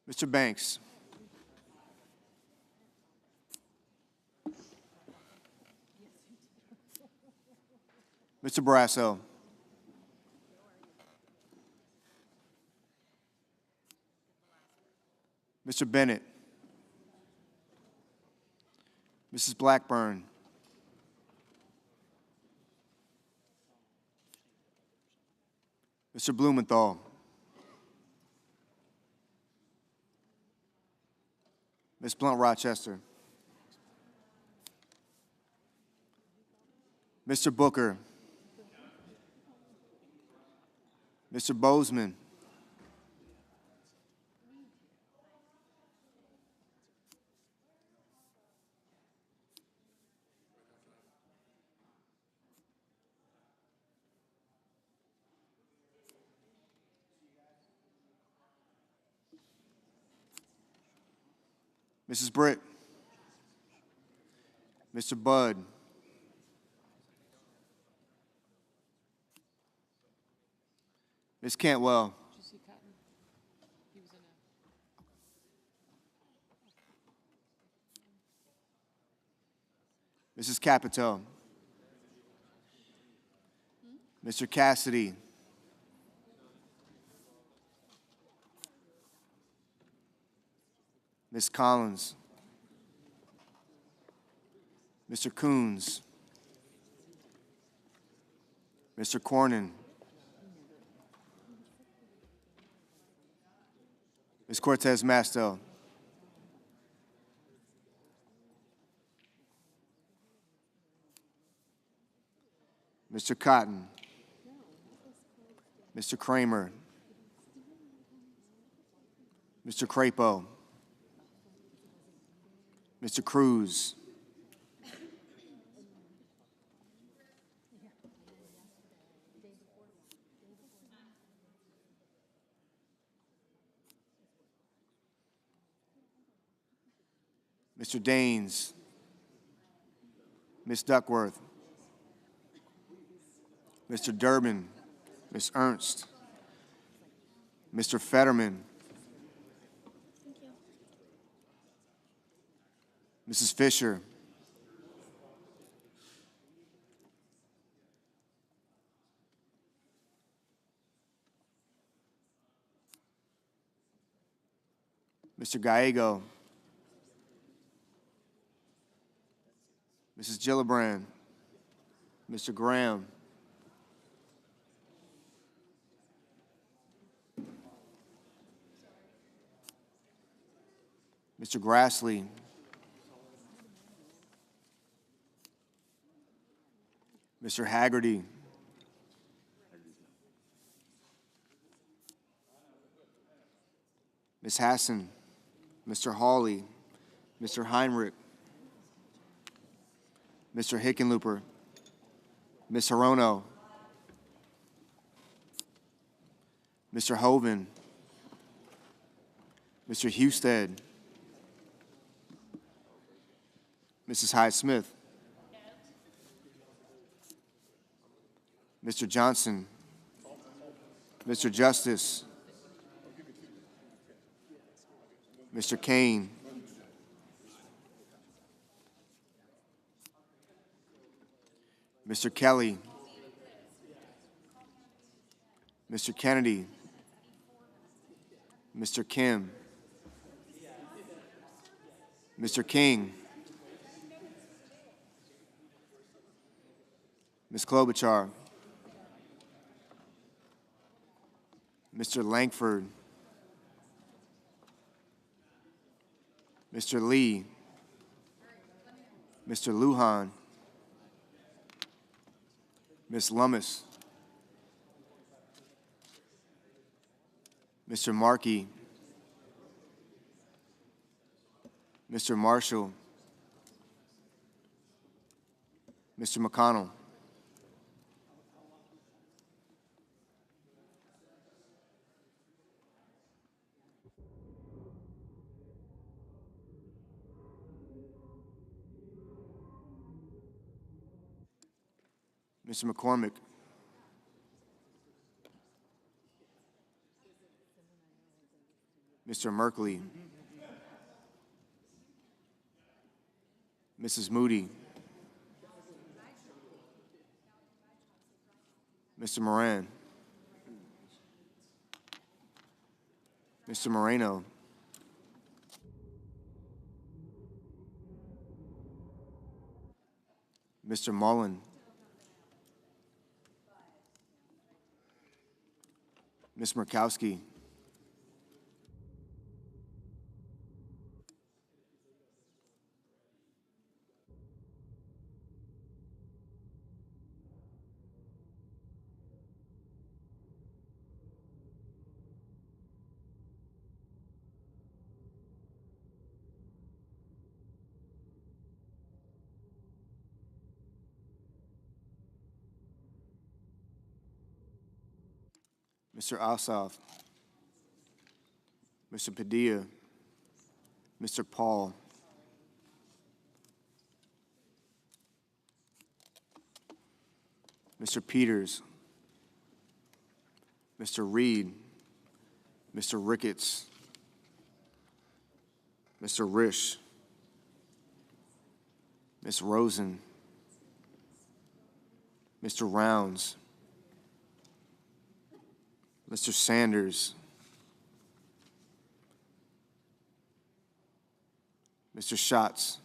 Mr. Banks, Mr. Barrasso, Mr. Bennett, Mrs. Blackburn, Mr. Blumenthal, Ms. Blunt-Rochester, Mr. Booker, Mr. Bozeman, Mrs. Britt, Mr. Budd, Ms. Cantwell, Mrs. Capito, Mr. Cassidy, Ms. Collins, Mr. Coons, Mr. Cornyn, Ms. Cortez Masto, Mr. Cotton, Mr. Kramer, Mr. Crapo, Mr. Cruz, Mr. Daines, Ms. Duckworth, Mr. Durbin, Ms. Ernst, Mr. Fetterman, Mrs. Fisher, Mr. Gallego, Mrs. Gillibrand, Mr. Graham, Mr. Grassley, Mr. Haggerty, Ms. Hassan, Mr. Hawley, Mr. Heinrich, Mr. Hickenlooper, Ms. Hirono, Mr. Hoven, Mr. Husted, Mrs. Hyde-Smith, Mr. Johnson, Mr. Justice, Mr. Kane, Mr. Kelly, Mr. Kennedy, Mr. Kim, Mr. King, Ms. Klobuchar, Mr. Langford, Mr. Lee, Mr. Lujan, Ms. Lummis, Mr. Markey, Mr. Marshall, Mr. McConnell, Mr. McCormick, Mr. Merkley, Mrs. Moody, Mr. Moran, Mr. Moreno, Mr. Mullen, Ms. Murkowski, Mr. Ossoff, Mr. Padilla, Mr. Paul, Mr. Peters, Mr. Reed, Mr. Ricketts, Mr. Risch, Ms. Rosen, Mr. Rounds, Mr. Sanders, Mr. Schatz,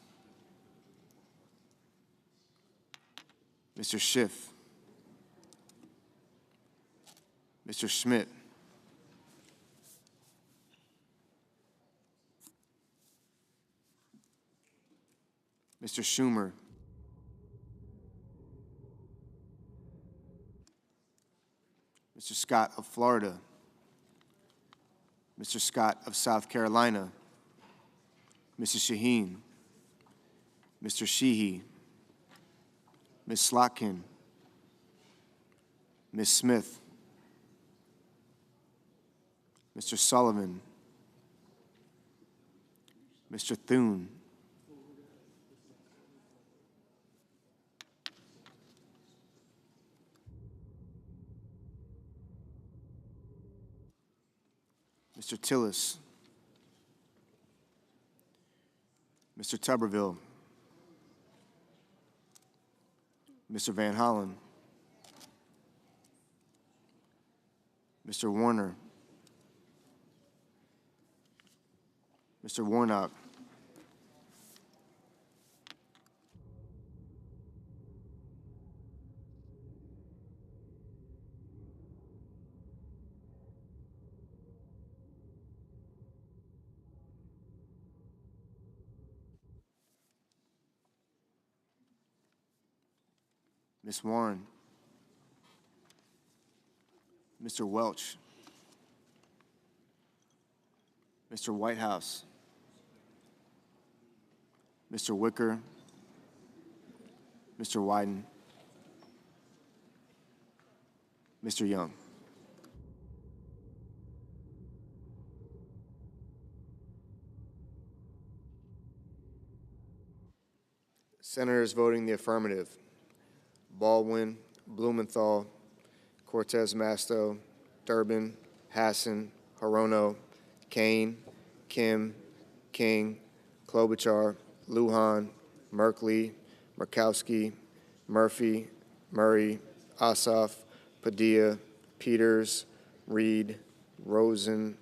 Mr. Schiff, Mr. Schmidt, Mr. Schumer, Mr. Scott of Florida, Mr. Scott of South Carolina, Mrs. Shaheen, Mr. Sheehy, Ms. Slotkin, Ms. Smith, Mr. Sullivan, Mr. Thune, Mr. Tillis, Mr. Tuberville, Mr. Van Hollen, Mr. Warner, Mr. Warnock, Ms. Warren, Mr. Welch, Mr. Whitehouse, Mr. Wicker, Mr. Wyden, Mr. Young. Senators voting the affirmative: Baldwin, Blumenthal, Cortez Masto, Durbin, Hassan, Hirono, Kane, Kim, King, Klobuchar, Lujan, Merkley, Murkowski, Murphy, Murray, Ossoff, Padilla, Peters, Reed, Rosen,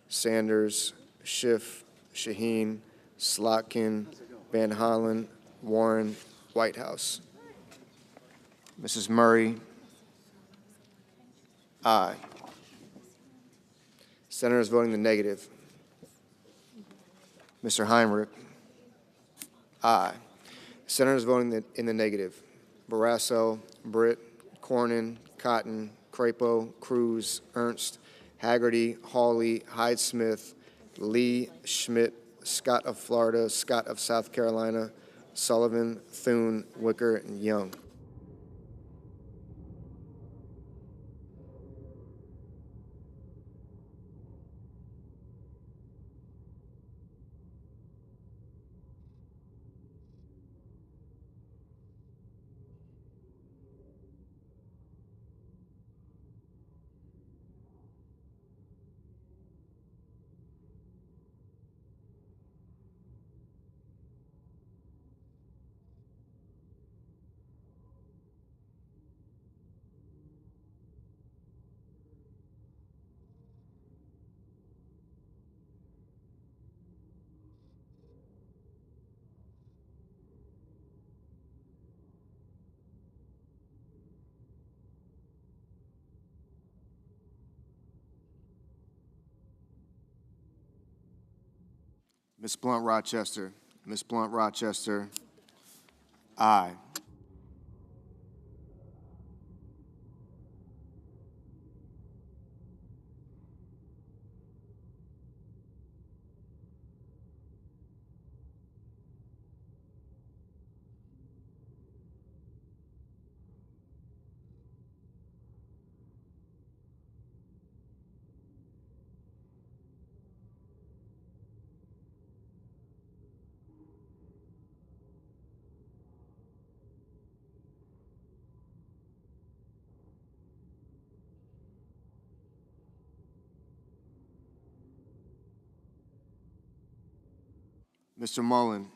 Sanders, Schiff, Shaheen, Slotkin, Van Hollen, Warren, Whitehouse. Mrs. Murray, aye. Senators voting the negative. Mr. Heinrich, aye. Senators voting in the negative. Barrasso, Britt, Cornyn, Cotton, Crapo, Cruz, Ernst, Haggerty, Hawley, Hyde-Smith, Lee, Schmidt, Scott of Florida, Scott of South Carolina, Sullivan, Thune, Wicker, and Young. Ms. Blunt Rochester. Ms. Blunt Rochester. Aye. Mr. Mullen.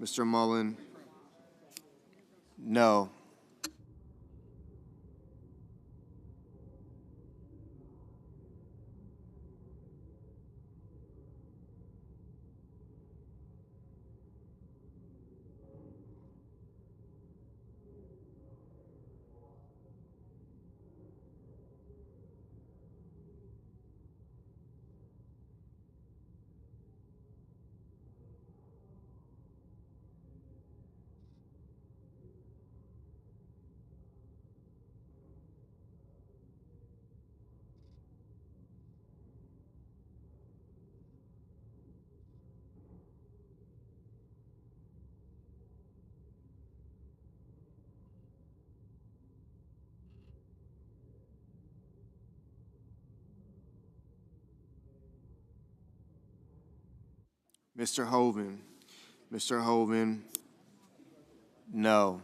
Mr. Mullen. No. Mr. Hoven. Mr. Hoven. No.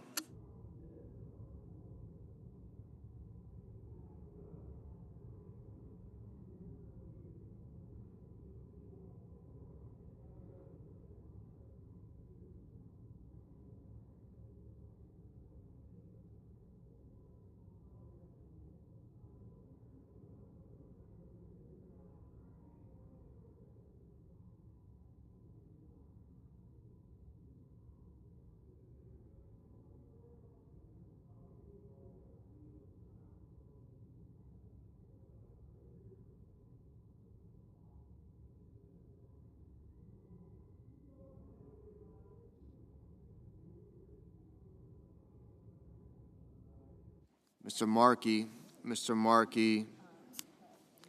Mr. Markey. Mr. Markey.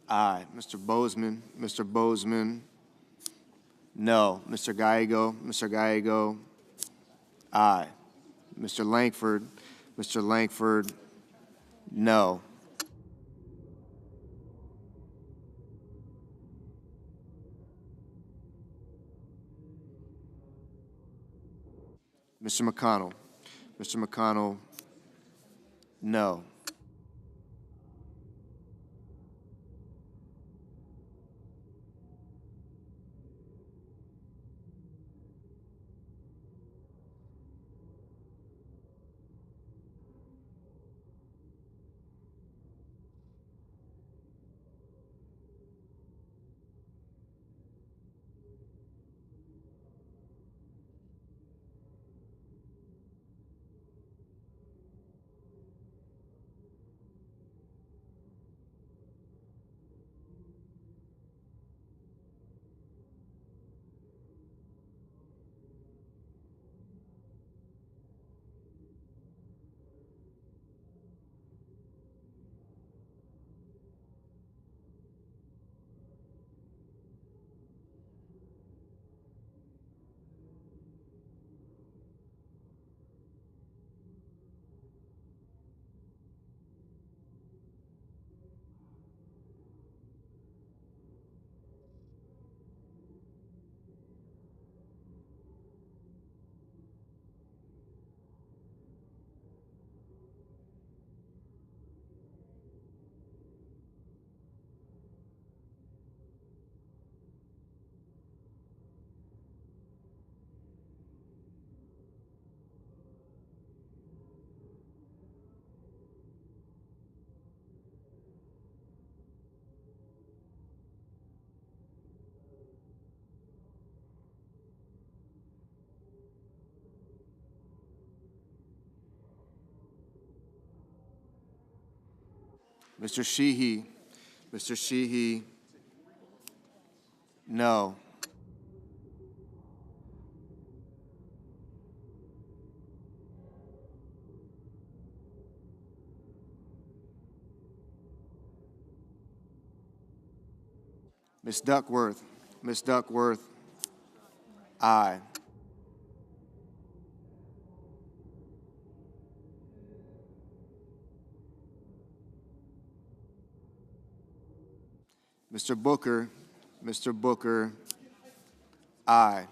Aye. Mr. Bozeman. Mr. Bozeman. No. Mr. Gallego. Mr. Gallego. Aye. Mr. Langford. Mr. Langford. No. Mr. McConnell. Mr. McConnell. No. Mr. Sheehy. Mr. Sheehy, no. Ms. Duckworth. Ms. Duckworth, aye. Mr. Booker. Mr. Booker, aye.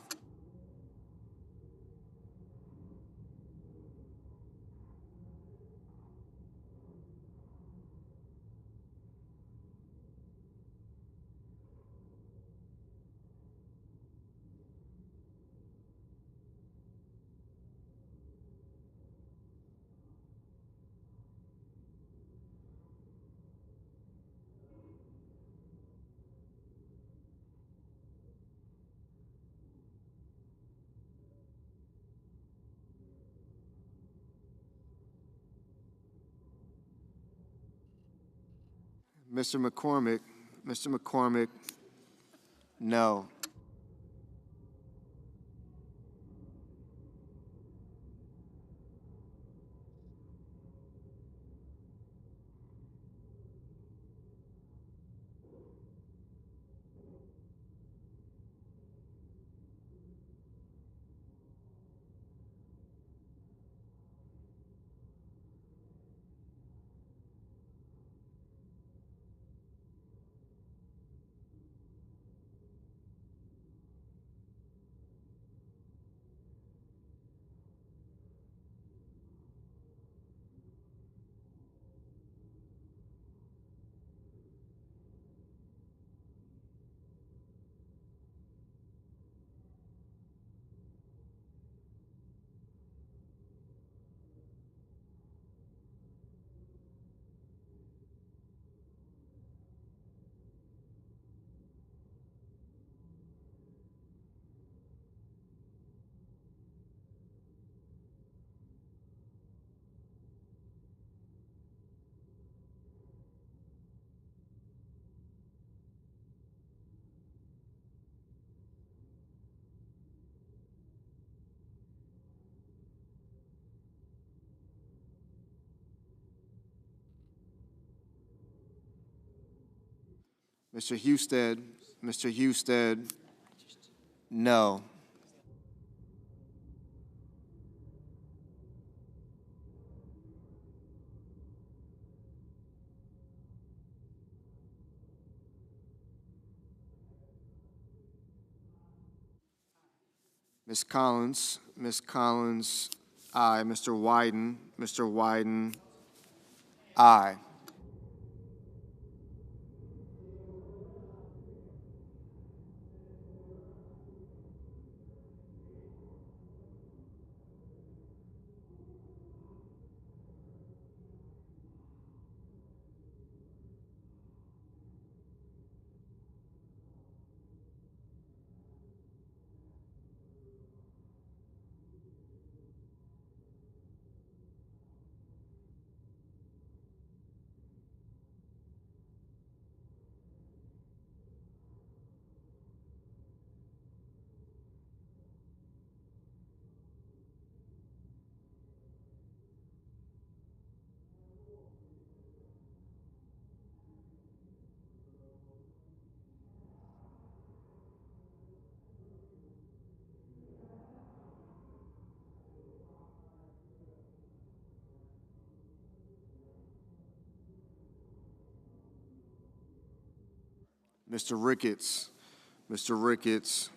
Mr. McCormick. Mr. McCormick, no. Mr. Husted. Mr. Husted, no. Ms. Collins. Ms. Collins, aye. Mr. Wyden. Mr. Wyden, aye. Mr. Ricketts. Mr. Ricketts,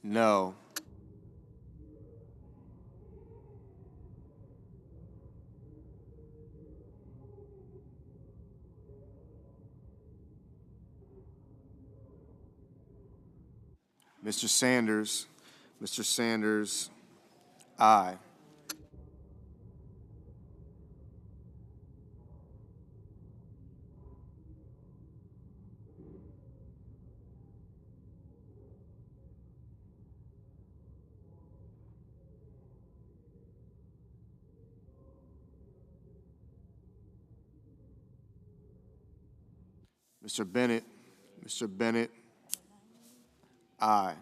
no. Mr. Sanders. Mr. Sanders, aye. Mr. Bennett. Mr. Bennett. Aye.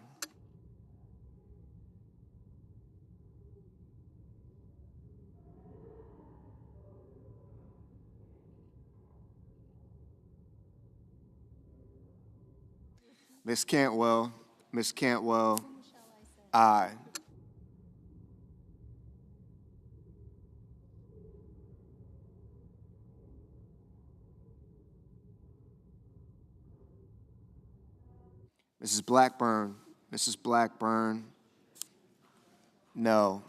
Ms. Cantwell. Ms. Cantwell. Aye. Mrs. Blackburn. Mrs. Blackburn. No.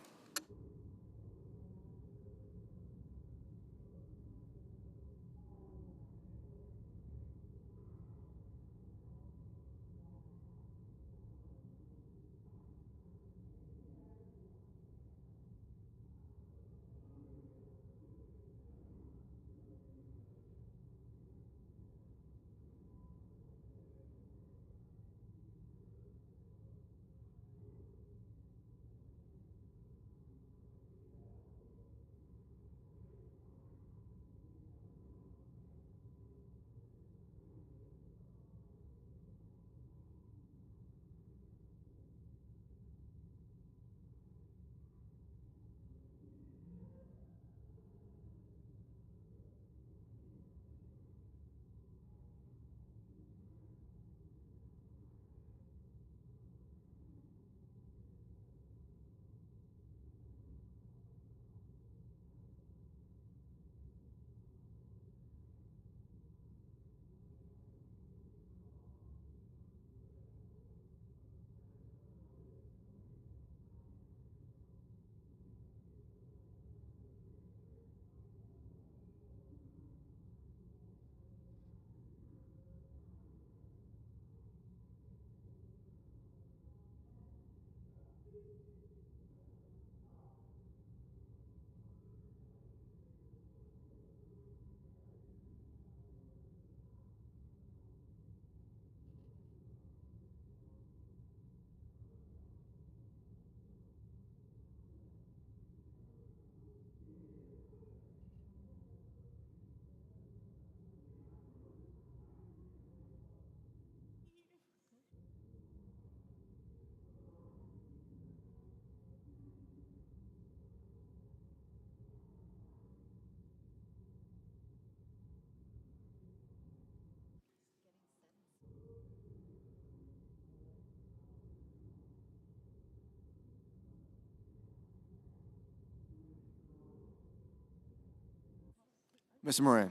Mr. Moran.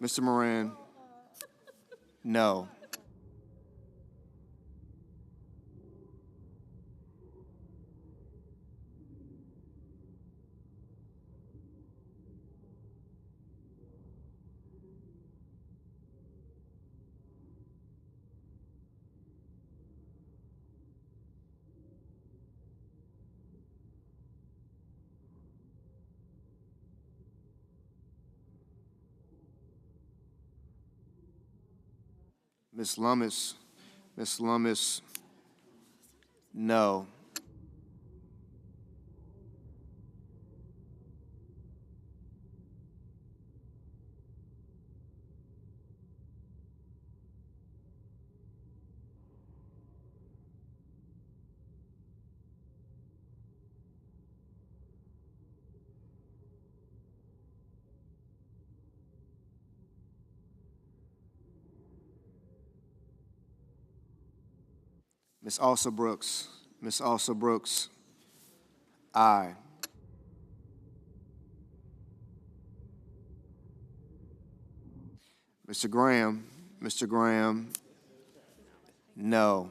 Mr. Moran. No. Ms. Lummis. Ms. Lummis. No. Ms. Also Brooks. Ms. Also Brooks. Aye. Mr. Graham. Mr. Graham. No.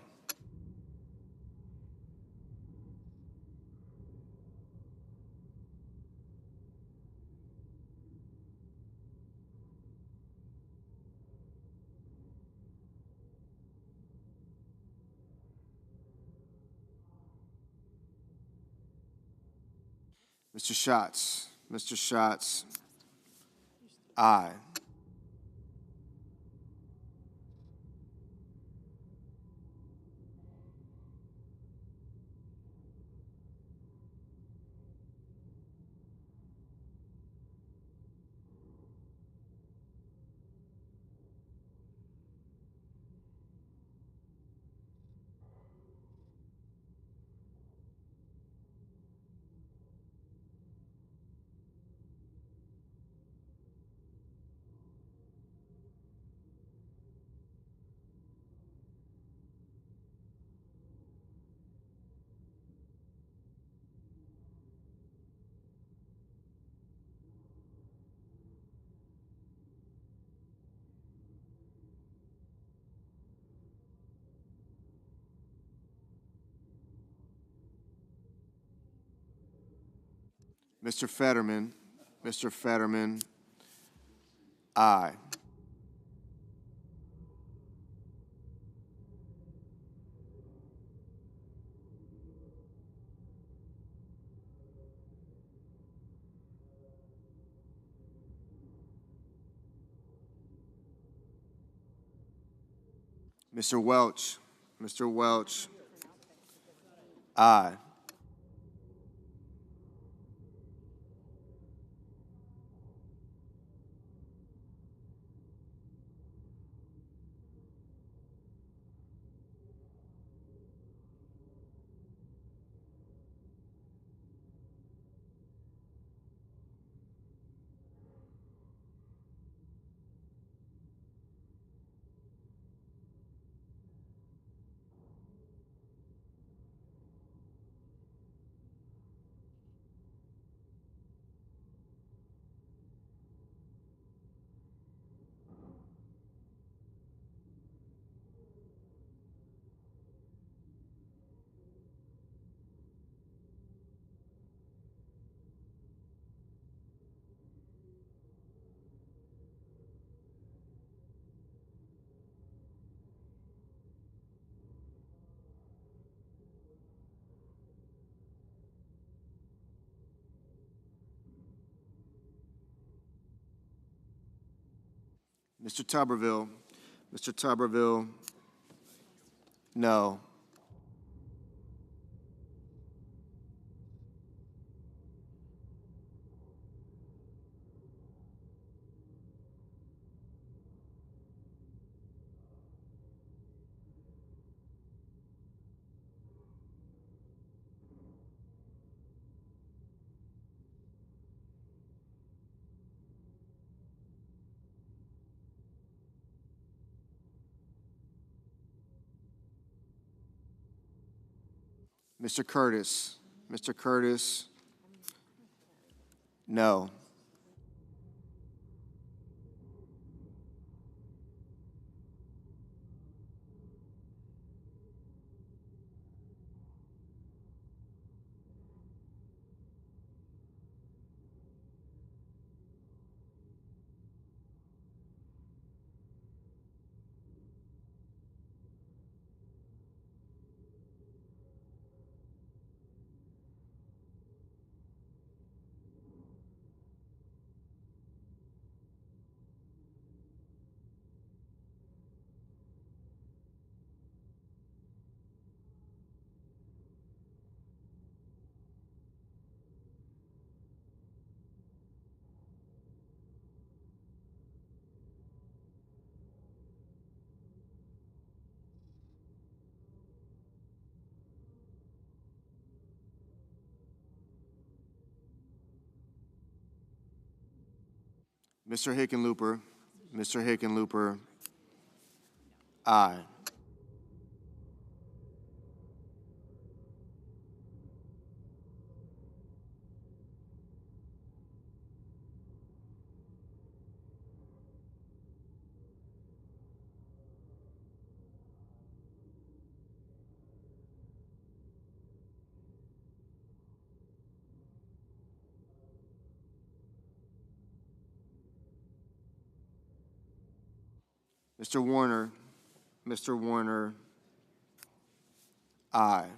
Mr. Schatz. Mr. Schatz. Aye. Mr. Fetterman. Mr. Fetterman. Aye. Mr. Welch. Mr. Welch. Aye. Mr. Tuberville. Mr. Tuberville. No. Mr. Curtis. Mr. Curtis. No. Mr. Hickenlooper. Mr. Hickenlooper. Aye. Mr. Warner. Mr. Warner. Aye.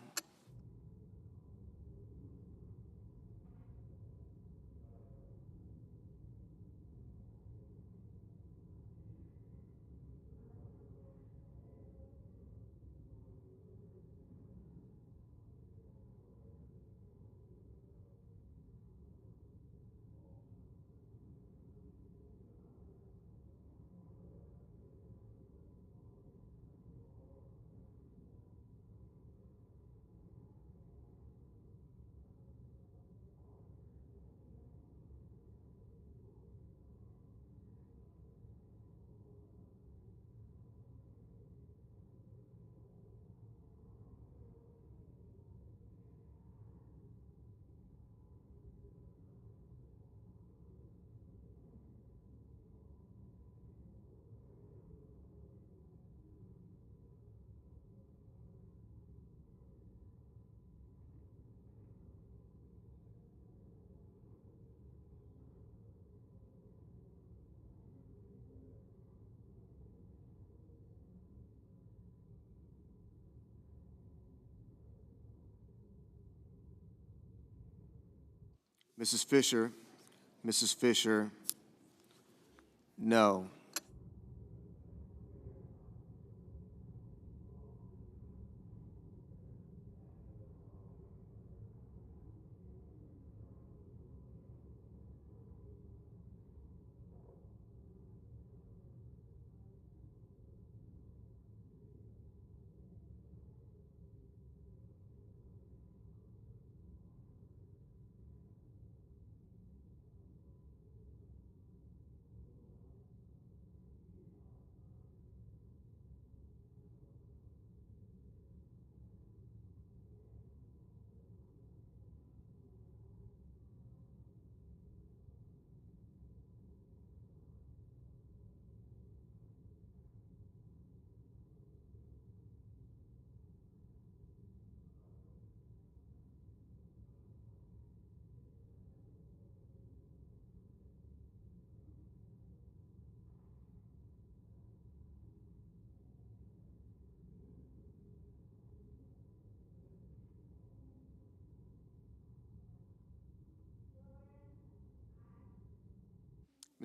Mrs. Fisher, Mrs. Fisher, no.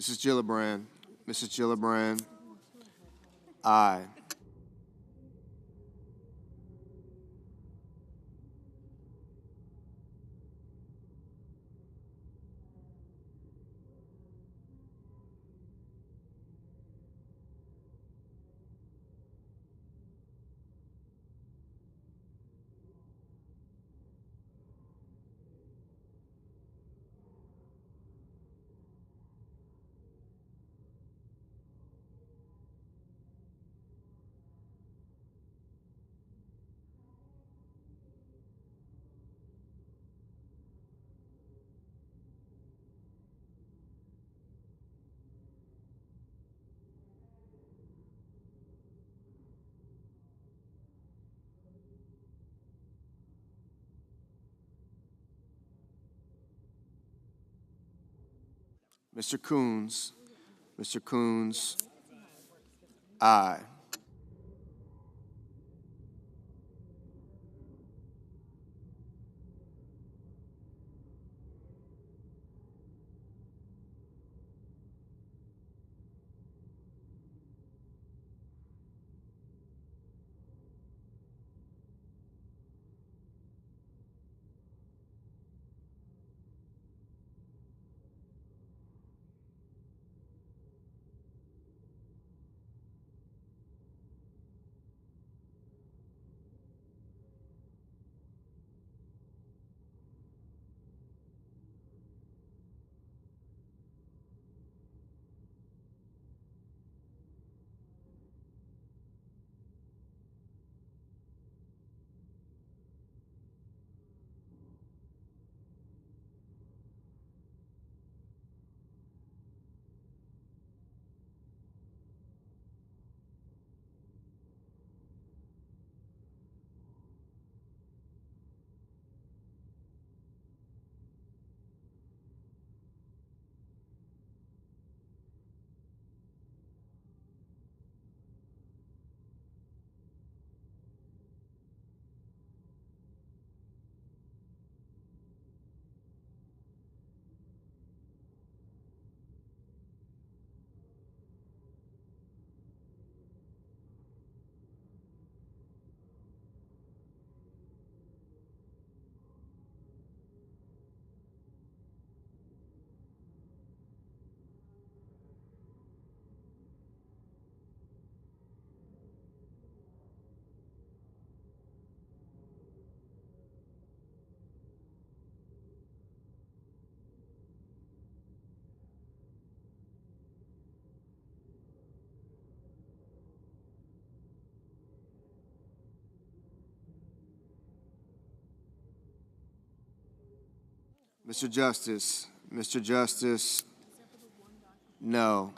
Mrs. Gillibrand, Mrs. Gillibrand, aye. Mr. Coons, Mr. Coons, aye. Mr. Justice, Mr. Justice, no.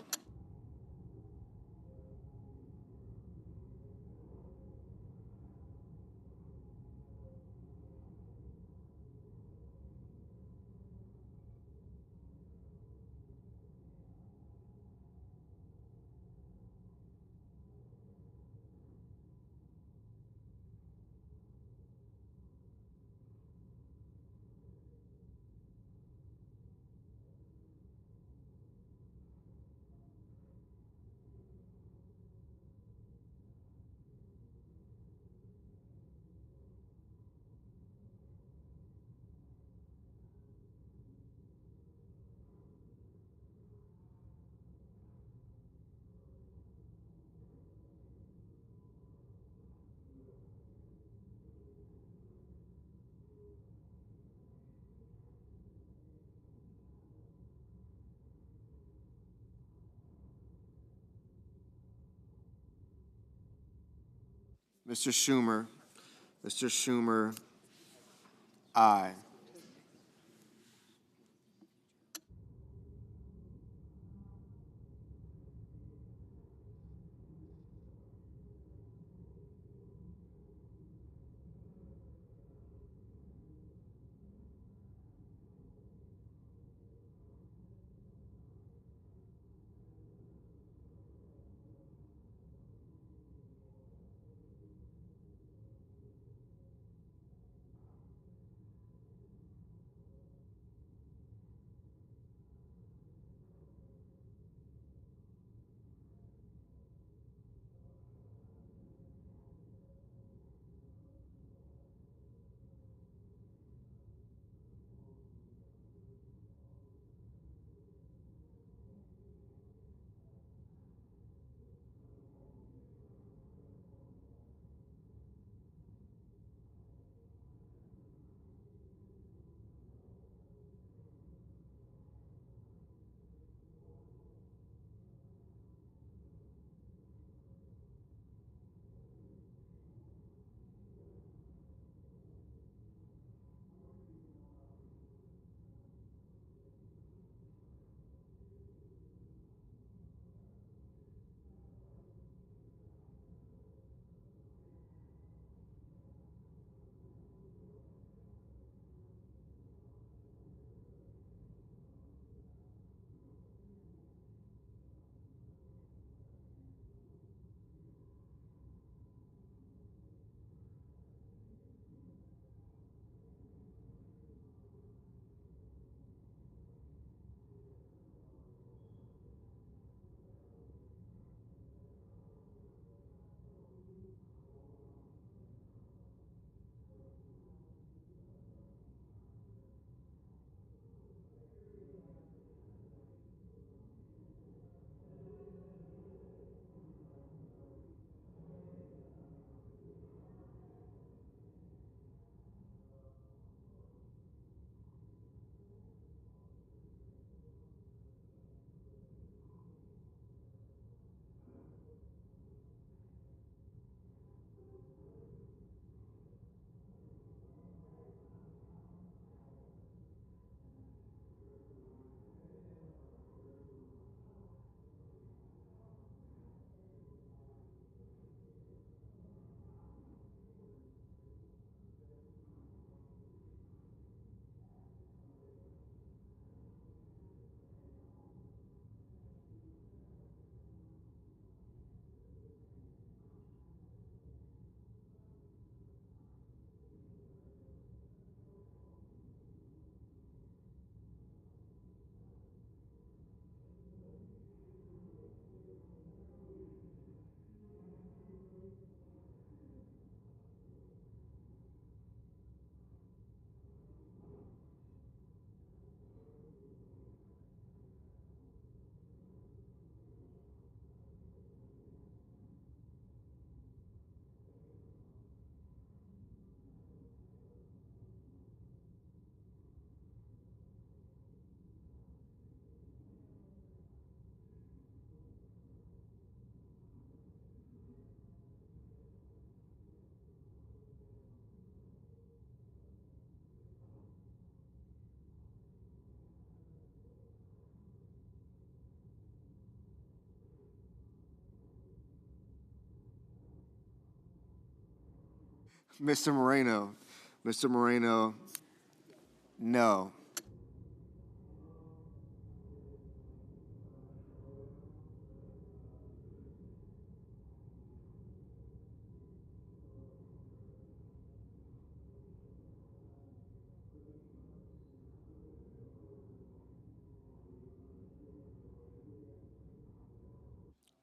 Mr. Schumer. Mr. Schumer, aye. Mr. Moreno. Mr. Moreno, no.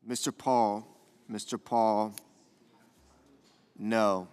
Mr. Paul. Mr. Paul, no.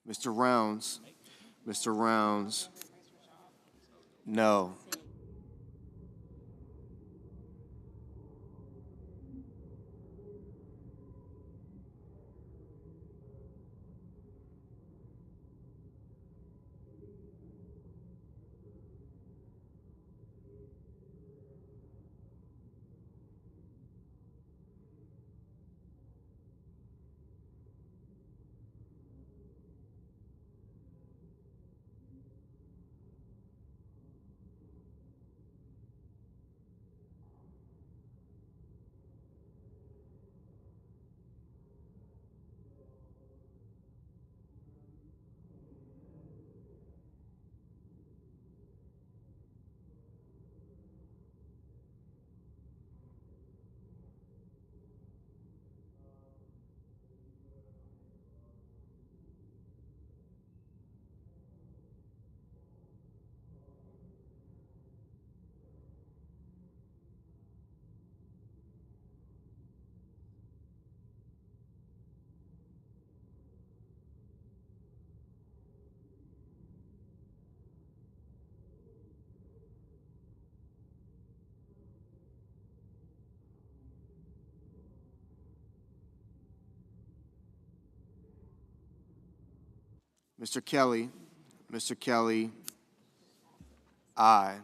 Mr. Rounds. Mr. Rounds. No. Mr. Kelly. Mr. Kelly. Aye.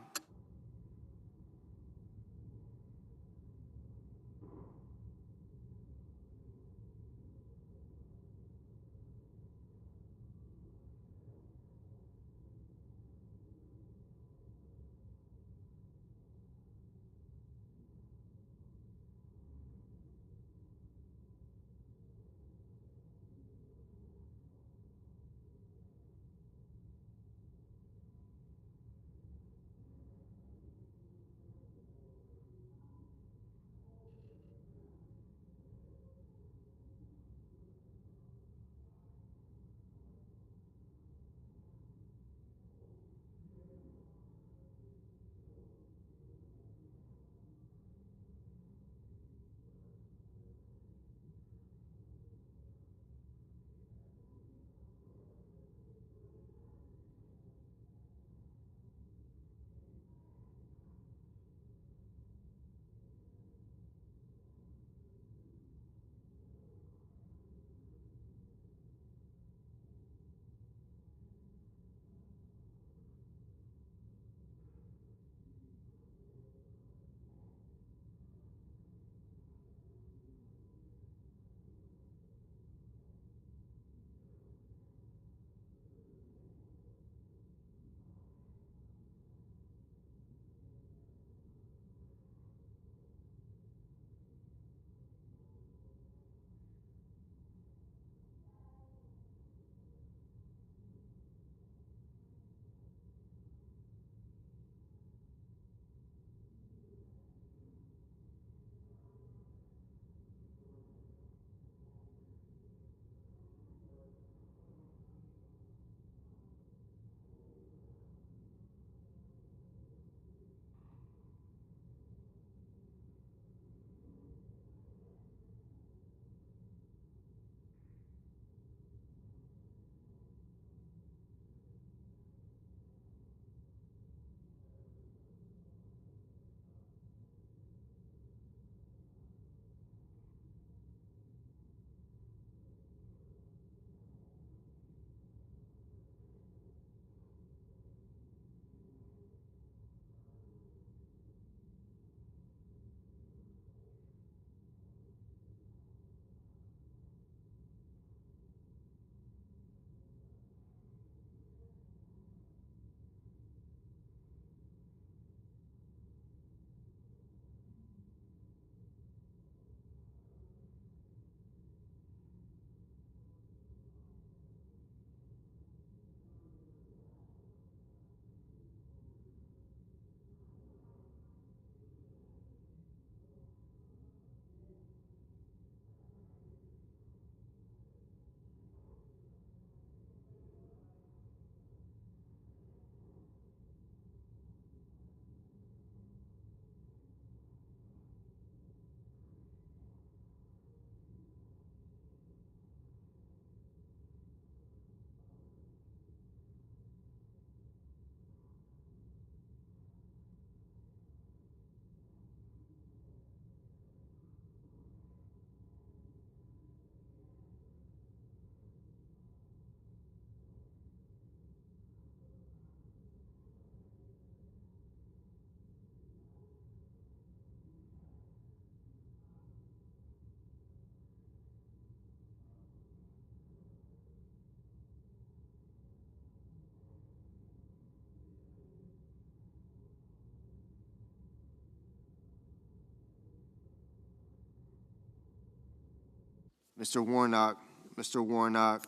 Mr. Warnock. Mr. Warnock.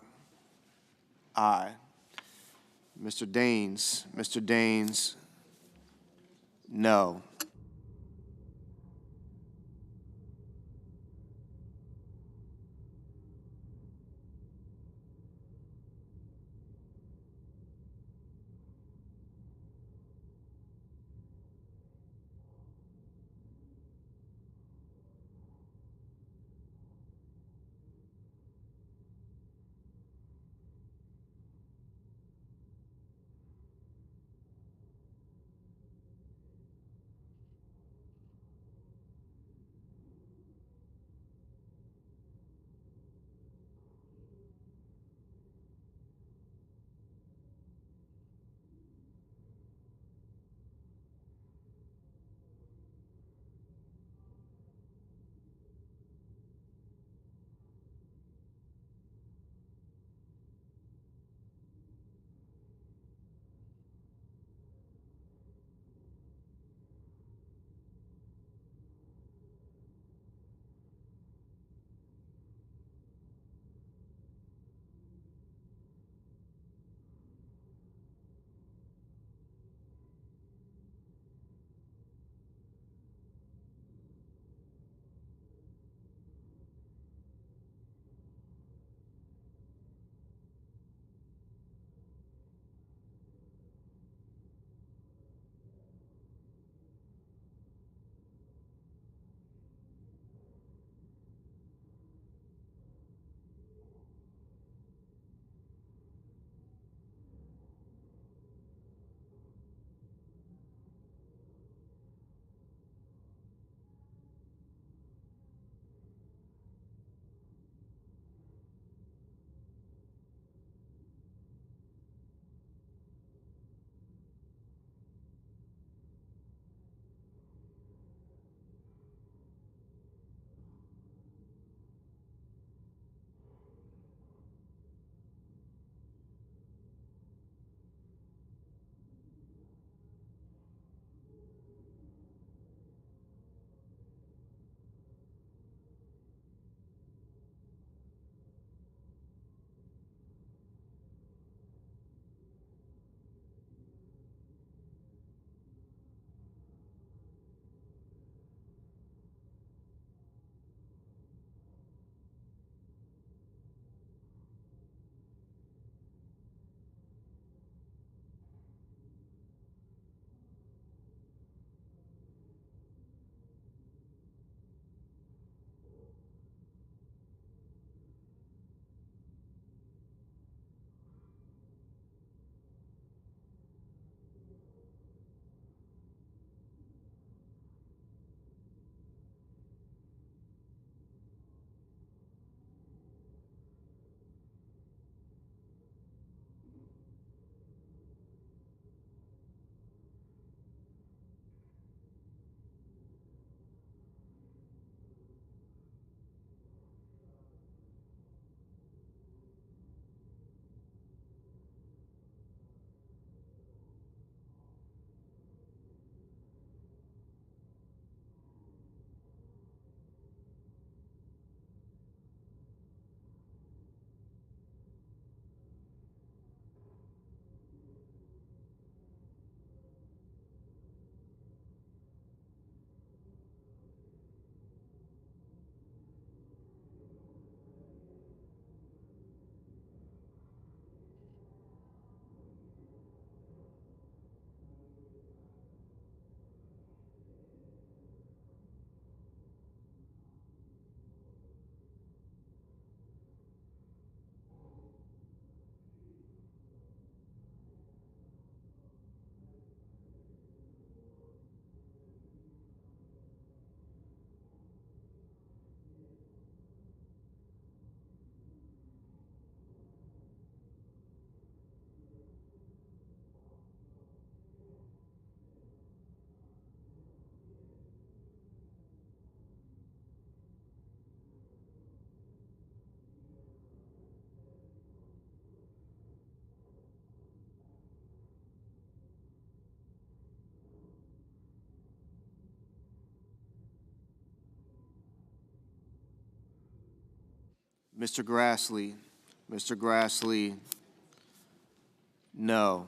Aye. Mr. Daines. Mr. Daines. No. Mr. Grassley. Mr. Grassley, no.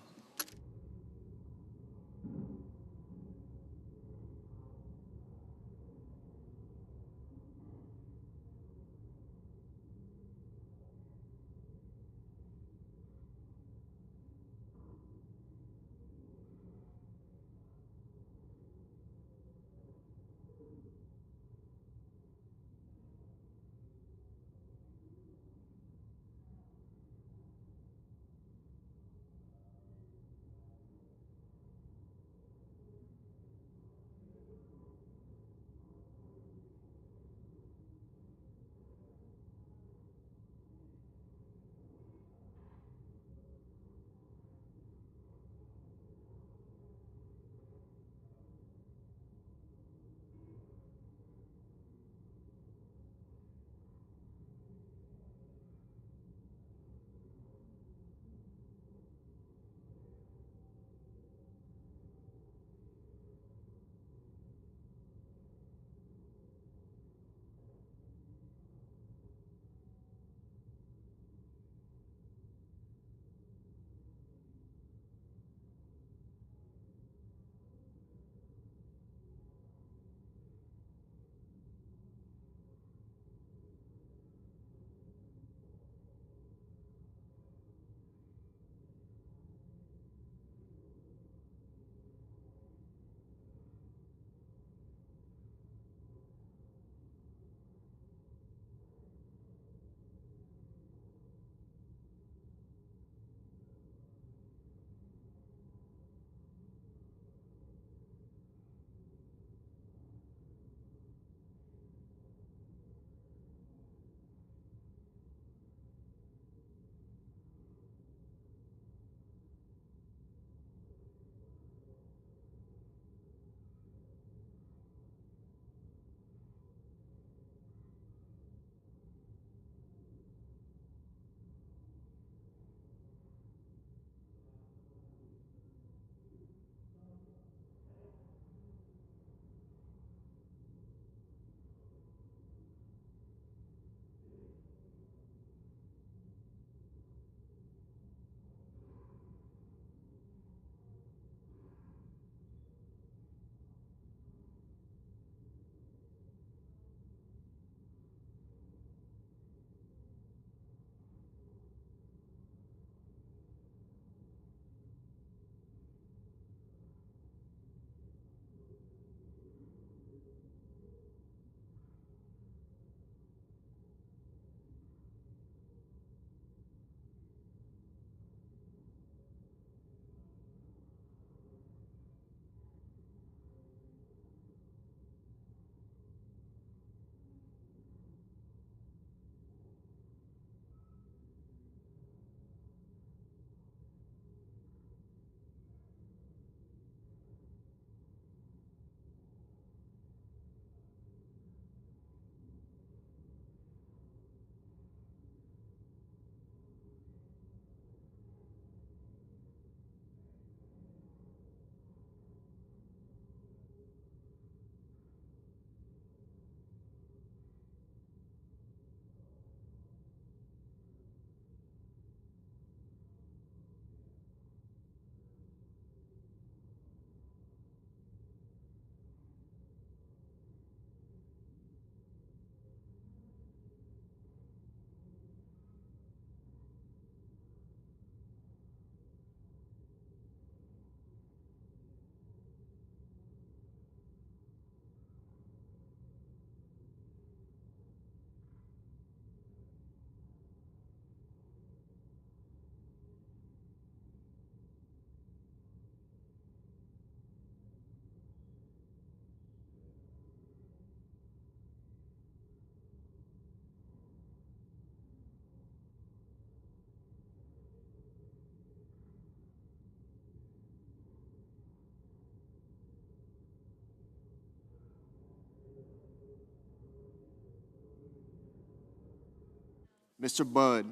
Mr. Budd.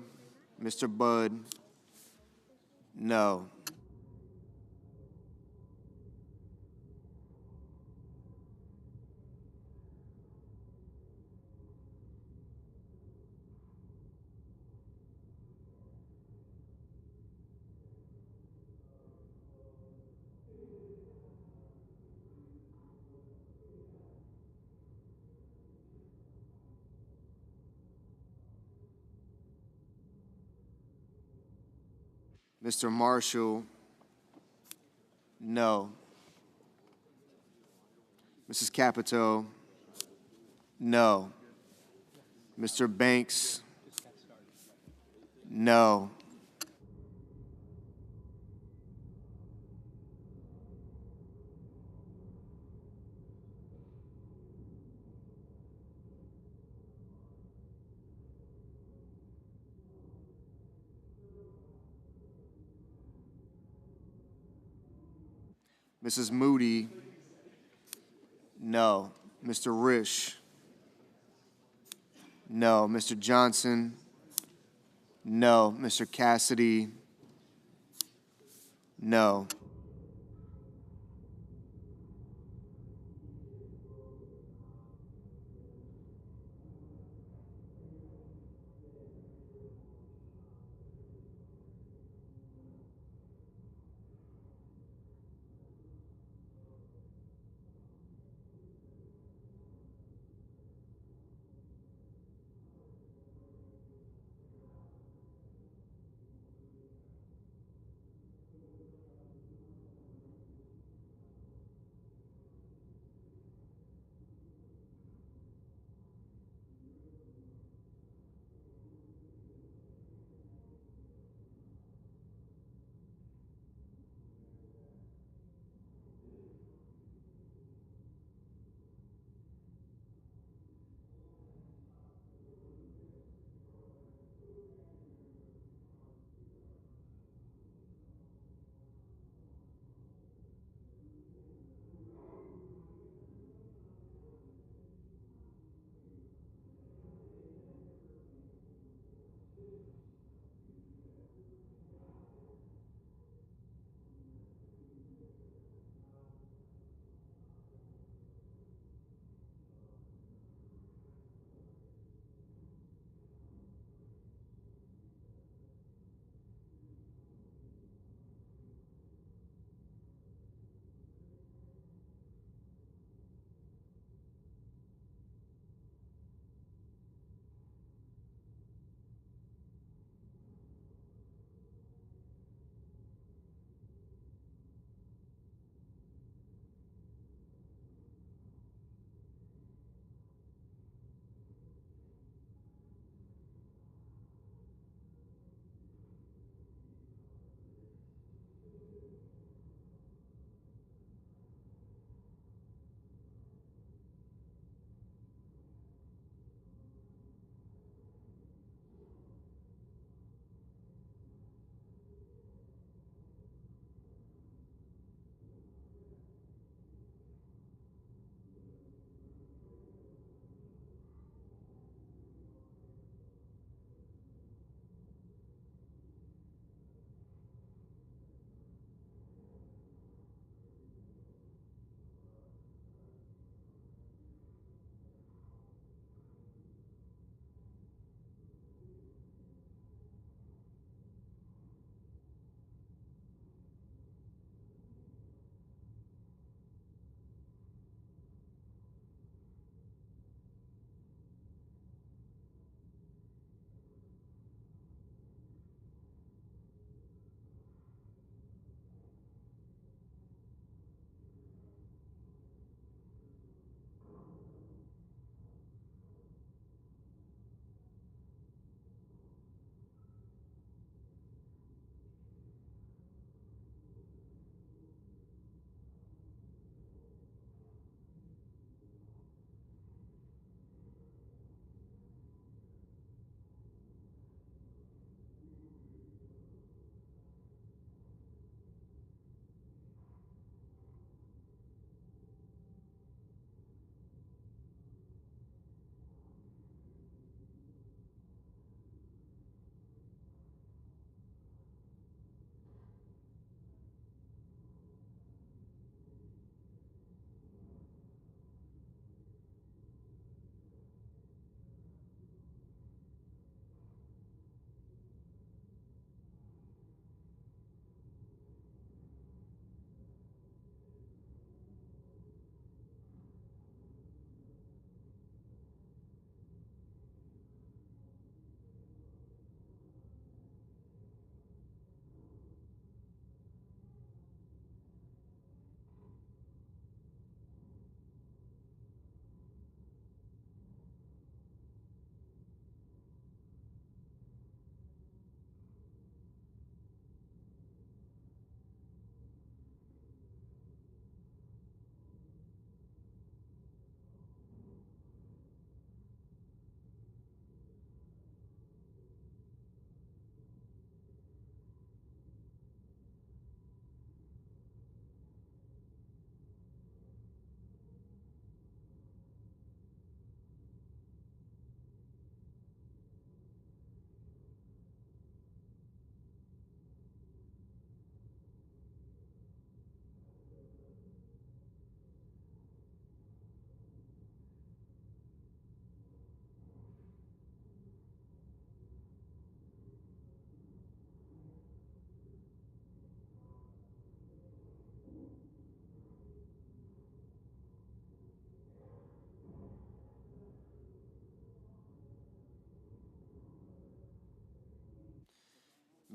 Mr. Budd, no. Mr. Marshall, no. Mrs. Capito, no. Mr. Banks, no. Mrs. Moody, no. Mr. Risch, no. Mr. Johnson, no. Mr. Cassidy, no.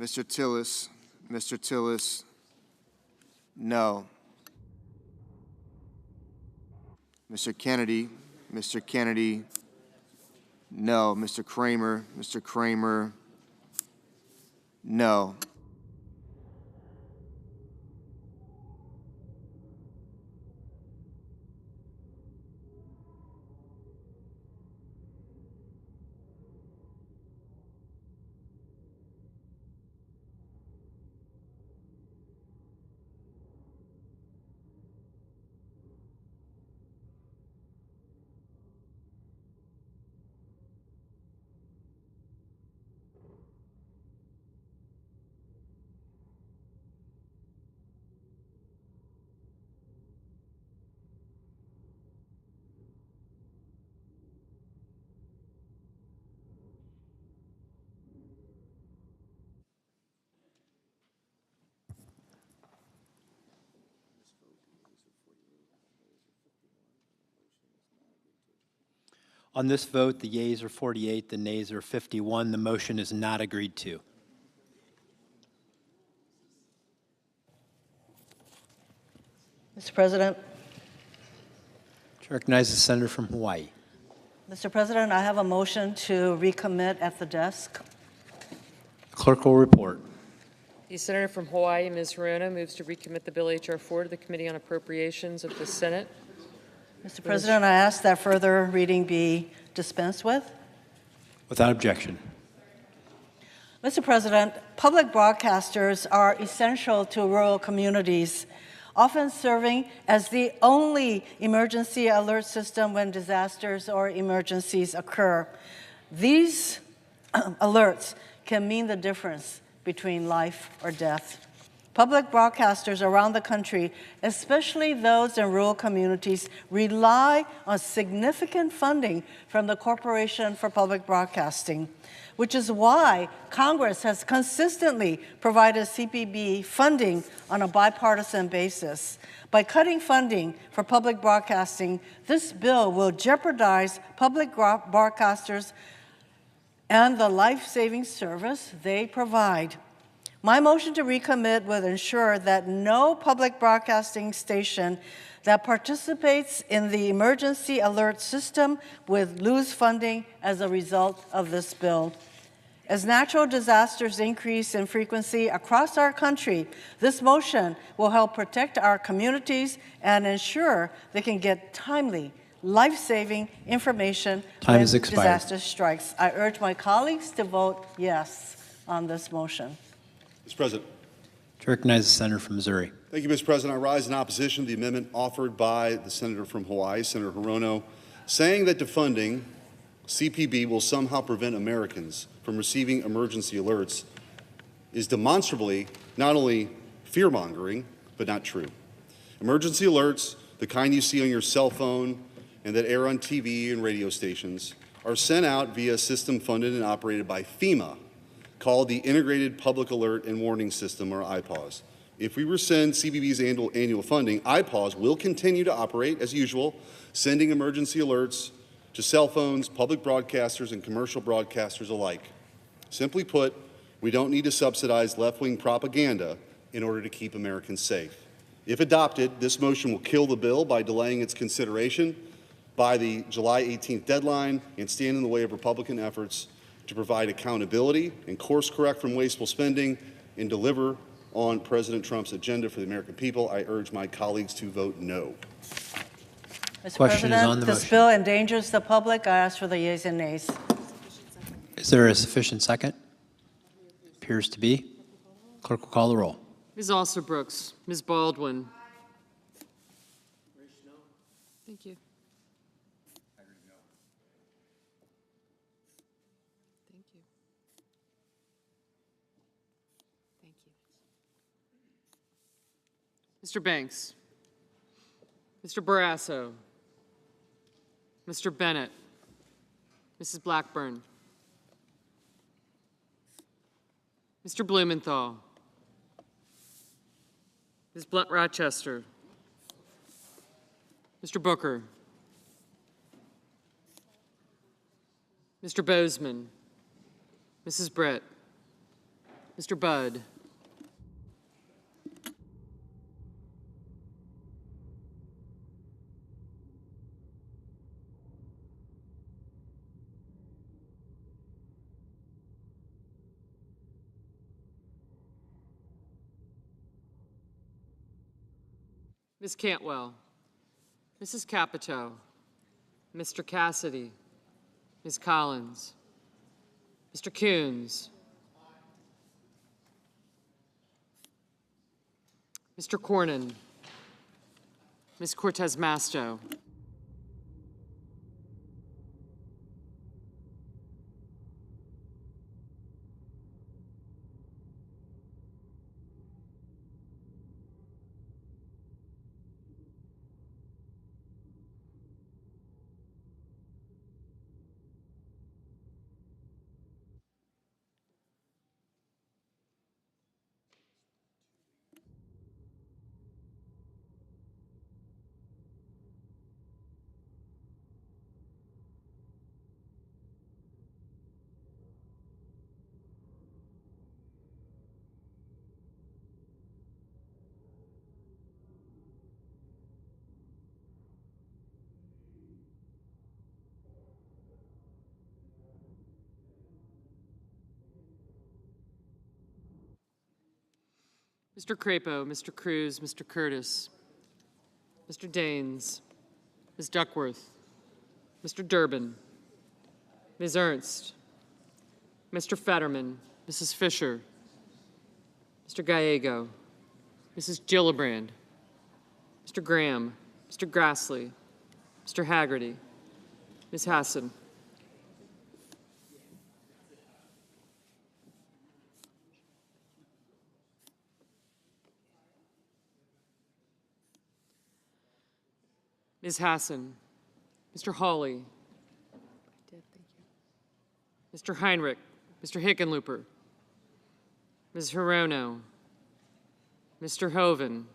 Mr. Tillis, no. Mr. Kennedy, no. Mr. Kramer, no. On this vote, the yeas are 48, the nays are 51. The motion is not agreed to. Mr. President. To recognize the senator from Hawaii. Mr. President, I have a motion to recommit at the desk. The clerk will report. The senator from Hawaii, Ms. Hirono, moves to recommit the Bill H.R. 4 to the Committee on Appropriations of the Senate. Mr. President, I ask that further reading be dispensed with. Without objection. Mr. President, public broadcasters are essential to rural communities, often serving as the only emergency alert system when disasters or emergencies occur. These alerts can mean the difference between life or death. Public broadcasters around the country, especially those in rural communities, rely on significant funding from the Corporation for Public Broadcasting, which is why Congress has consistently provided CPB funding on a bipartisan basis. By cutting funding for public broadcasting, this bill will jeopardize public broadcasters and the life-saving service they provide. My motion to recommit will ensure that no public broadcasting station that participates in the emergency alert system will lose funding as a result of this bill. As natural disasters increase in frequency across our country, this motion will help protect our communities and ensure they can get timely, life-saving information when disaster strikes. I urge my colleagues to vote yes on this motion. Mr. President. To recognize the senator from Missouri. Thank you, Mr. President. I rise in opposition to the amendment offered by the senator from Hawaii, Senator Hirono, saying that defunding CPB will somehow prevent Americans from receiving emergency alerts is demonstrably not only fear-mongering, but not true. Emergency alerts, the kind you see on your cell phone and that air on TV and radio stations, are sent out via a system funded and operated by FEMA, called the Integrated Public Alert and Warning System, or IPAWS. If we rescind CBB's annual funding, IPAWS will continue to operate as usual, sending emergency alerts to cell phones, public broadcasters, and commercial broadcasters alike. Simply put, we don't need to subsidize left-wing propaganda in order to keep Americans safe. If adopted, this motion will kill the bill by delaying its consideration by the July 18th deadline and stand in the way of Republican efforts to provide accountability and course correct from wasteful spending and deliver on President Trump's agenda for the American people. I urge my colleagues to vote no. Mr. President, this bill endangers the public. I ask for the yeas and nays. Is there a sufficient second? Appears to be. Clerk will call the roll. Ms. Alston-Brooks, Ms. Baldwin. Thank you. Mr. Banks, Mr. Barrasso, Mr. Bennett, Mrs. Blackburn, Mr. Blumenthal, Ms. Blunt-Rochester, Mr. Booker, Mr. Bozeman, Mrs. Britt, Mr. Budd. Ms. Cantwell, Mrs. Capito, Mr. Cassidy, Ms. Collins, Mr. Coons, Mr. Cornyn, Ms. Cortez Masto, Mr. Crapo, Mr. Cruz, Mr. Curtis, Mr. Daines, Ms. Duckworth, Mr. Durbin, Ms. Ernst, Mr. Fetterman, Mrs. Fisher, Mr. Gallego, Mrs. Gillibrand, Mr. Graham, Mr. Grassley, Mr. Haggerty, Ms. Hassan. Ms. Hassan, Mr. Hawley, Mr. Heinrich, Mr. Hickenlooper, Ms. Hirono, Mr. Hoven,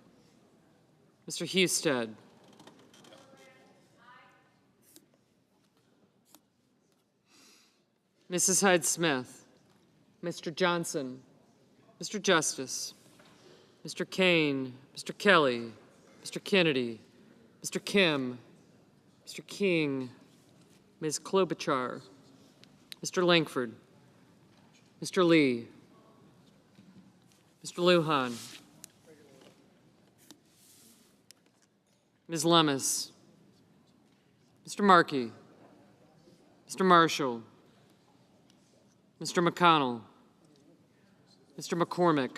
Mr. Husted, Mrs. Hyde-Smith, Mr. Johnson, Mr. Justice, Mr. Kane, Mr. Kelly, Mr. Kennedy, Mr. Kim, Mr. King, Ms. Klobuchar, Mr. Langford, Mr. Lee, Mr. Lujan, Ms. Lemus, Mr. Markey, Mr. Marshall, Mr. McConnell, Mr. McCormick,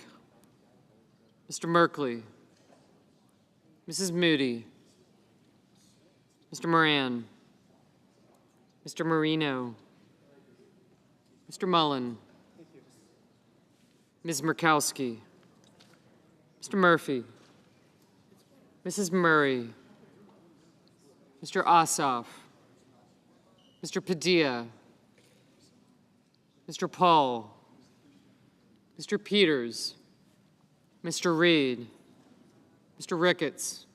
Mr. Merkley, Mrs. Moody, Mr. Moran, Mr. Marino, Mr. Mullen, Ms. Murkowski, Mr. Murphy, Mrs. Murray, Mr. Ossoff, Mr. Padilla, Mr. Paul, Mr. Peters, Mr. Reed, Mr. Ricketts,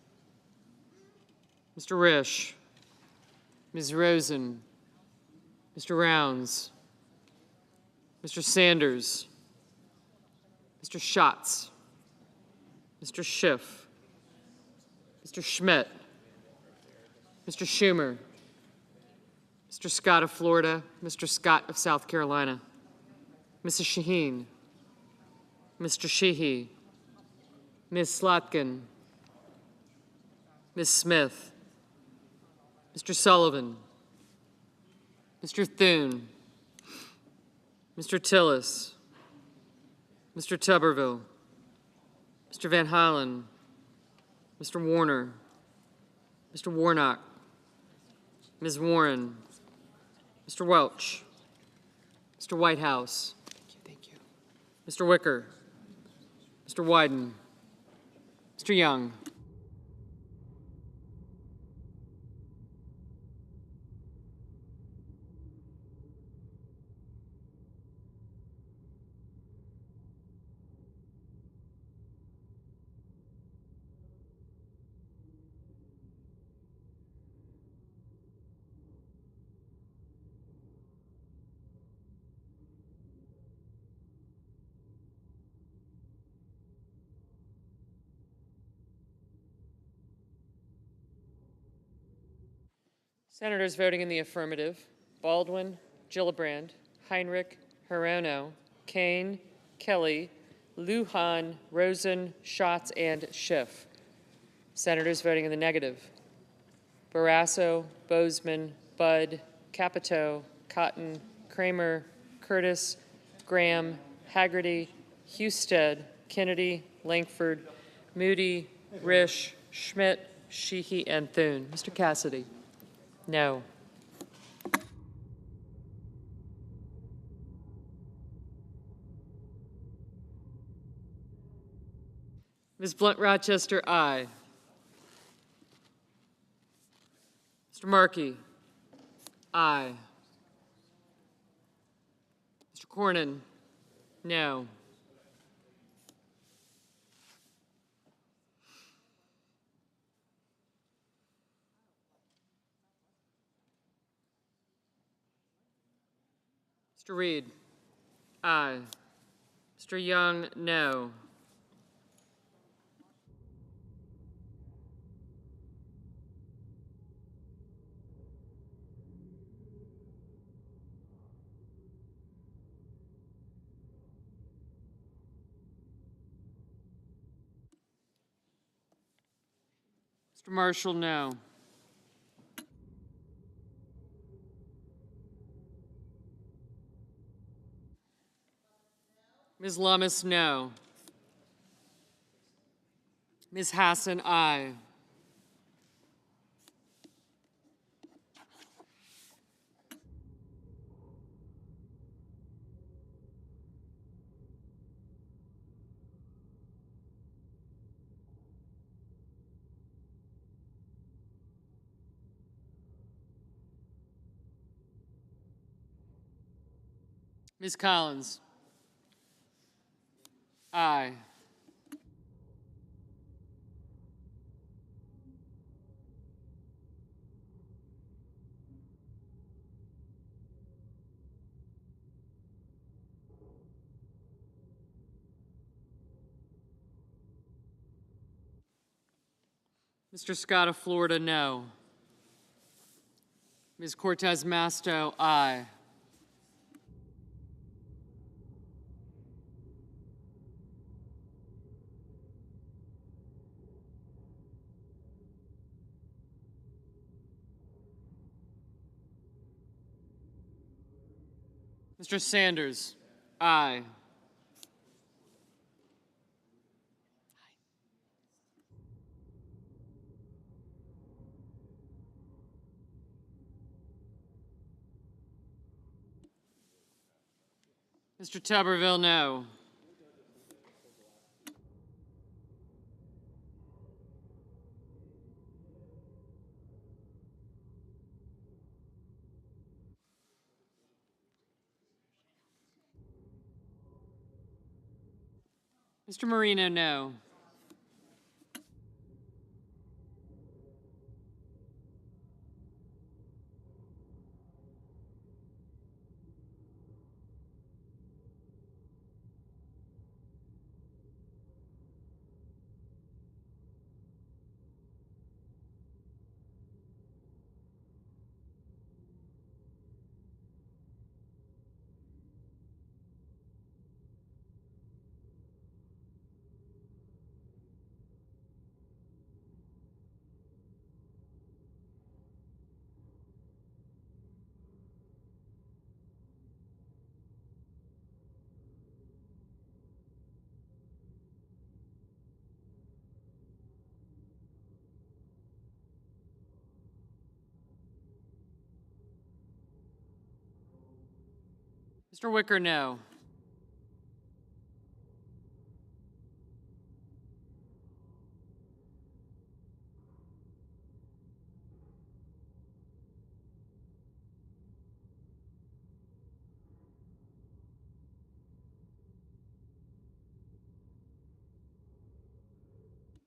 Mr. Risch, Ms. Rosen, Mr. Rounds, Mr. Sanders, Mr. Schatz, Mr. Schiff, Mr. Schmidt, Mr. Schumer, Mr. Scott of Florida, Mr. Scott of South Carolina, Mrs. Shaheen, Mr. Sheehy, Ms. Slotkin, Ms. Smith, Mr. Sullivan, Mr. Thune, Mr. Tillis, Mr. Tuberville, Mr. Van Hollen, Mr. Warner, Mr. Warnock, Ms. Warren, Mr. Welch, Mr. Whitehouse, Mr. Wicker, Mr. Wyden, Mr. Young. Senators voting in the affirmative: Baldwin, Gillibrand, Heinrich, Hirono, Kane, Kelly, Lujan, Rosen, Schatz, and Schiff. Senators voting in the negative: Barrasso, Bozeman, Budd, Capito, Cotton, Kramer, Curtis, Graham, Haggerty, Husted, Kennedy, Langford, Moody, Risch, Schmidt, Sheehy, and Thune. Mr. Cassidy? No. Ms. Blunt Rochester, aye. Mr. Markey? Aye. Mr. Cornyn? No. Mr. Reed? Aye. Mr. Young? No. Mr. Marshall? No. Ms. Lummis? No. Ms. Hassan? Aye. Ms. Collins? Aye. Mr. Scott of Florida? No. Ms. Cortez Masto? Aye. Mr. Sanders? Aye. Mr. Tuberville? No. Mr. Marino? No. Mr. Wicker? No.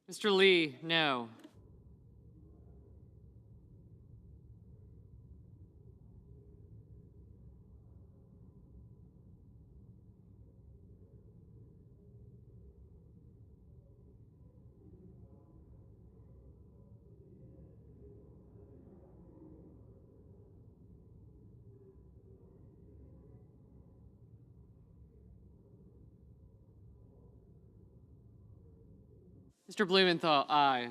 Mr. Lee? No. Mr. Blumenthal, aye.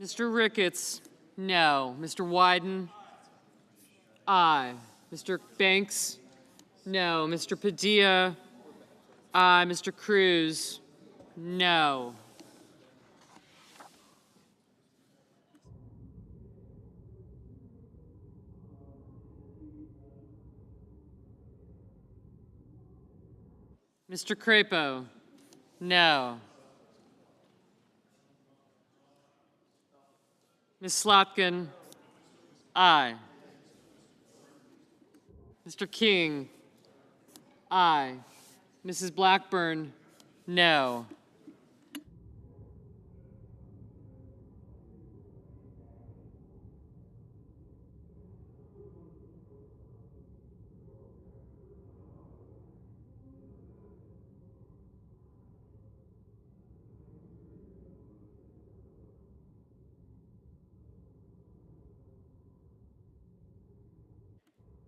Mr. Ricketts, no. Mr. Wyden, aye. Mr. Banks, no. Mr. Padilla, aye. Mr. Cruz, no. Mr. Crapo, no. Ms. Slotkin, aye. Mr. King, aye. Mrs. Blackburn, no.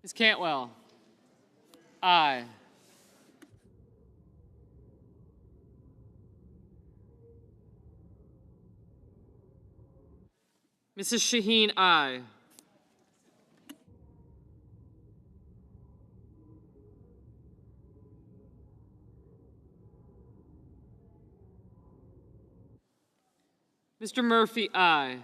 Ms. Cantwell, aye. Mrs. Shaheen, aye. Mr. Murphy, aye.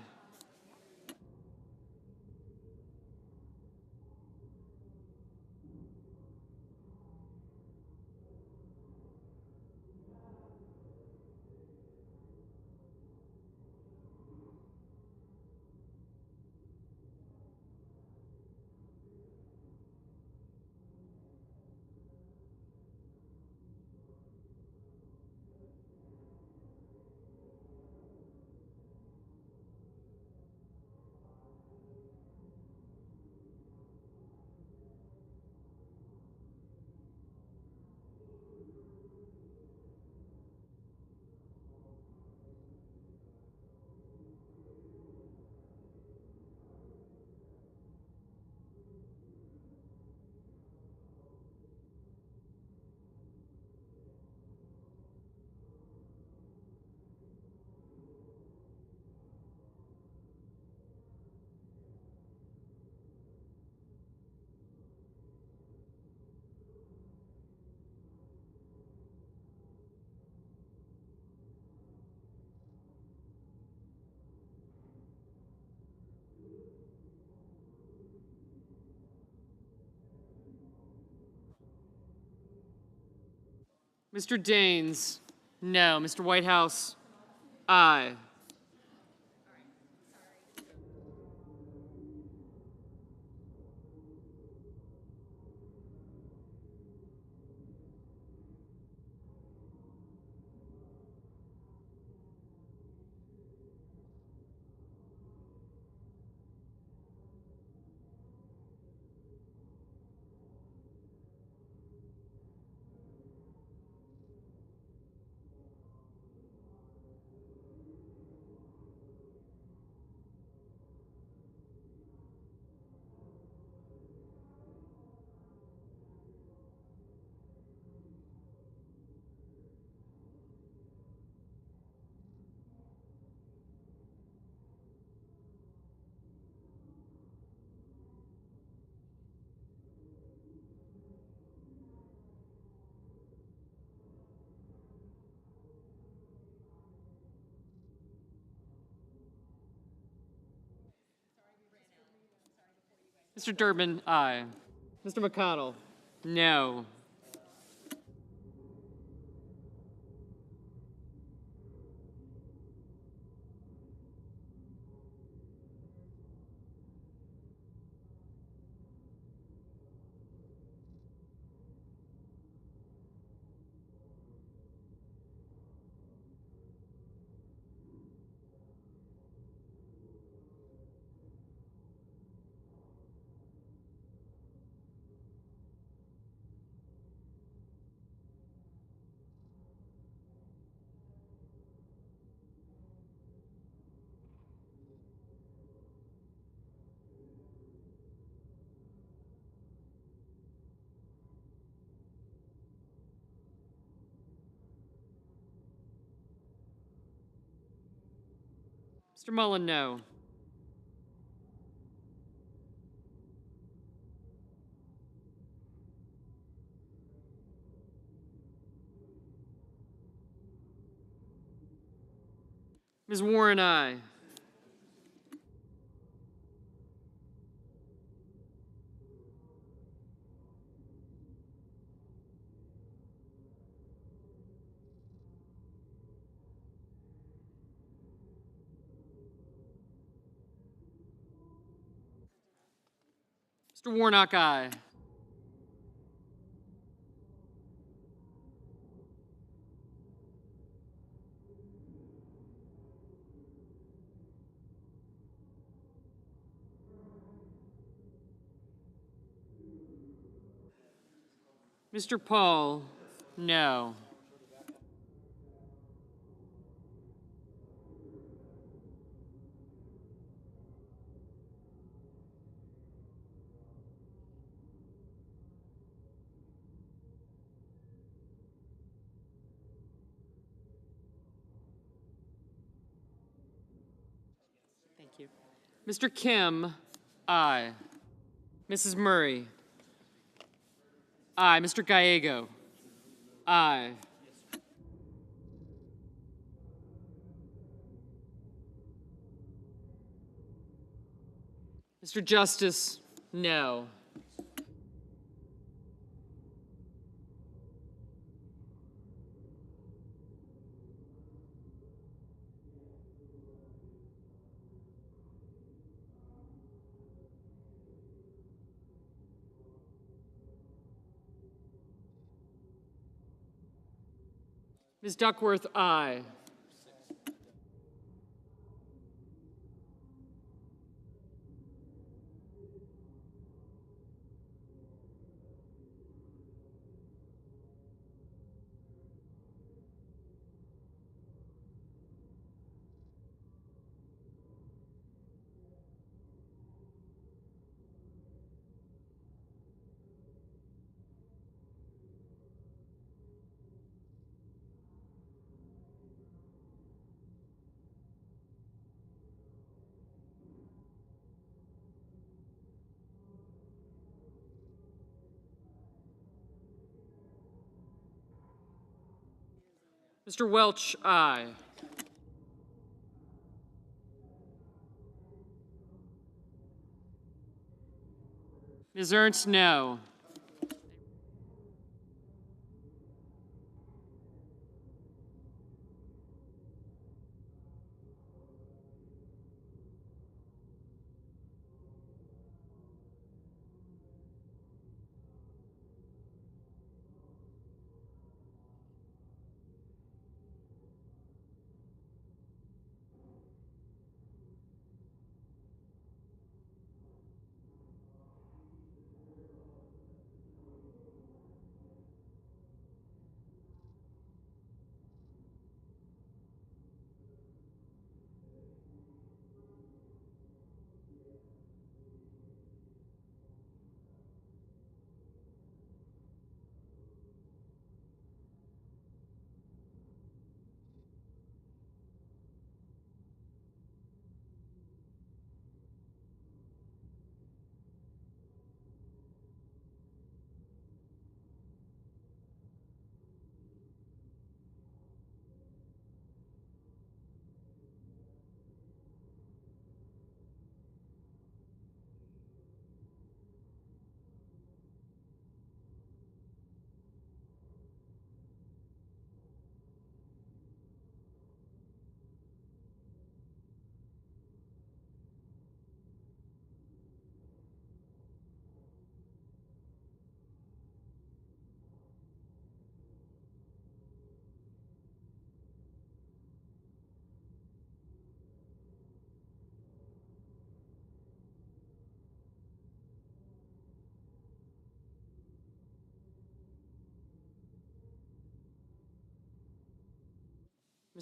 Mr. Daines, no. Mr. Whitehouse, aye. Mr. Durbin, aye. Mr. McConnell, no. Mr. Mullen, no. Ms. Warren, aye. Mr. Warnock, aye. Mr. Paul, no. Thank you. Mr. Kim, aye. Mrs. Murray, aye. Mr. Gallego, aye. Mr. Justice, no. Ms. Duckworth, aye. Mr. Welch, aye. Ms. Ernst, no.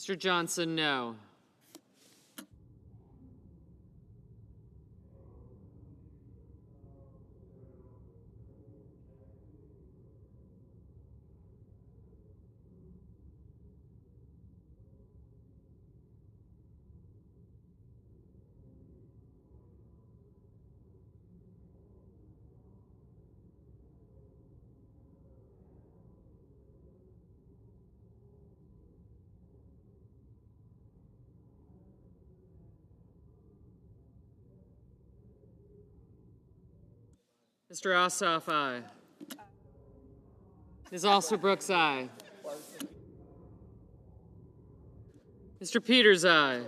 Mr. Johnson, no. Mr. Ossoff, aye. Ms. Alster-Brooks, aye. Mr. Peters, aye.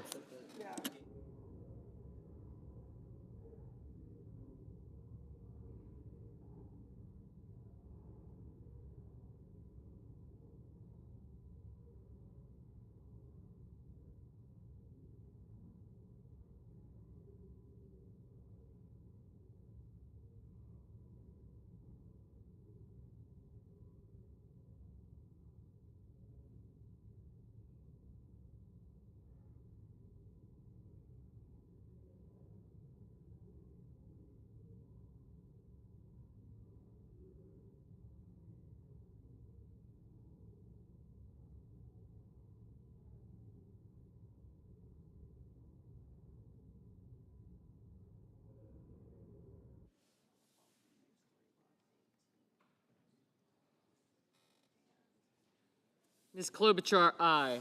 Ms. Klobuchar, aye.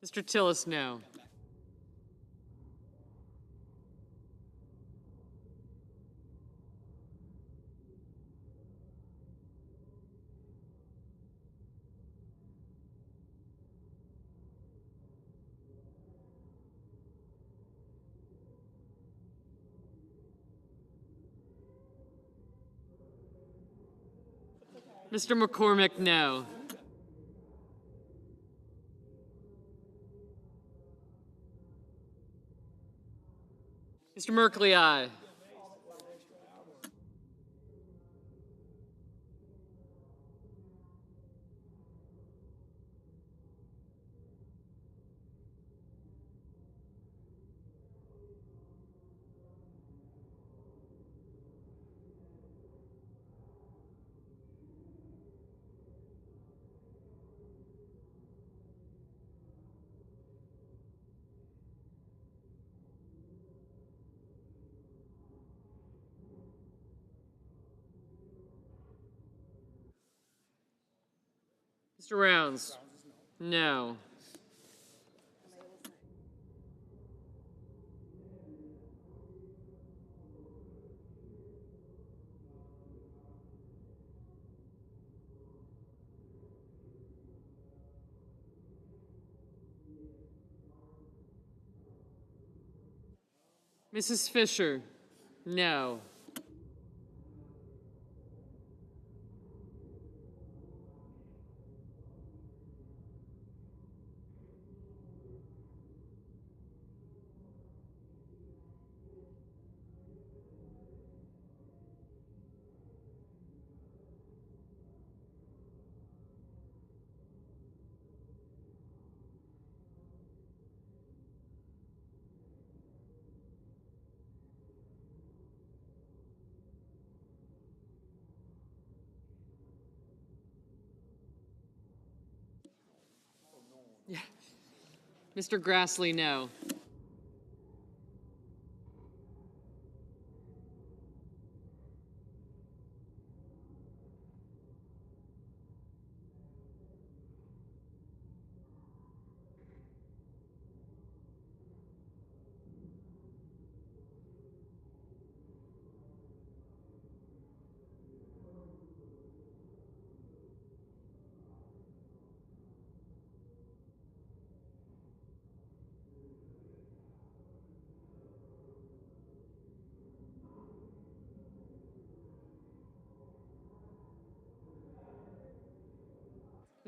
Mr. Tillis, no. Mr. McCormick, no. Mr. Merkley, aye. Mr. Rounds, no. Mrs. Fisher, no. Mr. Grassley, no.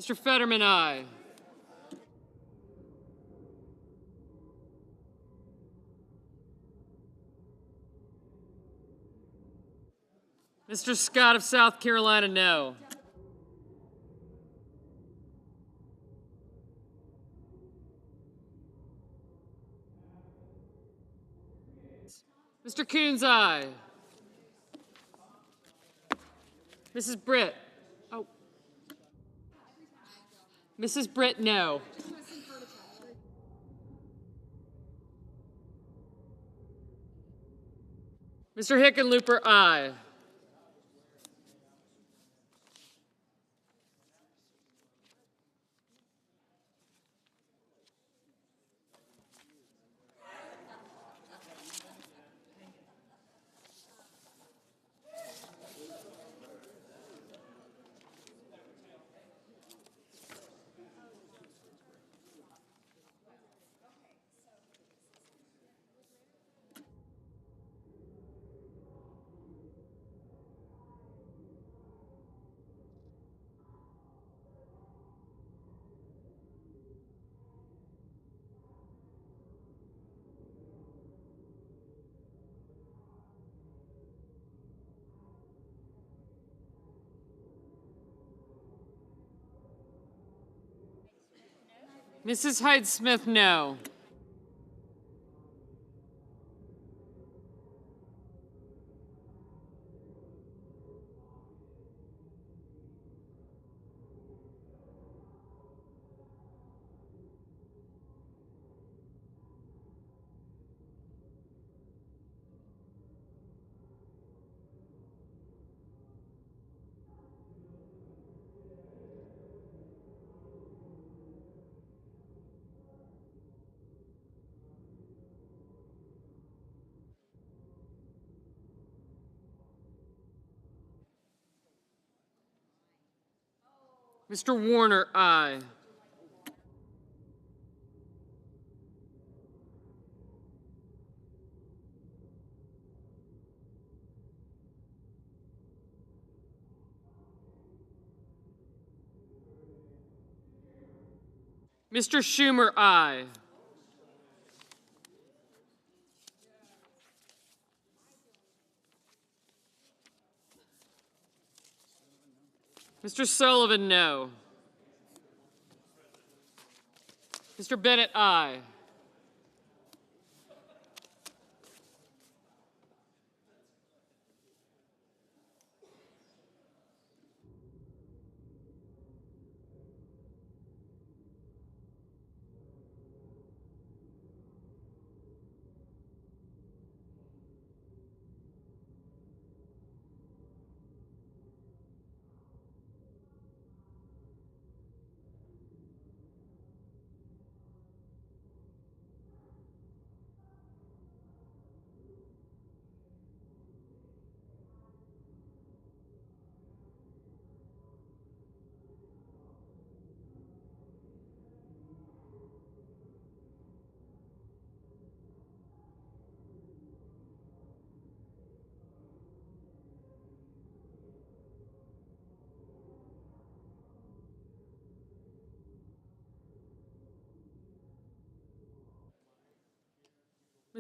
Mr. Fetterman, aye. Mr. Scott of South Carolina, no. Mr. Coons, aye. Mrs. Britt. Oh. Mrs. Britt, no. Mr. Hickenlooper, aye. Mrs. Hyde-Smith, no. Mr. Warner, aye. Mr. Schumer, aye. Mr. Sullivan, no. Mr. Bennett, aye.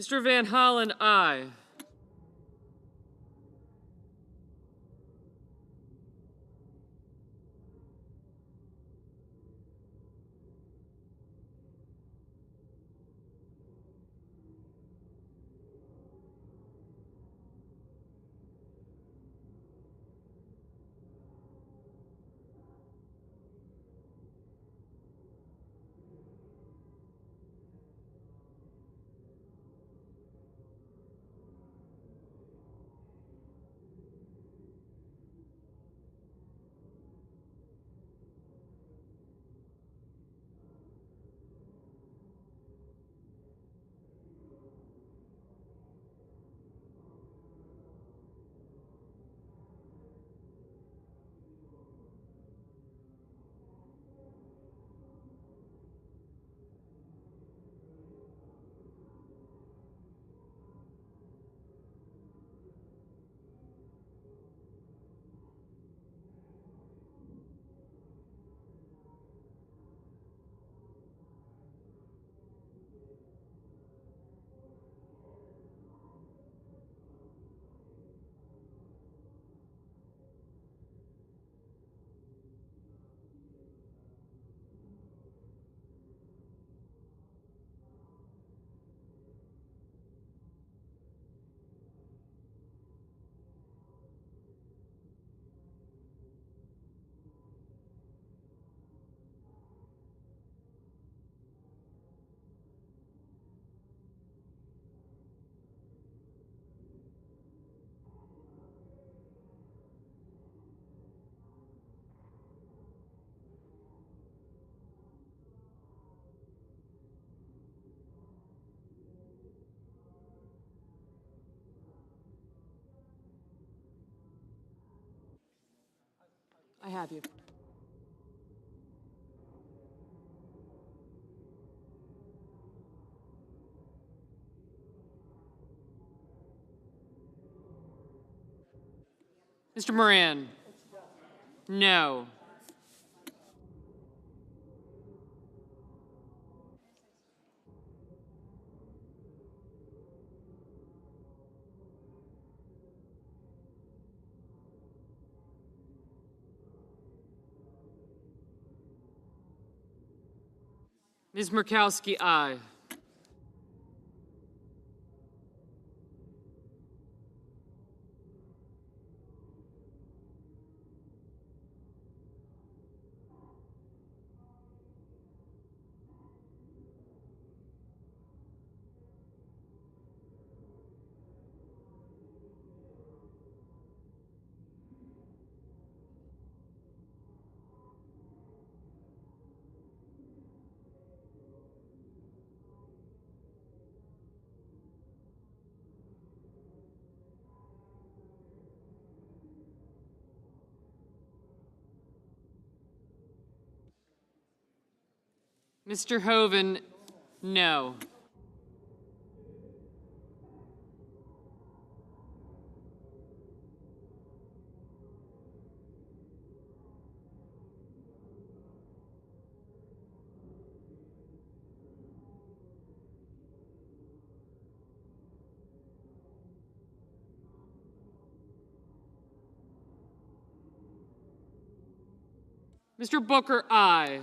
Mr. Van Hollen, aye. I have you. Mr. Moran? No. Ms. Murkowski, aye. Mr. Hoven, no. Mr. Booker, aye.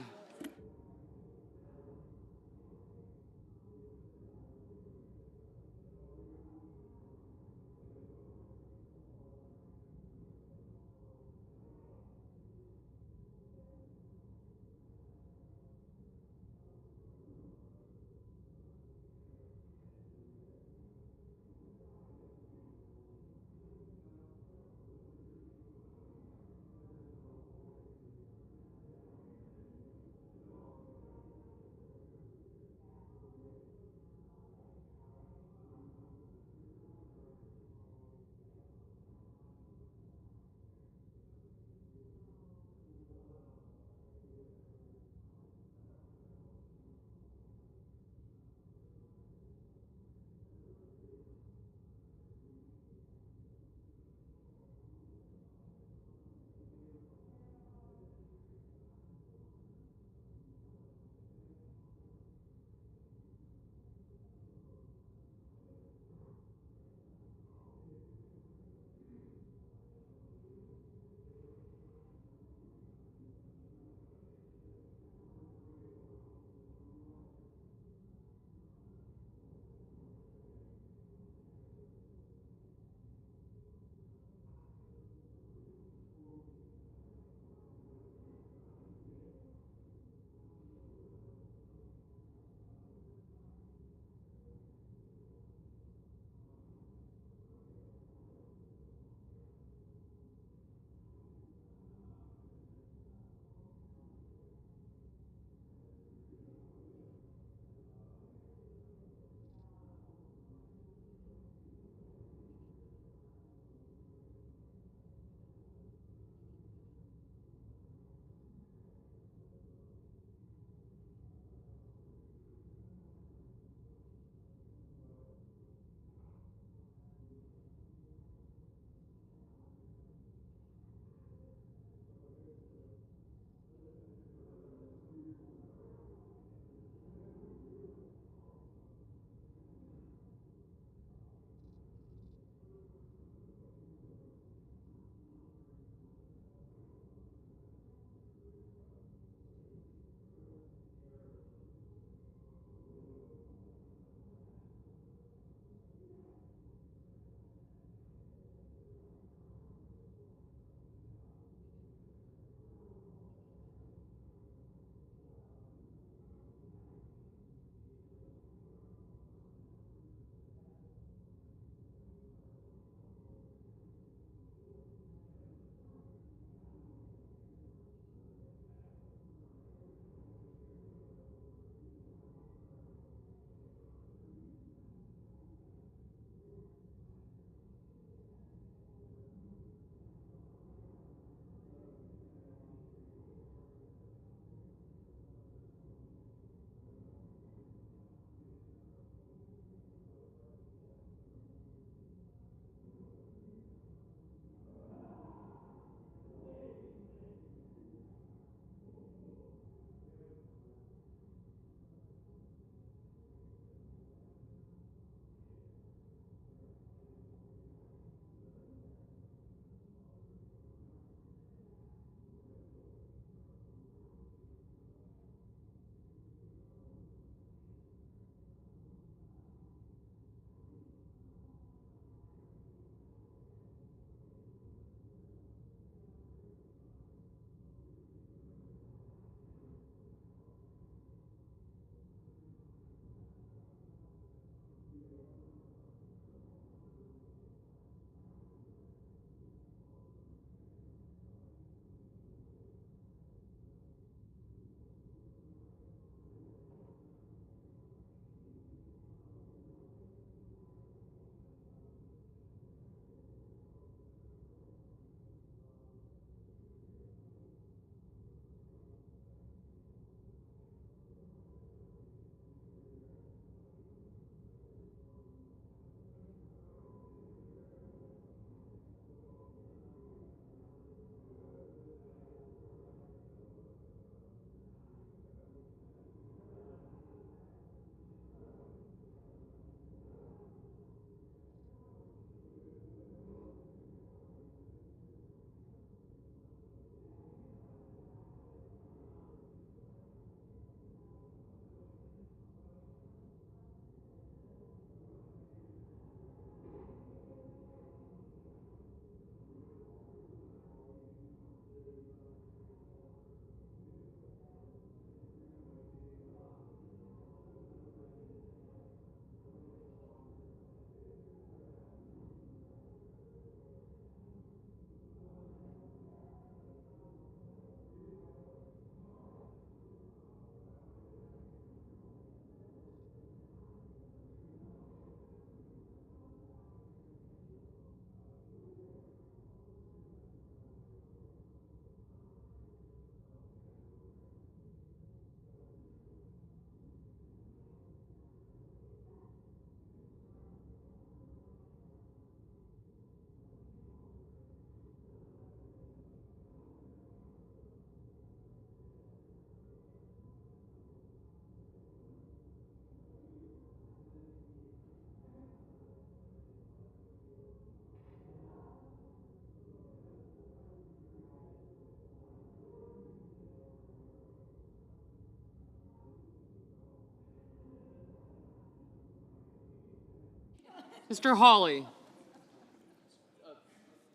Mr. Hawley?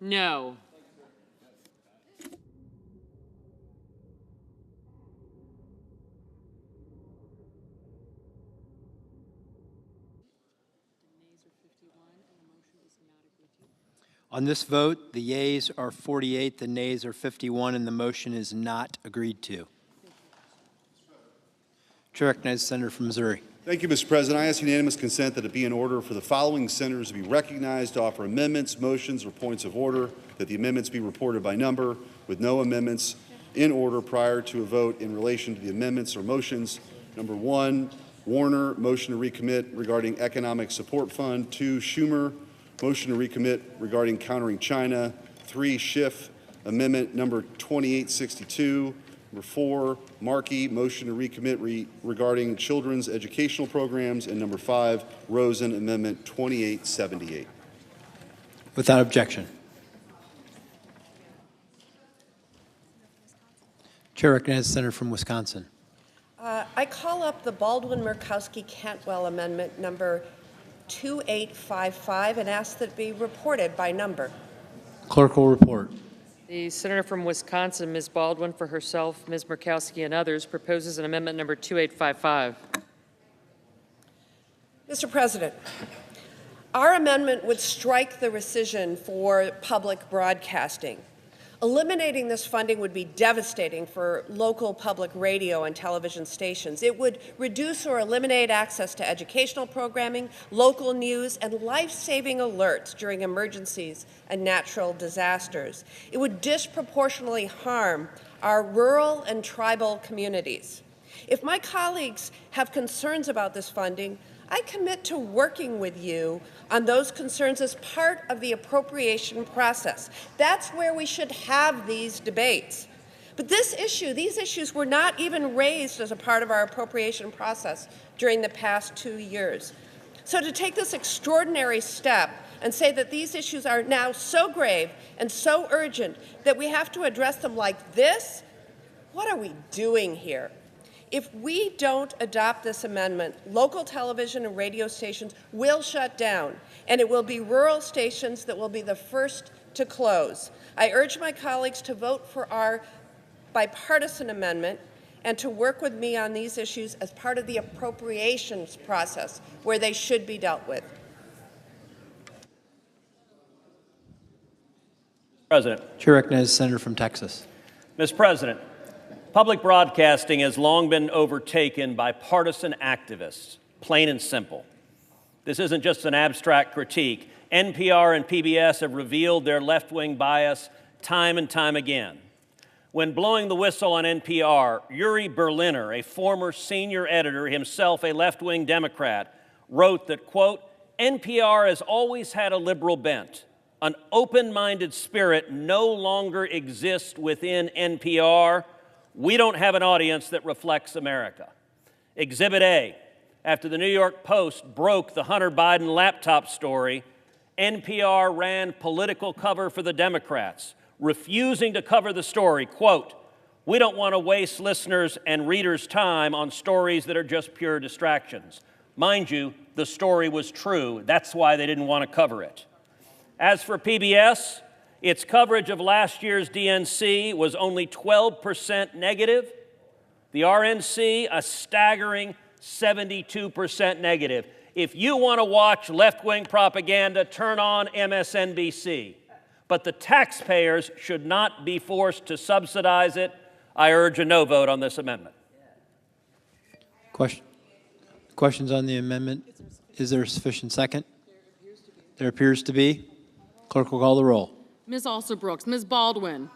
No. On this vote, the yeas are 48, the nays are 51, and the motion is not agreed to. Chair recognizes the senator from Missouri. Thank you, Mr. President. I ask unanimous consent that it be in order for the following senators to be recognized to offer amendments, motions, or points of order, that the amendments be reported by number, with no amendments in order prior to a vote in relation to the amendments or motions. Number 1, Warner, motion to recommit regarding Economic Support Fund. 2, Schumer, motion to recommit regarding countering China. 3, Schiff, amendment number 2862. Number 4, Markey, motion to recommit regarding children's educational programs. And number 5, Rosen, amendment 2878. Without objection. Chair recognizes the senator from Wisconsin. I call up the Baldwin-Murkowski-Cantwell amendment number 2855 and ask that it be reported by number. Clerk will report. The senator from Wisconsin, Ms. Baldwin, for herself, Ms. Murkowski, and others, proposes an amendment number 2855. Mr. President, our amendment would strike the rescission for public broadcasting. Eliminating this funding would be devastating for local public radio and television stations. It would reduce or eliminate access to educational programming, local news, and life-saving alerts during emergencies and natural disasters. It would disproportionately harm our rural and tribal communities. If my colleagues have concerns about this funding, I commit to working with you on those concerns as part of the appropriation process. That's where we should have these debates. But these issues were not even raised as a part of our appropriation process during the past 2 years. So to take this extraordinary step and say that these issues are now so grave and so urgent that we have to address them like this, what are we doing here? If we don't adopt this amendment, local television and radio stations will shut down, and it will be rural stations that will be the first to close. I urge my colleagues to vote for our bipartisan amendment and to work with me on these issues as part of the appropriations process where they should be dealt with. President. Chair recognizes the senator from Texas. Mr. President, public broadcasting has long been overtaken by partisan activists, plain and simple. This isn't just an abstract critique. NPR and PBS have revealed their left-wing bias time and time again. When blowing the whistle on NPR, Uri Berliner, a former senior editor, himself a left-wing Democrat, wrote that, quote, NPR has always had a liberal bent. An open-minded spirit no longer exists within NPR. We don't have an audience that reflects America. Exhibit A, after the New York Post broke the Hunter Biden laptop story, NPR ran political cover for the Democrats, refusing to cover the story. Quote, we don't want to waste listeners' and readers' time on stories that are just pure distractions. Mind you, the story was true. That's why they didn't want to cover it. As for PBS, its coverage of last year's DNC was only 12% negative. The RNC, a staggering 72% negative. If you want to watch left-wing propaganda, turn on MSNBC. But the taxpayers should not be forced to subsidize it. I urge a no vote on this amendment. Questions on the amendment? Is there a sufficient second? There appears to be. Clerk will call the roll. Ms. Alsobrooks, Ms. Baldwin.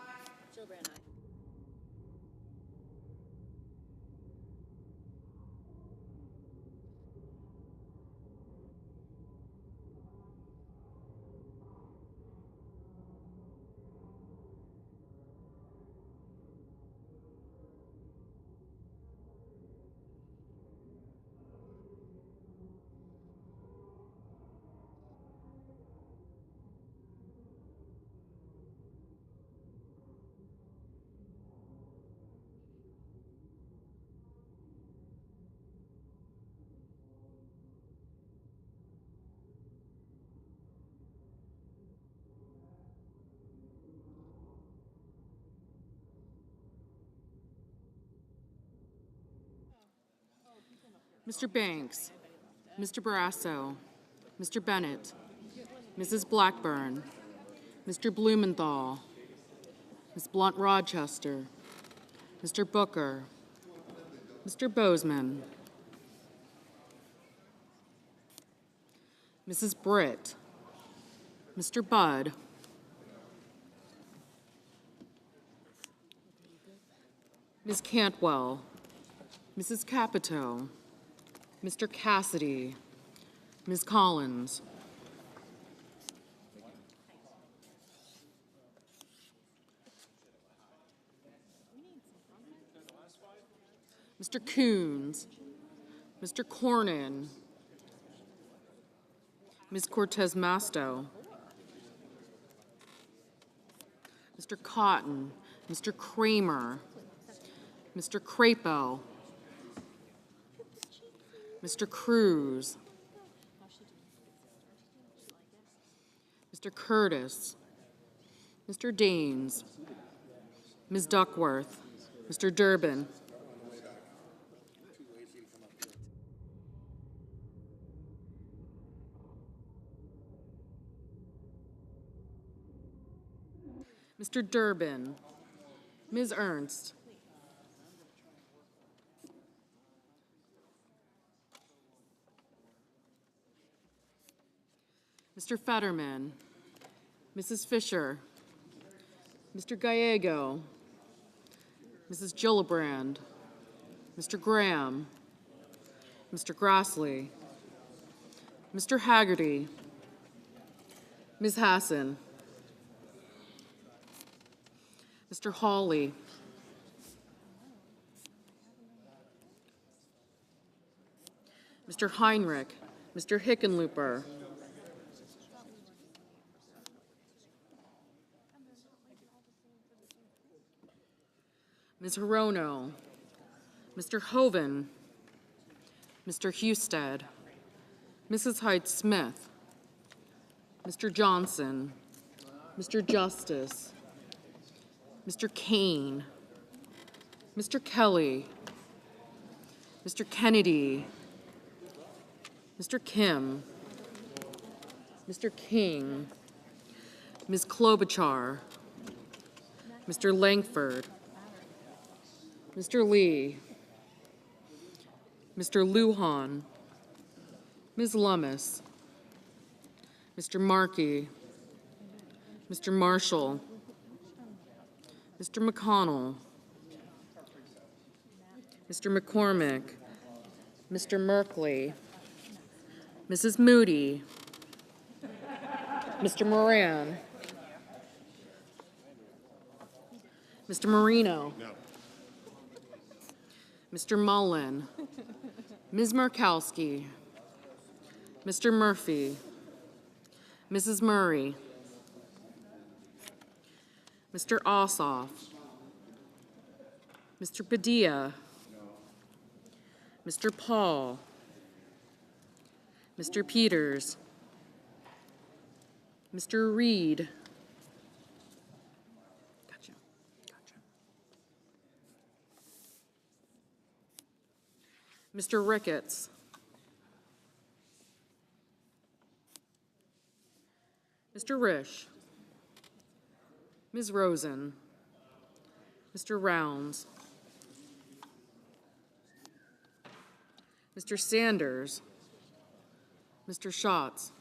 Mr. Banks, Mr. Barrasso, Mr. Bennett, Mrs. Blackburn, Mr. Blumenthal, Ms. Blunt-Rochester, Mr. Booker, Mr. Bozeman, Mrs. Britt, Mr. Budd, Ms. Cantwell, Mrs. Capito, Mr. Cassidy, Ms. Collins, Mr. Coons, Mr. Cornyn, Ms. Cortez Masto, Mr. Cotton, Mr. Kramer, Mr. Crapo, Mr. Cruz, Mr. Curtis, Mr. Daines, Ms. Duckworth, Mr. Durbin, Mr. Durbin, Ms. Ernst, Mr. Fetterman, Mrs. Fisher, Mr. Gallego, Mrs. Gillibrand, Mr. Graham, Mr. Grassley, Mr. Haggerty, Ms. Hassan, Mr. Hawley, Mr. Heinrich, Mr. Hickenlooper, Ms. Hirono, Mr. Hoven, Mr. Husted, Mrs. Hyde-Smith, Mr. Johnson, Mr. Justice, Mr. Kane, Mr. Kelly, Mr. Kennedy, Mr. Kim, Mr. King, Ms. Klobuchar, Mr. Langford, Mr. Lee, Mr. Lujan, Ms. Lummis, Mr. Markey, Mr. Marshall, Mr. McConnell, Mr. McCormick, Mr. Merkley, Mrs. Moody, Mr. Moran, Mr. Marino, Mr. Mullen, Ms. Murkowski, Mr. Murphy, Mrs. Murray, Mr. Ossoff, Mr. Padilla, Mr. Paul, Mr. Peters, Mr. Reed, Mr. Ricketts, Mr. Risch, Ms. Rosen, Mr. Rounds, Mr. Sanders, Mr. Schatz,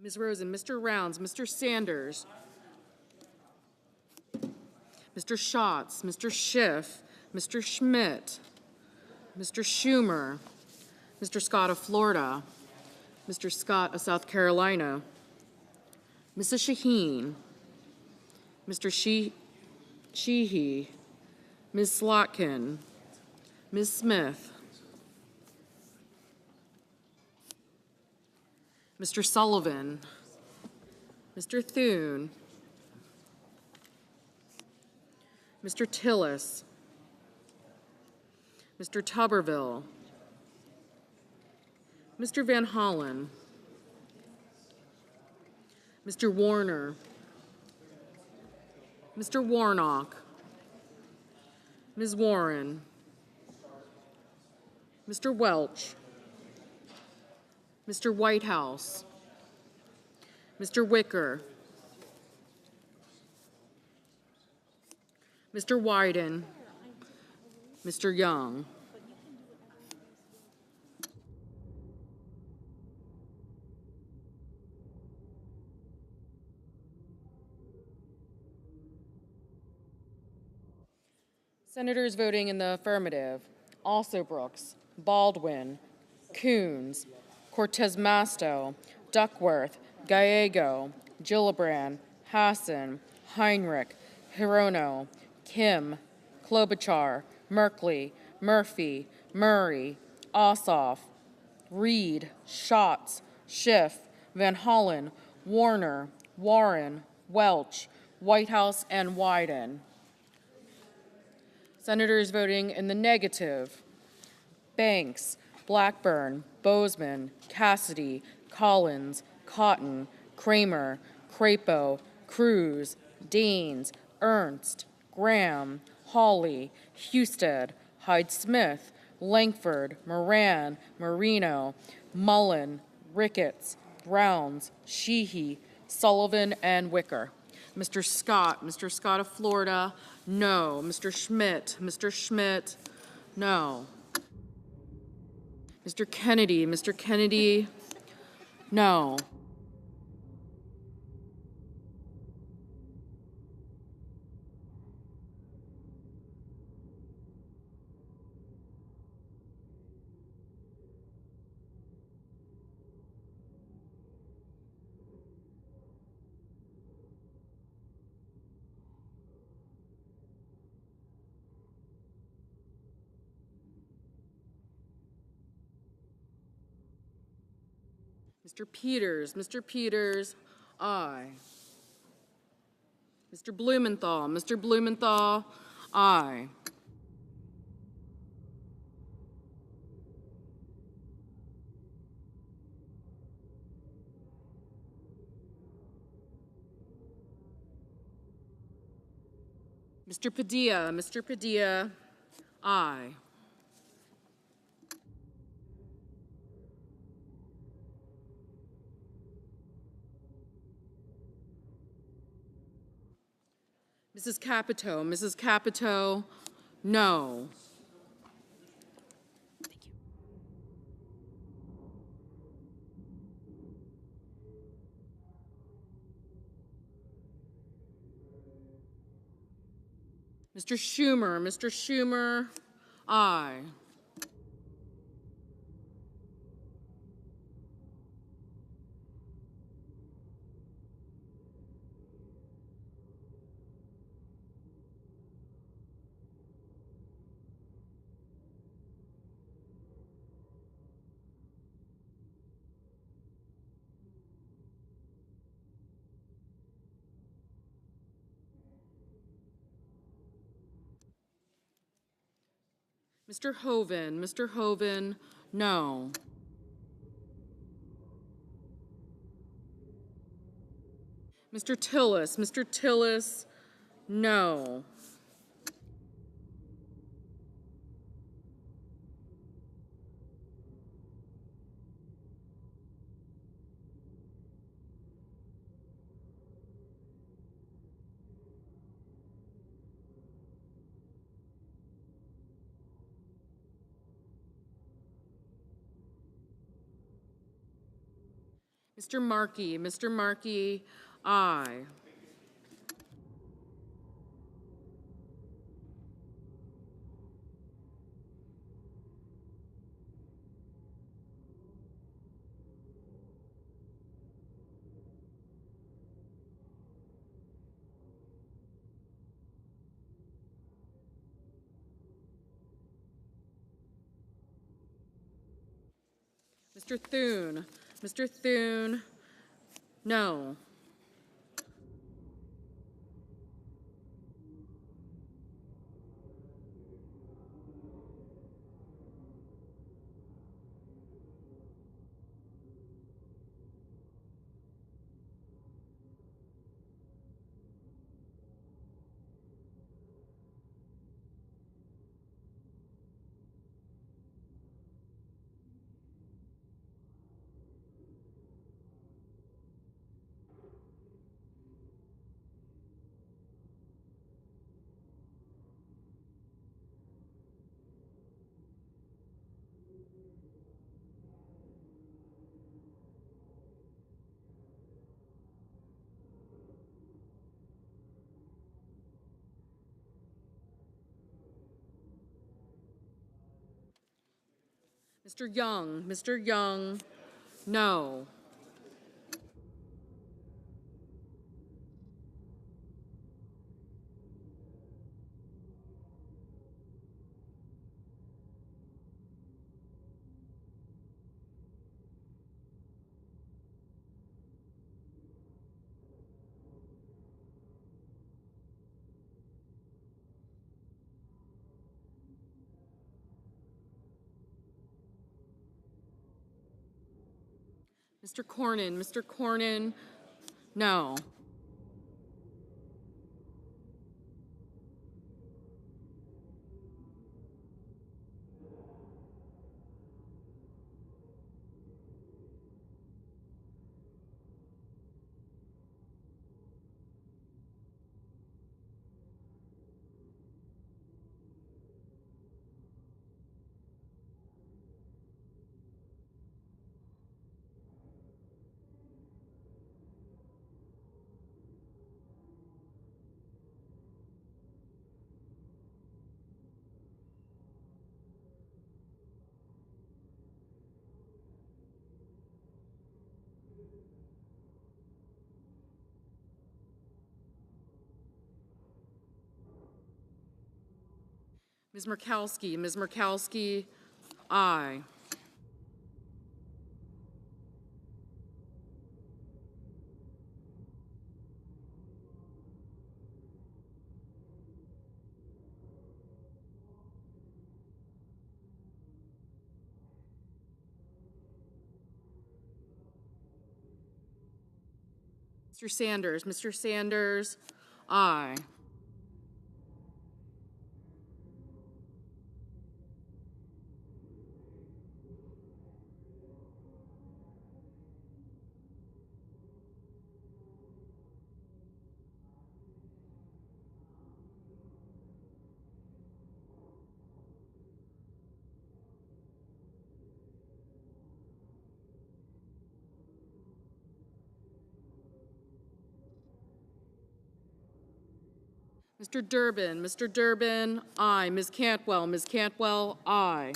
Ms. Rosen, Mr. Rounds, Mr. Sanders, Mr. Schatz, Mr. Schiff, Mr. Schmidt, Mr. Schumer, Mr. Scott of Florida, Mr. Scott of South Carolina, Mrs. Shaheen, Mr. Sheehy, Ms. Slotkin, Ms. Smith, Mr. Sullivan, Mr. Thune, Mr. Tillis, Mr. Tuberville, Mr. Van Hollen, Mr. Warner, Mr. Warnock, Ms. Warren, Mr. Welch, Mr. Whitehouse, Mr. Wicker, Mr. Wyden, Mr. Young. Senators voting in the affirmative: Alsobrooks, Baldwin, Coons, Cortez Masto, Duckworth, Gallego, Gillibrand, Hassan, Heinrich, Hirono, Kim, Klobuchar, Merkley, Murphy, Murray, Ossoff, Reed, Schatz, Schiff, Van Hollen, Warner, Warren, Welch, Whitehouse, and Wyden. Senators voting in the negative: Banks, Blackburn, Bozeman, Cassidy, Collins, Cotton, Kramer, Crapo, Cruz, Daines, Ernst, Graham, Hawley, Husted, Hyde-Smith, Langford, Moran, Marino, Mullen, Ricketts, Browns, Sheehy, Sullivan, and Wicker. Mr. Scott of Florida, no. Mr. Schmidt, no. Mr. Kennedy, no. Mr. Peters, aye. Mr. Blumenthal, aye. Mr. Padilla, aye. Mrs. Capito, no. Mr. Schumer, aye. Mr. Hoven, no. Mr. Tillis, no. Mr. Markey, aye. Mr. Thune. Mr. Thune, no. Mr. Young, no. Mr. Cornyn, no. Ms. Murkowski, aye. Mr. Sanders, aye. Mr. Durbin, aye. Ms. Cantwell, aye.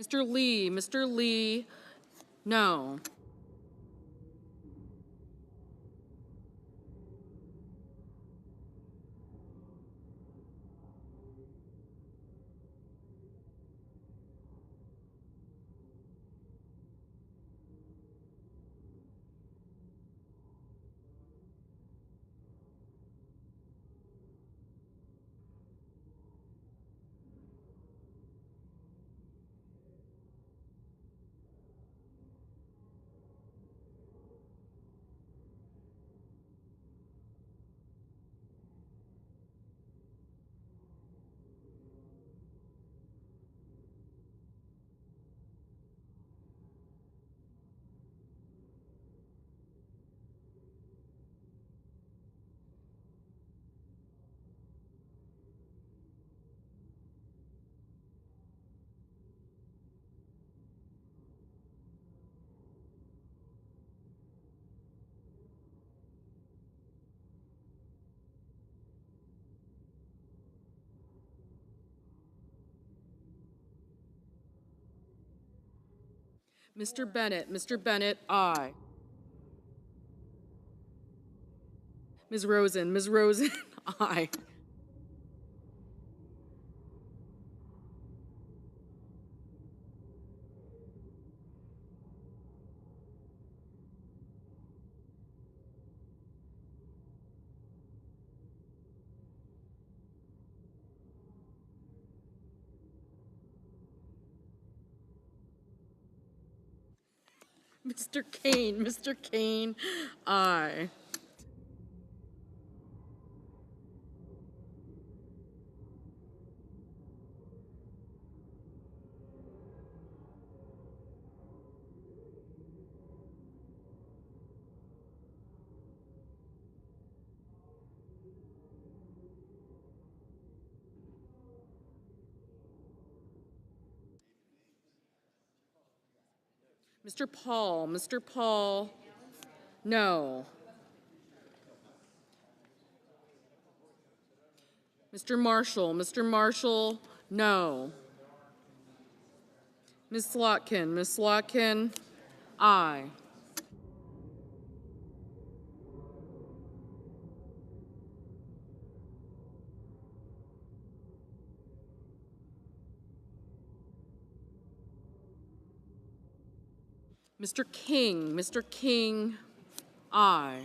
Mr. Lee, no. Mr. Bennett, aye. Ms. Rosen, aye. Mr. Kane, aye. Mr. Paul, no. Mr. Marshall, no. Ms. Slotkin, aye. Mr. King, aye.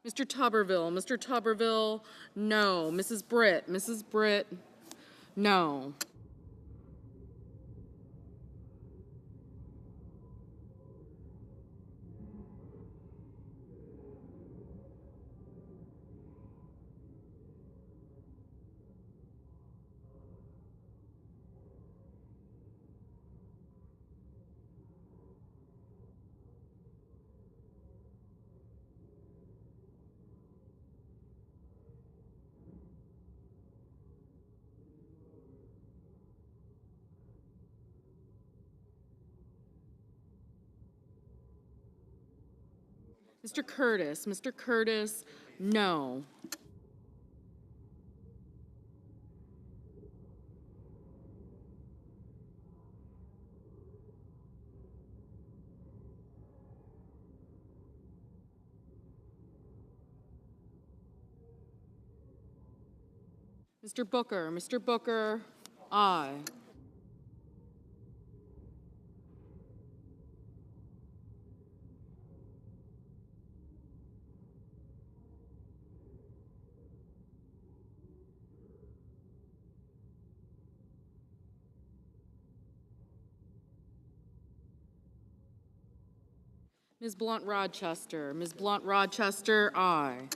Mr. Tuberville, no. Mrs. Britt, no. Mr. Curtis, no. Mr. Booker, aye. Ms. Blunt Rochester, aye.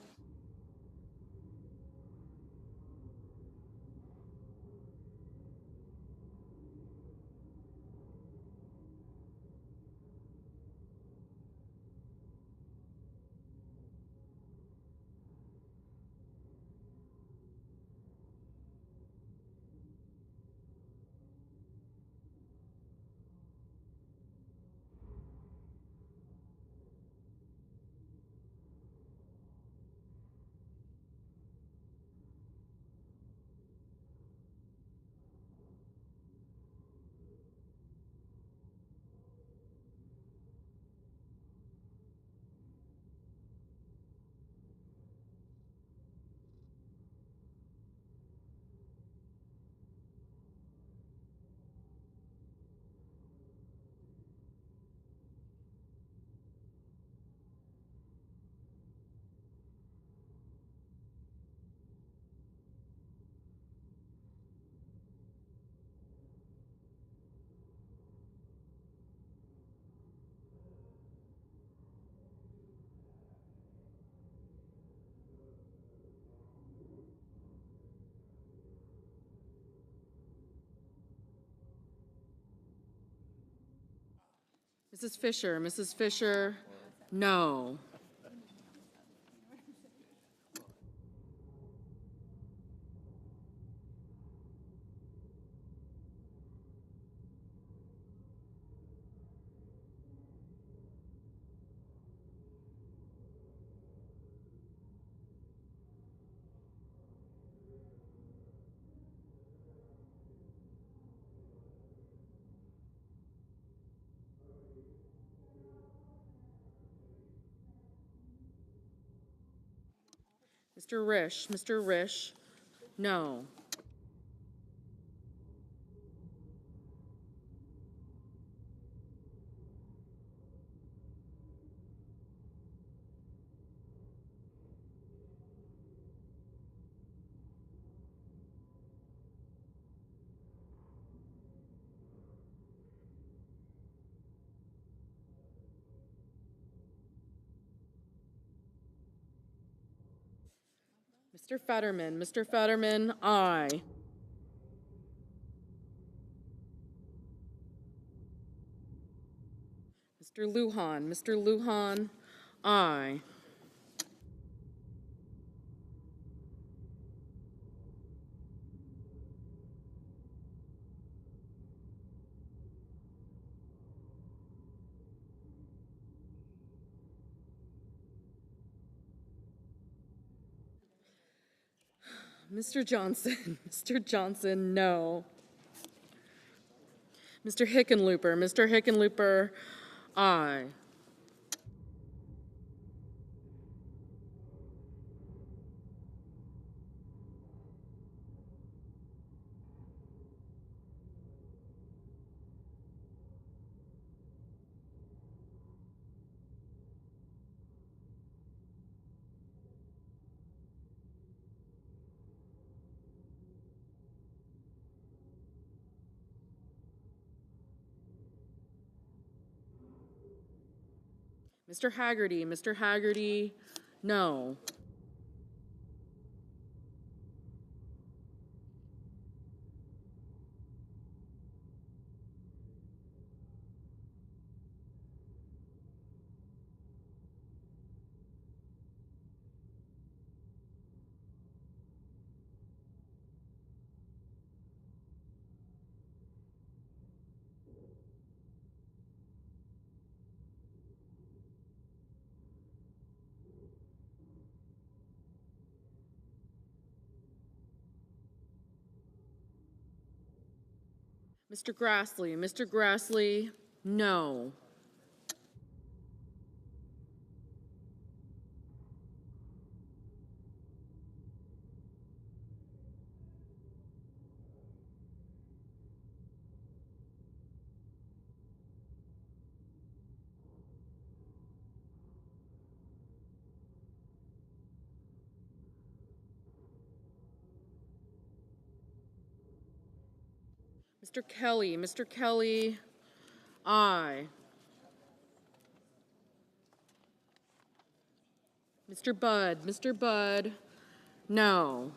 Mrs. Fisher, no. Mr. Risch, no. Mr. Fetterman, aye. Mr. Lujan, aye. Mr. Johnson, Mr. Johnson, no. Mr. Hickenlooper, aye. Mr. Haggerty, no. Mr. Grassley, no. Mr. Kelly, aye. Mr. Budd, no.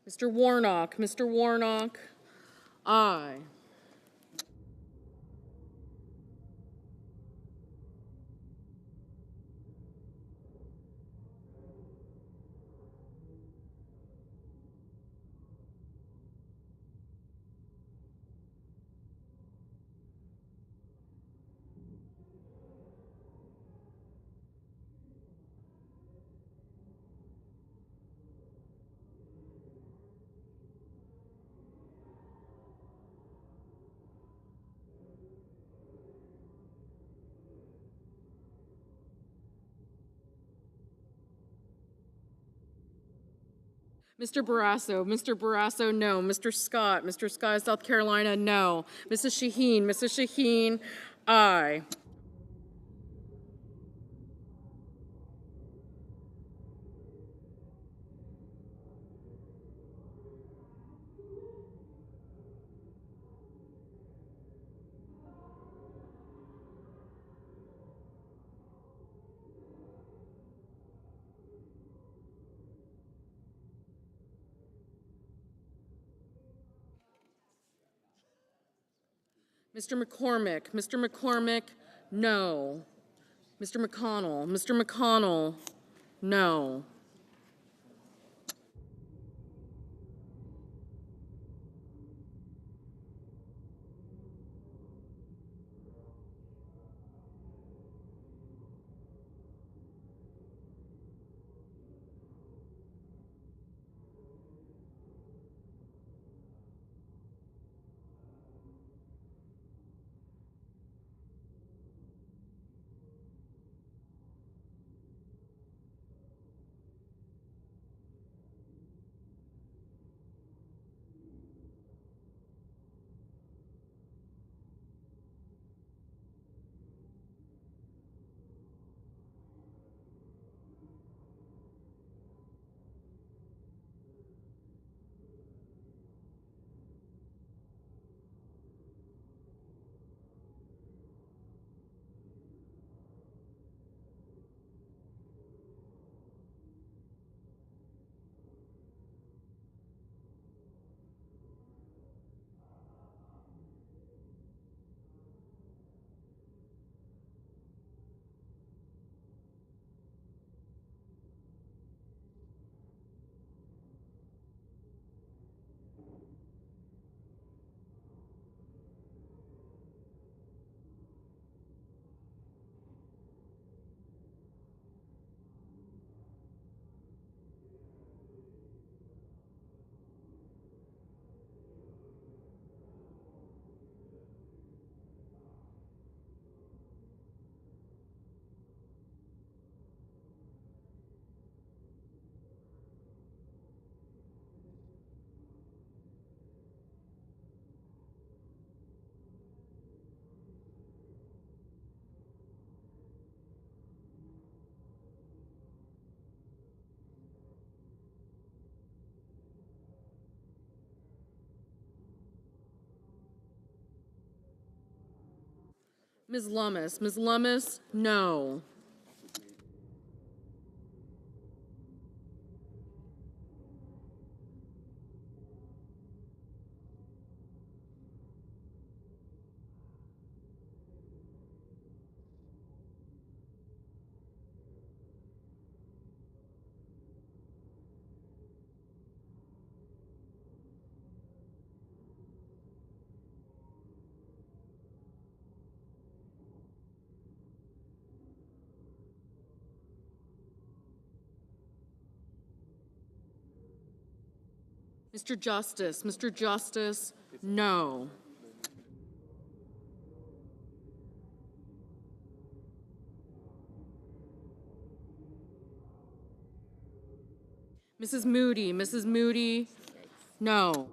Mr. Warnock, aye. Mr. Barrasso, no. Mr. Scott, South Carolina, no. Mrs. Shaheen, aye. Mr. McCormick, Mr. McCormick, no. Mr. McConnell, Mr. McConnell, no. Ms. Lummis, no. Mr. Justice, no. Mrs. Moody, no.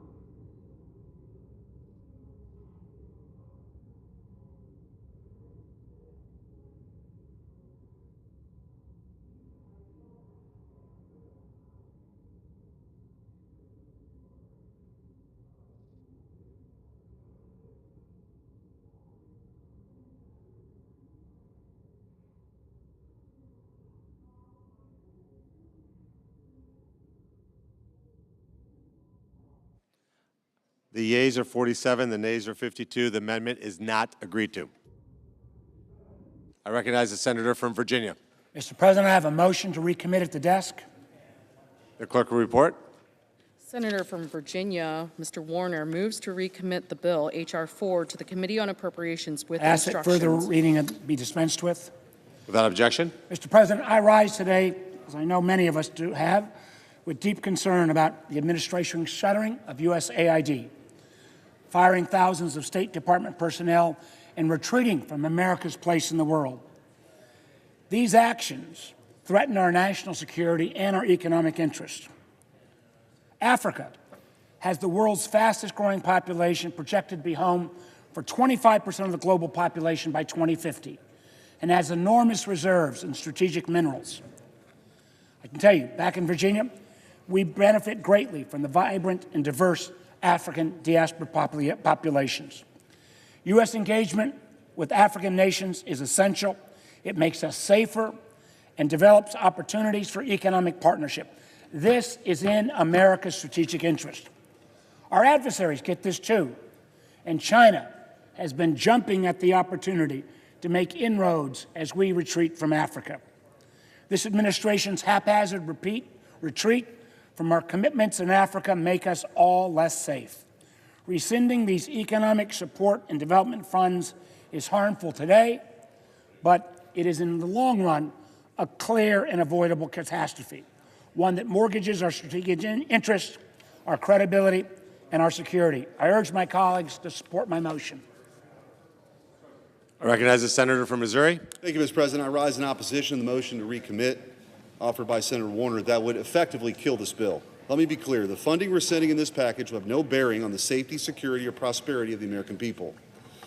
The yeas are 47, the nays are 52. The amendment is not agreed to. I recognize the senator from Virginia. Mr. President, I have a motion to recommit at the desk. The clerk will report. Senator from Virginia, Mr. Warner, moves to recommit the bill, H.R. 4, to the Committee on Appropriations with Ask that instructions. further reading be dispensed with. Without objection. Mr. President, I rise today, as I know many of us do have, with deep concern about the administration's shuttering of USAID, firing thousands of State Department personnel, and retreating from America's place in the world. These actions threaten our national security and our economic interests. Africa has the world's fastest growing population, projected to be home for 25% of the global population by 2050, and has enormous reserves in strategic minerals. I can tell you, back in Virginia, we benefit greatly from the vibrant and diverse African diaspora populations. U.S. engagement with African nations is essential. It makes us safer and develops opportunities for economic partnership. This is in America's strategic interest. Our adversaries get this too, and China has been jumping at the opportunity to make inroads as we retreat from Africa. This administration's haphazard retreat from our commitments in Africa make us all less safe. Rescinding these economic support and development funds is harmful today, but it is in the long run a clear and avoidable catastrophe, one that mortgages our strategic interests, our credibility, and our security. I urge my colleagues to support my motion. I recognize the senator from Missouri. Thank you, Mr. President. I rise in opposition to the motion to recommit offered by Senator Warner that would effectively kill this bill. Let me be clear. The funding we're sending in this package will have no bearing on the safety, security, or prosperity of the American people.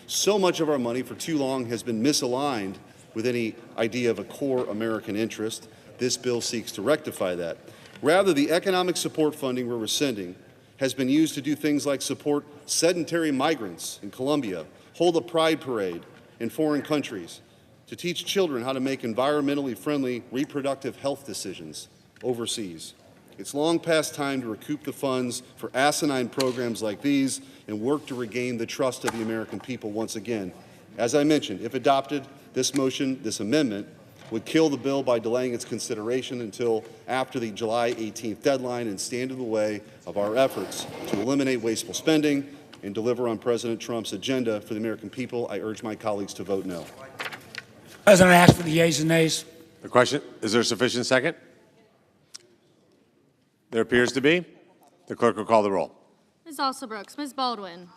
So much of our money for too long has been misaligned with any idea of a core American interest. This bill seeks to rectify that. Rather, the economic support funding we're rescinding has been used to do things like support sedentary migrants in Colombia, hold a pride parade in foreign countries, to teach children how to make environmentally friendly reproductive health decisions overseas. It's long past time to recoup the funds for asinine programs like these and work to regain the trust of the American people once again. As I mentioned, if adopted, this amendment would kill the bill by delaying its consideration until after the July 18th deadline and stand in the way of our efforts to eliminate wasteful spending and deliver on President Trump's agenda for the American people. I urge my colleagues to vote no. President, I ask for the yeas and nays. The question, is there a sufficient second? There appears to be. The clerk will call the roll. Ms. Alsobrooks, Ms. Baldwin.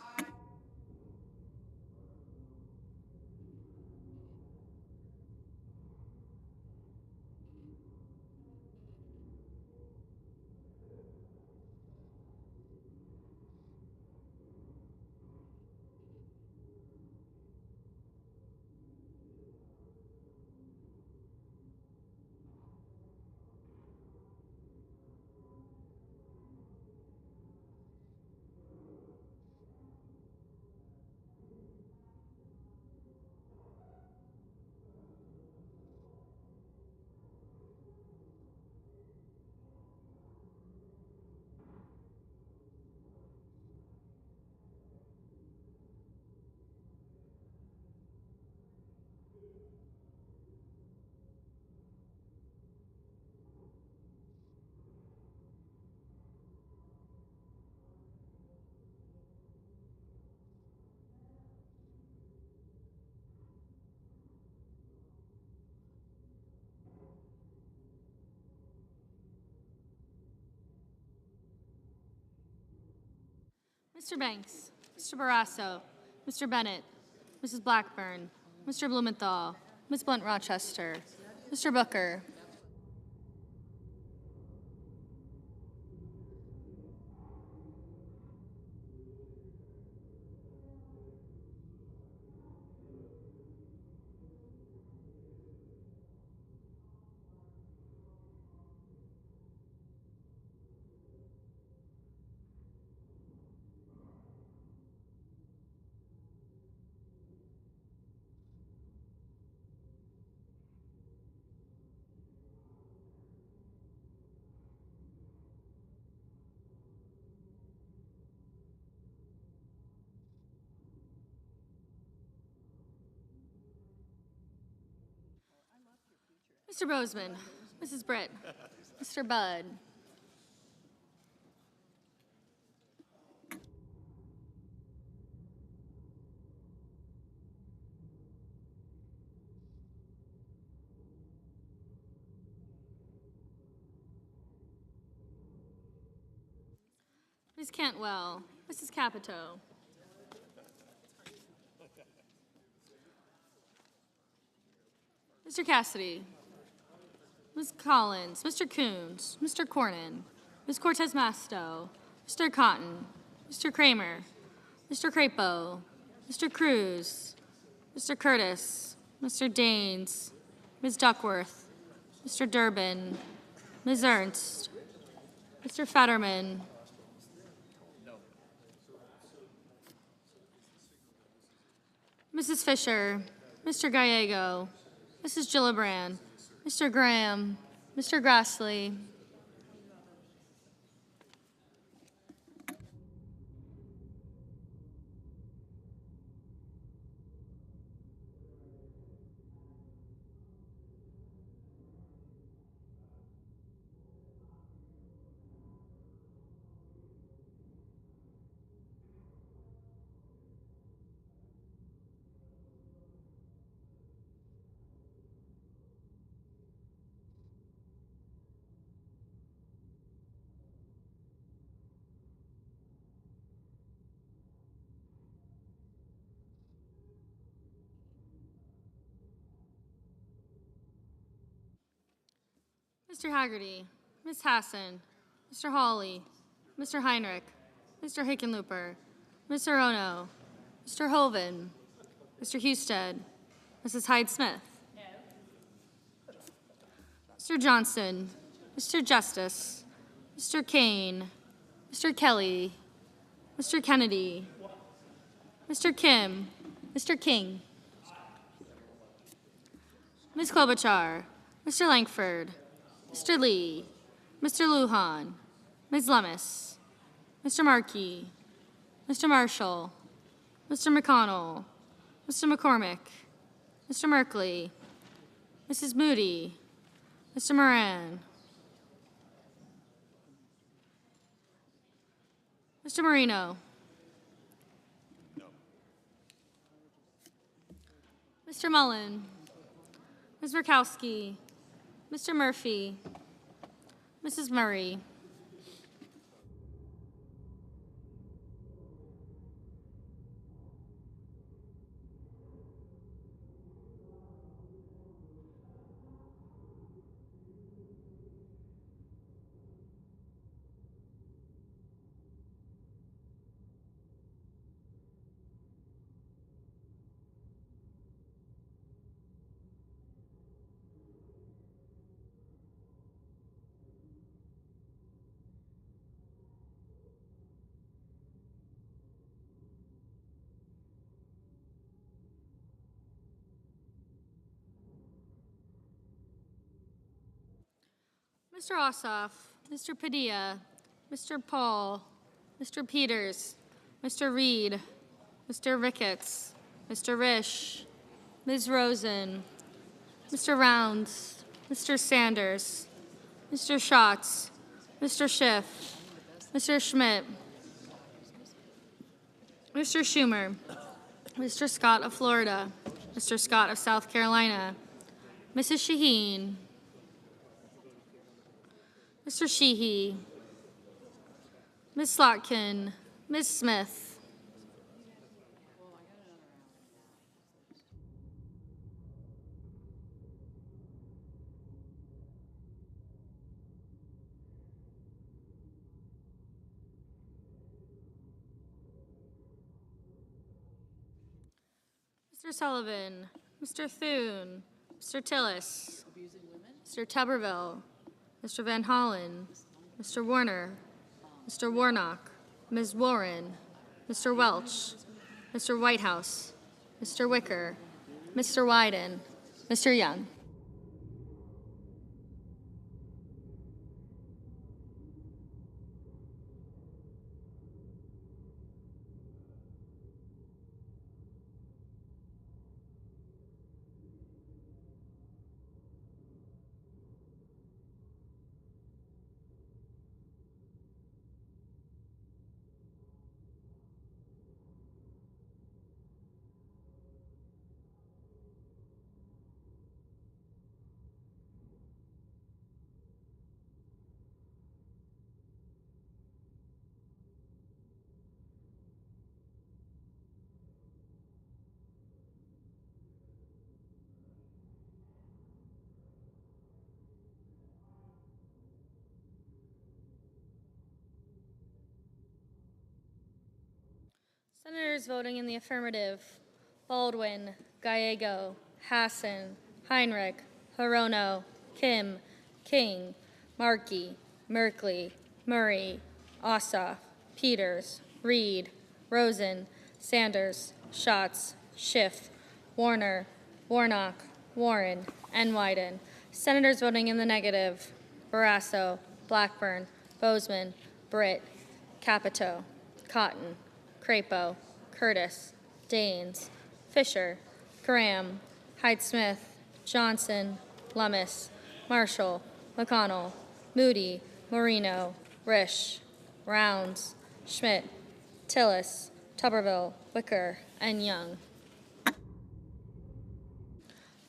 Mr. Banks, Mr. Barrasso, Mr. Bennett, Mrs. Blackburn, Mr. Blumenthal, Ms. Blunt-Rochester, Mr. Booker, Mr. Bozeman, Mrs. Britt, Mr. Budd, Ms. Cantwell, Mrs. Capito, Mr. Cassidy, Ms. Collins, Mr. Coons, Mr. Cornyn, Ms. Cortez Masto, Mr. Cotton, Mr. Kramer, Mr. Crapo, Mr. Cruz, Mr. Curtis, Mr. Daines, Ms. Duckworth, Mr. Durbin, Ms. Ernst, Mr. Fetterman, Mrs. Fisher, Mr. Gallego, Mrs. Gillibrand, Mr. Graham, Mr. Grassley, Mr. Haggerty, Ms. Hassan, Mr. Hawley, Mr. Heinrich, Mr. Hickenlooper, Mr. Ono, Mr. Hoven, Mr. Husted, Mrs. Hyde-Smith. Mr. Johnson, Mr. Justice, Mr. Kane, Mr. Kelly, Mr. Kennedy, Mr. Kim, Mr. King, Ms. Klobuchar, Mr. Langford, Mr. Lee, Mr. Lujan, Ms. Lemus, Mr. Markey, Mr. Marshall, Mr. McConnell, Mr. McCormick, Mr. Merkley, Mrs. Moody, Mr. Moran, Mr. Marino, Mr. Mullen, Ms. Murkowski, Mr. Murphy, Mrs. Murray, Mr. Ossoff, Mr. Padilla, Mr. Paul, Mr. Peters, Mr. Reed, Mr. Ricketts, Mr. Risch, Ms. Rosen, Mr. Rounds, Mr. Sanders, Mr. Schatz, Mr. Schiff, Mr. Schmidt, Mr. Schumer, Mr. Scott of Florida, Mr. Scott of South Carolina, Mrs. Shaheen, Mr. Sheehy, Ms. Slotkin, Ms. Smith, Mr. Sullivan, Mr. Thune, Mr. Tillis, Mr. Tuberville, Mr. Van Hollen, Mr. Warner, Mr. Warnock, Ms. Warren, Mr. Welch, Mr. Whitehouse, Mr. Wicker, Mr. Wyden, Mr. Young. Senators voting in the affirmative: Baldwin, Gallego, Hassan, Heinrich, Hirono, Kim, King, Markey, Merkley, Murray, Ossoff, Peters, Reed, Rosen, Sanders, Schatz, Schiff, Warner, Warnock, Warren, and Wyden. Senators voting in the negative: Barrasso, Blackburn, Bozeman, Britt, Capito, Cotton, Crapo, Curtis, Daines, Fisher, Graham, Hyde-Smith, Johnson, Lummis, Marshall, McConnell, Moody, Marino, Risch, Rounds, Schmidt, Tillis, Tuberville, Wicker, and Young.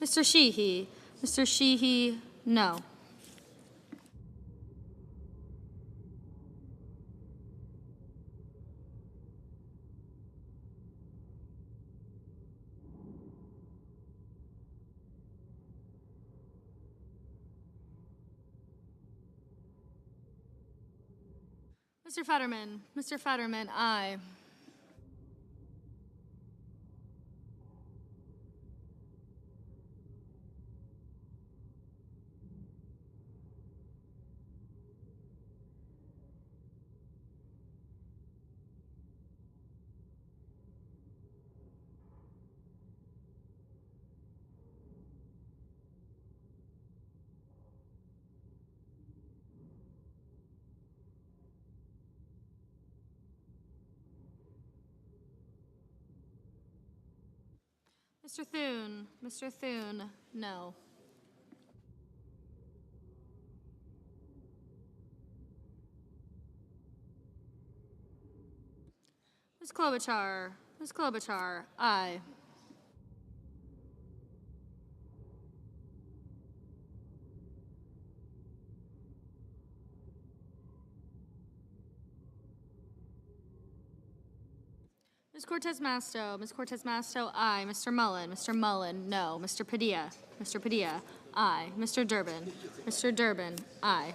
Mr. Sheehy. Mr. Sheehy, no. Mr. Fetterman, aye. Mr. Thune, no. Ms. Klobuchar, aye. Ms. Cortez Masto, aye. Mr. Mullen, no. Mr. Padilla, aye. Mr. Durbin, aye.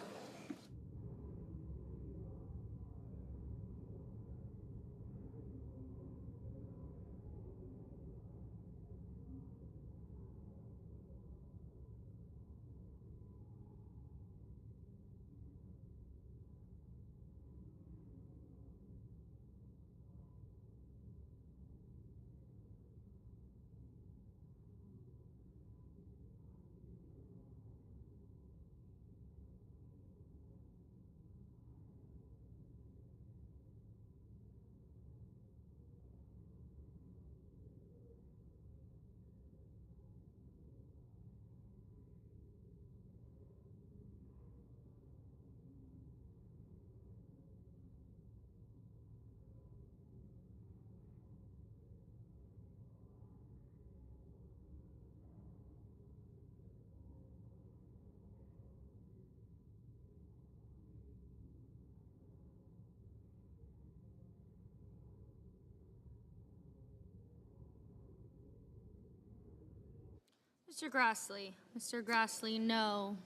Mr. Grassley, no.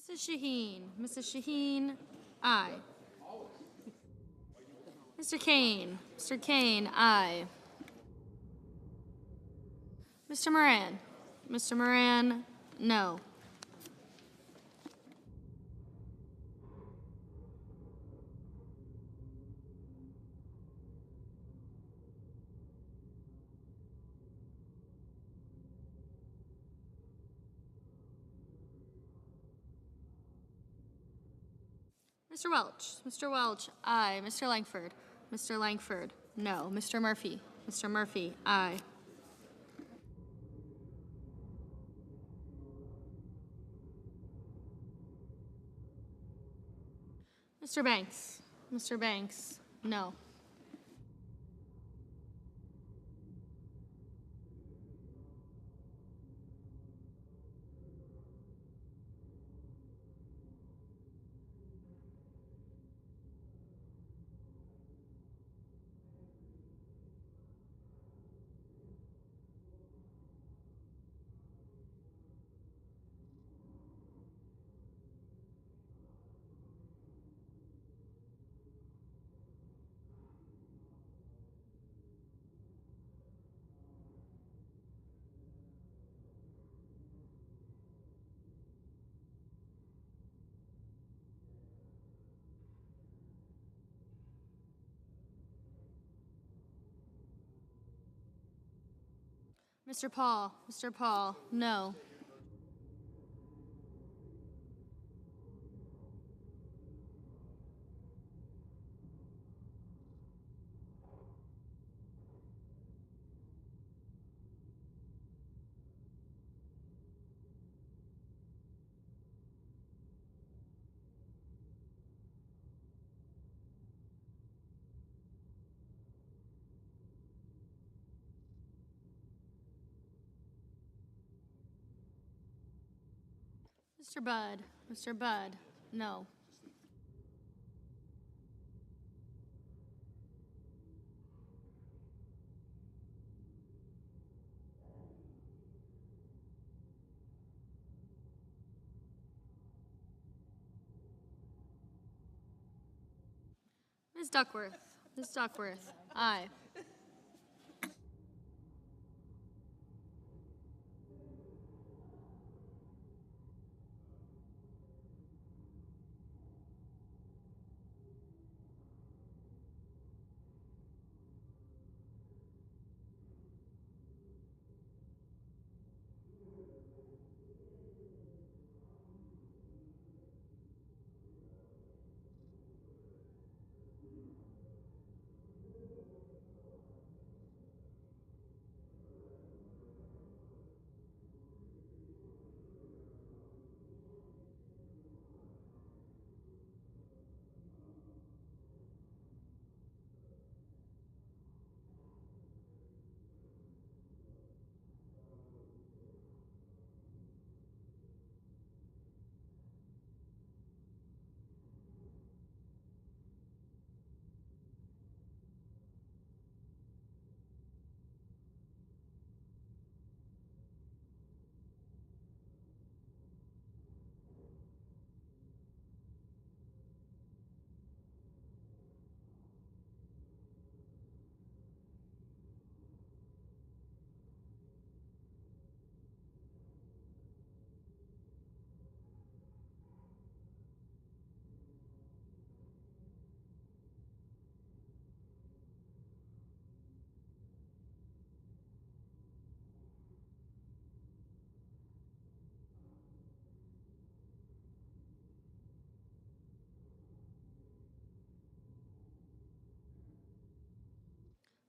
Mrs. Shaheen, aye. Mr. Kane, aye. Mr. Moran, no. Mr. Welch, aye. Mr. Langford, no. Mr. Murphy, aye. Mr. Banks, no. Mr. Paul, no. Mr. Budd, no. Ms. Duckworth, aye.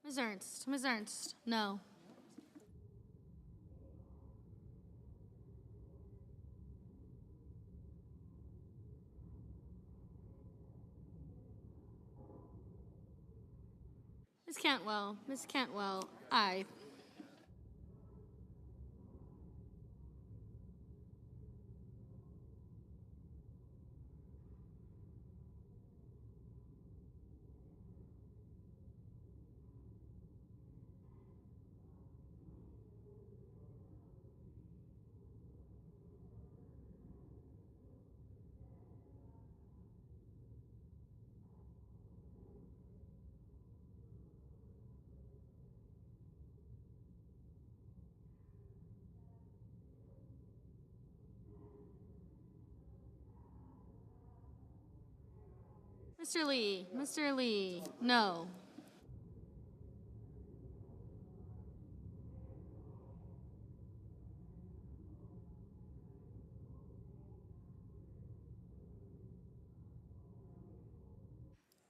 Ms. Ernst, no. Ms. Cantwell, aye. Mr. Lee, no.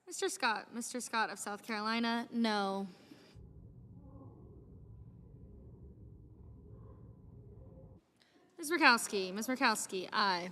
Mr. Scott of South Carolina, no. Ms. Murkowski, aye.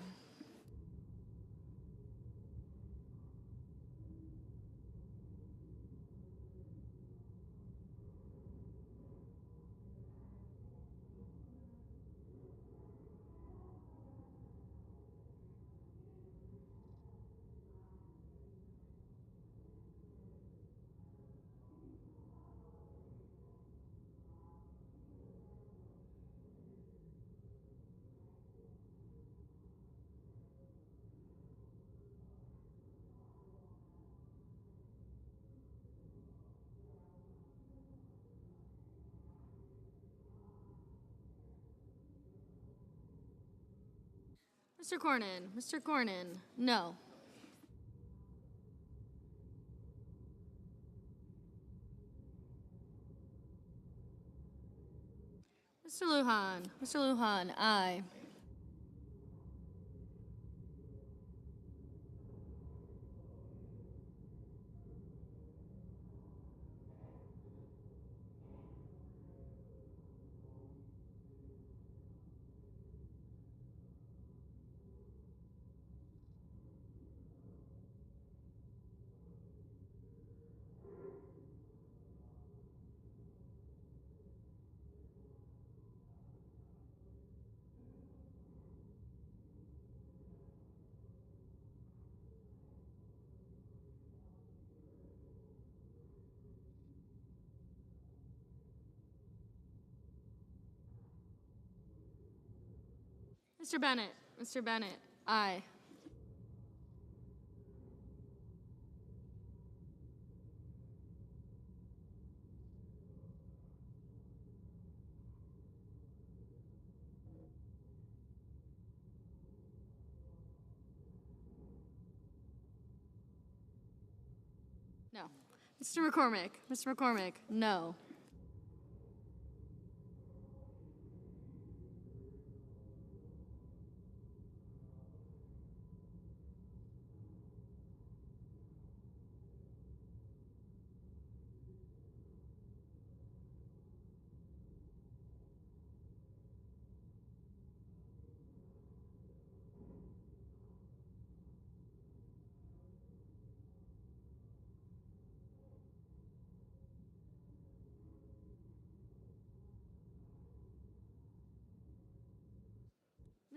Mr. Cornyn, no. Mr. Lujan. Mr. Lujan, aye. Mr. Bennett. Mr. Bennett, aye. No. Mr. McCormick. Mr. McCormick, no.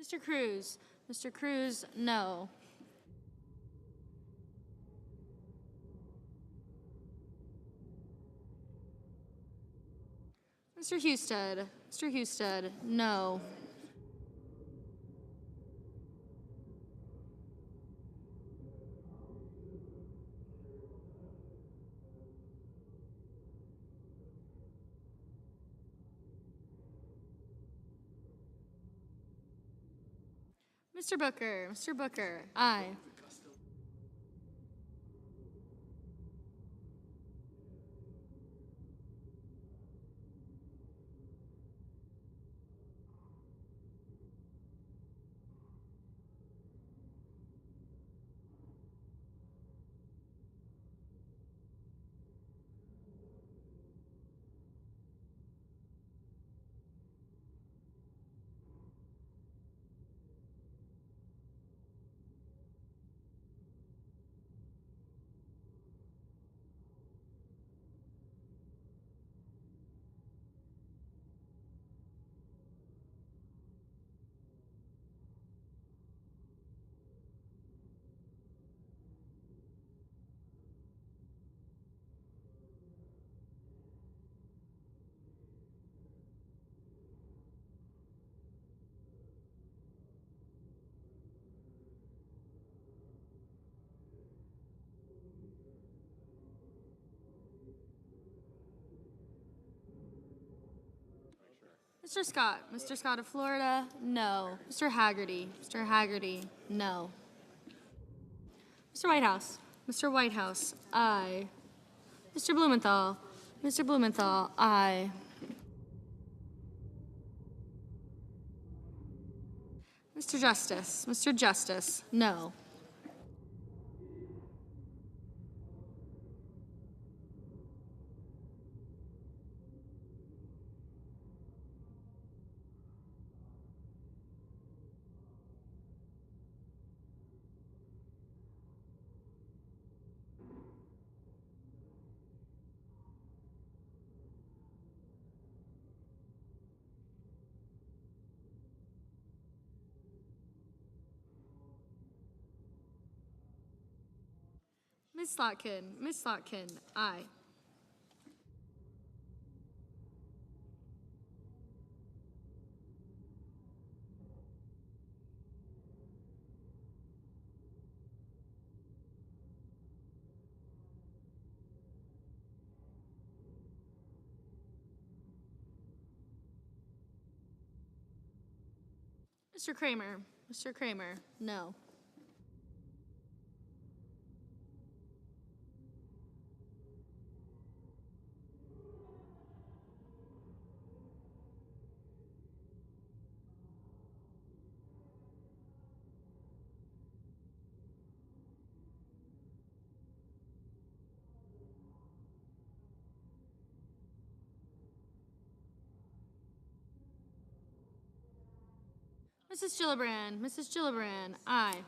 Mr. Cruz. Mr. Cruz, no. Mr. Husted. Mr. Husted, no. Mr. Booker. Mr. Booker, aye. Mr. Scott. Mr. Scott of Florida, no. Mr. Haggerty. Mr. Haggerty, no. Mr. Whitehouse. Mr. Whitehouse, aye. Mr. Blumenthal. Mr. Blumenthal, aye. Mr. Justice. Mr. Justice, no. Ms. Slotkin. Ms. Slotkin, aye. Mr. Kramer. Mr. Kramer, no. Mrs. Gillibrand, aye.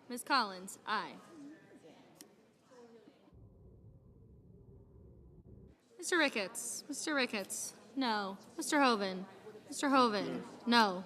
Ms. Collins, aye. Mr. Ricketts, no. Mr. Hoven, no.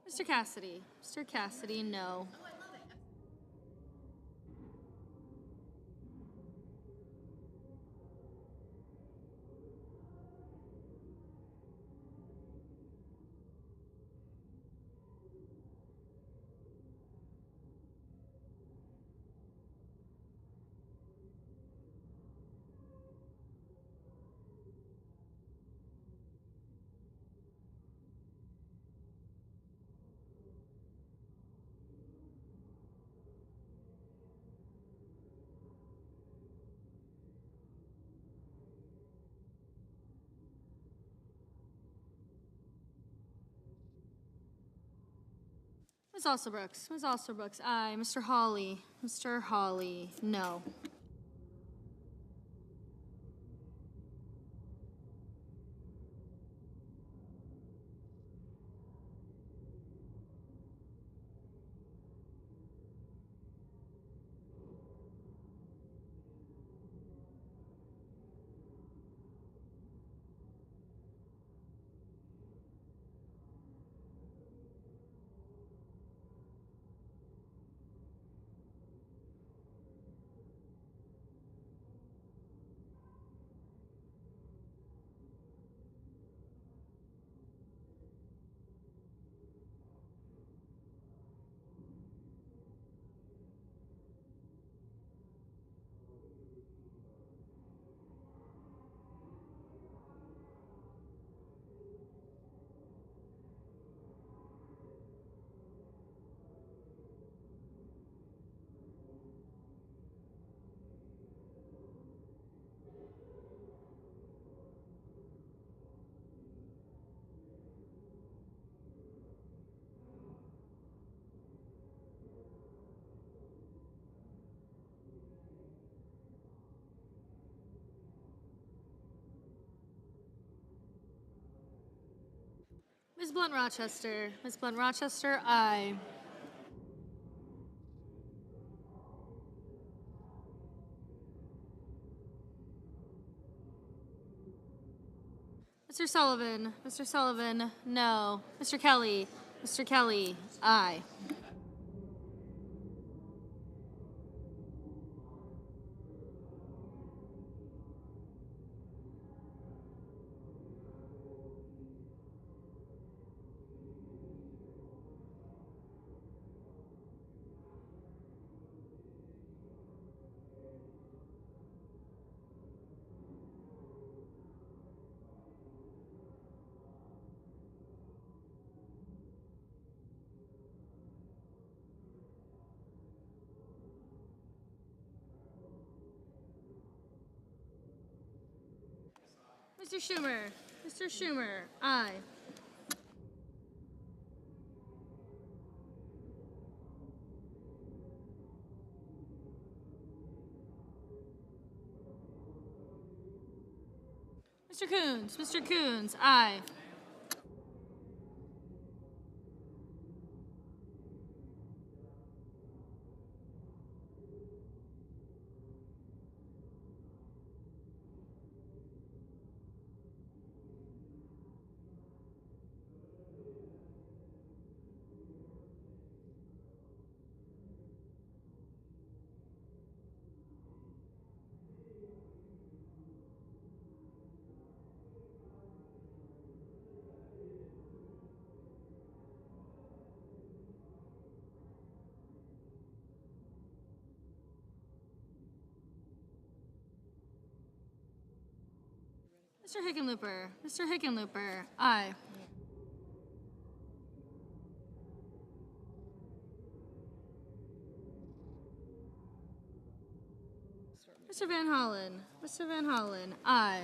Mr. Cassidy, no. Ms. Alsobrooks, aye. Mr. Hawley, no. Ms. Blunt Rochester, aye. Mr. Sullivan, no. Mr. Kelly, aye. Mr. Schumer. Mr. Schumer, aye. Mr. Coons. Mr. Coons, aye. Mr. Hickenlooper. Mr. Hickenlooper, aye. Mr. Van Hollen. Mr. Van Hollen, aye.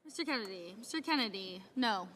Mr. Kennedy. Mr. Kennedy, no.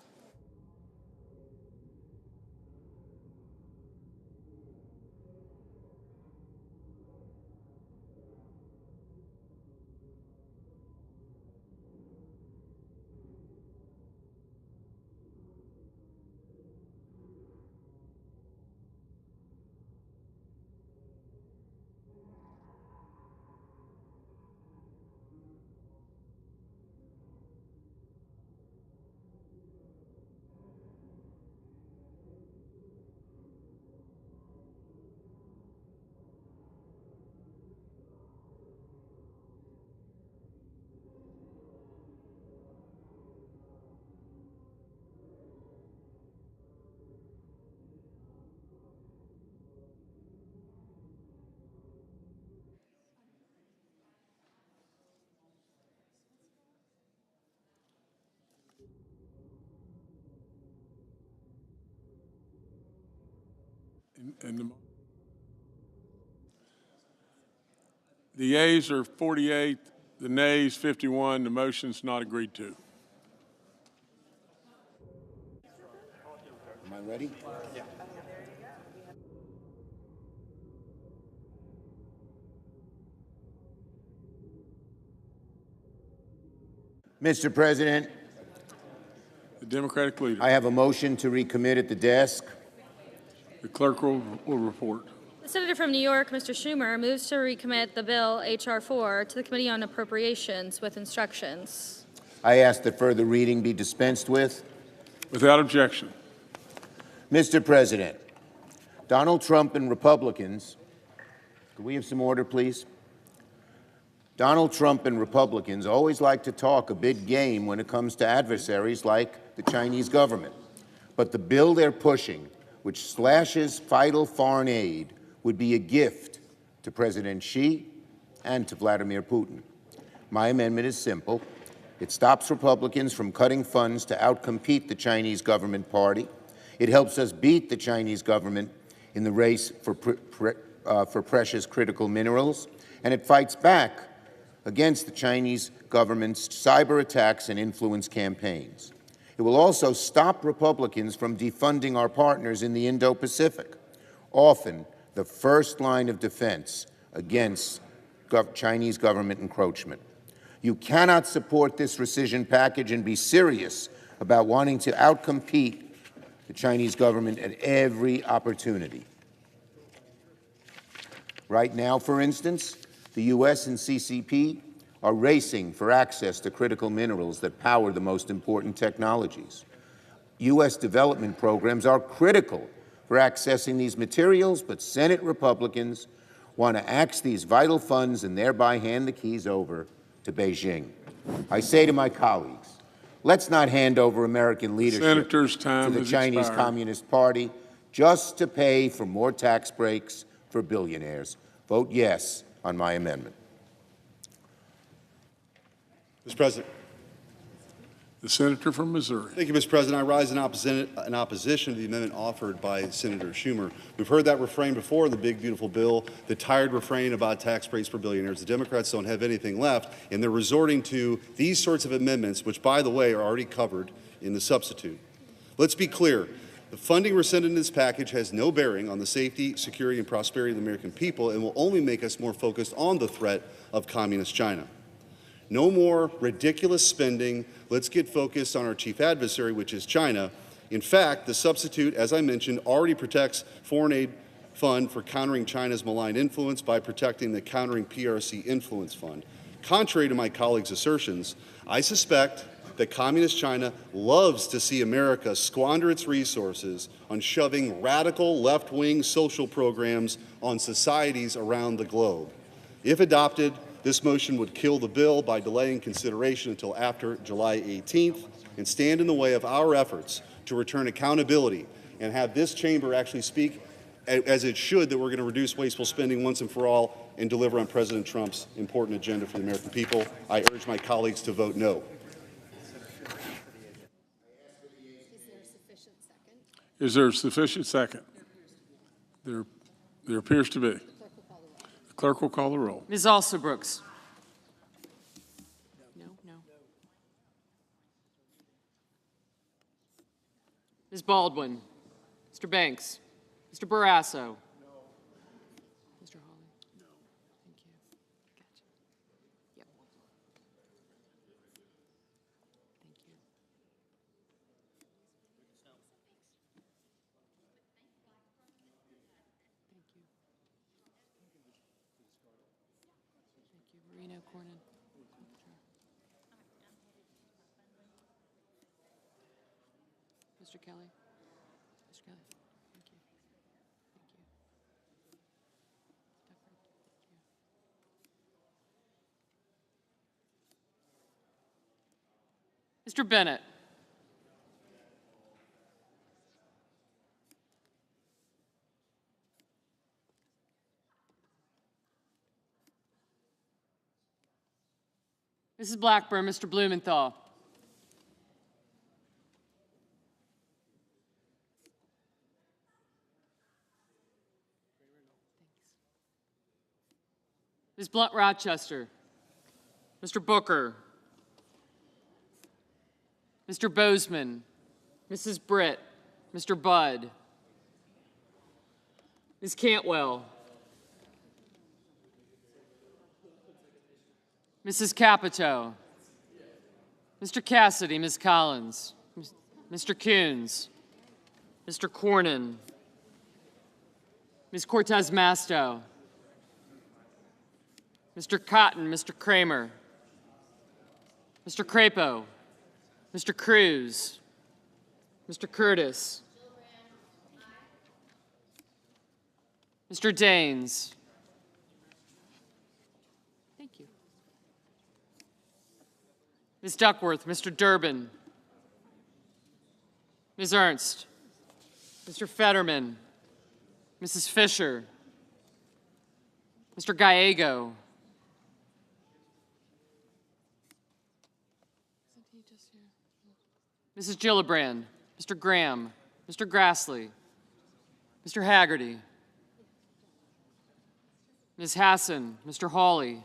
The yeas are 48, the nays 51. The motion's not agreed to. Am I ready? Yeah. Mr. President, The Democratic leader. I have a motion to recommit at the desk. The clerk will report. The Senator from New York, Mr. Schumer, moves to recommit the bill H.R. 4 to the Committee on Appropriations with instructions. I ask that further reading be dispensed with. Without objection. Mr. President, Donald Trump and Republicans, could we have some order, please? Donald Trump and Republicans always like to talk a big game when it comes to adversaries like the Chinese government. But the bill they're pushing, which slashes vital foreign aid, would be a gift to President Xi and to Vladimir Putin. My amendment is simple. It stops Republicans from cutting funds to outcompete the Chinese government party. It helps us beat the Chinese government in the race for precious critical minerals, and it fights back against the Chinese government's cyber attacks and influence campaigns. It It will also stop Republicans from defunding our partners in the Indo-Pacific, often the first line of defense against Chinese government encroachment. You cannot support this rescission package and be serious about wanting to outcompete the Chinese government at every opportunity. Right now, for instance, the U.S. and CCP are racing for access to critical minerals that power the most important technologies. U.S. development programs are critical for accessing these materials, but Senate Republicans want to axe these vital funds and thereby hand the keys over to Beijing. I say to my colleagues, let's not hand over American leadership Senator's time to the has Chinese expired. Communist Party just to pay for more tax breaks for billionaires. Vote yes on my amendment. Mr. President. The senator from Missouri. Thank you, Mr. President. I rise in opposition to the amendment offered by Senator Schumer. We've heard that refrain before, the big, beautiful bill, the tired refrain about tax breaks for billionaires. The Democrats don't have anything left, and they're resorting to these sorts of amendments, which, by the way, are already covered in the substitute. Let's be clear. The funding rescinded in this package has no bearing on the safety, security, and prosperity of the American people and will only make us more focused on the threat of communist China. No more ridiculous spending. Let's get focused on our chief adversary, which is China. In fact, the substitute, as I mentioned, already protects foreign aid fund for countering China's malign influence by protecting the Countering PRC Influence Fund. Contrary to my colleagues' assertions, I suspect that communist China loves to see America squander its resources on shoving radical left-wing social programs on societies around the globe. If adopted, this motion would kill the bill by delaying consideration until after July 18th and stand in the way of our efforts to return accountability and have this chamber actually speak as it should that we're going to reduce wasteful spending once and for all and deliver on President Trump's important agenda for the American people. I urge my colleagues to vote no. Is there a sufficient second? There appears to be. The clerk will call the roll. Ms. Alsobrooks. No. Ms. Baldwin. Mr. Banks. Mr. Barrasso. Mr. Hawley. No. Thank you. Gotcha. Yep. Thank you. Marino, Cornyn. Mr. Kelly. Mr. Kelly. Thank you. Thank you. Dufford. Thank you. Mr. Bennett. Mrs. Blackburn, Mr. Blumenthal. Ms. Blunt Rochester. Mr. Booker. Mr. Bozeman. Mrs. Britt. Mr. Budd. Ms. Cantwell. Mrs. Capito. Mr. Cassidy, Ms. Collins. Mr. Coons. Mr. Cornyn. Ms. Cortez Masto. Mr. Cotton, Mr. Kramer. Mr. Crapo. Mr. Cruz. Mr. Curtis. Mr. Daines. Thank you. Ms. Duckworth, Mr. Durbin. Ms. Ernst. Mr. Fetterman. Mrs. Fisher. Mr. Gallego. Mrs. Gillibrand. Mr. Graham. Mr. Grassley. Mr. Haggerty. Ms. Hassan. Mr. Hawley.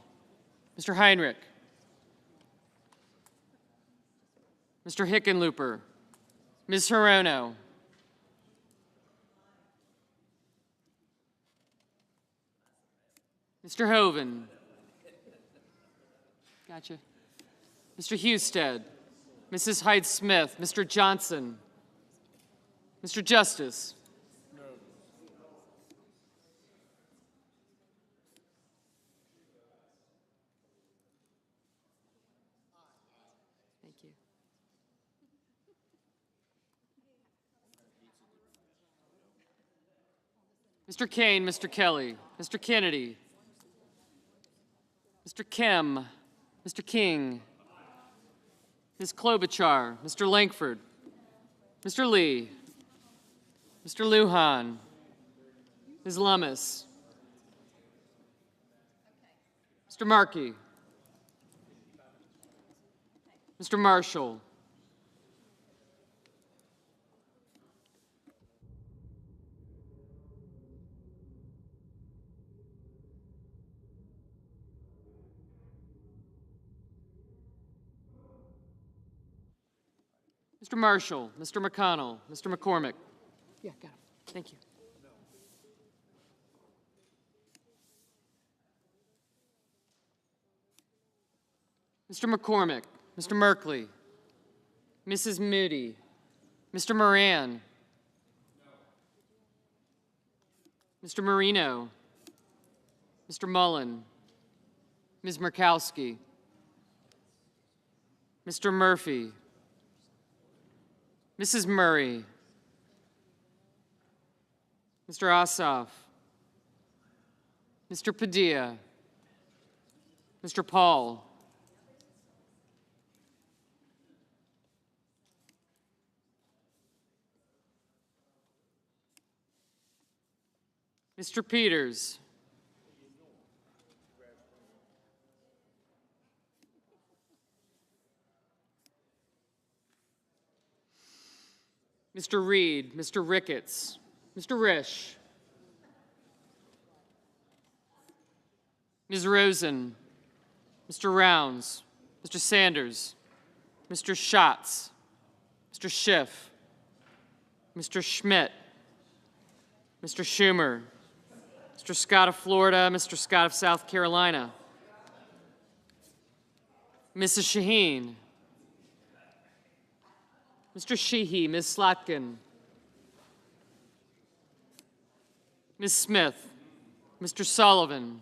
Mr. Heinrich. Mr. Hickenlooper. Ms. Hirono. Mr. Hoven. Gotcha. Mr. Husted. Mrs. Hyde-Smith. Mr. Johnson. Mr. Justice. Thank you. Mr. Kane, Mr. Kelly, Mr. Kennedy, Mr. Kim, Mr. King, Ms. Klobuchar, Mr. Langford, Mr. Lee, Mr. Lujan, Ms. Lummis, Mr. Markey, Mr. Marshall, Mr. Marshall, Mr. McConnell, Mr. McCormick. Yeah, got it. Thank you. Mr. McCormick, Mr. Merkley, Mrs. Moody, Mr. Moran, Mr. Marino, Mr. Mullen, Ms. Murkowski, Mr. Murphy, Mrs. Murray, Mr. Ossoff, Mr. Padilla, Mr. Paul, Mr. Peters, Mr. Reed, Mr. Ricketts, Mr. Risch, Ms. Rosen, Mr. Rounds, Mr. Sanders, Mr. Schatz, Mr. Schiff, Mr. Schmidt, Mr. Schumer, Mr. Scott of Florida, Mr. Scott of South Carolina, Mrs. Shaheen, Mr. Sheehy, Ms. Slotkin, Ms. Smith, Mr. Sullivan,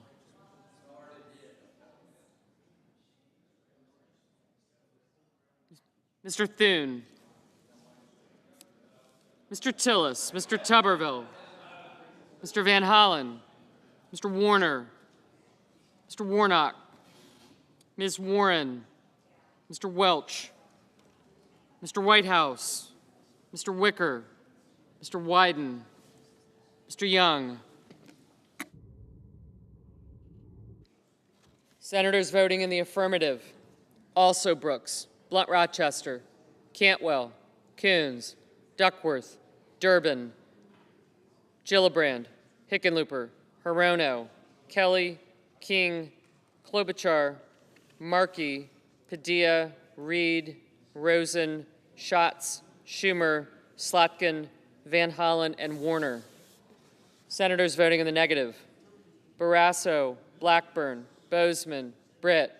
Mr. Thune, Mr. Tillis, Mr. Tuberville, Mr. Van Hollen, Mr. Warner, Mr. Warnock, Ms. Warren, Mr. Welch, Mr. Whitehouse, Mr. Wicker, Mr. Wyden, Mr. Young. Senators voting in the affirmative: also Brooks, Blunt Rochester, Cantwell, Coons, Duckworth, Durbin, Gillibrand, Hickenlooper, Hirono, Kelly, King, Klobuchar, Markey, Padilla, Reed, Rosen, Schatz, Schumer, Slotkin, Van Hollen, and Warner. Senators voting in the negative: Barrasso, Blackburn, Bozeman, Britt,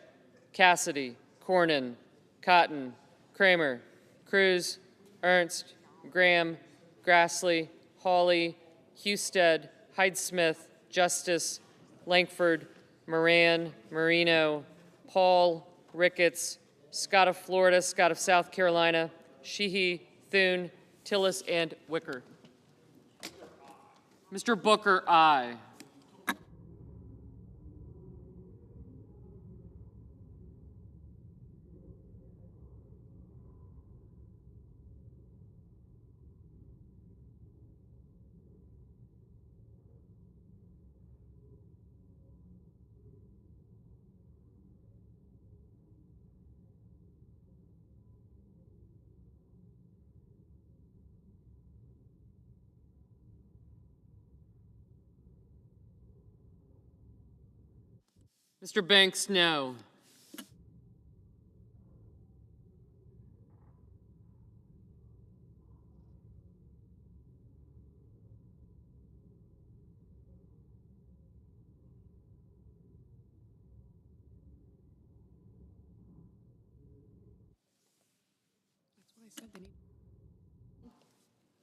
Cassidy, Cornyn, Cotton, Kramer, Cruz, Ernst, Graham, Grassley, Hawley, Husted, Hyde-Smith, Justice, Langford, Moran, Marino, Paul, Ricketts, Scott of Florida, Scott of South Carolina, Sheehy, Thune, Tillis, and Wicker. Mr. Booker, aye. Mr. Banks, no.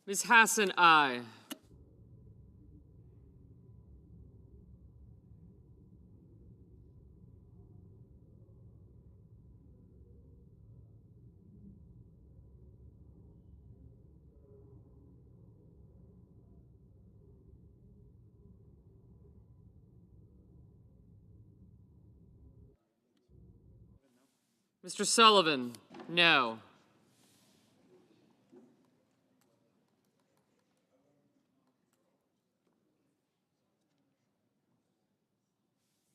Ms. Hassan, aye. Mr. Sullivan, no.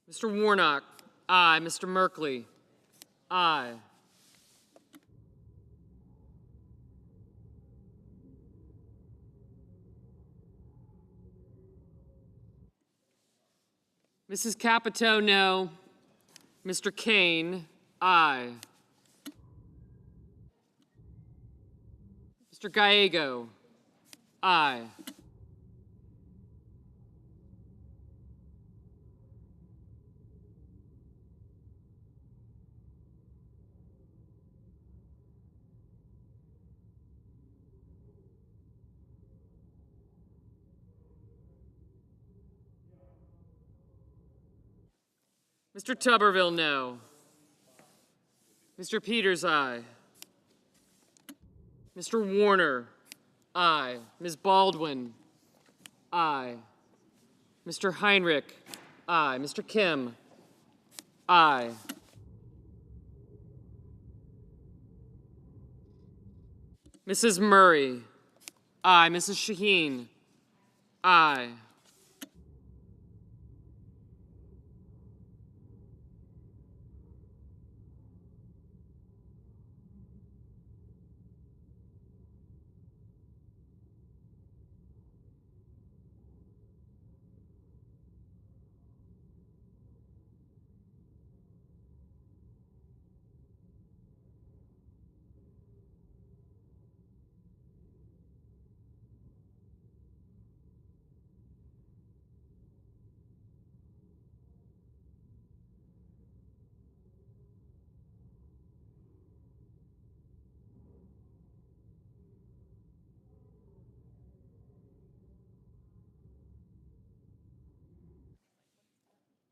Mr. Warnock, aye. Mr. Merkley, aye. Mrs. Capito, no. Mr. Kane, aye. Mr. Gallego, aye. Mr. Tuberville, no. Mr. Peters, aye. Mr. Warner, aye. Ms. Baldwin, aye. Mr. Heinrich, aye. Mr. Kim, aye. Mrs. Murray, aye. Mrs. Shaheen, aye.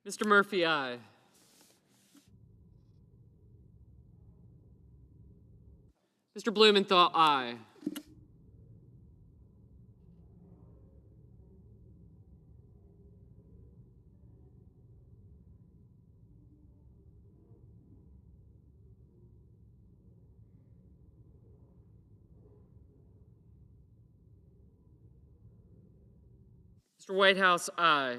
Mr. Murphy, aye. Mr. Blumenthal, aye. Mr. Whitehouse, aye.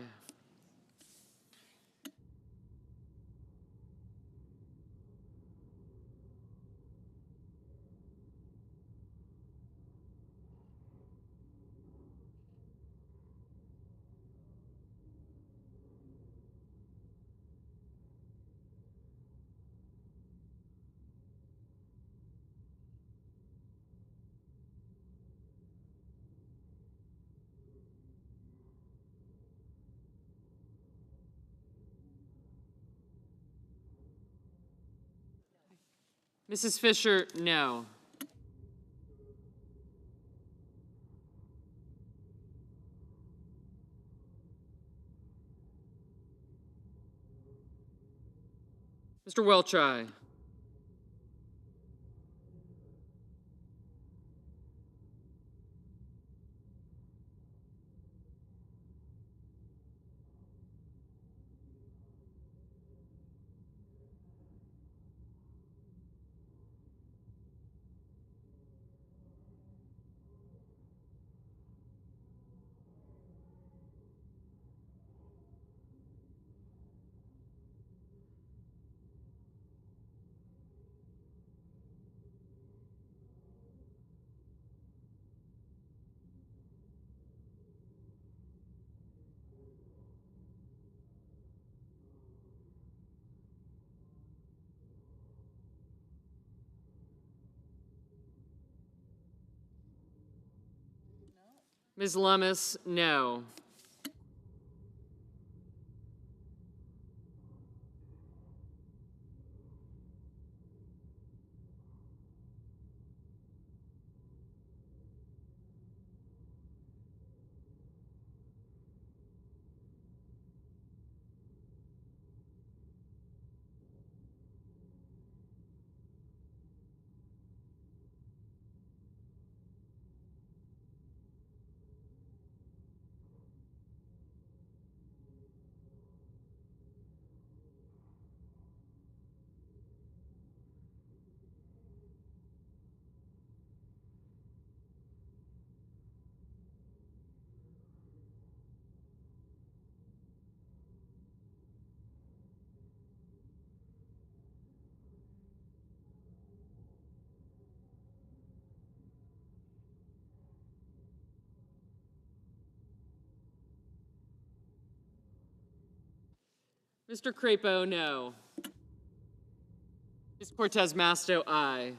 Mrs. Fisher, no. Mr. Welch, aye. Ms. Lummis, no. Mr. Crapo, no. Ms. Cortez Masto, aye.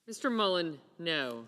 Mr. Mullen, no.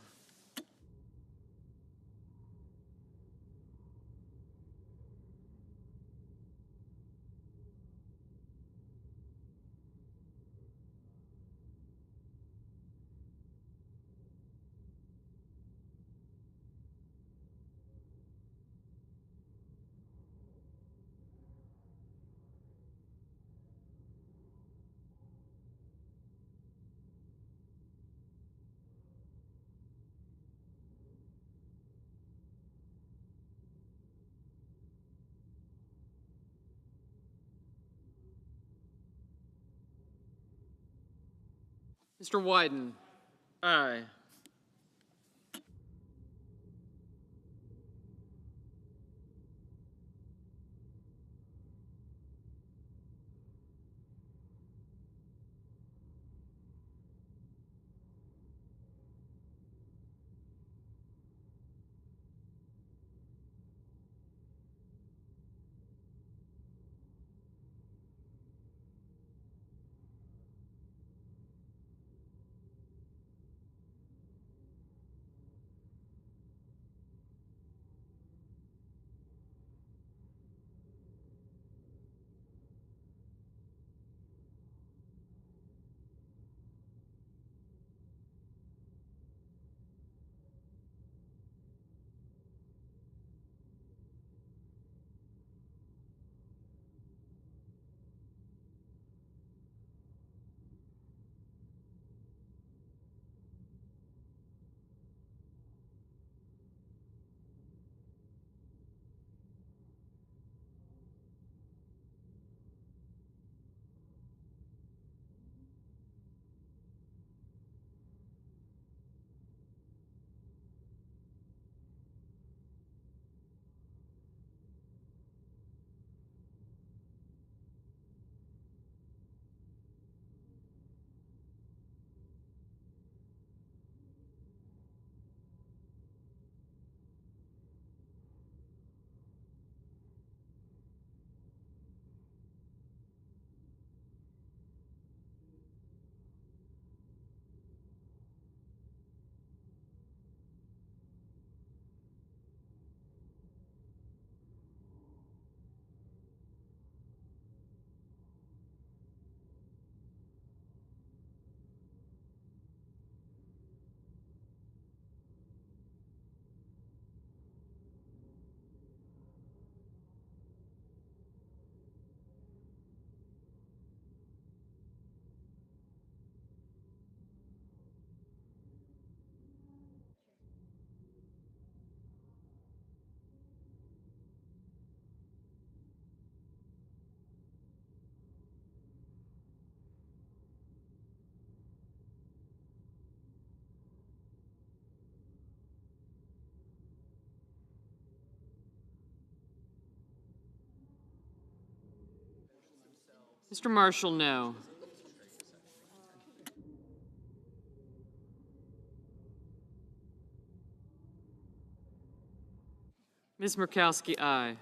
Mr. Wyden, aye. Mr. Marshall, no. Ms. Murkowski, aye.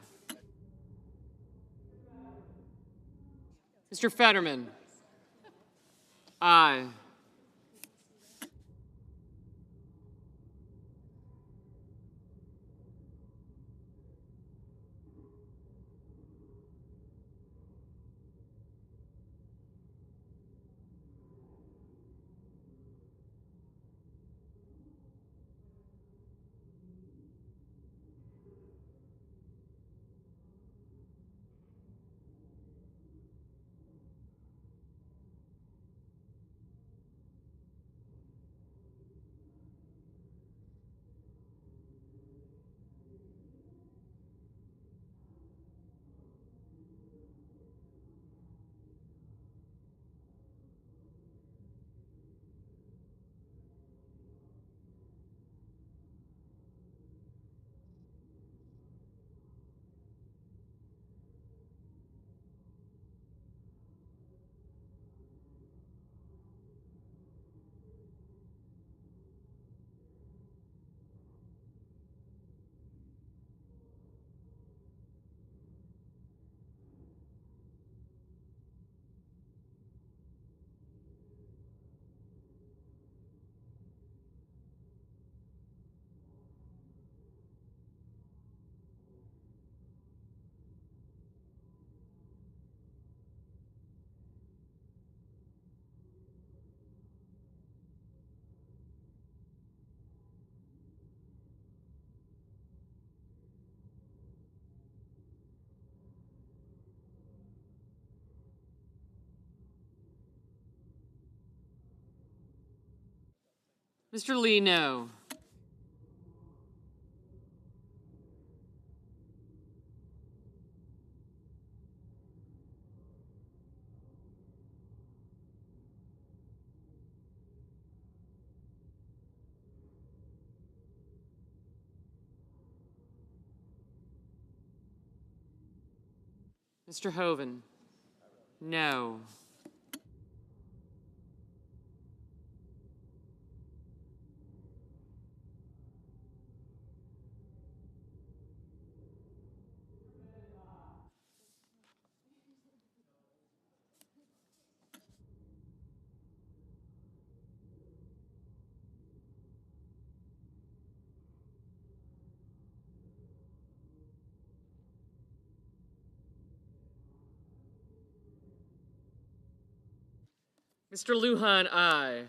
Mr. Fetterman, aye. Mr. Lee, no. Mr. Hoven, no. Mr. Lujan, aye.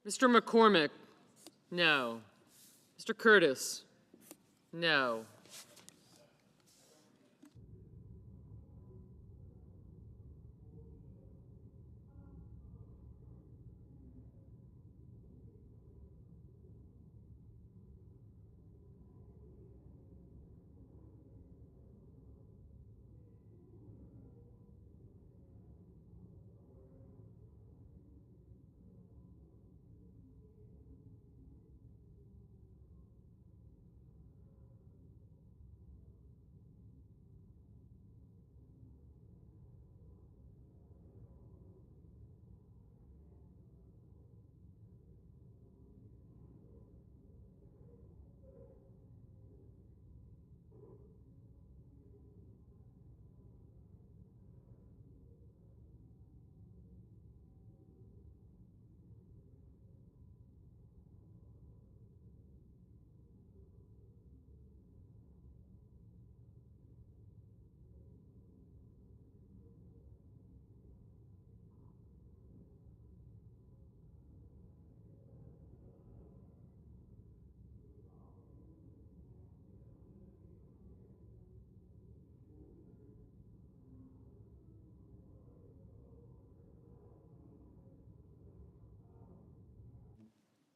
Mr. McCormick, no. Mr. Curtis, no.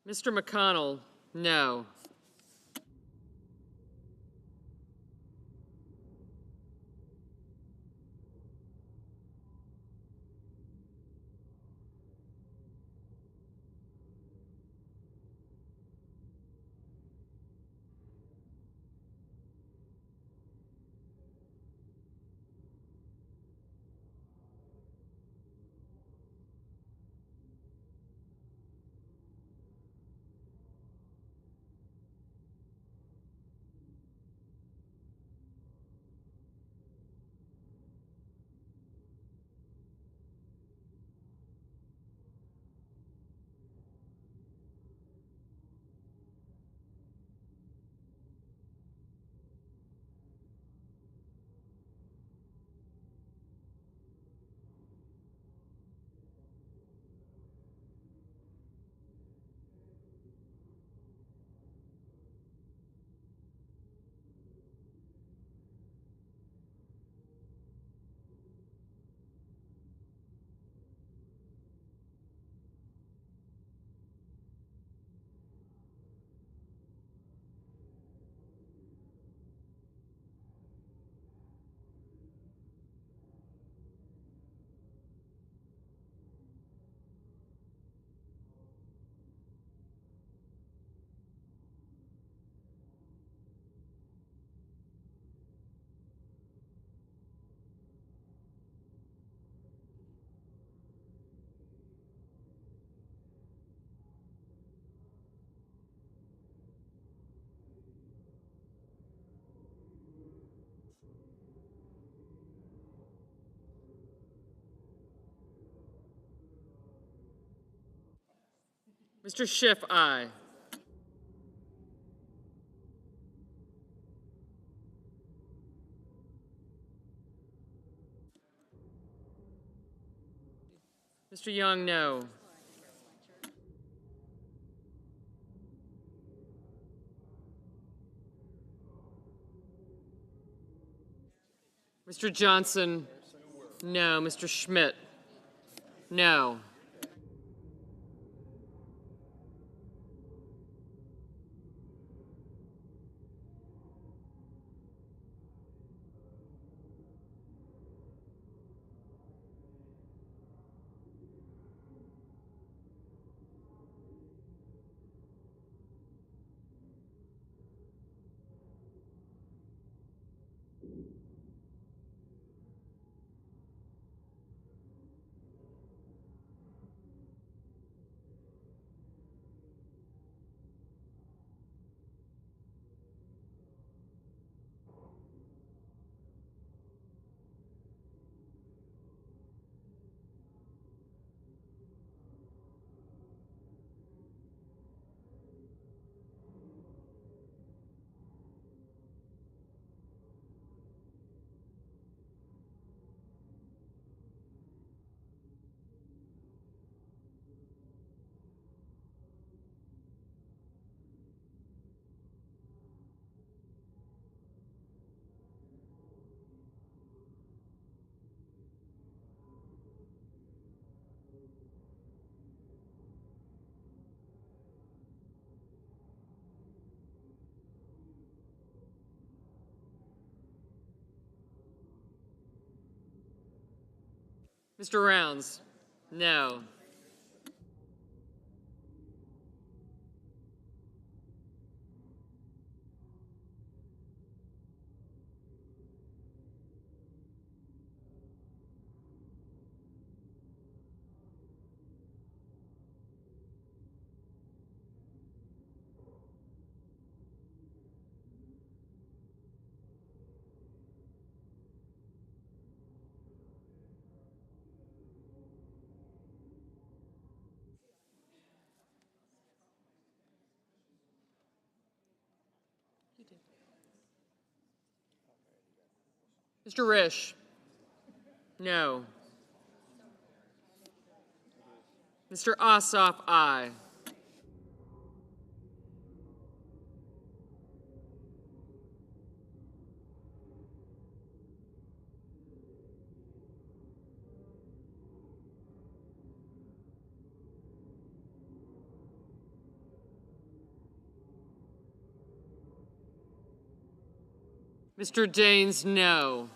Mr. McConnell, no. Mr. Schiff, aye. Mr. Young, no. Mr. Johnson, no. Mr. Schmidt, no. Mr. Rounds, no. Mr. Risch, no. Mr. Ossoff, aye. Mr. Daines, no.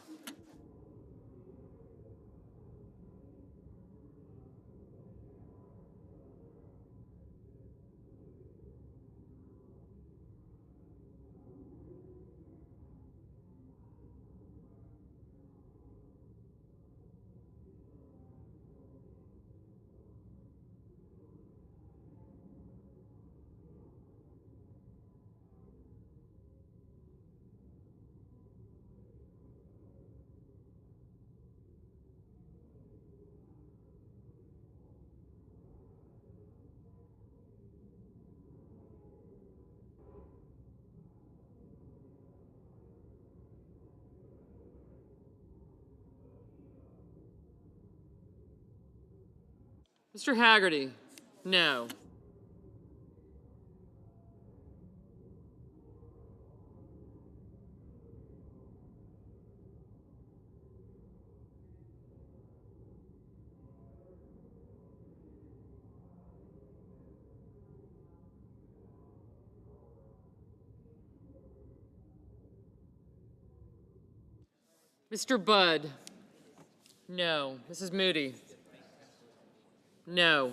Mr. Haggerty, no. Mr. Budd, no. Mrs. Moody, no.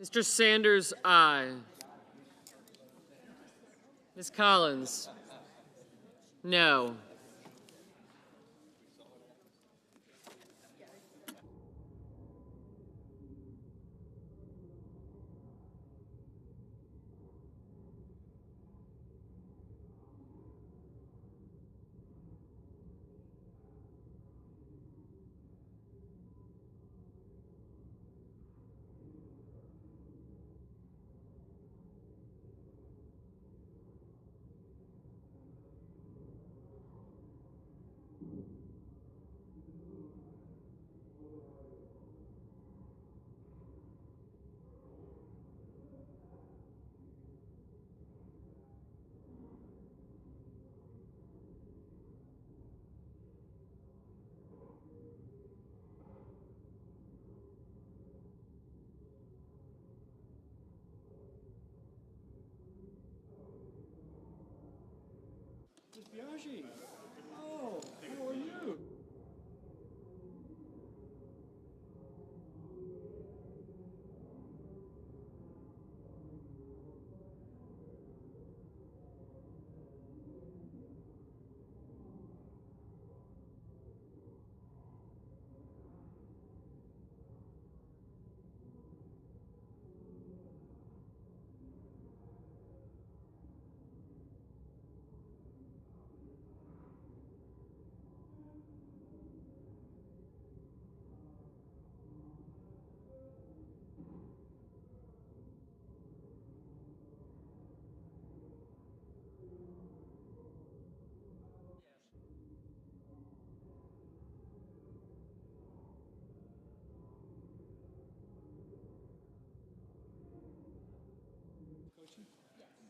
Mr. Sanders, aye. Ms. Collins, no. Oh, how are you?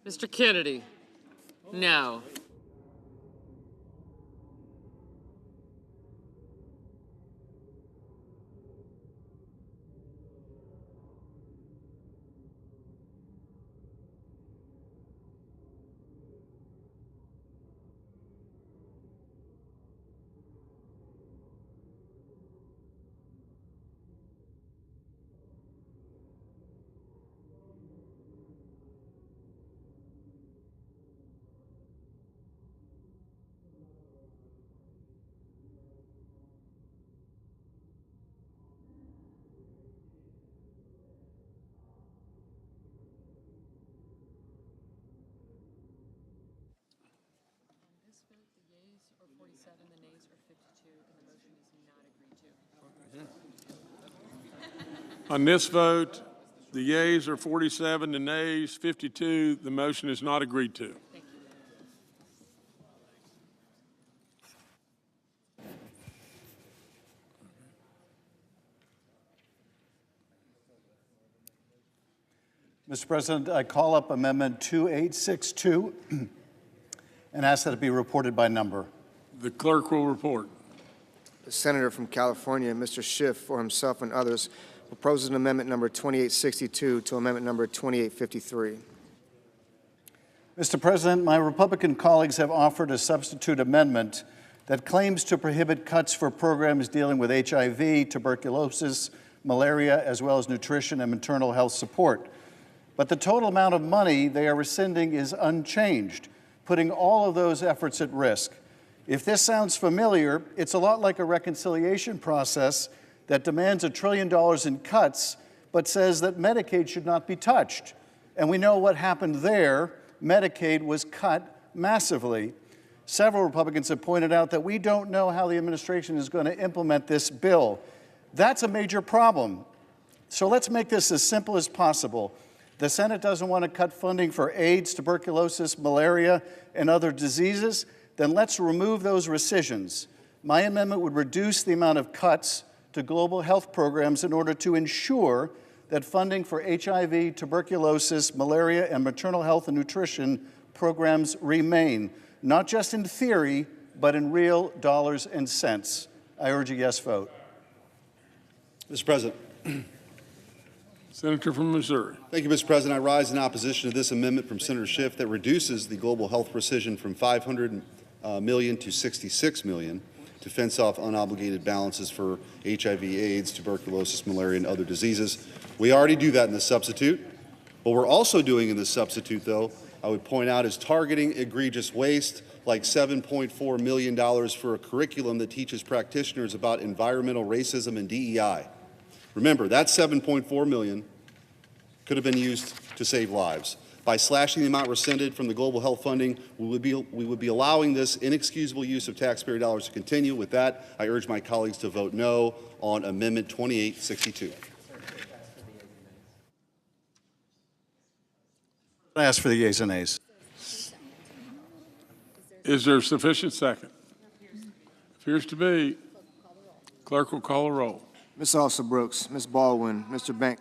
Mr. Kennedy, no. On this vote, the yeas are 47, the nays 52. The motion is not agreed to. Mr. President, I call up Amendment 2862 and ask that it be reported by number. The clerk will report. The senator from California, Mr. Schiff, for himself and others, proposes an amendment number 2862 to amendment number 2853. Mr. President, my Republican colleagues have offered a substitute amendment that claims to prohibit cuts for programs dealing with HIV, tuberculosis, malaria, as well as nutrition and maternal health support. But the total amount of money they are rescinding is unchanged, putting all of those efforts at risk. If this sounds familiar, it's a lot like a reconciliation process that demands $1 trillion in cuts, but says that Medicaid should not be touched. And we know what happened there. Medicaid was cut massively. Several Republicans have pointed out that we don't know how the administration is going to implement this bill. That's a major problem. So let's make this as simple as possible. The Senate doesn't want to cut funding for AIDS, tuberculosis, malaria, and other diseases. Then let's remove those rescissions. My amendment would reduce the amount of cuts to global health programs in order to ensure that funding for HIV, tuberculosis, malaria, and maternal health and nutrition programs remain, not just in theory, but in real dollars and cents. I urge a yes vote. Mr. President. Senator from Missouri. Thank you, Mr. President. I rise in opposition to this amendment from Senator Schiff that reduces the global health precision from $500 million to $66 million to fence off unobligated balances for HIV, AIDS, tuberculosis, malaria, and other diseases. We already do that in the substitute. What we're also doing in the substitute, though, I would point out, is targeting egregious waste, like $7.4 million for a curriculum that teaches practitioners about environmental racism and DEI. Remember, that $7.4 million could have been used to save lives. By slashing the amount rescinded from the global health funding, we would be allowing this inexcusable use of taxpayer dollars to continue. With that, I urge my colleagues to vote no on Amendment 2862. I ask for the yeas and nays. Is there sufficient second? Appears to be. Clerk will call a roll. Ms. Alston-Brooks, Ms. Baldwin, Mr. Bank.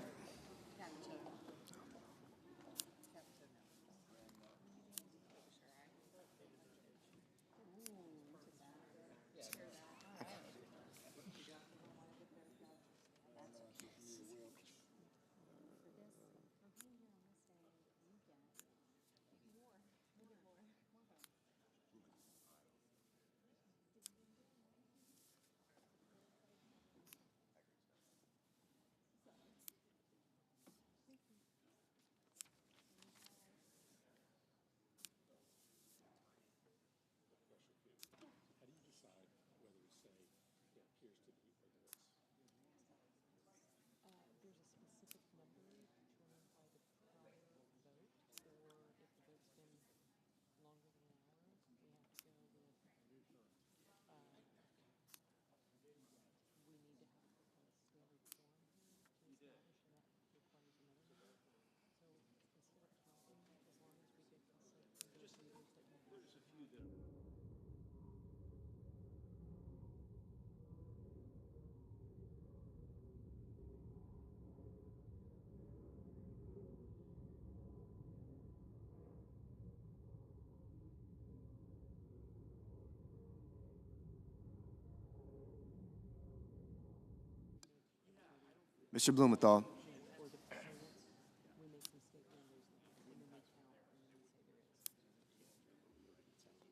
Mr. Blumenthal.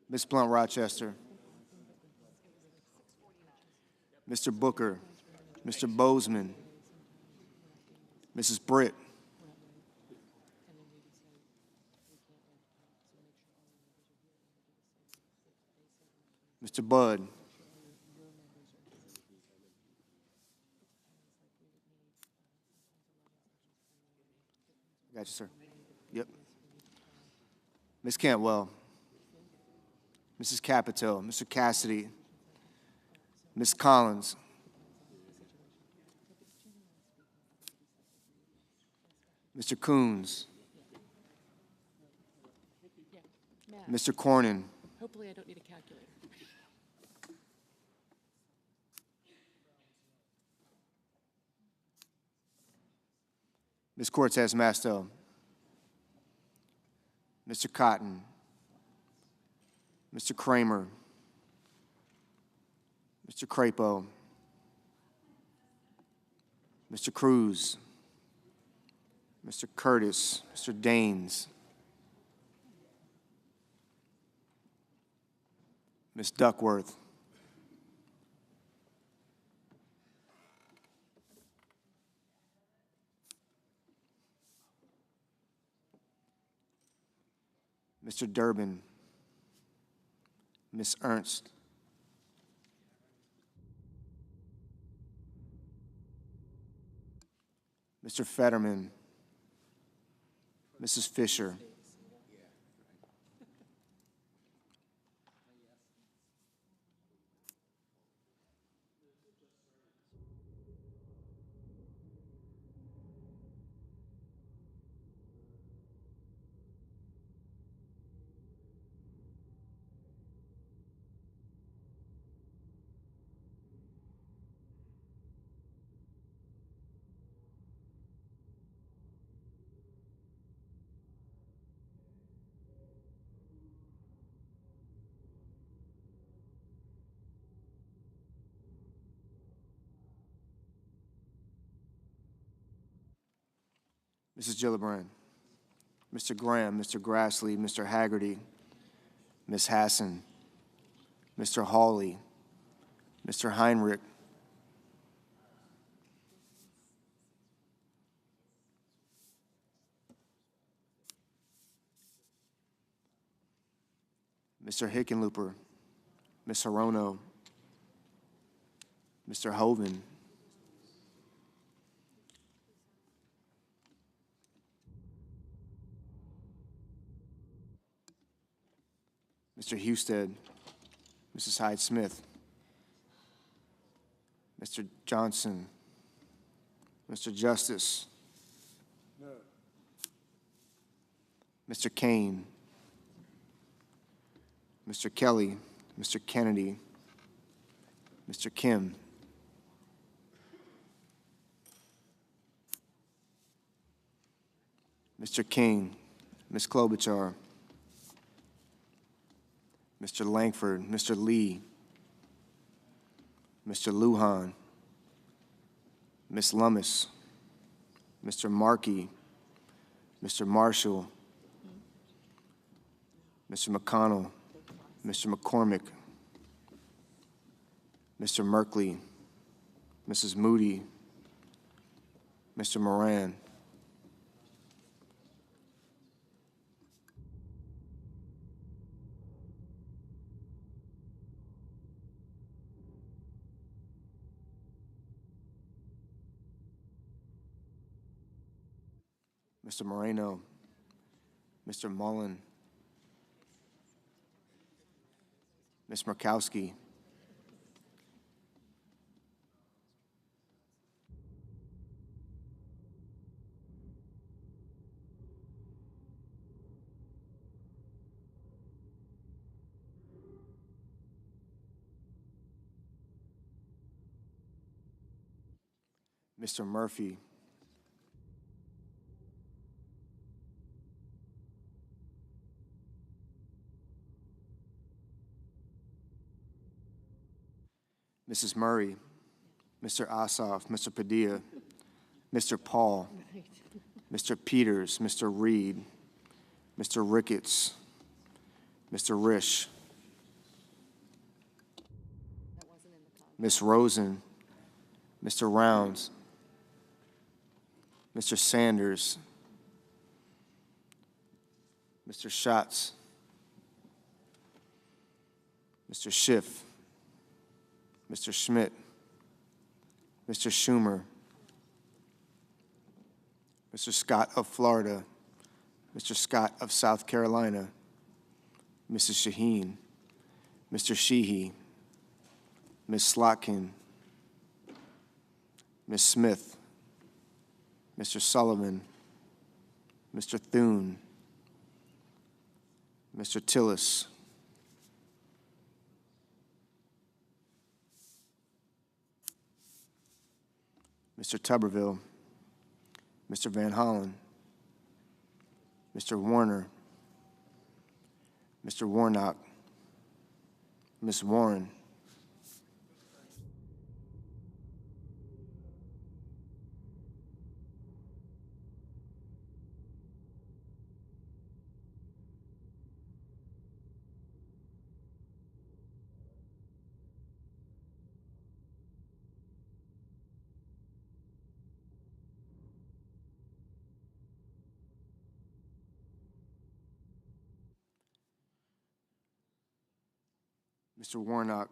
Ms. Blunt-Rochester. Mr. Booker. Mr. Bozeman. Mrs. Britt. Mr. Budd. Got you, sir. Yep. Ms. Cantwell. Mrs. Capito. Mr. Cassidy. Ms. Collins. Mr. Coons. Mr. Cornyn. Hopefully I don't need a calculator. Ms. Cortez Masto. Mr. Cotton. Mr. Kramer. Mr. Crapo, Mr. Cruz, Mr. Curtis, Mr. Daines, Ms. Duckworth, Mr. Durbin, Ms. Ernst, Mr. Fetterman, Mrs. Fisher, Mrs. Gillibrand, Mr. Graham, Mr. Grassley, Mr. Haggerty, Ms. Hassan, Mr. Hawley, Mr. Heinrich, Mr. Hickenlooper, Ms. Hirono, Mr. Hoven, Mr. Husted, Mrs. Hyde-Smith, Mr. Johnson, Mr. Justice, Mr. Kane, Mr. Kelly, Mr. Kennedy, Mr. Kim, Mr. King, Ms. Klobuchar, Mr. Langford, Mr. Lee, Mr. Lujan, Ms. Lummis, Mr. Markey, Mr. Marshall, Mr. McConnell, Mr. McCormick, Mr. Merkley, Mrs. Moody, Mr. Moran, Mr. Moreno, Mr. Mullen, Ms. Murkowski, Mr. Murphy, Mrs. Murray, Mr. Ossoff, Mr. Padilla, Mr. Paul, Mr. Peters, Mr. Reed, Mr. Ricketts, Mr. Risch, Ms. Rosen, Mr. Rounds, Mr. Sanders, Mr. Schatz, Mr. Schiff, Mr. Schmidt, Mr. Schumer, Mr. Scott of Florida, Mr. Scott of South Carolina, Mrs. Shaheen, Mr. Sheehy, Ms. Slotkin, Ms. Smith, Mr. Sullivan, Mr. Thune, Mr. Tillis, Mr. Tuberville, Mr. Van Hollen, Mr. Warner, Mr. Warnock, Ms. Warren, Mr. Warnock,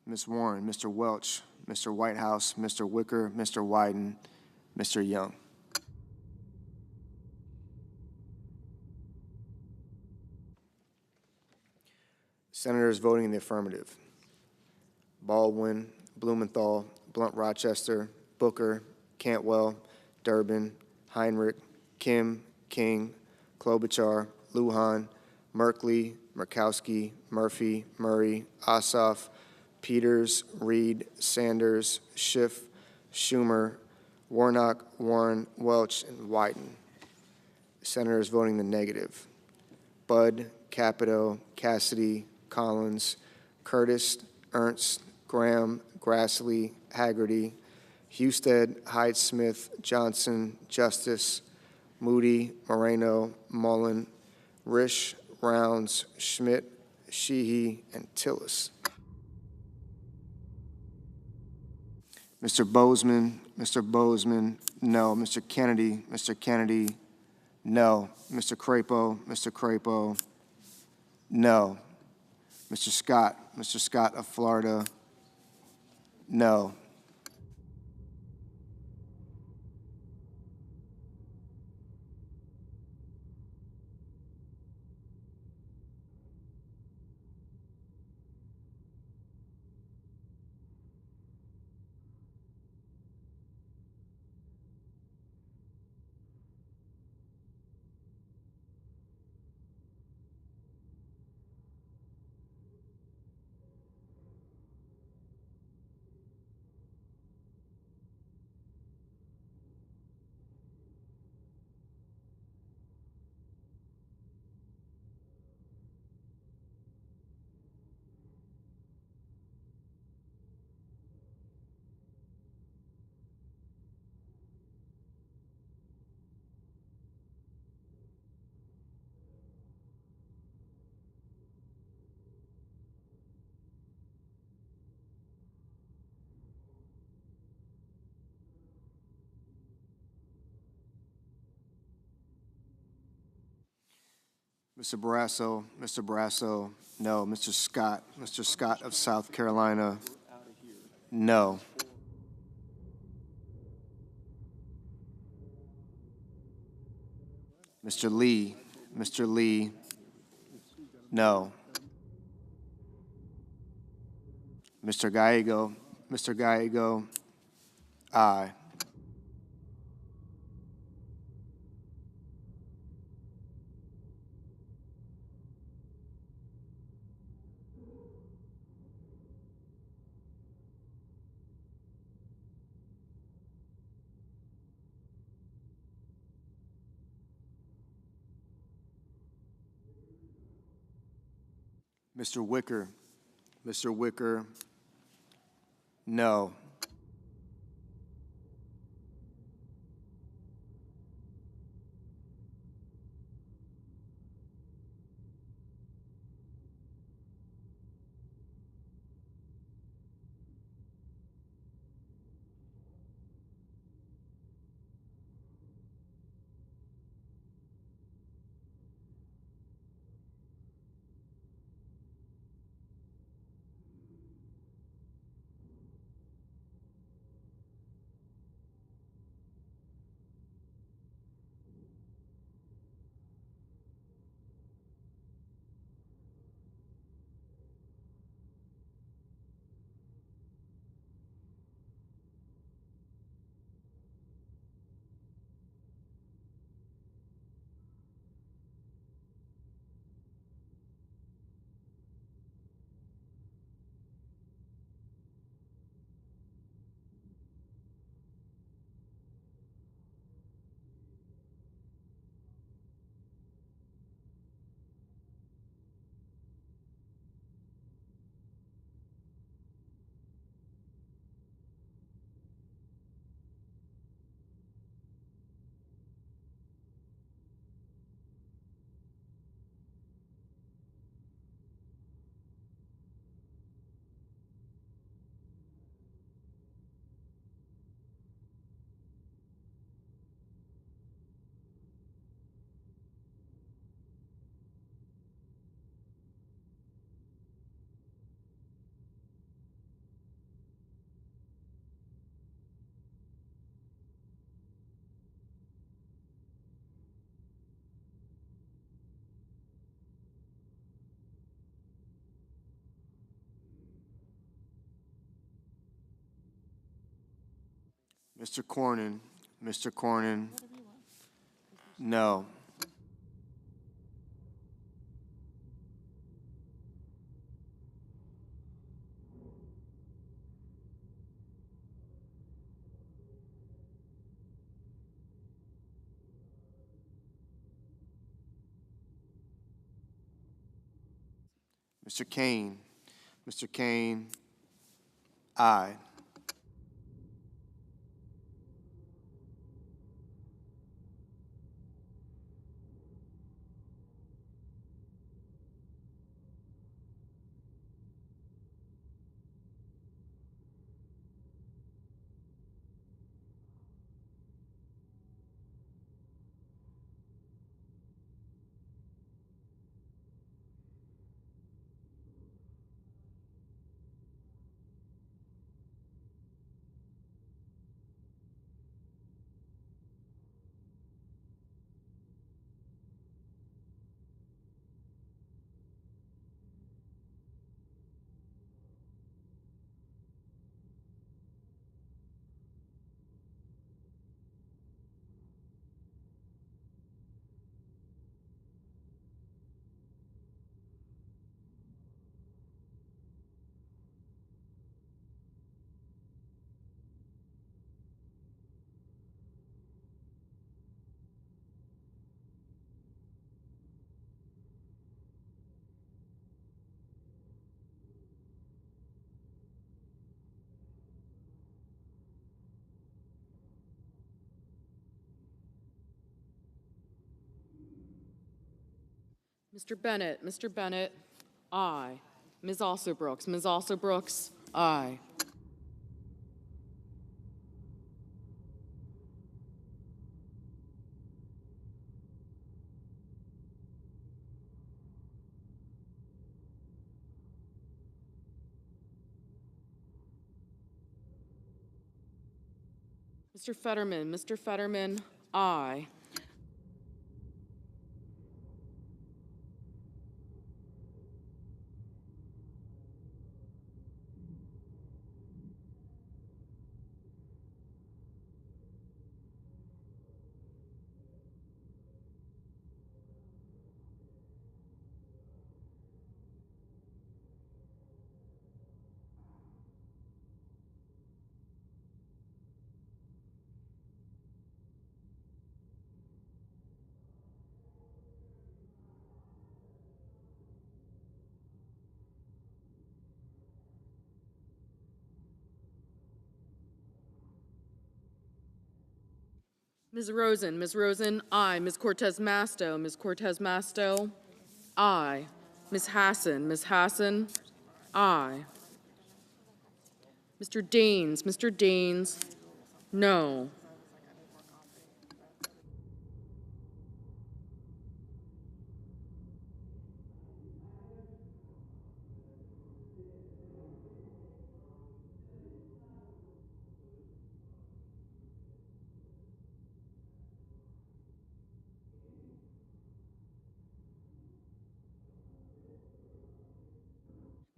Ms. Warren, Mr. Welch, Mr. Whitehouse, Mr. Wicker, Mr. Wyden, Mr. Young. Senators voting in the affirmative: Baldwin, Blumenthal, Blunt Rochester, Booker, Cantwell, Durbin, Heinrich, Kim, King, Klobuchar, Lujan, Merkley, Murkowski, Murphy, Murray, Ossoff, Peters, Reed, Sanders, Schiff, Schumer, Warnock, Warren, Welch, and Wyden. Senators voting the negative: Budd, Capito, Cassidy, Collins, Curtis, Ernst, Graham, Grassley, Haggerty, Husted, Hyde-Smith, Johnson, Justice, Moody, Moreno, Mullen, Risch, Rounds, Schmidt, Sheehy, and Tillis. Mr. Bozeman, no. Mr. Kennedy, no. Mr. Crapo, no. Mr. Scott of Florida, no. Mr. Barrasso, no. Mr. Scott of South Carolina, no. Mr. Lee, no. Mr. Gallego, aye. Mr. Wicker, no. Mr. Cornyn. Mr. Cornyn. No. Mr. Kane. Mr. Kane. Aye. Mr. Bennett, aye. Ms. Alsobrooks, Ms. Alsobrooks, aye. Mr. Fetterman, aye. Ms. Rosen, aye. Ms. Cortez Masto, Ms. Cortez Masto, aye. Ms. Hassan, aye. Mr. Deans, no.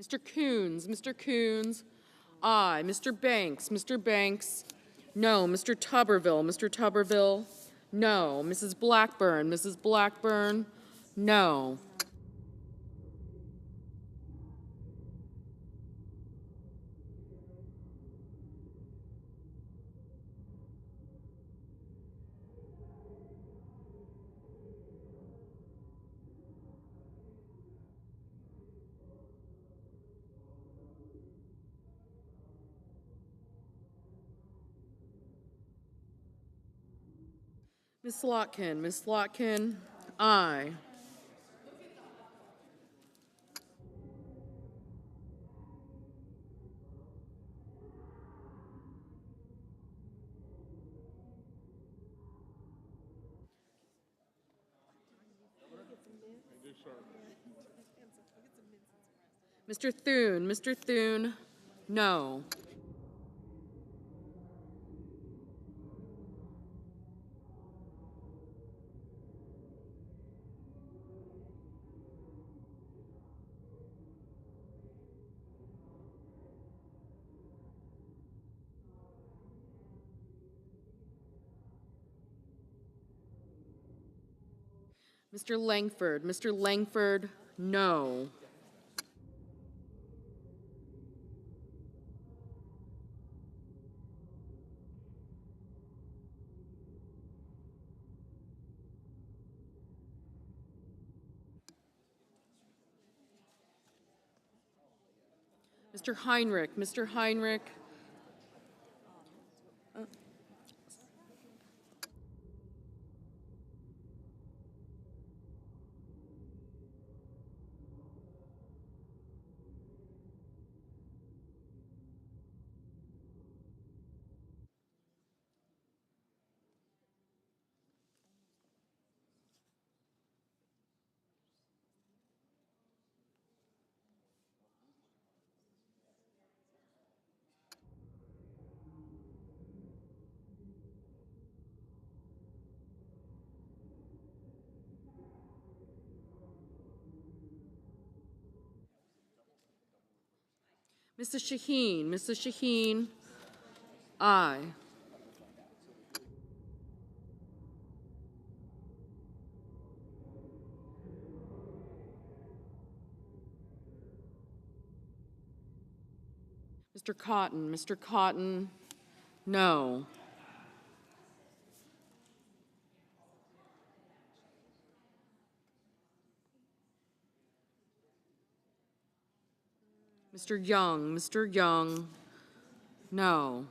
Mr. Coons, aye. Mr. Banks, no. Mr. Tuberville, no. Mrs. Blackburn, no. Ms. Slotkin, aye. Mr. Thune, no. Mr. Langford. Mr. Langford, no. Mr. Heinrich. Mr. Heinrich. Mrs. Shaheen. Mrs. Shaheen, aye. Mr. Cotton. Mr. Cotton, no. Mr. Young. Mr. Young, no.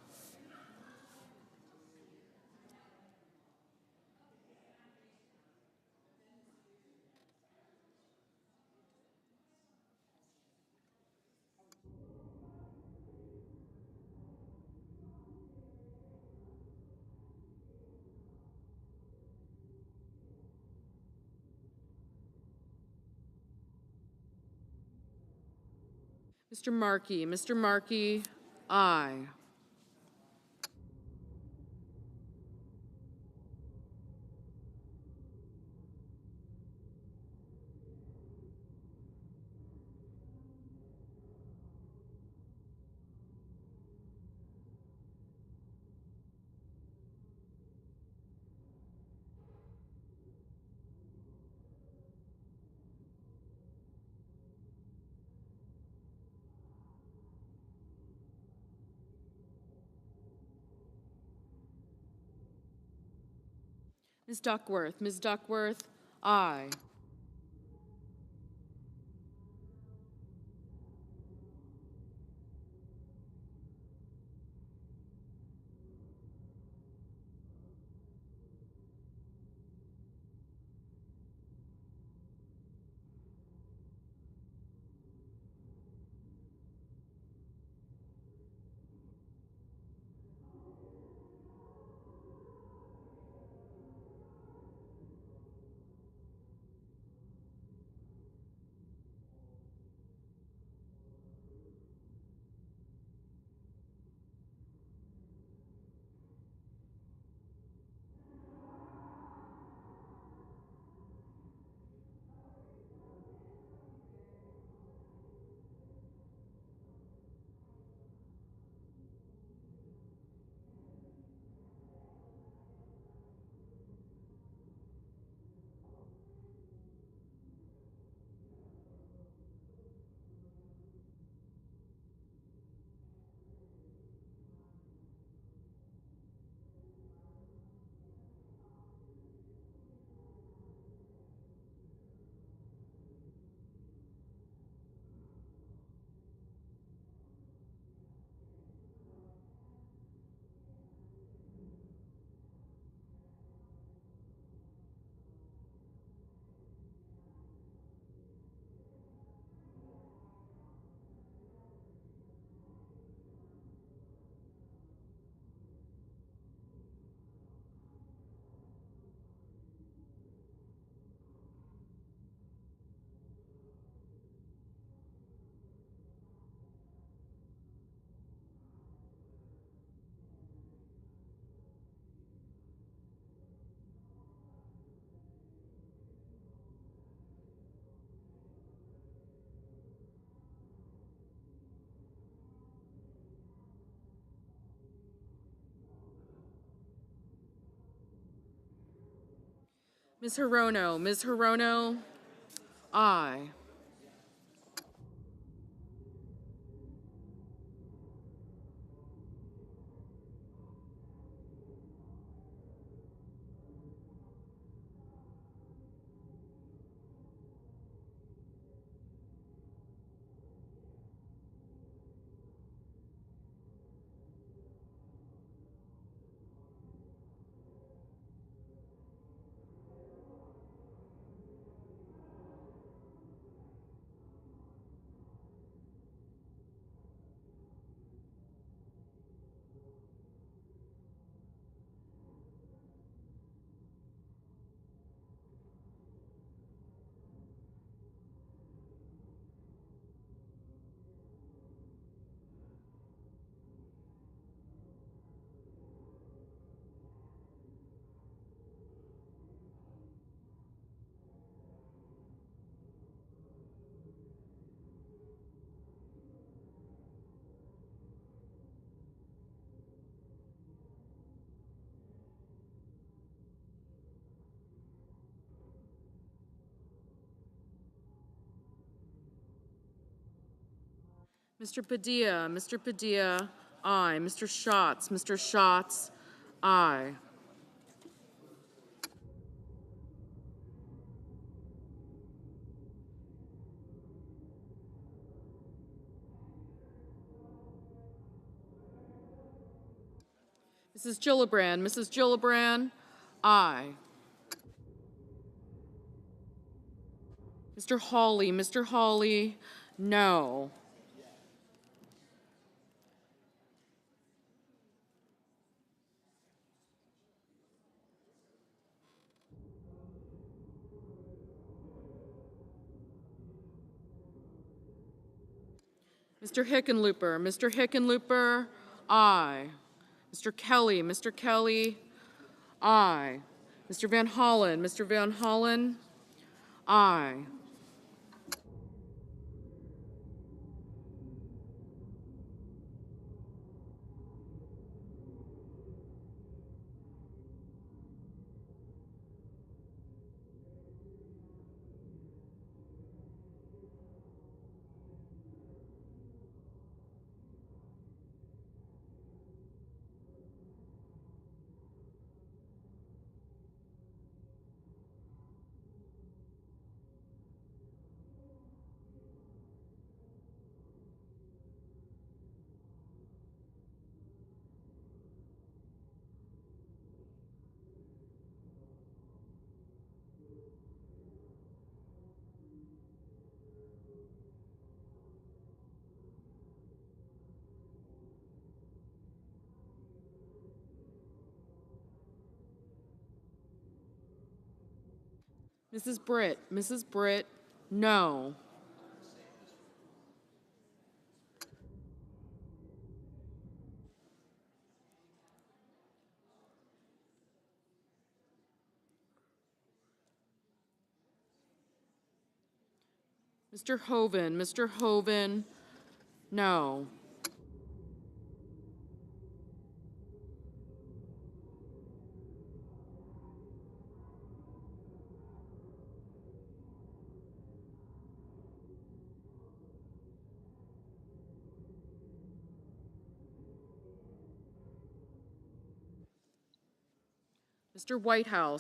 Mr. Markey. Mr. Markey, aye. Ms. Duckworth. Ms. Duckworth, aye. Ms. Hirono, aye. Mr. Padilla, aye. Mr. Schatz, aye. Mrs. Gillibrand, aye. Mr. Hawley, no. Mr. Hickenlooper, aye. Mr. Kelly, aye. Mr. Van Hollen, aye. Mrs. Britt, no. Mr. Hoven, no.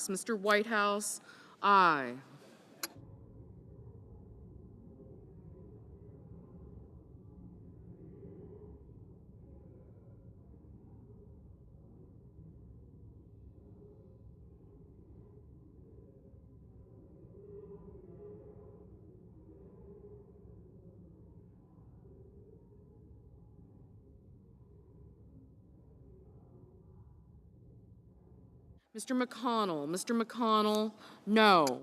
Mr. Whitehouse, aye. Mr. McConnell, no.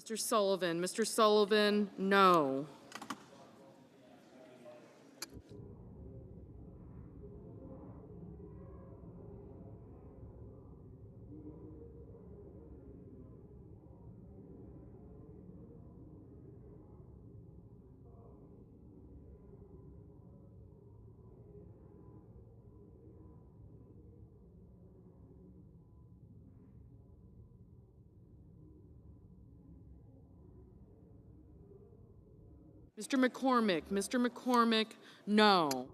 Mr. Sullivan, no. Mr. McCormick, no.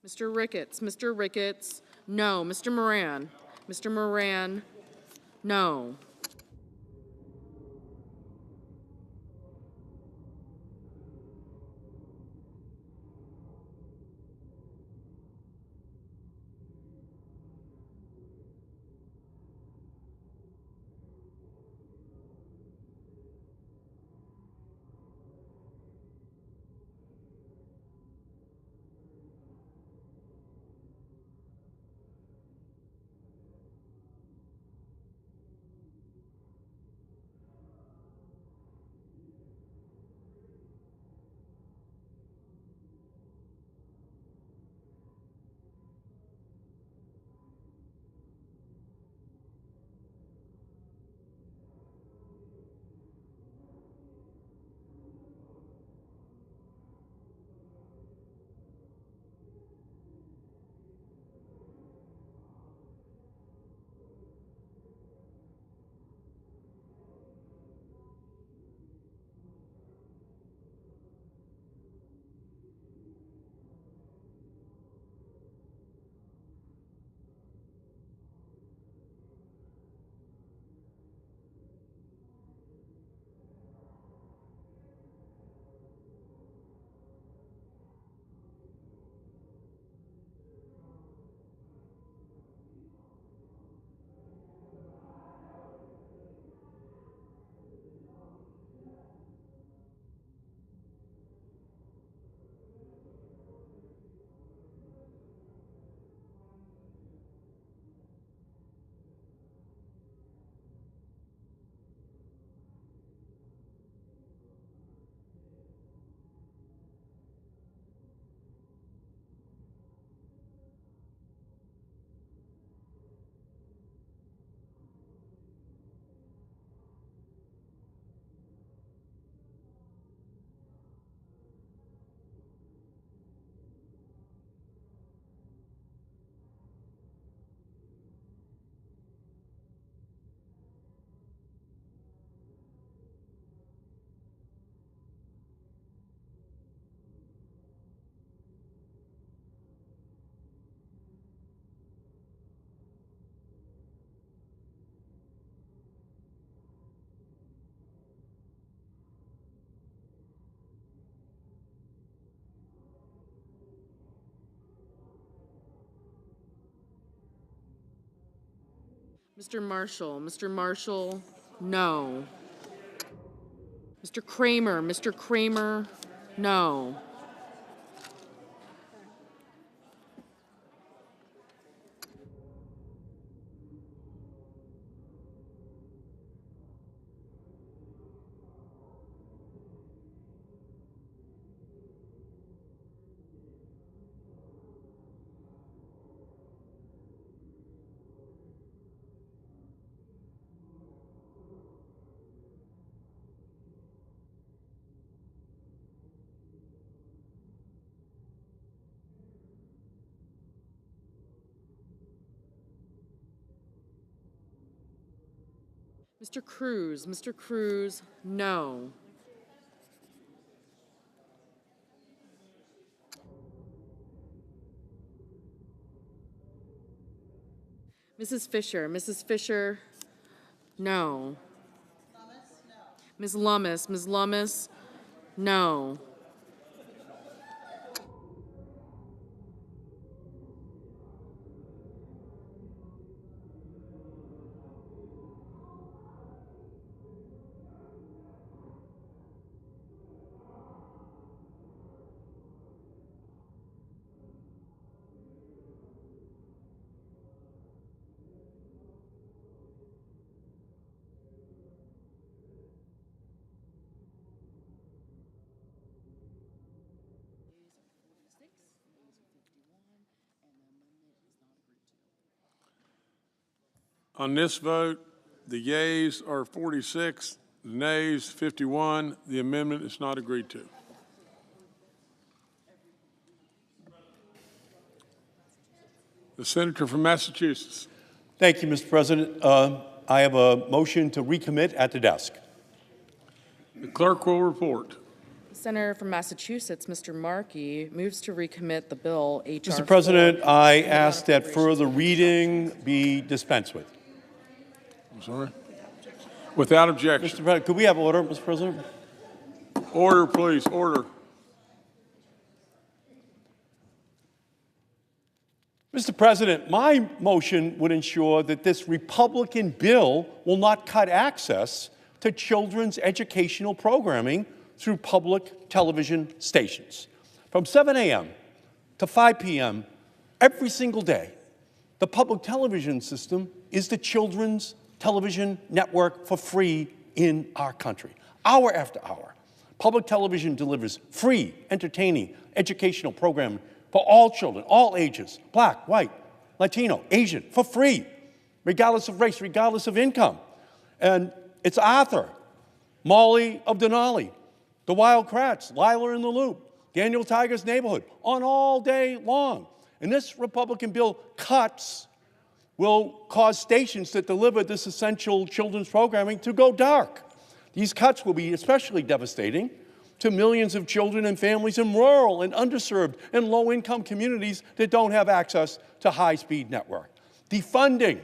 Mr. Ricketts, no. Mr. Moran, no. Mr. Marshall, no. Mr. Kramer, no. Mr. Cruz, no. Mrs. Fisher, no. Ms. Lummis, no. On this vote, the yeas are 46, the nays 51. The amendment is not agreed to. The senator from Massachusetts. Thank you, Mr. President. I have a motion to recommit at the desk. The clerk will report. The senator from Massachusetts, Mr. Markey, moves to recommit the bill H.R. Mr. President, 4 I ask that further reading be dispensed with. I'm sorry? Without objection. Mr. President, could we have order, Mr. President? Order, please, order. Mr. President, my motion would ensure that this Republican bill will not cut access to children's educational programming through public television stations. From 7 a.m. to 5 p.m. every single day, the public television system is the children's television network for free in our country. Hour after hour, public television delivers free, entertaining, educational programming for all children, all ages, black, white, Latino, Asian, for free, regardless of race, regardless of income. And it's Arthur, Molly of Denali, The Wild Kratts, Lila in the Loop, Daniel Tiger's Neighborhood, on all day long. And this Republican bill will cause stations that deliver this essential children's programming to go dark. These cuts will be especially devastating to millions of children and families in rural and underserved and low-income communities that don't have access to high-speed network. Defunding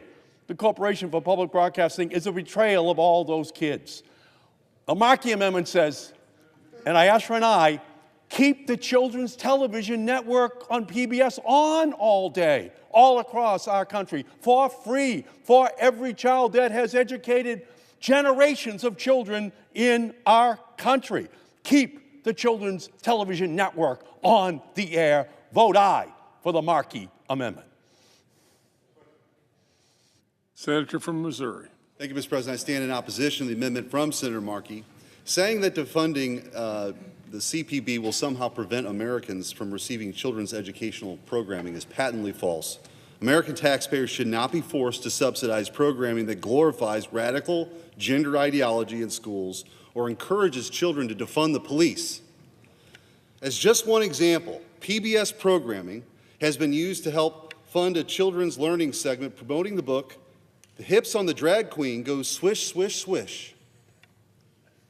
the Corporation for Public Broadcasting is a betrayal of all those kids. The Markey Amendment says, and I ask for an aye, keep the children's television network on PBS on all day, all across our country, for free, for every child that has educated generations of children in our country. Keep the children's television network on the air. Vote aye for the Markey Amendment. Senator from Missouri. Thank you, Mr. President. I stand in opposition to the amendment from Senator Markey, saying that defunding the CPB will somehow prevent Americans from receiving children's educational programming is patently false. American taxpayers should not be forced to subsidize programming that glorifies radical gender ideology in schools or encourages children to defund the police. As just one example, PBS programming has been used to help fund a children's learning segment promoting the book, The Hips on the Drag Queen Go Swish, Swish, Swish.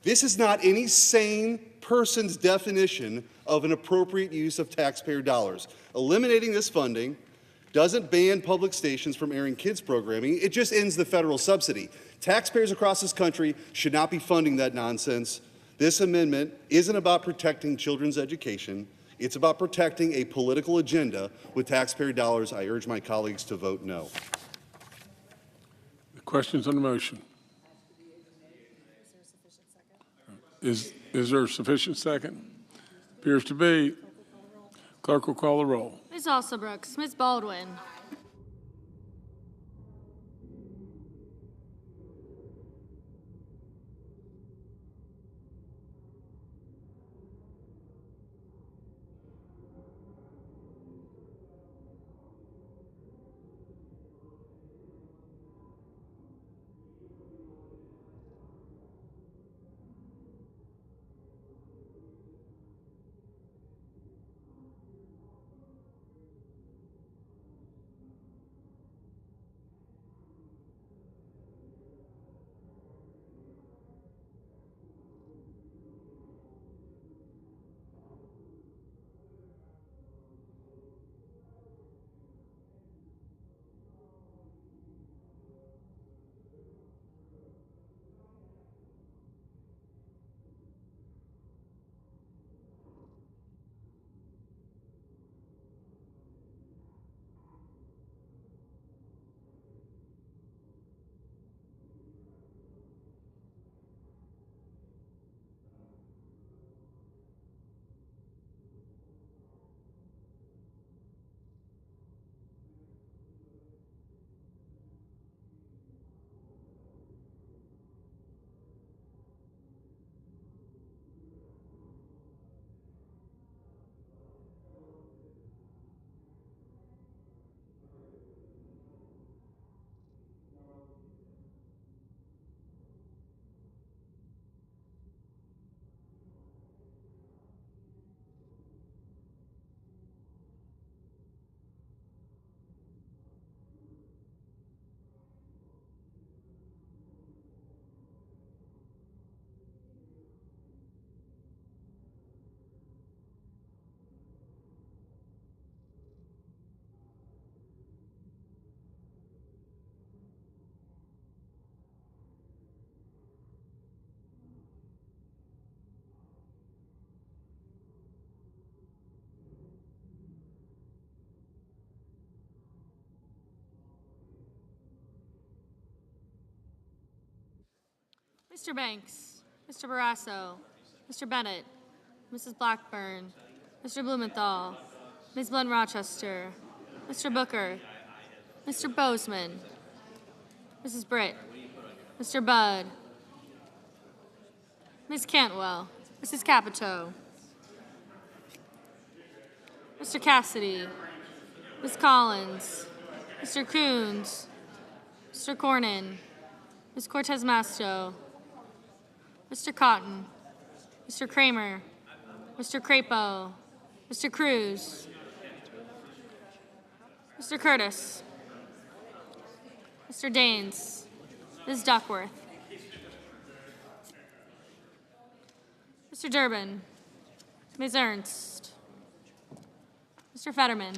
This is not any sane person's definition of an appropriate use of taxpayer dollars. Eliminating this funding doesn't ban public stations from airing kids programming, it just ends the federal subsidy. Taxpayers across this country should not be funding that nonsense. This amendment isn't about protecting children's education, it's about protecting a political agenda with taxpayer dollars. I urge my colleagues to vote no. The Questions on the motion? Is there a sufficient second? Appears to be. Clerk will call the roll. Ms. Alsobrooks, Ms. Baldwin, Mr. Banks, Mr. Barrasso, Mr. Bennett, Mrs. Blackburn, Mr. Blumenthal, Ms. Blunt Rochester, Mr. Booker, Mr. Bozeman, Mrs. Britt, Mr. Budd, Ms. Cantwell, Mrs. Capito, Mr. Cassidy, Ms. Collins, Mr. Coons, Mr. Cornyn, Ms. Cortez Masto, Mr. Cotton, Mr. Kramer, Mr. Crapo, Mr. Cruz, Mr. Curtis, Mr. Daines, Ms. Duckworth, Mr. Durbin, Ms. Ernst, Mr. Fetterman,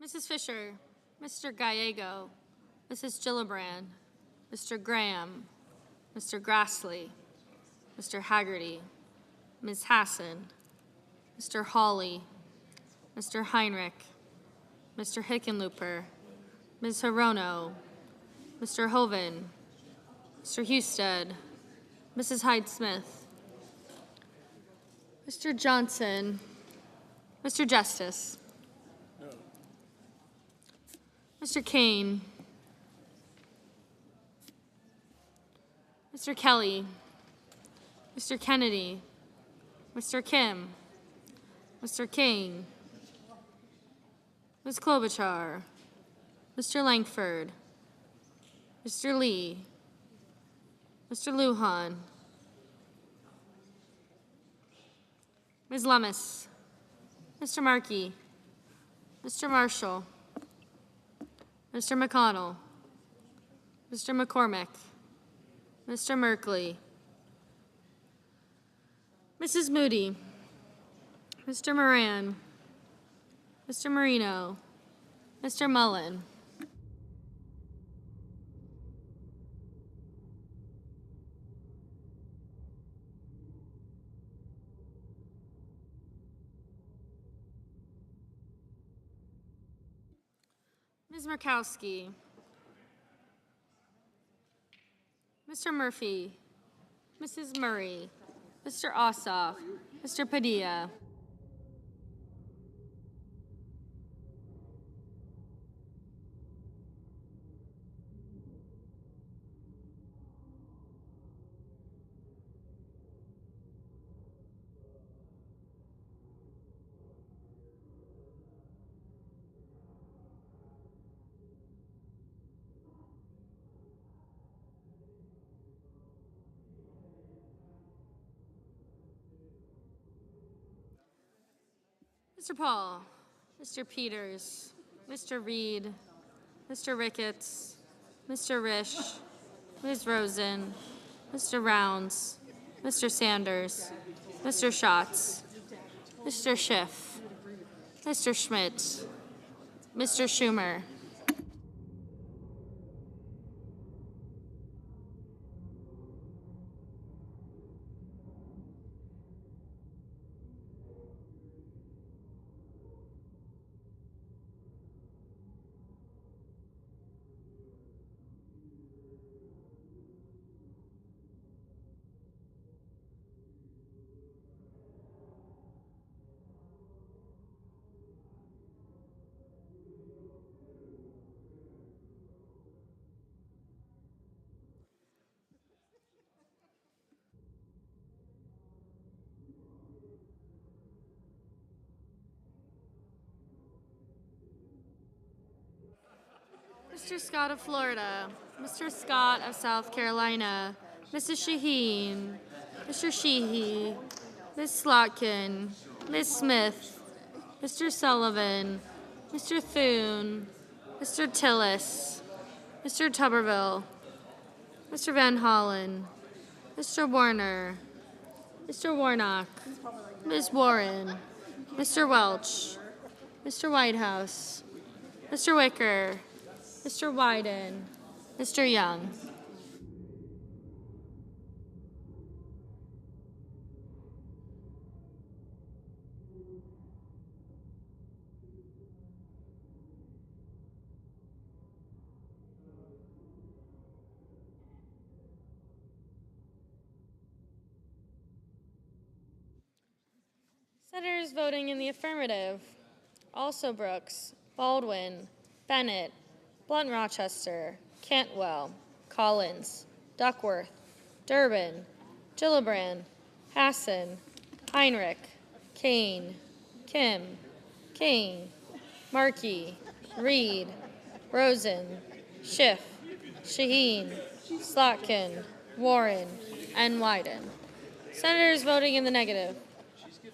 Mrs. Fisher, Mr. Gallego, Mrs. Gillibrand, Mr. Graham, Mr. Grassley, Mr. Haggerty, Ms. Hassan, Mr. Hawley, Mr. Heinrich, Mr. Hickenlooper, Ms. Hirono, Mr. Hoven, Mr. Husted, Mrs. Hyde-Smith, Mr. Johnson, Mr. Justice, Mr. Kane, Mr. Kelly, Mr. Kennedy, Mr. Kim, Mr. King, Ms. Klobuchar, Mr. Langford, Mr. Lee, Mr. Lujan, Ms. Lummis, Mr. Markey, Mr. Marshall, Mr. McConnell, Mr. McCormick, Mr. Merkley, Mrs. Moody, Mr. Moran, Mr. Marino, Mr. Mullen. Ms. Murkowski, Mr. Murphy, Mrs. Murray, Mr. Ossoff, Mr. Padilla. Mr. Paul, Mr. Peters, Mr. Reed, Mr. Ricketts, Mr. Risch, Ms. Rosen, Mr. Rounds, Mr. Sanders, Mr. Schatz, Mr. Schiff, Mr. Schmidt, Mr. Schumer. Mr. Scott of Florida, Mr. Scott of South Carolina, Mrs. Shaheen, Mr. Sheehy, Ms. Slotkin, Ms. Smith, Mr. Sullivan, Mr. Thune, Mr. Tillis, Mr. Tuberville, Mr. Van Hollen, Mr. Warner, Mr. Warnock, Ms. Warren, Mr. Welch, Mr. Whitehouse, Mr. Wicker, Mr. Wyden, Mr. Young. Senators voting in the affirmative: Also Brooks, Baldwin, Bennett, Blunt Rochester, Cantwell, Collins, Duckworth, Durbin, Gillibrand, Hassan, Heinrich, Kane, Kim, King, Markey, Reed, Rosen, Schiff, Shaheen, Slotkin, Warren, and Wyden. Senators voting in the negative: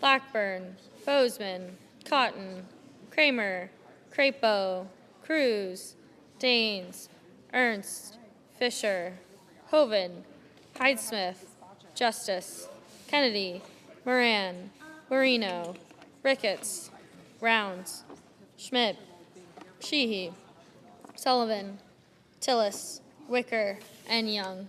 Blackburn, Bozeman, Cotton, Kramer, Crapo, Cruz, Daines, Ernst, Fisher, Hoven, Hyde-Smith, Justice, Kennedy, Moran, Marino, Ricketts, Rounds, Schmidt, Sheehy, Sullivan, Tillis, Wicker, and Young.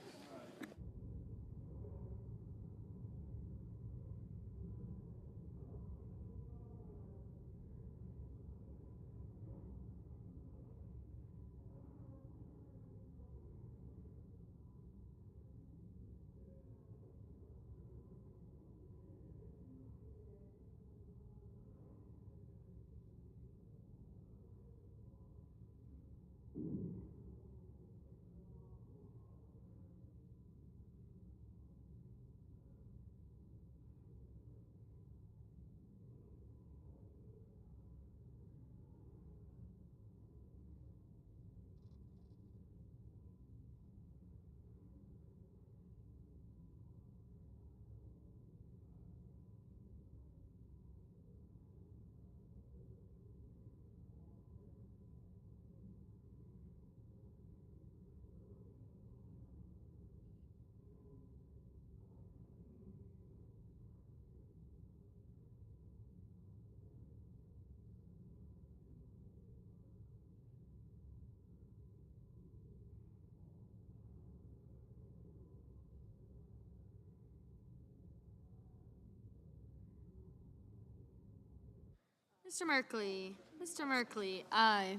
Mr. Merkley. Mr. Merkley, aye.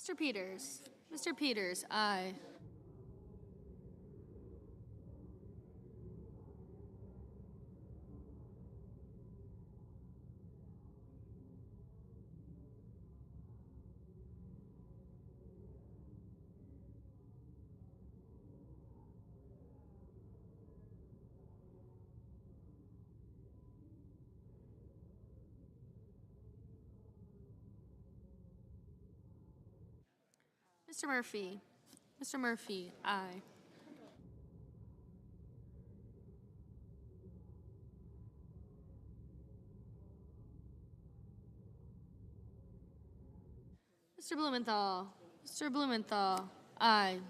Mr. Peters. Mr. Peters, aye. Mr. Murphy. Mr. Murphy, aye. Mr. Blumenthal. Mr. Blumenthal, aye.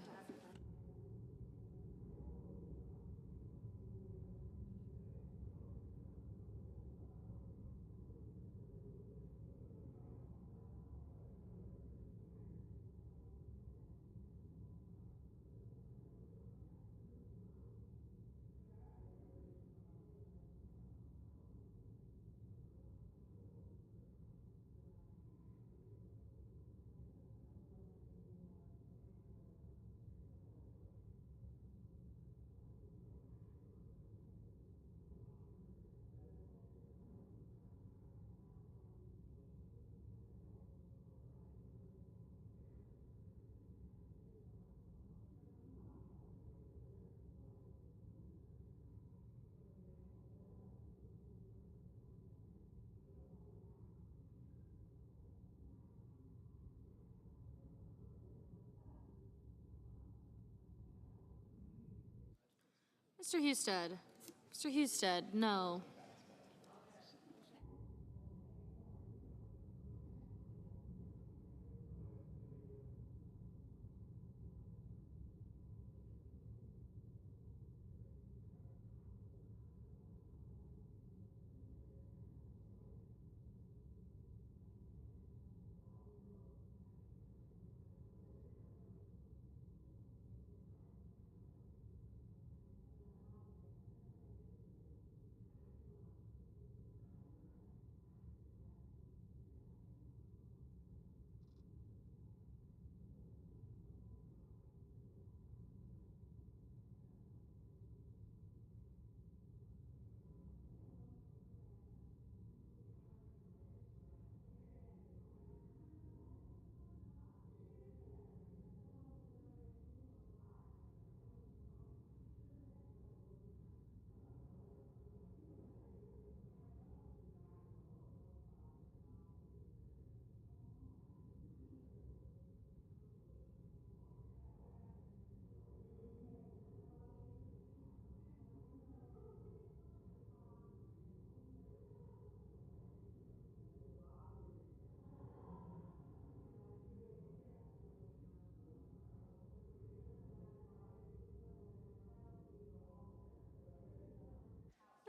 Mr. Husted. Mr. Husted, no.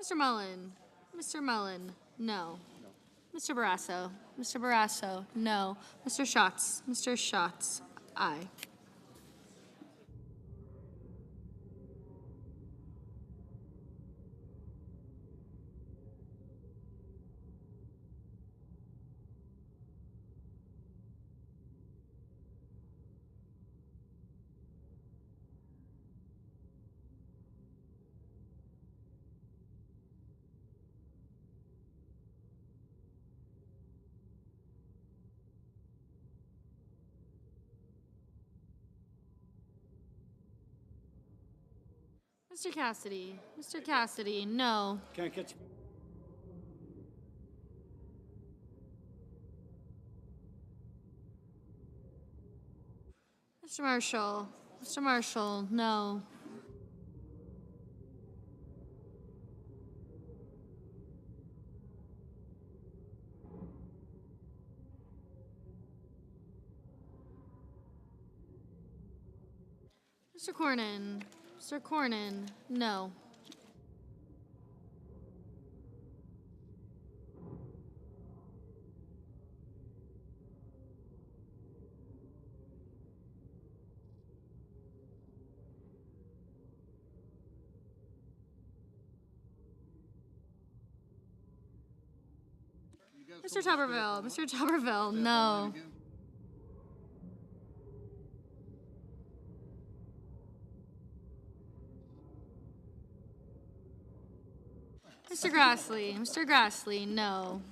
Mr. Mullen. Mr. Mullen, no. Mr. Barrasso. Mr. Barrasso, no. Mr. Schatz. Mr. Schatz, aye. Mr. Cassidy. Mr. Cassidy, no. Can't get Mr. Marshall. Mr. Marshall, no. Mr. Cornyn. Mr. Cornyn, no. Mr. Tuberville. Mr. Tuberville, no. Mr. Grassley. Mr. Grassley, no.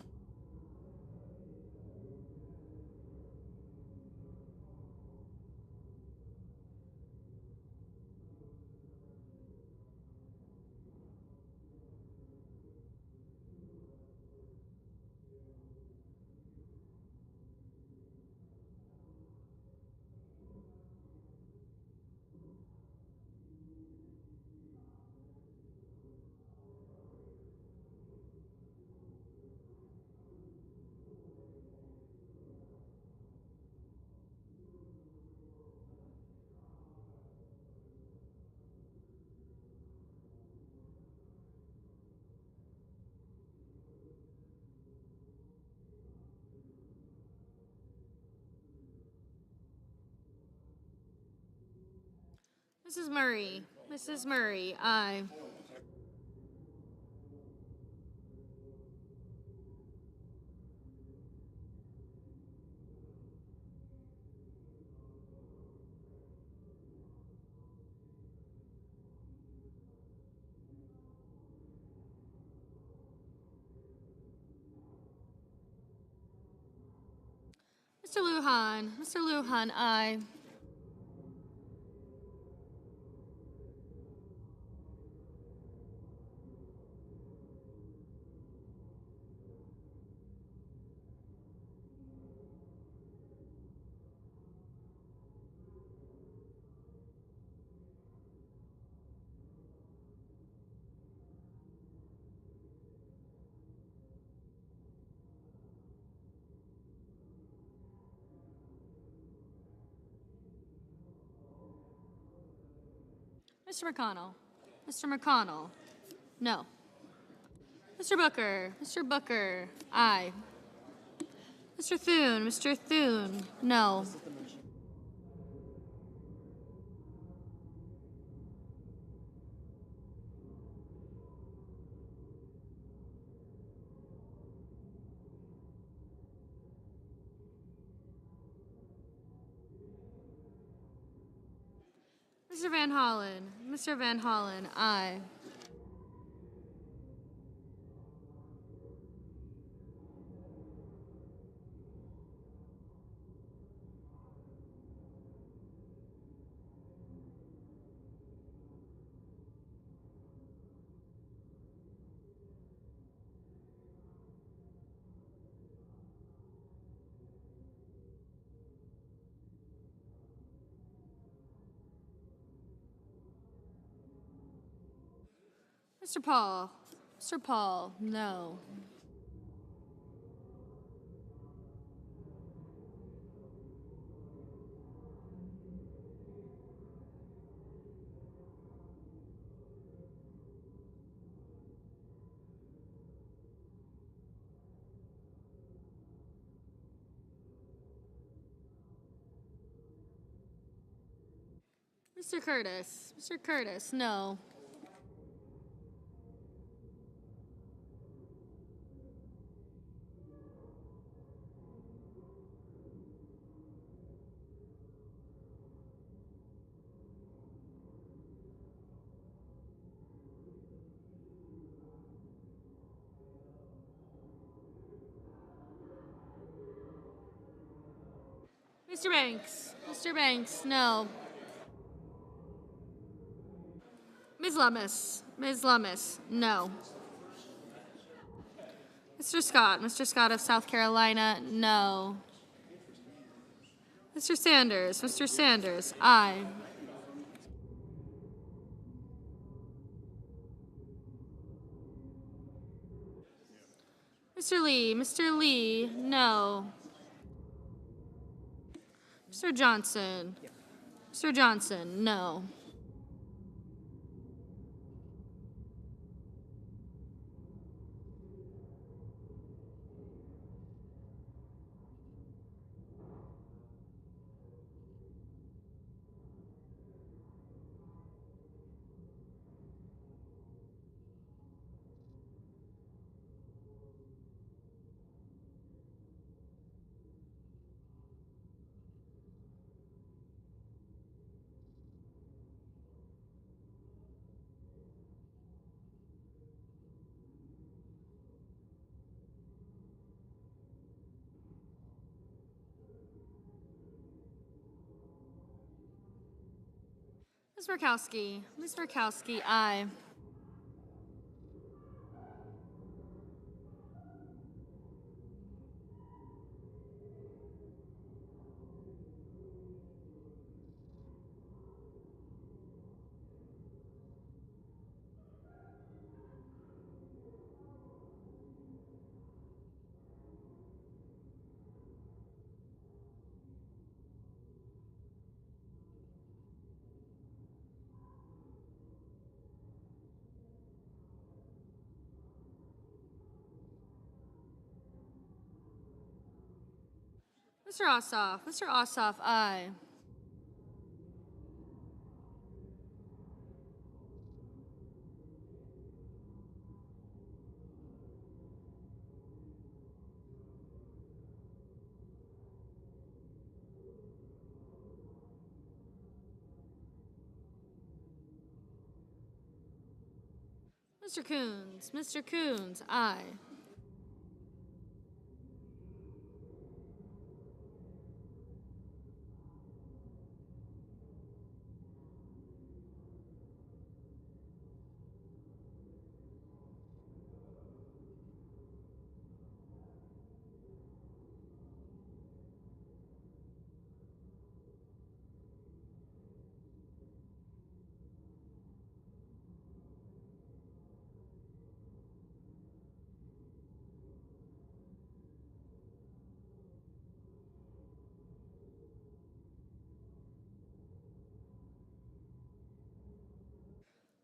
Mrs. Murray. Mrs. Murray, aye. Mr. Lujan. Mr. Lujan, aye. Mr. McConnell. Mr. McConnell, no. Mr. Booker. Mr. Booker, aye. Mr. Thune. Mr. Thune, no. Mr. Van Hollen. Mr. Van Hollen, aye. Mr. Paul. Mr. Paul, no. Mr. Curtis. Mr. Curtis, no. Mr. Banks. Mr. Banks, no. Ms. Lummis. Ms. Lummis, no. Mr. Scott. Mr. Scott of South Carolina, no. Mr. Sanders. Mr. Sanders, aye. Mr. Lee. Mr. Lee, no. Mr. Johnson. Mr. Johnson, no. Ms. Murkowski. Ms. Murkowski, aye. Mr. Ossoff. Mr. Ossoff, aye. Mr. Coons. Mr. Coons, aye.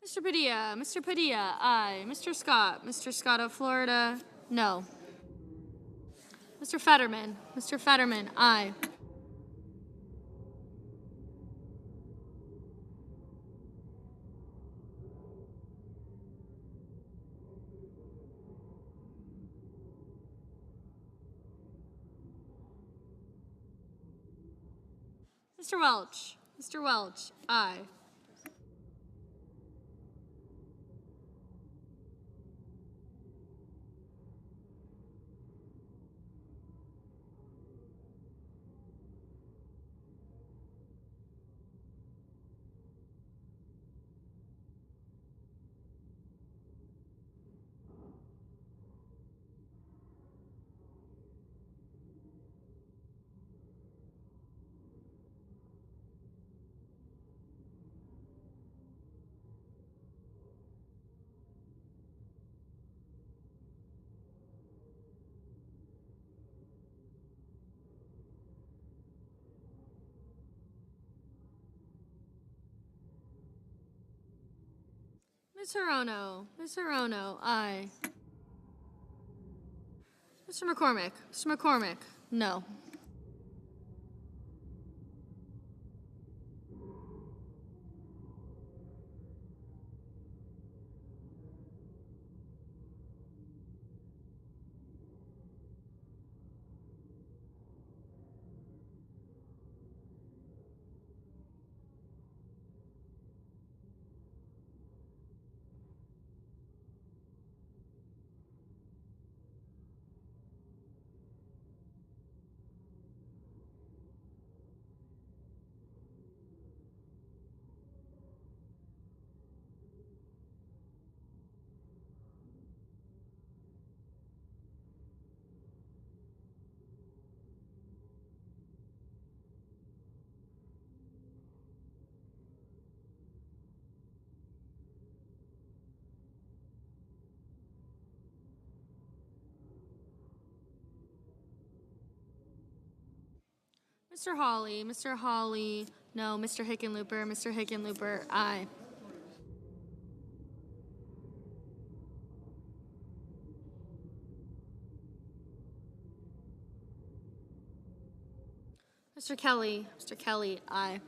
Mr. Padilla. Mr. Padilla, aye. Mr. Scott. Mr. Scott of Florida, no. Mr. Fetterman. Mr. Fetterman, aye. Mr. Welch. Mr. Welch, aye. Ms. Hirono. Ms. Hirono, aye. Mr. McCormick. Mr. McCormick, no. Mr. Hawley, no. Mr. Hickenlooper, aye. Mr. Kelly, aye.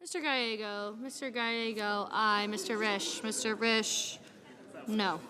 Mr. Gallego, aye. Mr. Risch, no.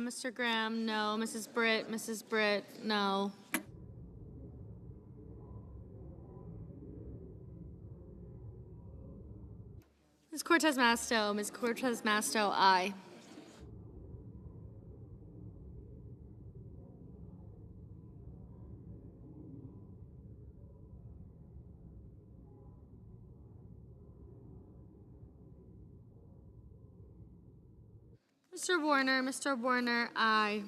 Mr. Graham, no. Mrs. Britt, no. Ms. Cortez Masto, aye. Mr. Warner, aye.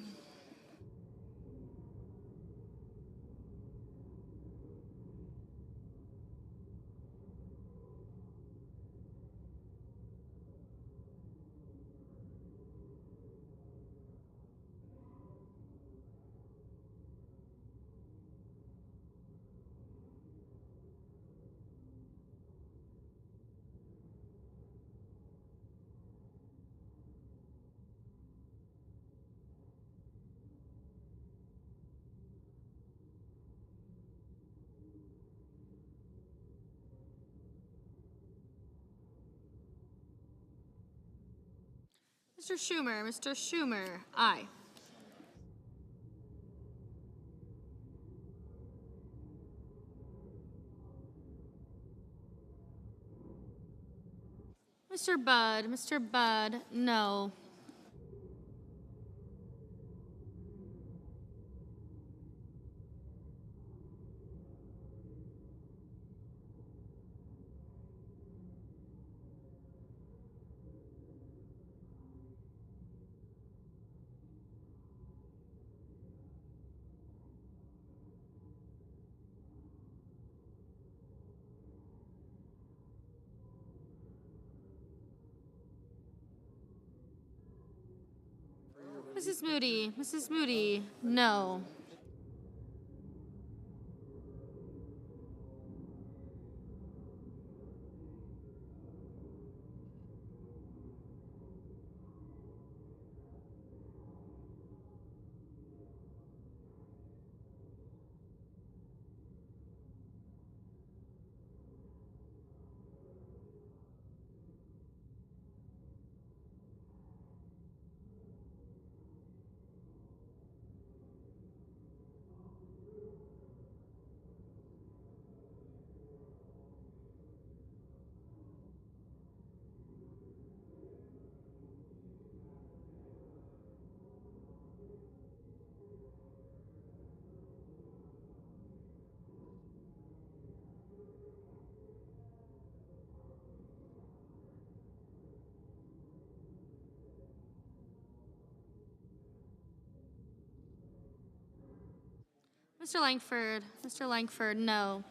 Mr. Schumer, aye. Mr. Budd, no. Mrs. Moody, no. Mr. Langford, no.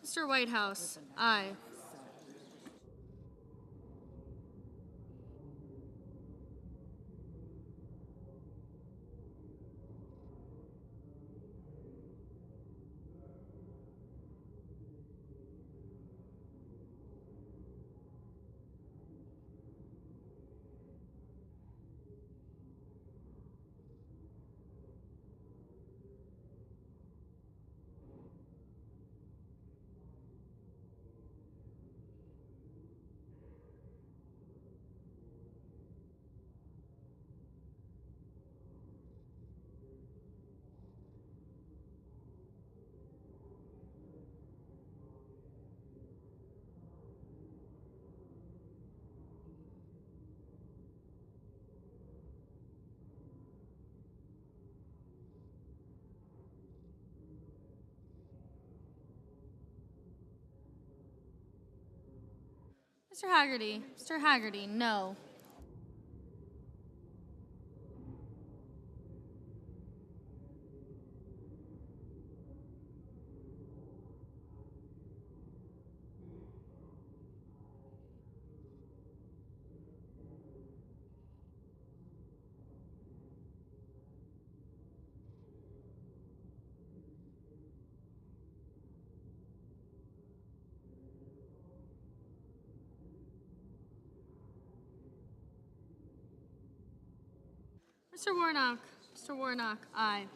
Mr. Whitehouse, aye. Mr. Haggerty, no. Mr. Warnock, aye.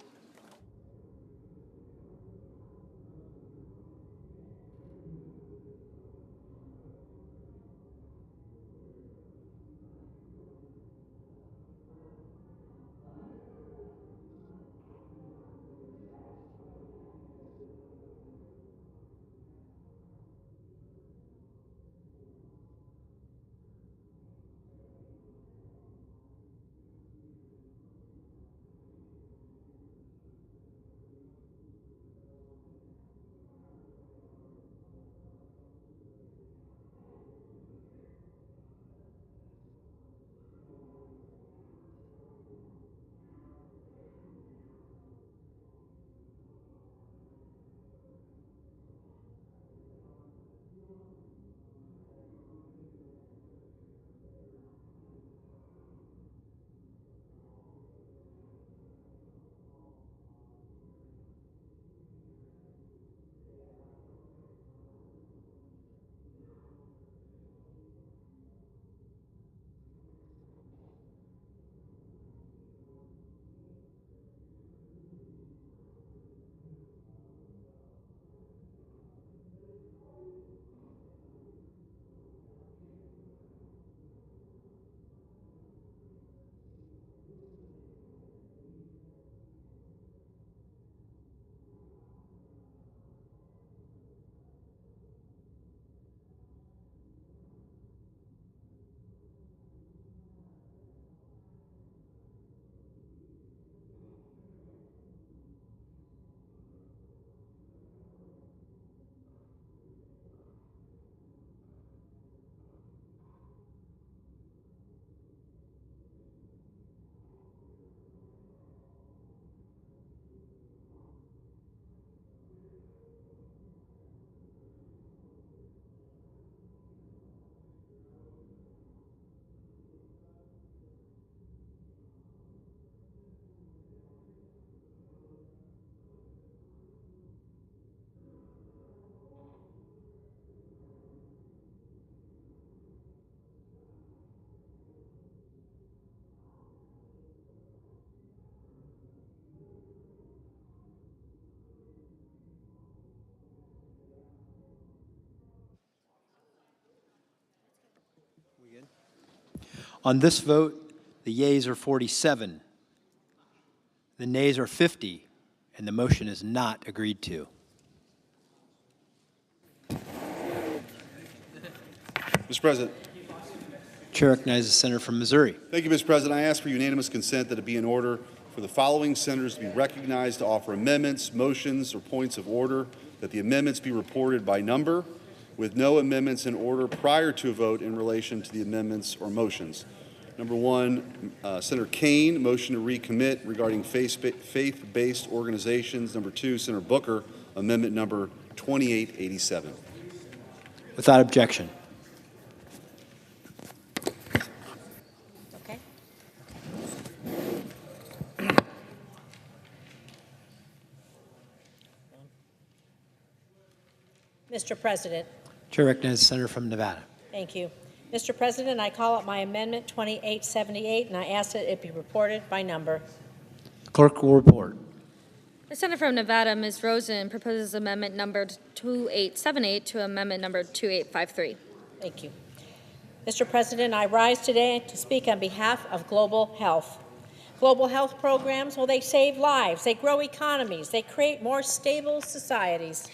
On this vote, the yeas are 47, the nays are 50, and the motion is not agreed to. Mr. President. Chair recognizes the senator from Missouri. Thank you, Mr. President. I ask for unanimous consent that it be in order for the following senators to be recognized to offer amendments, motions, or points of order, that the amendments be reported by number, with no amendments in order prior to a vote in relation to the amendments or motions. Number one, Senator Kane, motion to recommit regarding faith-based organizations. Number two, Senator Booker, amendment number 2887. Without objection. Okay. Mr. President. Chair recognizes the senator from Nevada. Thank you. Mr. President, I call up my amendment 2878, and I ask that it be reported by number. The clerk will report. The senator from Nevada, Ms. Rosen, proposes amendment number 2878 to amendment number 2853. Thank you. Mr. President, I rise today to speak on behalf of global health. Global health programs, well, they save lives, they grow economies, they create more stable societies.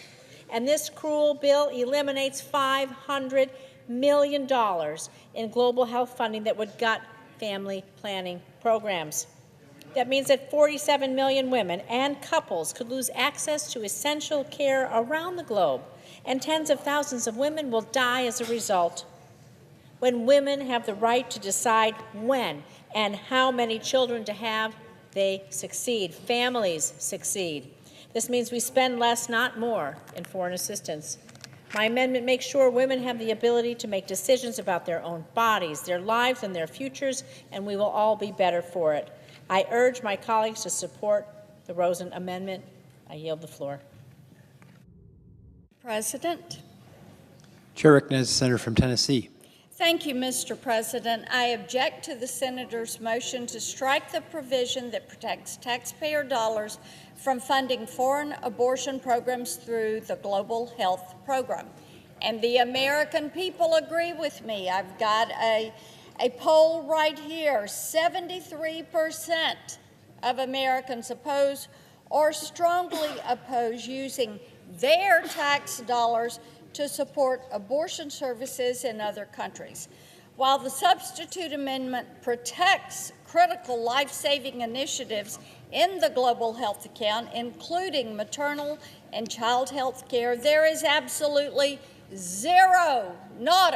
And this cruel bill eliminates $500 million in global health funding that would gut family planning programs. That means that 47 million women and couples could lose access to essential care around the globe, and tens of thousands of women will die as a result. When women have the right to decide when and how many children to have, they succeed. Families succeed. This means we spend less, not more, in foreign assistance. My amendment makes sure women have the ability to make decisions about their own bodies, their lives, and their futures, and we will all be better for it. I urge my colleagues to support the Rosen amendment. I yield the floor. President. Chair recognizes the senator from Tennessee. Thank you, Mr. President. I object to the senator's motion to strike the provision that protects taxpayer dollars from funding foreign abortion programs through the Global Health Program. And the American people agree with me. I've got a poll right here. 73% of Americans oppose or strongly oppose using their tax dollars to support abortion services in other countries. While the substitute amendment protects critical life-saving initiatives in the global health account, including maternal and child health care, there is absolutely zero, no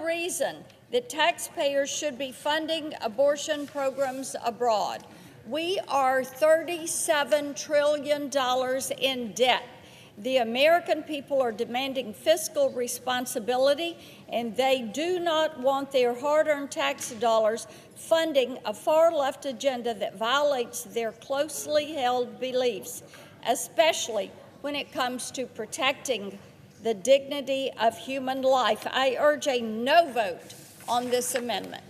reason that taxpayers should be funding abortion programs abroad. We are $37 trillion in debt. The American people are demanding fiscal responsibility, and they do not want their hard-earned tax dollars funding a far-left agenda that violates their closely held beliefs, especially when it comes to protecting the dignity of human life. I urge a no vote on this amendment.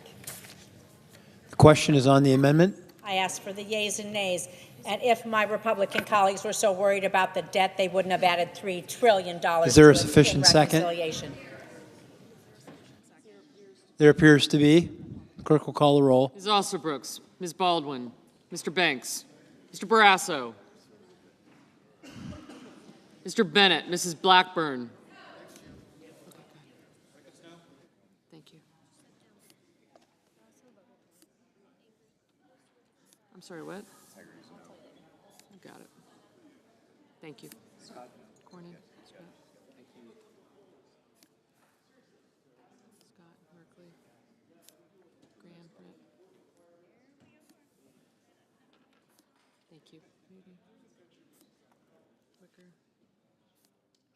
The question is on the amendment. I ask for the yeas and nays. And if my Republican colleagues were so worried about the debt, they wouldn't have added $3 trillion Is there a to sufficient second? reconciliation. There appears to be. The clerk will call the roll. Ms. Alsterbrooks, Ms. Baldwin, Mr. Banks, Mr. Barrasso, Mr. Bennett, Mrs. Blackburn. Thank you. I'm sorry, what? Got it. Thank you. Cornyn, Scott. Scott, Merkley, Graham, Brett. Thank you. Moody, Wicker,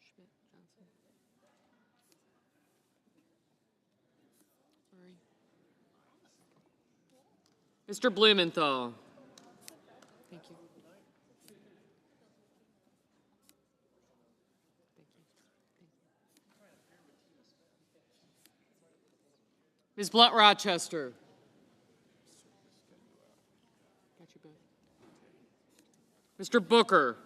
Schmidt, Johnson. Murray. Mr. Blumenthal. Thank you. Ms. Blunt Rochester. Got you both. Mr. Booker.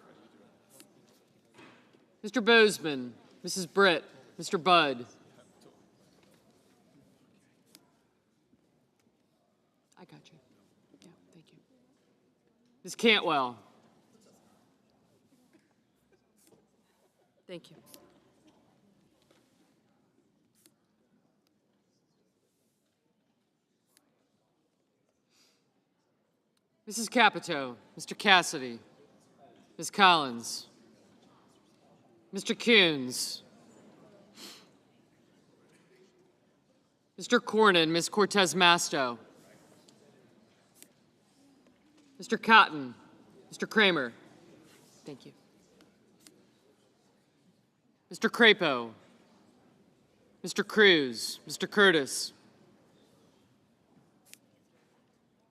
Mr. Bozeman. Mrs. Britt. Mr. Budd. Yeah, thank you. Ms. Cantwell. Thank you. Mrs. Capito, Mr. Cassidy, Ms. Collins, Mr. Coons, Mr. Cornyn, Ms. Cortez Masto, Mr. Cotton, Mr. Kramer. Thank you. Mr. Crapo, Mr. Cruz, Mr. Curtis,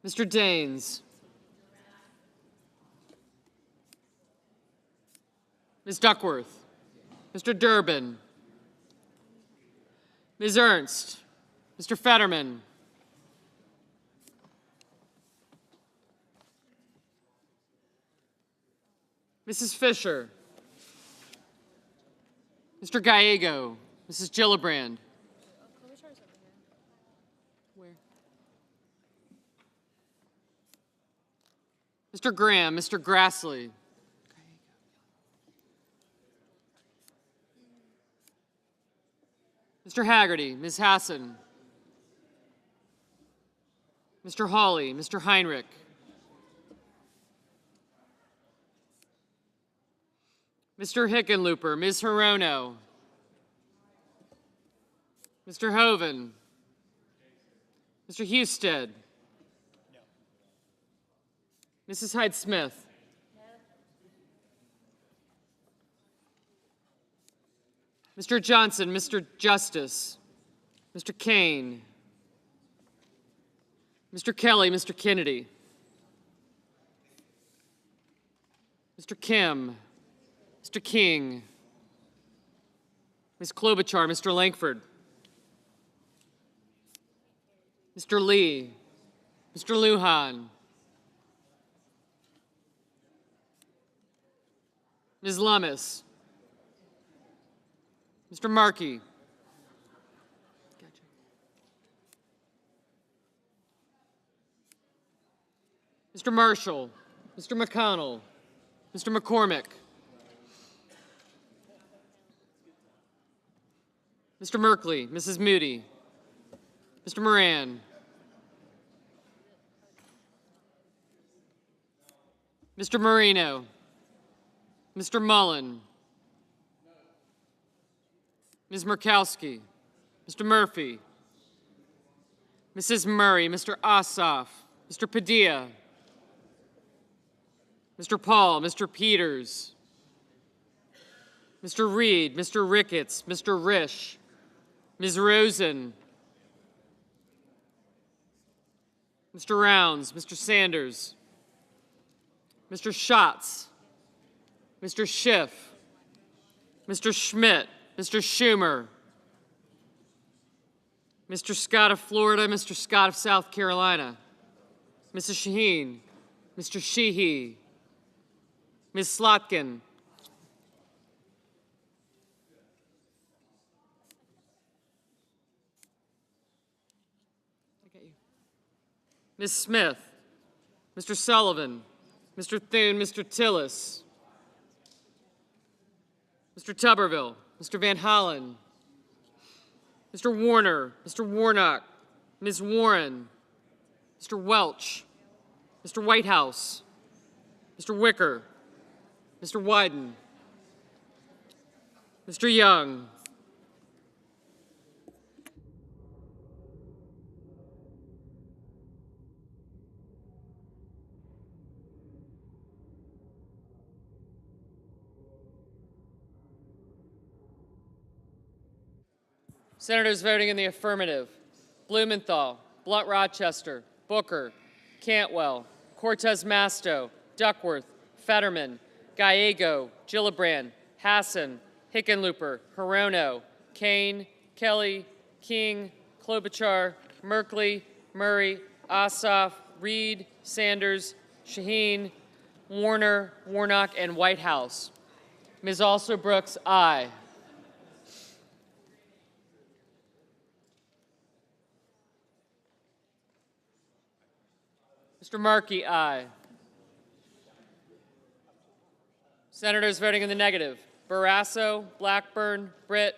Mr. Daines, Ms. Duckworth, Mr. Durbin, Ms. Ernst, Mr. Fetterman, Mrs. Fisher, Mr. Gallego, Mrs. Gillibrand. Where? Mr. Graham, Mr. Grassley. Mr. Haggerty, Ms. Hassan. Mr. Hawley, Mr. Heinrich. Mr. Hickenlooper, Ms. Hirono. Mr. Hoven. Mr. Husted. Mrs. Hyde-Smith. Mr. Johnson, Mr. Justice, Mr. Kane, Mr. Kelly, Mr. Kennedy, Mr. Kim, Mr. King, Ms. Klobuchar, Mr. Langford, Mr. Lee, Mr. Lujan, Ms. Lummis, Mr. Markey. Mr. Marshall, Mr. McConnell, Mr. McCormick, Mr. Merkley, Mrs. Moody, Mr. Moran, Mr. Marino, Mr. Mullen, Ms. Murkowski, Mr. Murphy, Mrs. Murray, Mr. Ossoff, Mr. Padilla, Mr. Paul, Mr. Peters, Mr. Reed, Mr. Ricketts, Mr. Risch, Ms. Rosen, Mr. Rounds, Mr. Sanders, Mr. Schatz, Mr. Schiff, Mr. Schmidt, Mr. Schumer, Mr. Scott of Florida, Mr. Scott of South Carolina, Mrs. Shaheen, Mr. Sheehy, Ms. Slotkin, Ms. Smith, Mr. Sullivan, Mr. Thune, Mr. Tillis, Mr. Tuberville, Mr. Van Hollen, Mr. Warner, Mr. Warnock, Ms. Warren, Mr. Welch, Mr. Whitehouse, Mr. Wicker, Mr. Wyden, Mr. Young, Senators voting in the affirmative: Blumenthal, Blunt Rochester, Booker, Cantwell, Cortez Masto, Duckworth, Fetterman, Gallego, Gillibrand, Hassan, Hickenlooper, Hirono, Kane, Kelly, King, Klobuchar, Merkley, Murray, Ossoff, Reed, Sanders, Shaheen, Warner, Warnock, and Whitehouse. Ms. Alsor-Brooks, aye. Mr. Markey, aye. Senators voting in the negative: Barrasso, Blackburn, Britt,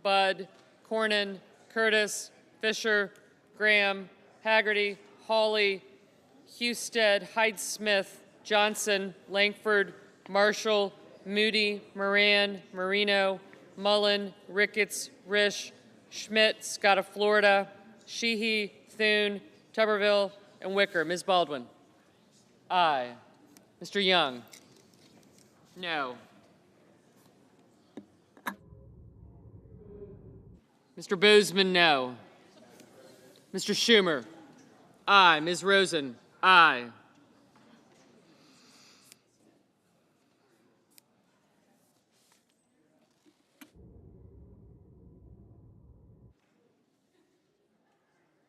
Budd, Cornyn, Curtis, Fisher, Graham, Haggerty, Hawley, Husted, Hyde-Smith, Johnson, Langford, Marshall, Moody, Moran, Marino, Mullen, Ricketts, Risch, Schmidt, Scott of Florida, Sheehy, Thune, Tuberville, and Wicker. Ms. Baldwin. Aye. Mr. Young. No. Mr. Boozman, no. Mr. Schumer. Aye. Ms. Rosen. Aye.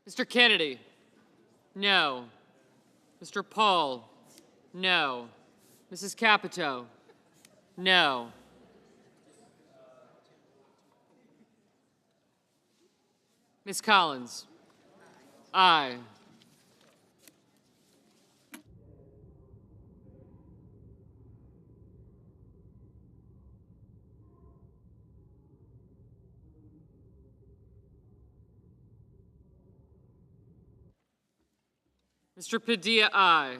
Mr. Kennedy. No. Mr. Paul. No. Mrs. Capito. No. Ms. Collins. Aye. Mr. Padilla, aye.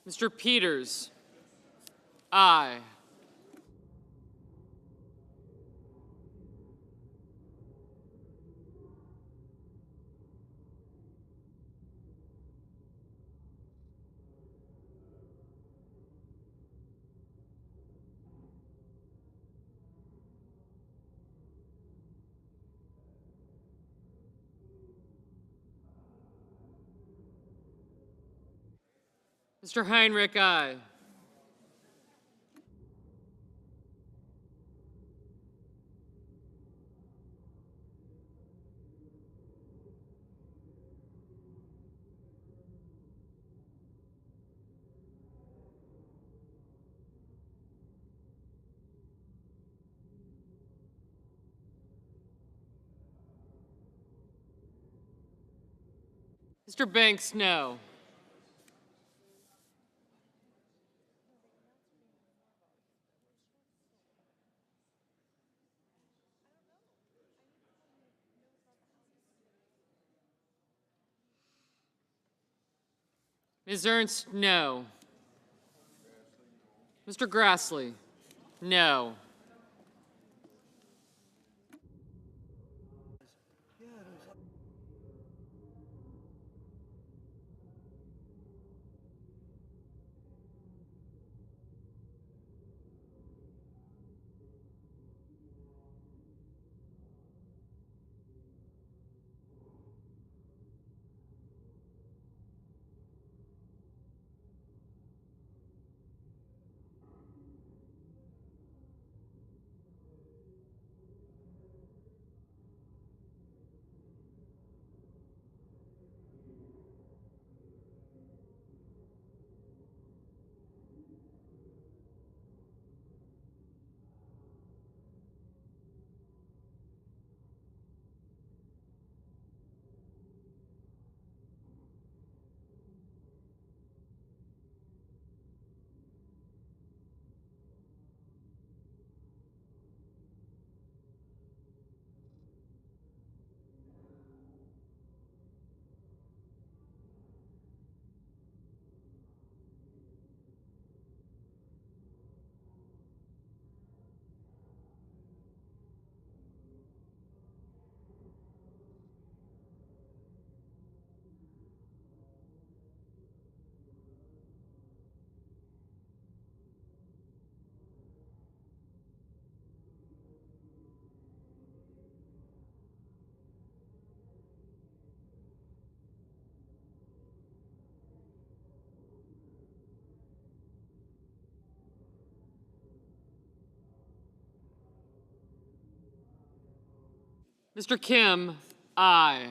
Mr. Peters. Aye. Mr. Heinrich, aye. Mr. Banks, no. Ms. Ernst, no. Mr. Grassley, no. Mr. Kim, aye.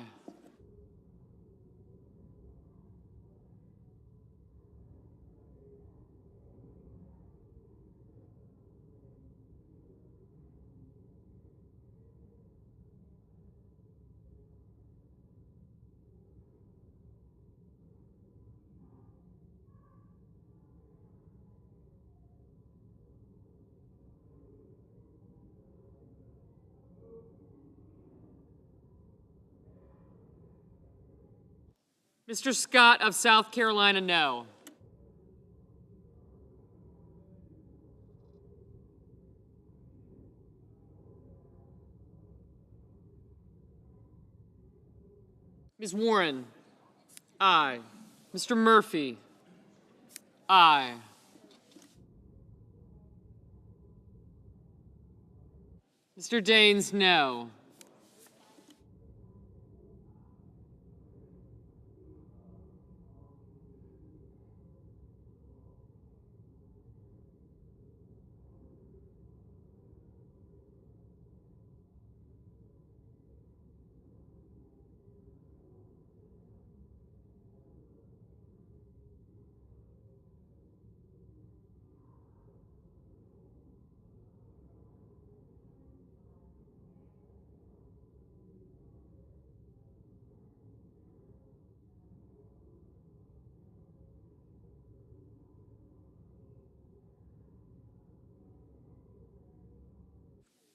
Mr. Scott of South Carolina, no. Ms. Warren, aye. Mr. Murphy, aye. Mr. Daines, no.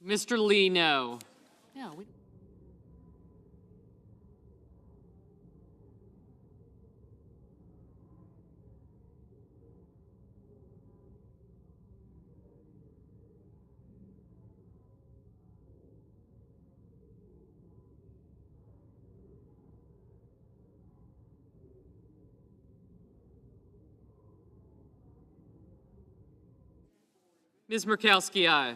Mr. Lee, no. Yeah, Ms. Murkowski, aye.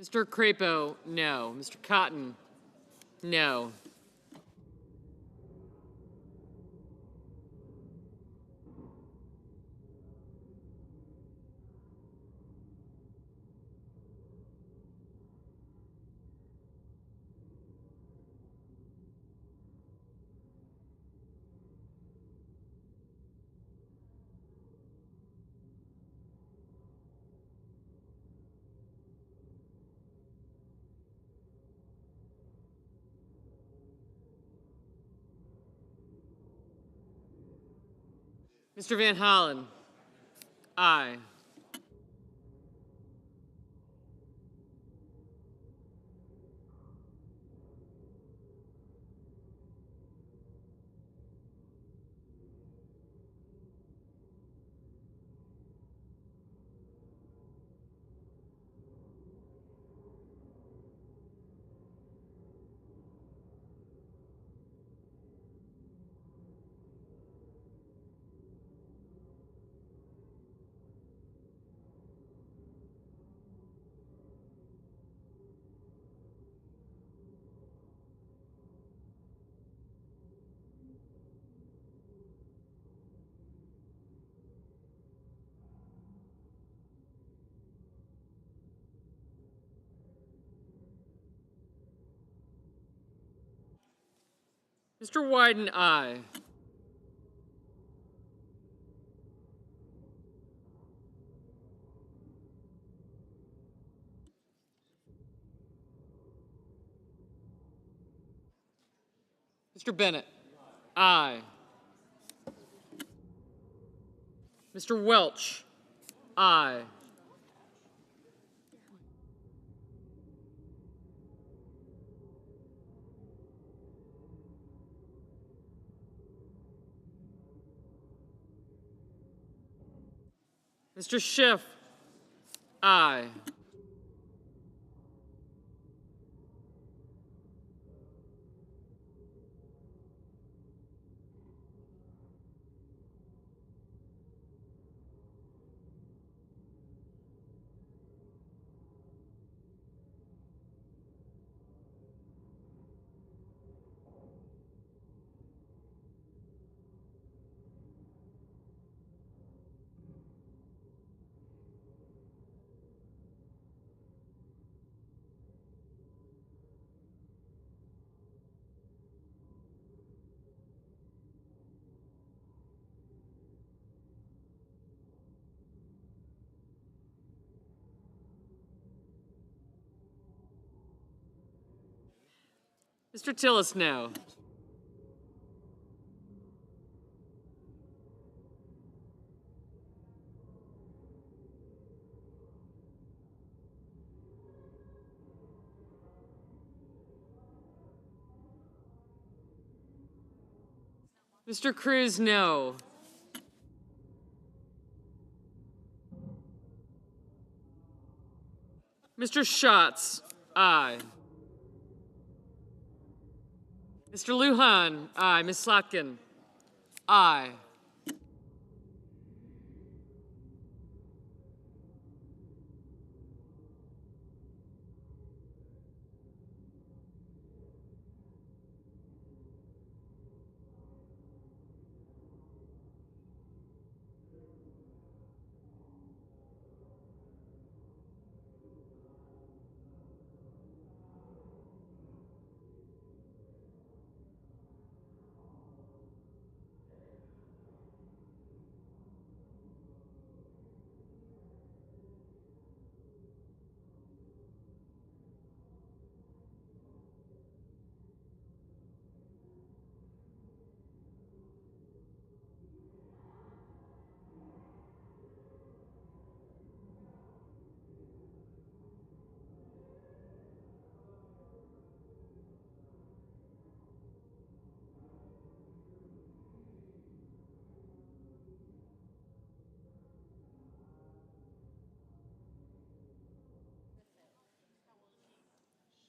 Mr. Crapo, no. Mr. Cotton, no. Mr. Van Hollen, aye. Mr. Wyden, aye. Mr. Bennett, aye. Mr. Welch, aye. Mr. Schiff. Aye. Mr. Tillis, no. Mr. Cruz, no. Mr. Schatz, aye. Mr. Lujan, aye. Ms. Slotkin, aye.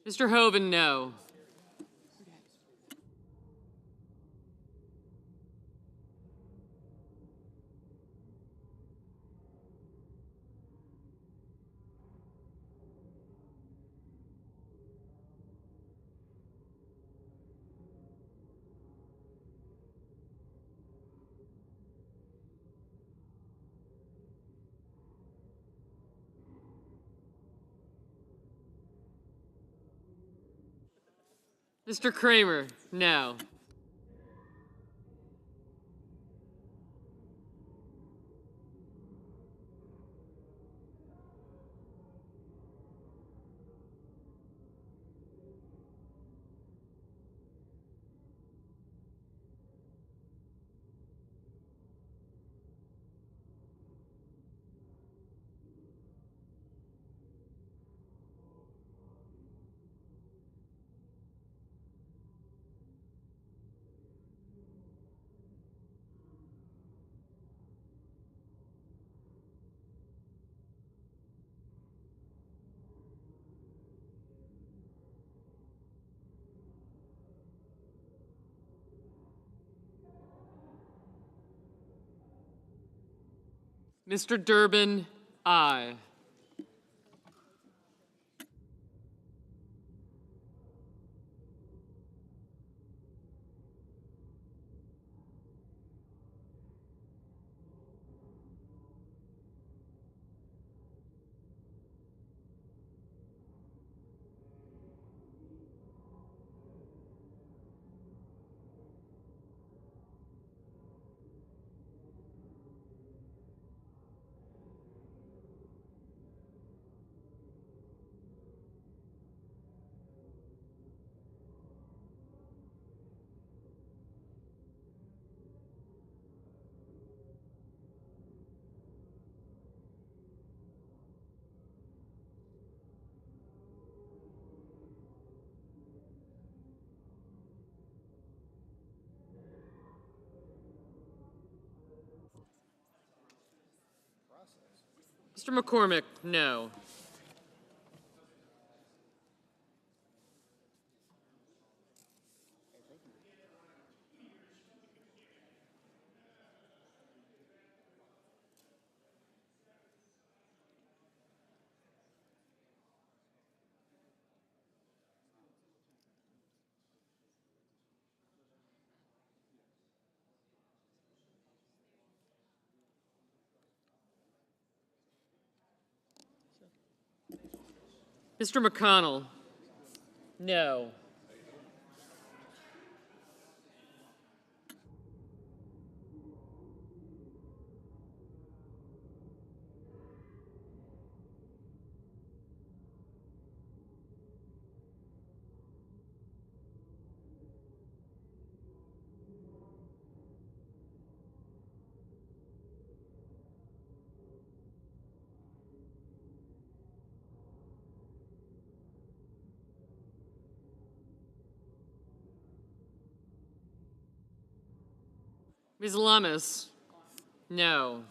Mr. Hoven, no. Mr. Kramer, no. Mr. Durbin, aye. Mr. McCormick, no. Mr. McConnell, no. Ms. Lummis, no.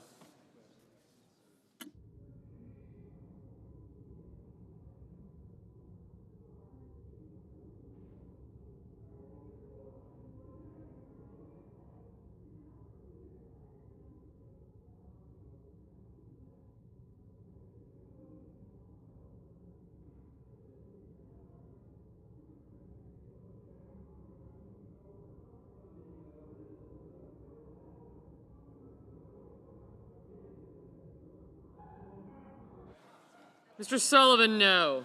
Mr. Sullivan, no.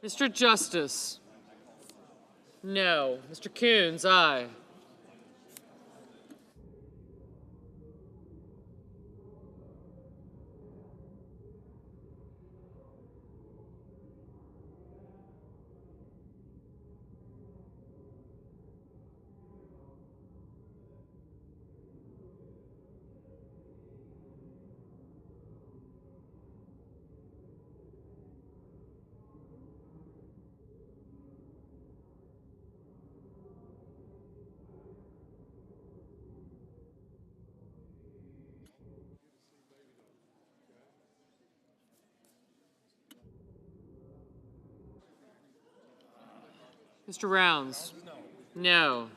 Mr. Justice, no. Mr. Coons, aye. Mr. Rounds, no.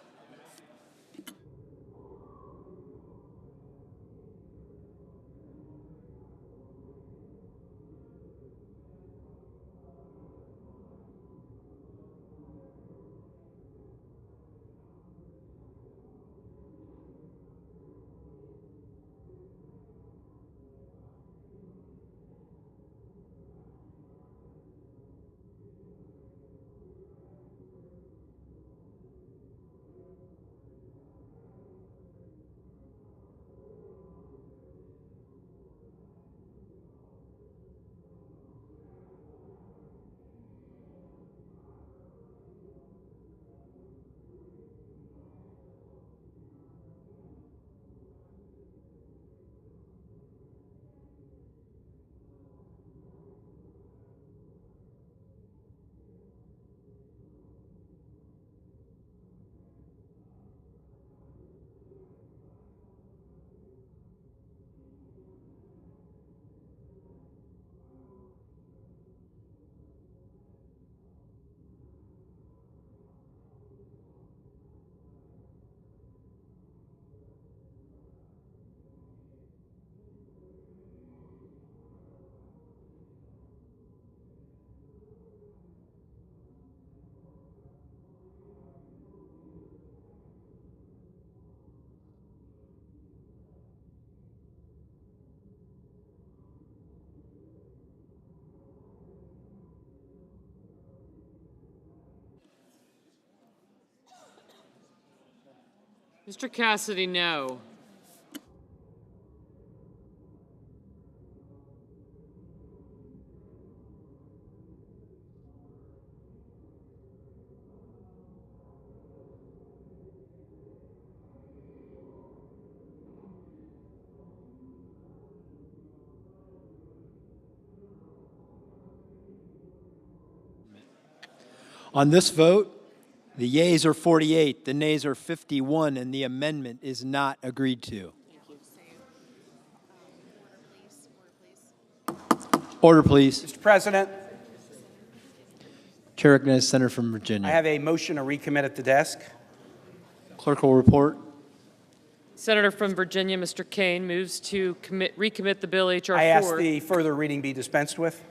Mr. Cassidy, no. On this vote, the yeas are 48, the nays are 51, and the amendment is not agreed to. Order, please. Mr. President, Chair recognizes Senator from Virginia. I have a motion to recommit at the desk. Clerk will report. Senator from Virginia, Mr. Kane, moves to recommit the bill H.R. 4. I ask the further reading be dispensed with.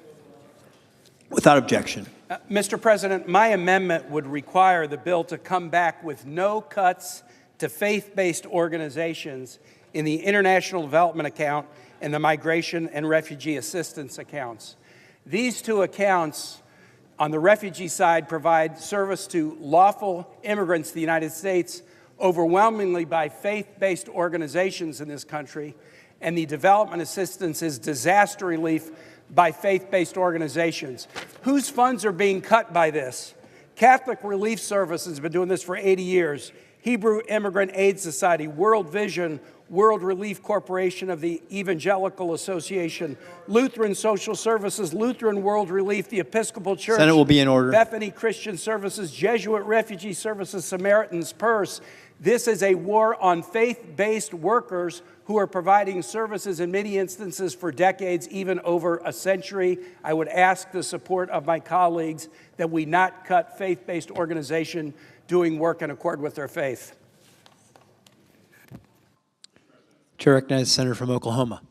Without objection. Mr. President, my amendment would require the bill to come back with no cuts to faith-based organizations in the International Development Account and the Migration and Refugee Assistance accounts. These two accounts on the refugee side provide service to lawful immigrants to the United States overwhelmingly by faith-based organizations in this country, and the development assistance is disaster relief by faith-based organizations. Whose funds are being cut by this? Catholic Relief Service has been doing this for 80 years. Hebrew Immigrant Aid Society, World Vision, World Relief Corporation of the Evangelical Association, Lutheran Social Services, Lutheran World Relief, the Episcopal Church. Senate will be in order. Bethany Christian Services, Jesuit Refugee Services, Samaritan's Purse. This is a war on faith-based workers who are providing services in many instances for decades, even over a century. I would ask the support of my colleagues that we not cut faith-based organizations doing work in accord with their faith. Chair recognizes Senator from Oklahoma.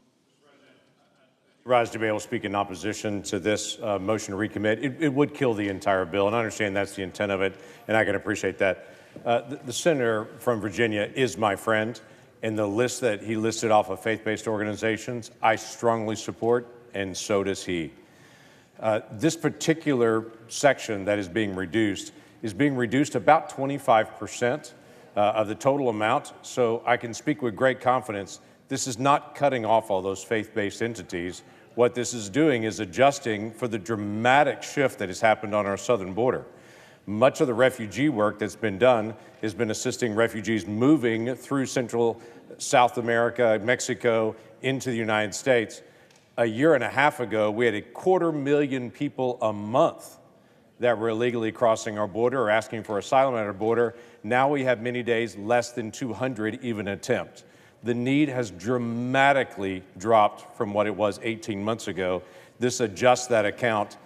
Rise to be able to speak in opposition to this motion to recommit. It would kill the entire bill, and I understand that's the intent of it, and I can appreciate that. The senator from Virginia is my friend, and the list that he listed off of faith-based organizations, I strongly support, and so does he. This particular section that is being reduced about 25% of the total amount, so I can speak with great confidence. This is not cutting off all those faith-based entities. What this is doing is adjusting for the dramatic shift that has happened on our southern border. Much of the refugee work that's been done has been assisting refugees moving through Central South America, Mexico, into the United States. A year and a half ago, we had 250,000 people a month that were illegally crossing our border or asking for asylum at our border. Now we have many days less than 200 even attempt. The need has dramatically dropped from what it was 18 months ago. This adjusts that account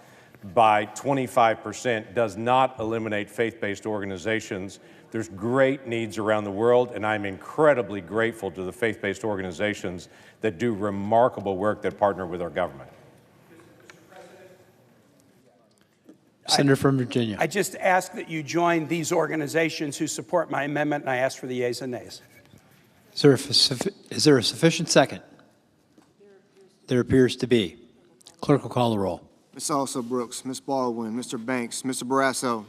by 25%, does not eliminate faith-based organizations. There's great needs around the world, and I'm incredibly grateful to the faith-based organizations that do remarkable work that partner with our government. Senator from Virginia. I just ask that you join these organizations who support my amendment, and I ask for the yeas and nays. Is there a sufficient second? There appears to be. Clerk will call the roll. Ms. Elsa Brooks, Ms. Baldwin, Mr. Banks, Mr. Barrasso.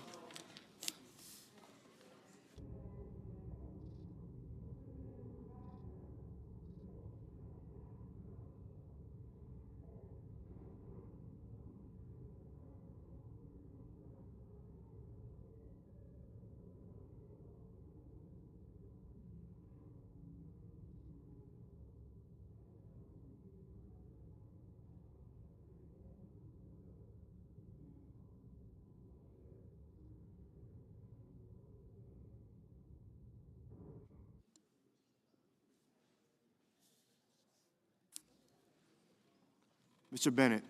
Mr. Bennett.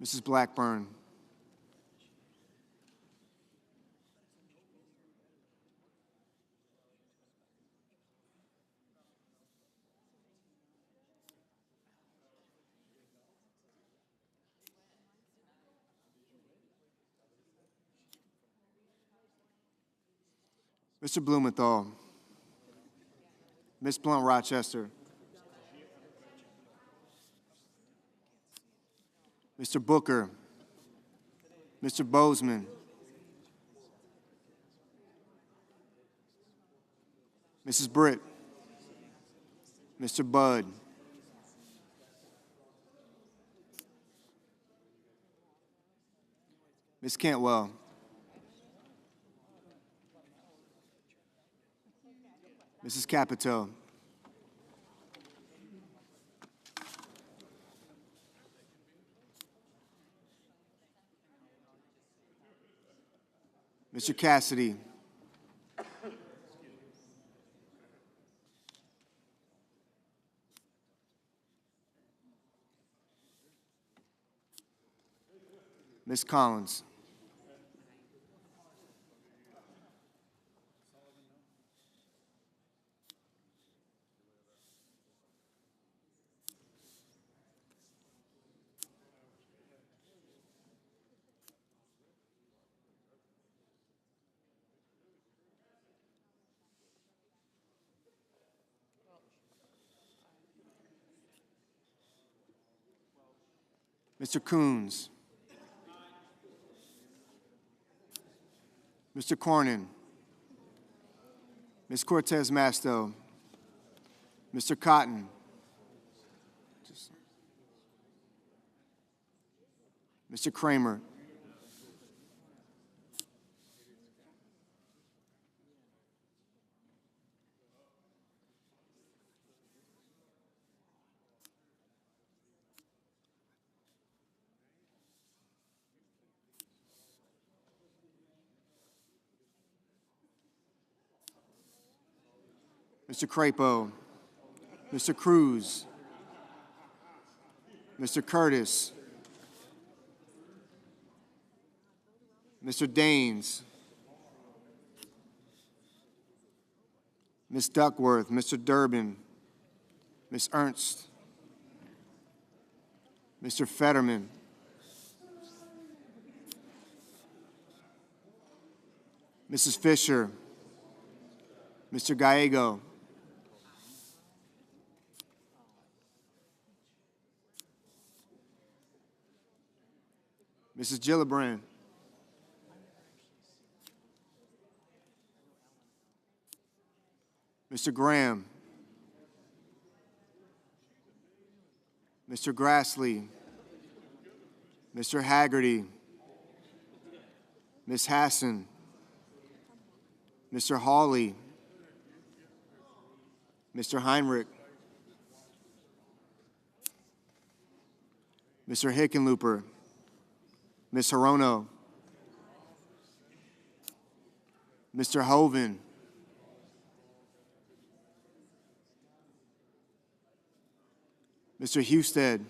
Mrs. Blackburn. Mr. Blumenthal. Ms. Blunt Rochester. Mr. Booker, Mr. Bozeman, Mrs. Britt, Mr. Budd, Ms. Cantwell, Mrs. Capito, Mr. Cassidy, Ms. Collins, Mr. Coons, Mr. Cornyn, Ms. Cortez Masto, Mr. Cotton, Mr. Kramer, Mr. Crapo, Mr. Cruz, Mr. Curtis, Mr. Daines, Ms. Duckworth, Mr. Durbin, Ms. Ernst, Mr. Fetterman, Mrs. Fisher, Mr. Gallego, Mrs. Gillibrand, Mr. Graham, Mr. Grassley, Mr. Haggerty, Ms. Hassan, Mr. Hawley, Mr. Heinrich, Mr. Hickenlooper, Ms. Hirono, Mr. Hoven, Mr. Husted,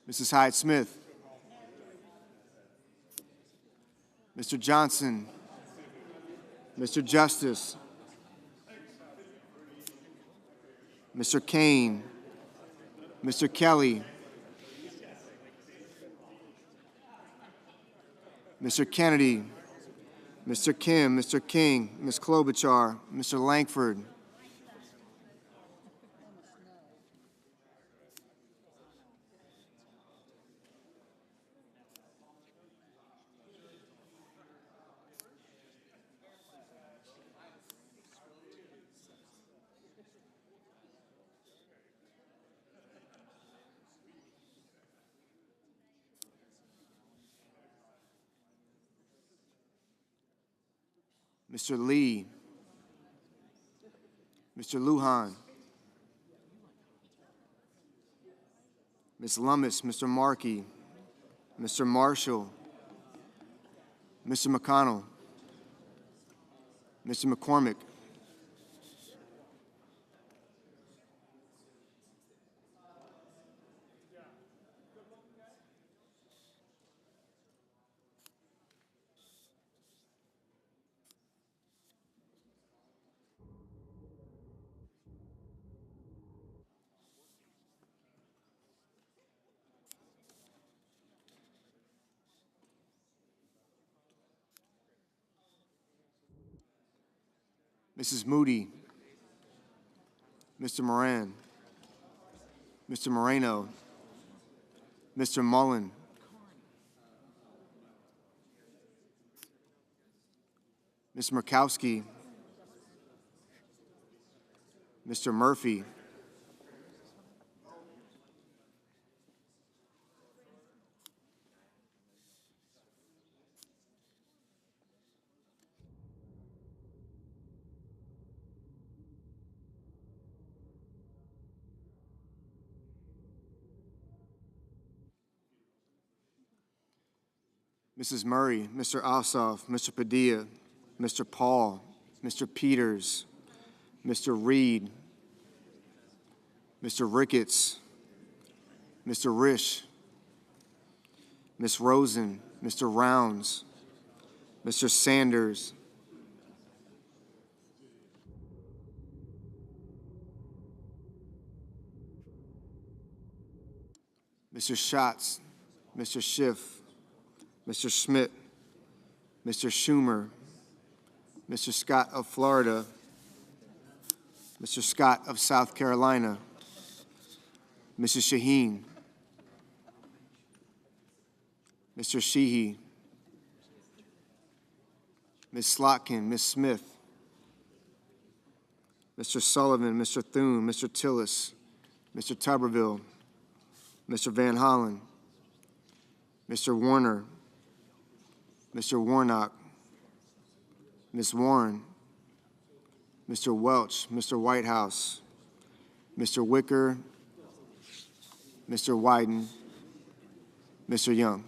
Mrs. Hyde-Smith, Mr. Johnson, Mr. Justice, Mr. Kane, Mr. Kelly, Mr. Kennedy, Mr. Kim, Mr. King, Ms. Klobuchar, Mr. Langford, Mr. Lee, Mr. Lujan, Ms. Lummis, Mr. Markey, Mr. Marshall, Mr. McConnell, Mr. McCormick, Mrs. Moody, Mr. Moran, Mr. Moreno, Mr. Mullen, Ms. Murkowski, Mr. Murphy, Mrs. Murray, Mr. Ossoff, Mr. Padilla, Mr. Paul, Mr. Peters, Mr. Reed, Mr. Ricketts, Mr. Risch, Ms. Rosen, Mr. Rounds, Mr. Sanders, Mr. Schatz, Mr. Schiff, Mr. Schmidt, Mr. Schumer, Mr. Scott of Florida, Mr. Scott of South Carolina, Mrs. Shaheen, Mr. Sheehy, Ms. Slotkin, Ms. Smith, Mr. Sullivan, Mr. Thune, Mr. Tillis, Mr. Tuberville, Mr. Van Hollen, Mr. Warner, Mr. Warnock, Ms. Warren, Mr. Welch, Mr. Whitehouse, Mr. Wicker, Mr. Wyden, Mr. Young.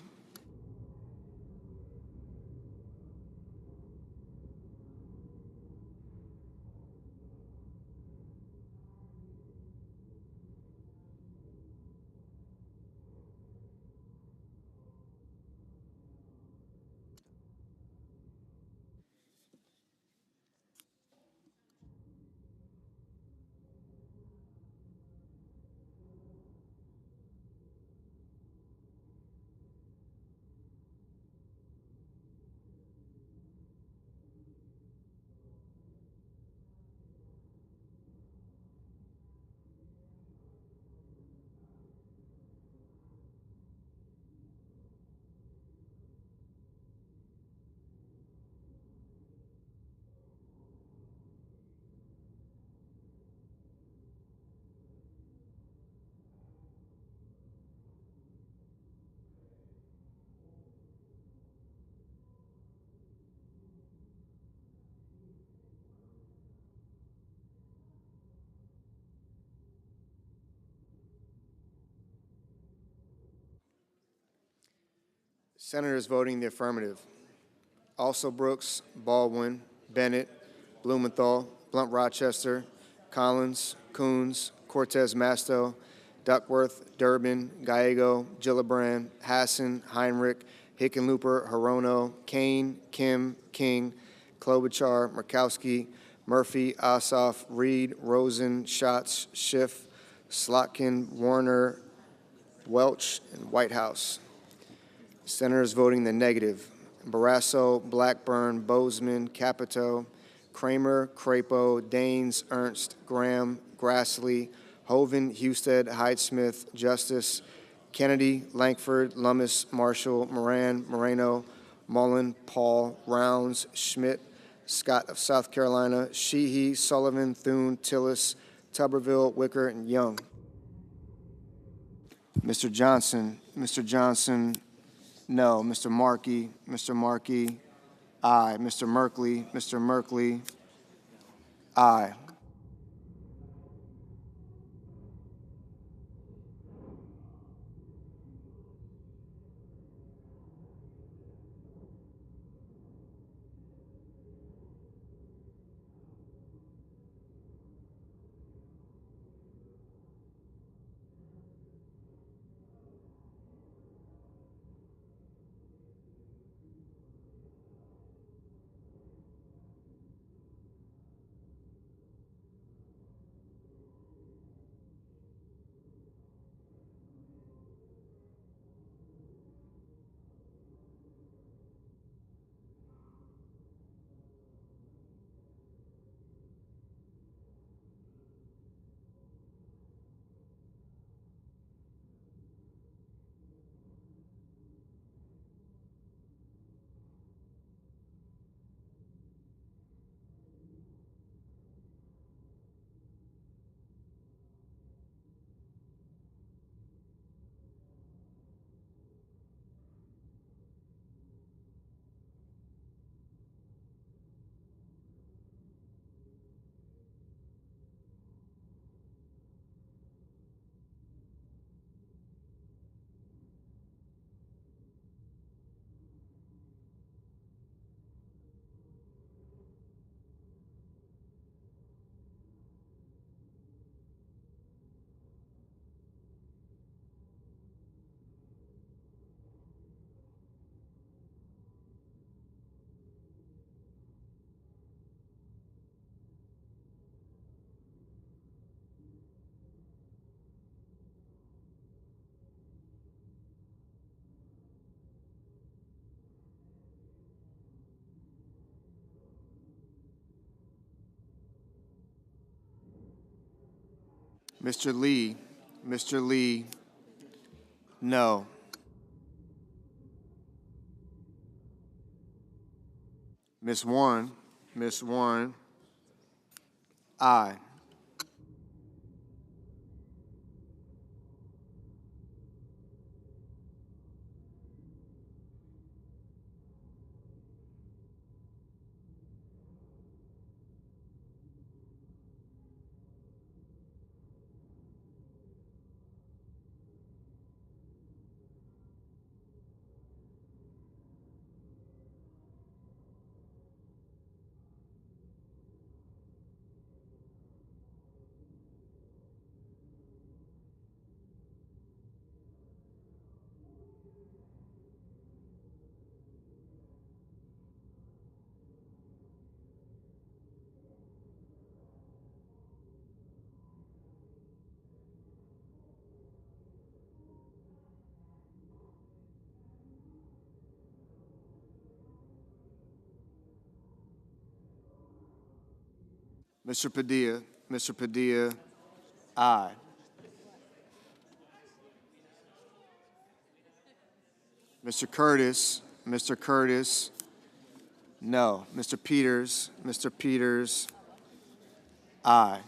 Senators voting the affirmative: Also Brooks, Baldwin, Bennett, Blumenthal, Blunt Rochester, Collins, Coons, Cortez Masto, Duckworth, Durbin, Gallego, Gillibrand, Hassan, Heinrich, Hickenlooper, Hirono, Kane, Kim, King, Klobuchar, Murkowski, Murphy, Ossoff, Reed, Rosen, Schatz, Schiff, Slotkin, Warner, Welch, and Whitehouse. Senators voting the negative: Barrasso, Blackburn, Bozeman, Capito, Kramer, Crapo, Daines, Ernst, Graham, Grassley, Hoven, Husted, Hyde-Smith, Justice, Kennedy, Lankford, Lummis, Marshall, Moran, Moreno, Mullen, Paul, Rounds, Schmidt, Scott of South Carolina, Sheehy, Sullivan, Thune, Tillis, Tuberville, Wicker, and Young. Mr. Johnson, no. Mr. Markey, aye. Mr. Merkley, aye. Mr. Lee, Mr. Lee, no. Ms. Warren, Ms. Warren, aye. Mr. Padilla, aye. Mr. Curtis, no. Mr. Peters, aye.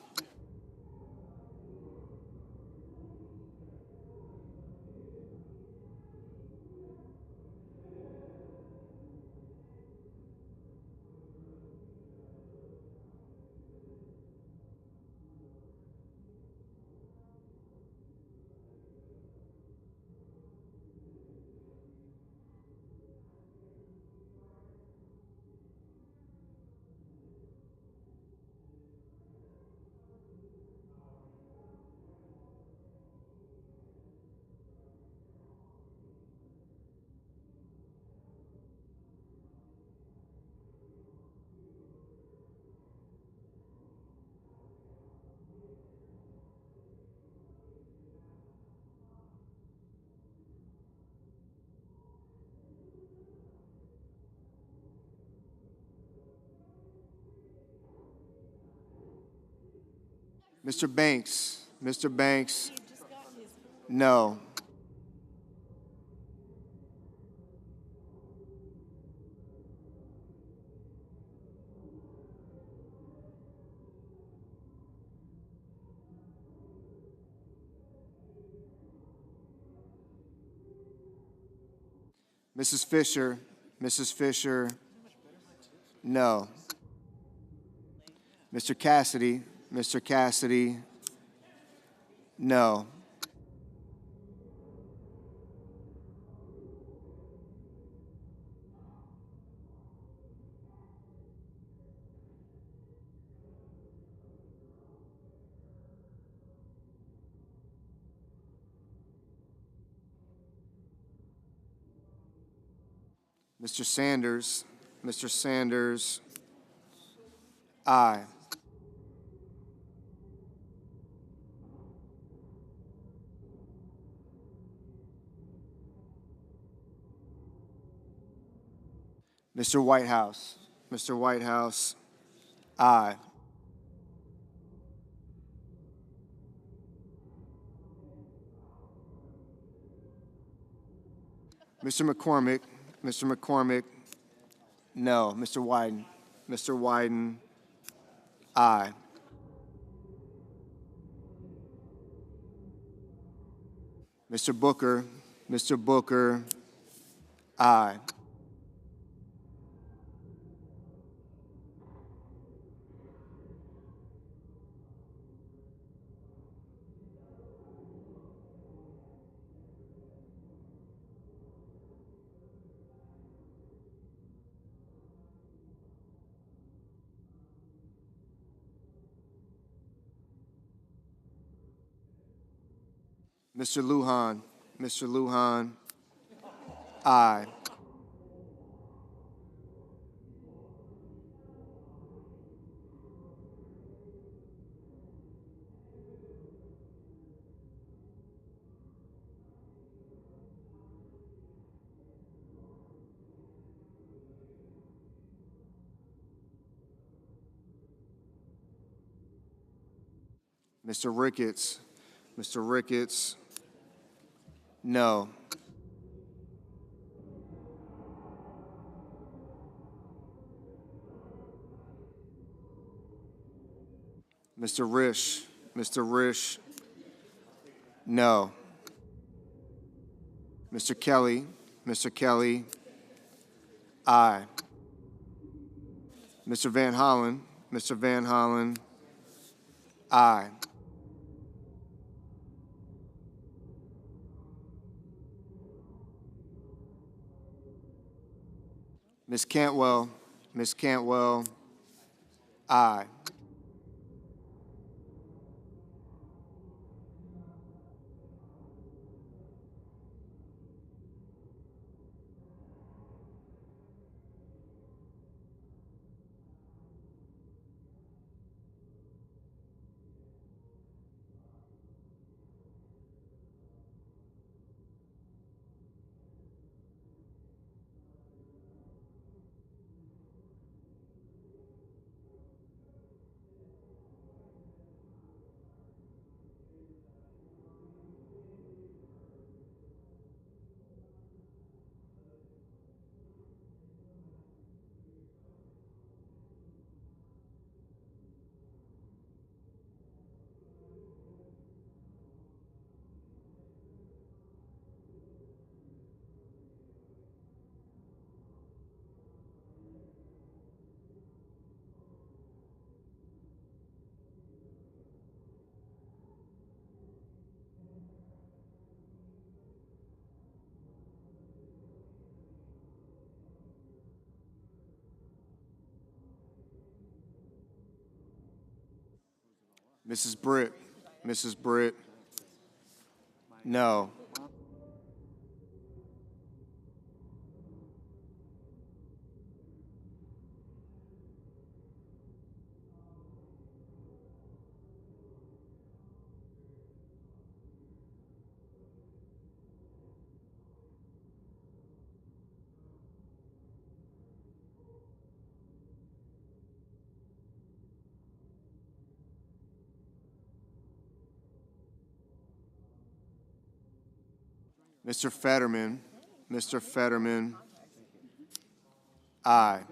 Mr. Banks, no. Mrs. Fisher, no. Mr. Cassidy, no. Mr. Sanders, aye. Mr. Whitehouse, aye. Mr. McCormick, no. Mr. Wyden, aye. Mr. Booker, aye. Mr. Lujan, aye. Mr. Ricketts. Mr. Ricketts, no. Mr. Risch. Mr. Risch, no. Mr. Kelly. Mr. Kelly, aye. Mr. Van Hollen. Mr. Van Hollen, aye. Ms. Cantwell. Ms. Cantwell, aye. Mrs. Britt. Mrs. Britt, no. Mr. Fetterman. Mr. Fetterman, aye.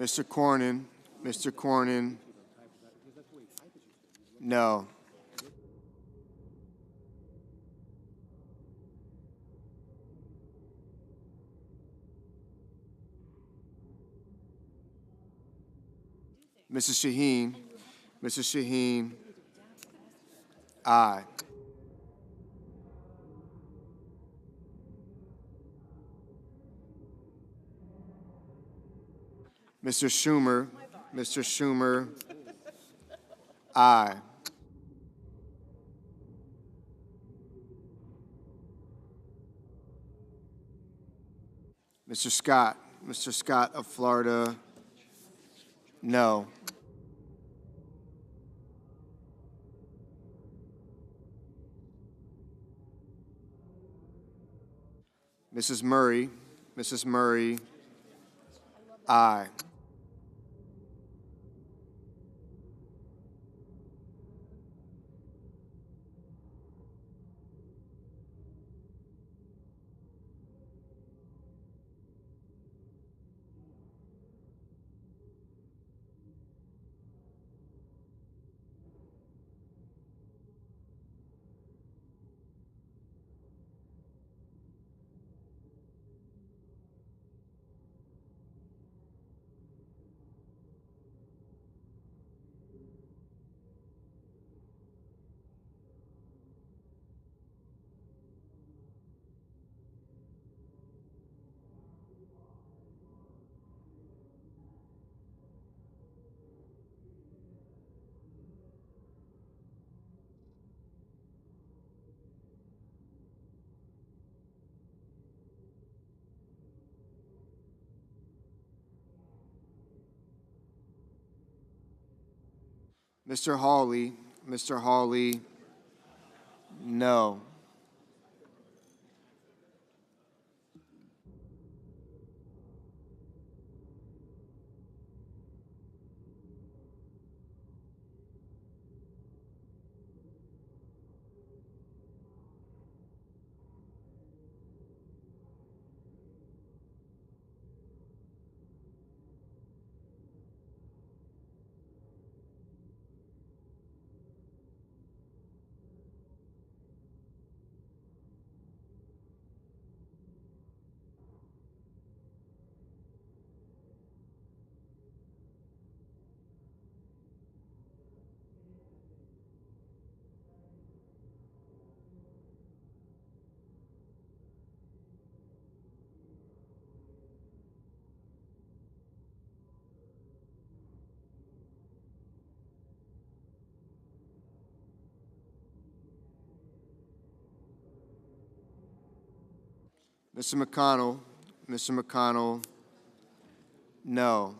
Mr. Cornyn. Mr. Cornyn, no. Mrs. Shaheen. Mrs. Shaheen, aye. Mr. Schumer. Mr. Schumer, aye. Mr. Scott. Mr. Scott of Florida, no. Mrs. Murray. Mrs. Murray, aye. Mr. Hawley, no. Mr. McConnell, no.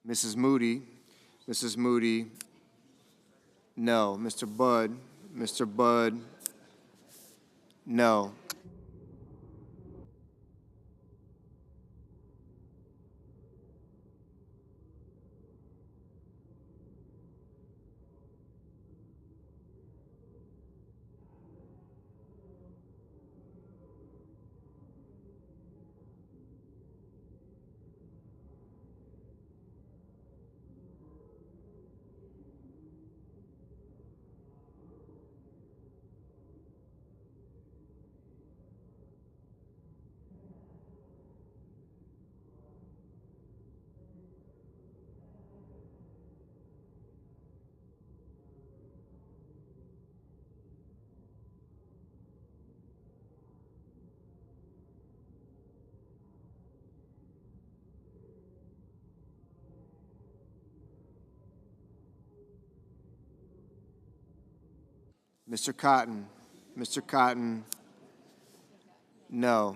Mrs. Moody, no. Mr. Budd, no. Mr. Cotton, no.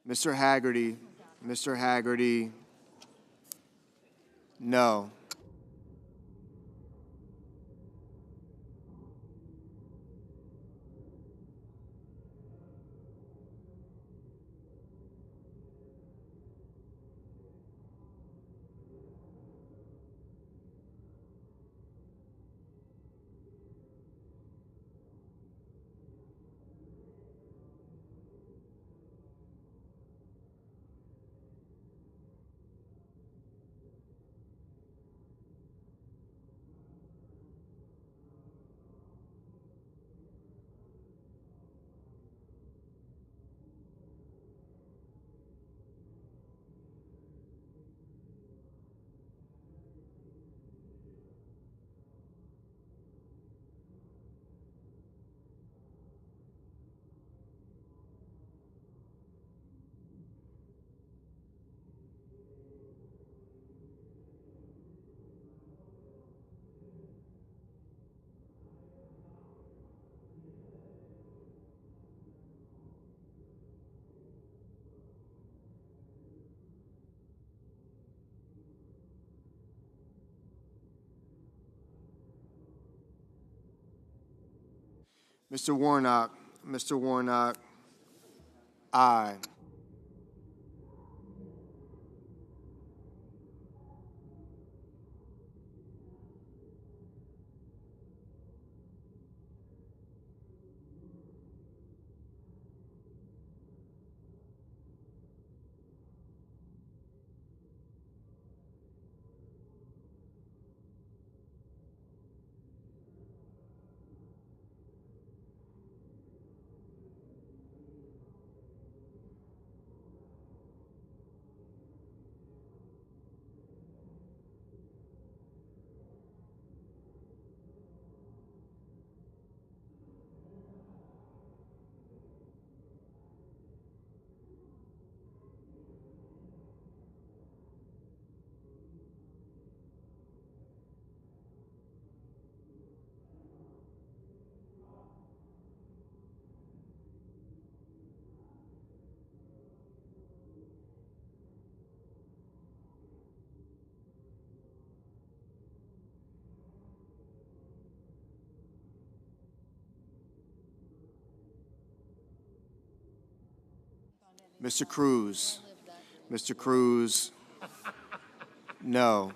Mr. Haggerty, no. Mr. Warnock, aye. Mr. Cruz. Mr. Cruz, no.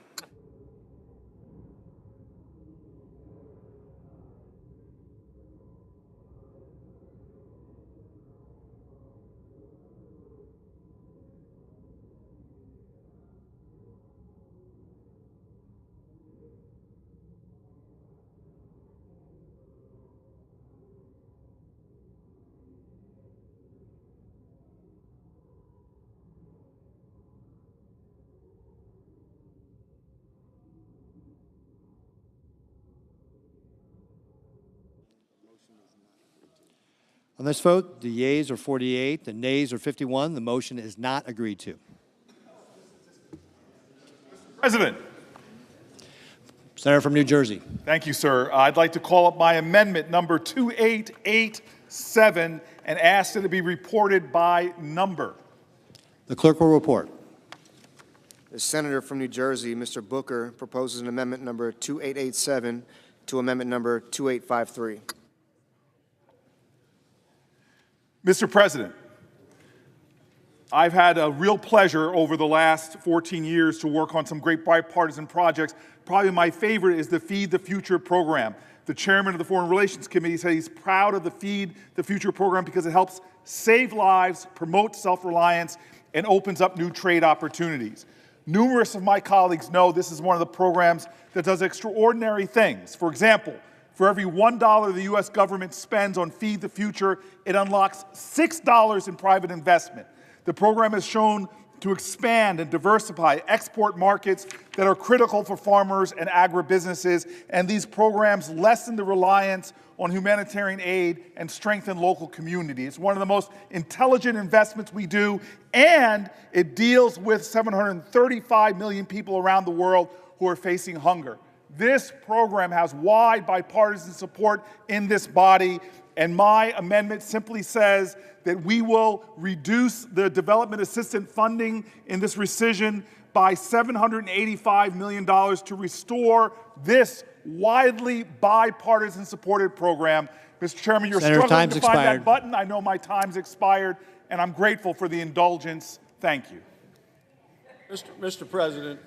On this vote, the yeas are 48, the nays are 51. The motion is not agreed to. President. Senator from New Jersey. Thank you, sir. I'd like to call up my amendment number 2887 and ask that it be reported by number. The clerk will report. The senator from New Jersey, Mr. Booker, proposes an amendment number 2887 to amendment number 2853. Mr. President, I've had a real pleasure over the last 14 years to work on some great bipartisan projects. Probably my favorite is the Feed the Future program. The chairman of the Foreign Relations Committee said he's proud of the Feed the Future program because it helps save lives, promote self-reliance, and opens up new trade opportunities. Numerous of my colleagues know this is one of the programs that does extraordinary things. For example, for every $1 the U.S. government spends on Feed the Future, it unlocks $6 in private investment. The program has shown to expand and diversify export markets that are critical for farmers and agribusinesses, and these programs lessen the reliance on humanitarian aid and strengthen local community. It's one of the most intelligent investments we do, and it deals with 735 million people around the world who are facing hunger. This program has wide bipartisan support in this body, and my amendment simply says that we will reduce the development assistance funding in this rescission by $785 million to restore this widely bipartisan supported program. Mr. Chairman, you're Senator, struggling time's to find expired. that button. I know my time's expired, and I'm grateful for the indulgence. Thank you. Mr. President.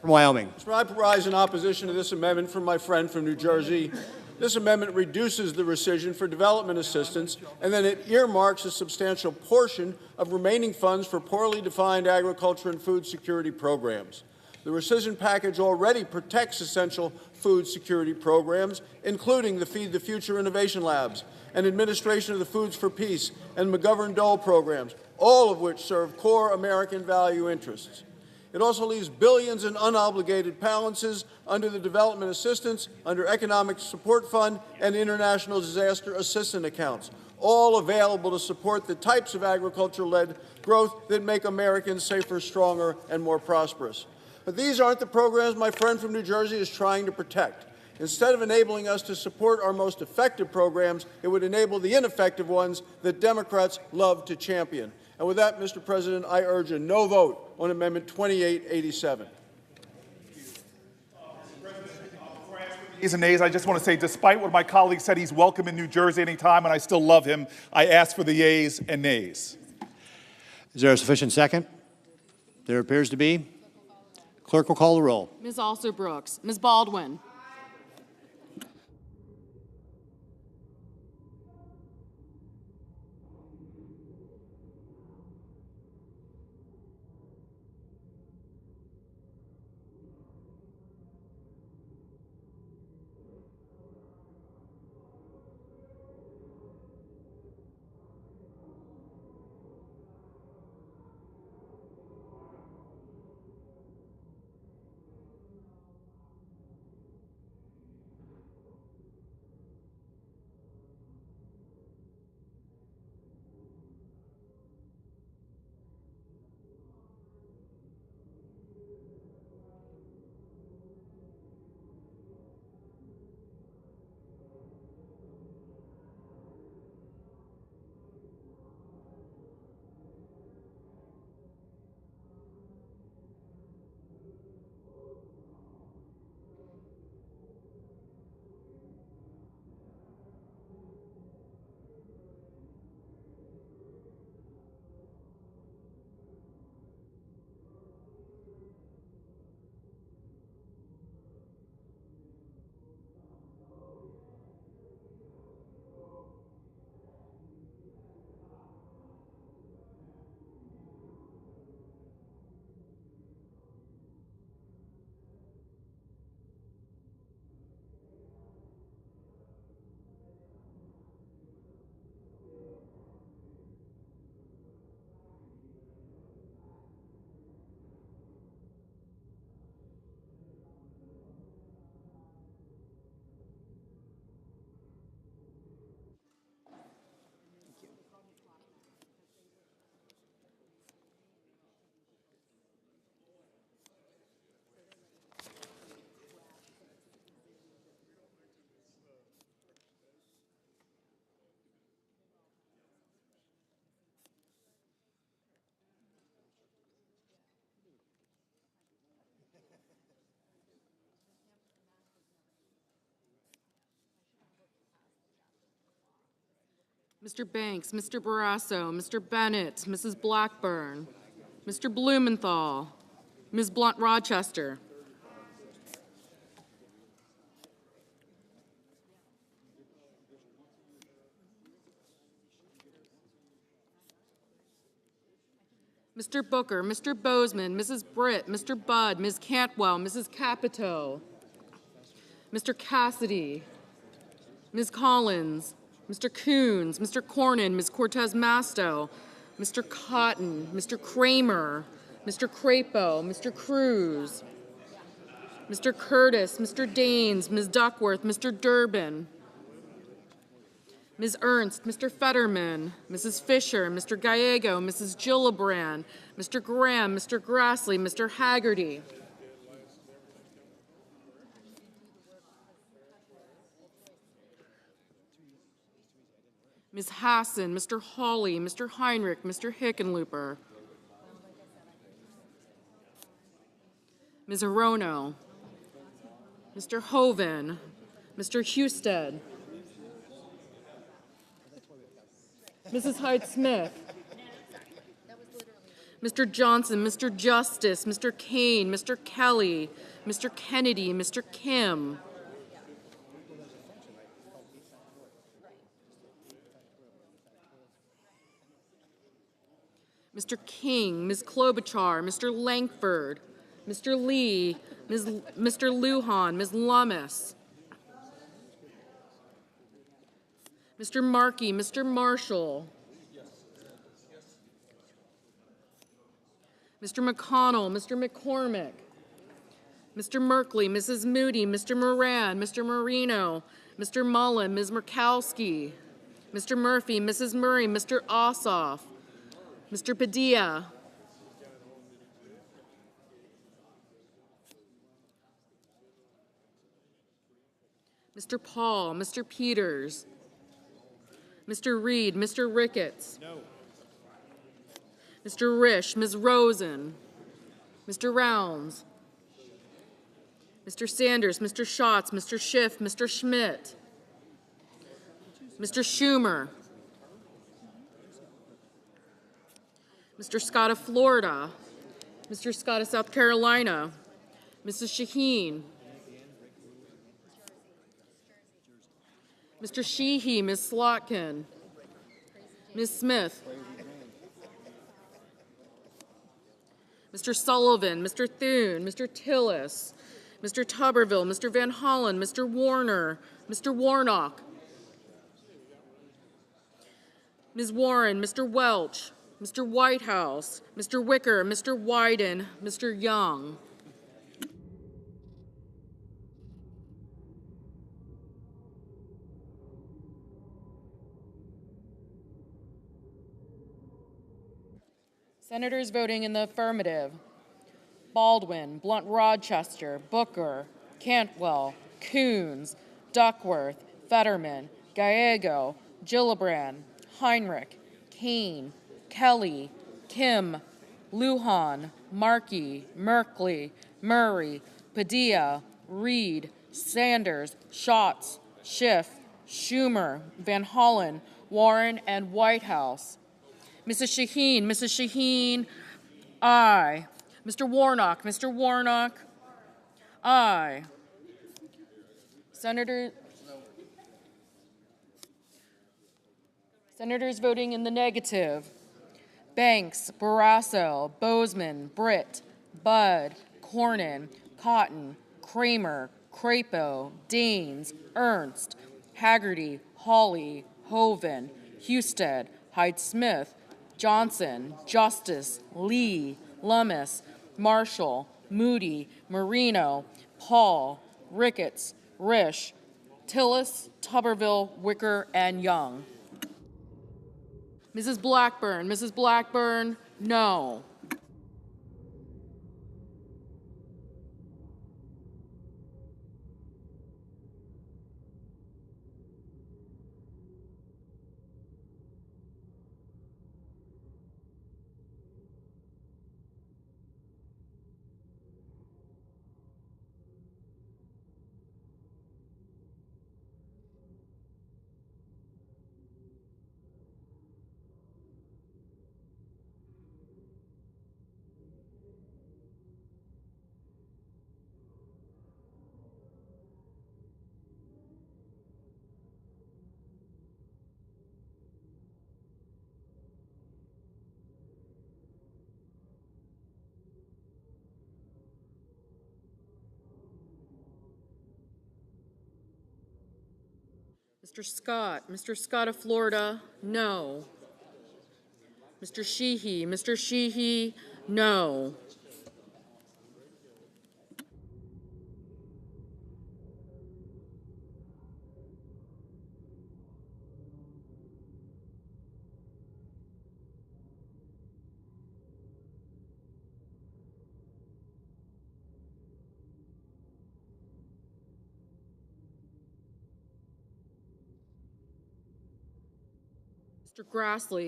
From Wyoming. I rise in opposition to this amendment from my friend from New Jersey. This amendment reduces the rescission for development assistance, and then it earmarks a substantial portion of remaining funds for poorly defined agriculture and food security programs. The rescission package already protects essential food security programs, including the Feed the Future Innovation Labs and administration of the Foods for Peace and McGovern-Dole programs, all of which serve core American value interests. It also leaves billions in unobligated balances under the Development Assistance, under Economic Support Fund, and International Disaster Assistance accounts, all available to support the types of agriculture-led growth that make Americans safer, stronger, and more prosperous. But these aren't the programs my friend from New Jersey is trying to protect. Instead of enabling us to support our most effective programs, it would enable the ineffective ones that Democrats love to champion. And with that, Mr. President, I urge a no vote on Amendment 2887. Yeas and nays, I just want to say, despite what my colleague said, he's welcome in New Jersey anytime, and I still love him. I ask for the yeas and nays. Is there a sufficient second? There appears to be. Clerk will call the roll. Ms. Alsop-Brooks. Ms. Baldwin. Mr. Banks, Mr. Barrasso, Mr. Bennett, Mrs. Blackburn, Mr. Blumenthal, Ms. Blunt-Rochester, Mr. Booker, Mr. Bozeman, Mrs. Britt, Mr. Budd, Ms. Cantwell, Mrs. Capito, Mr. Cassidy, Ms. Collins, Mr. Coons, Mr. Cornyn, Ms. Cortez Masto, Mr. Cotton, Mr. Kramer, Mr. Crapo, Mr. Cruz, Mr. Curtis, Mr. Daines, Ms. Duckworth, Mr. Durbin, Ms. Ernst, Mr. Fetterman, Mrs. Fisher, Mr. Gallego, Mrs. Gillibrand, Mr. Graham, Mr. Grassley, Mr. Haggerty, Ms. Hassan, Mr. Hawley, Mr. Heinrich, Mr. Hickenlooper, Ms. Arono, Mr. Hoven, Mr. Husted, Mrs. Hyde-Smith, Mr. Johnson, Mr. Justice, Mr. Kane, Mr. Kelly, Mr. Kennedy, Mr. Kim, Mr. King, Ms. Klobuchar, Mr. Langford, Mr. Lee, Mr. Lujan, Ms. Lummis, Mr. Markey, Mr. Marshall, Mr. McConnell, Mr. McCormick, Mr. Merkley, Mrs. Moody, Mr. Moran, Mr. Marino, Mr. Mullen, Ms. Murkowski, Mr. Murphy, Mrs. Murray, Mr. Ossoff, Mr. Padilla, Mr. Paul, Mr. Peters, Mr. Reed, Mr. Ricketts, no. Mr. Risch, Ms. Rosen, Mr. Rounds, Mr. Sanders, Mr. Schatz, Mr. Schiff, Mr. Schmidt, Mr. Schumer, Mr. Scott of Florida, Mr. Scott of South Carolina, Mrs. Shaheen, Mr. Sheehy, Ms. Slotkin, Ms. Smith, Mr. Sullivan, Mr. Thune, Mr. Tillis, Mr. Tuberville, Mr. Van Hollen, Mr. Warner, Mr. Warnock, Ms. Warren, Mr. Welch, Mr. Whitehouse, Mr. Wicker, Mr. Wyden, Mr. Young. Senators voting in the affirmative: Baldwin, Blunt-Rochester, Booker, Cantwell, Coons, Duckworth, Fetterman, Gallego, Gillibrand, Heinrich, Kane, Kelly, Kim, Lujan, Markey, Merkley, Murray, Padilla, Reed, Sanders, Schatz, Schiff, Schumer, Van Hollen, Warren, and Whitehouse. Mrs. Shaheen, aye. Mr. Warnock, aye. Senators voting in the negative: Banks, Barrasso, Bozeman, Britt, Budd, Cornyn, Cotton, Kramer, Crapo, Daines, Ernst, Haggerty, Hawley, Hoven, Husted, Hyde-Smith, Johnson, Justice, Lee, Lummis, Marshall, Moody, Marino, Paul, Ricketts, Risch, Tillis, Tuberville, Wicker, and Young. Mrs. Blackburn, no. Mr. Scott of Florida, no. Mr. Sheehy, no.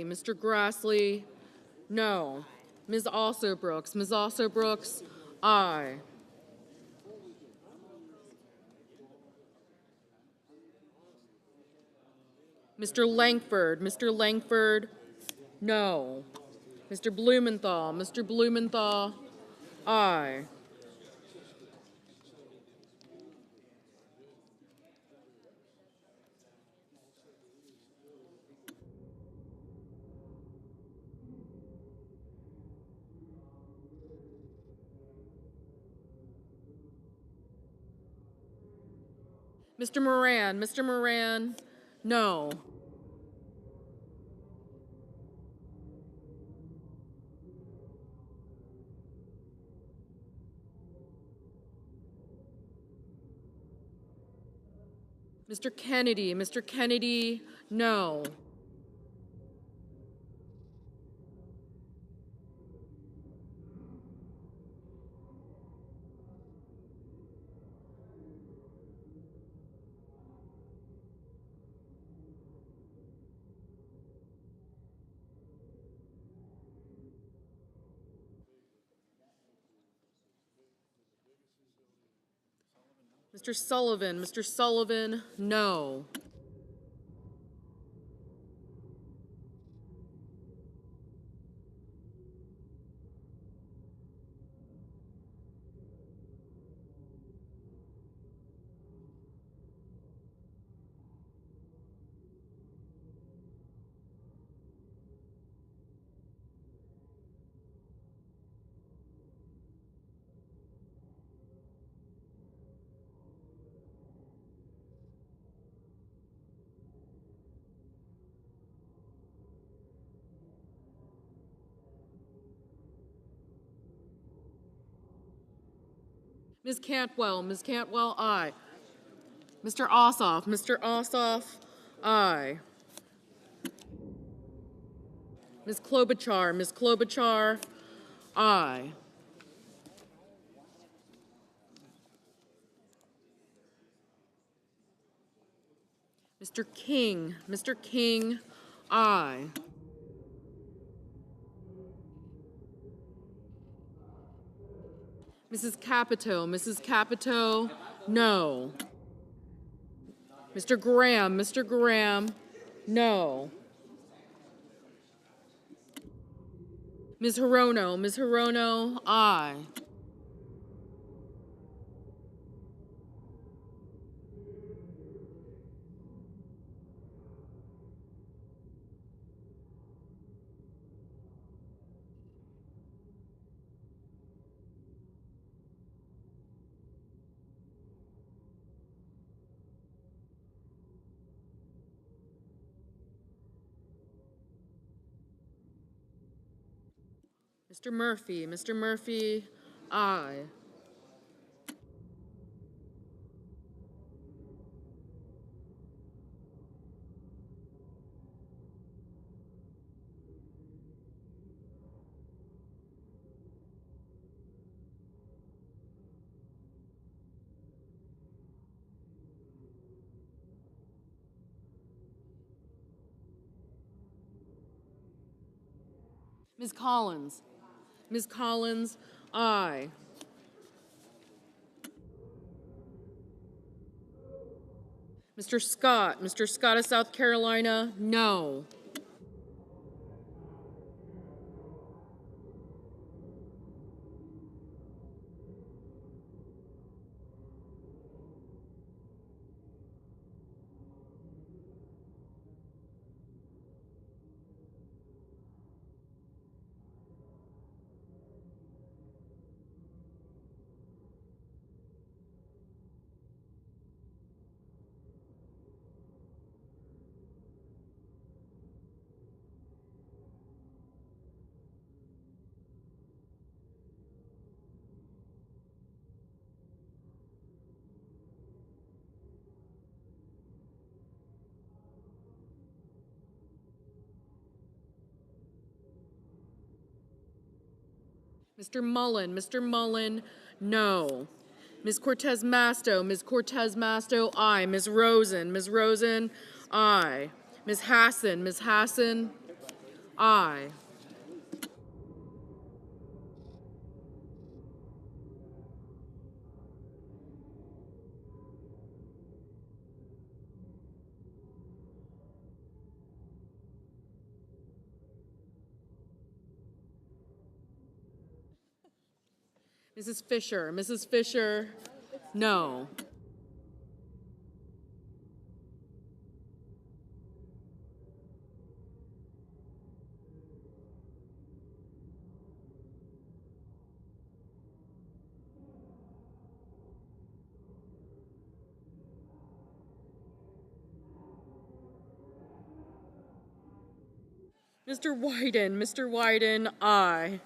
Mr. Grassley, no. Ms. Alsobrooks, aye. Mr. Langford, no. Mr. Blumenthal, aye. Mr. Moran, no. Mr. Kennedy, no. Mr. Sullivan, no. Ms. Cantwell, aye. Mr. Ossoff, aye. Ms. Klobuchar, aye. Mr. King, aye. Mrs. Capito, no. Mr. Graham, no. Ms. Hirono, aye. Mr. Murphy, aye. Ms. Collins, aye. Mr. Scott of South Carolina, no. Mr. Mullen, no. Ms. Cortez Masto, aye. Ms. Rosen, aye. Ms. Hassan, aye. Mrs. Fisher, no. Mr. Wyden, aye.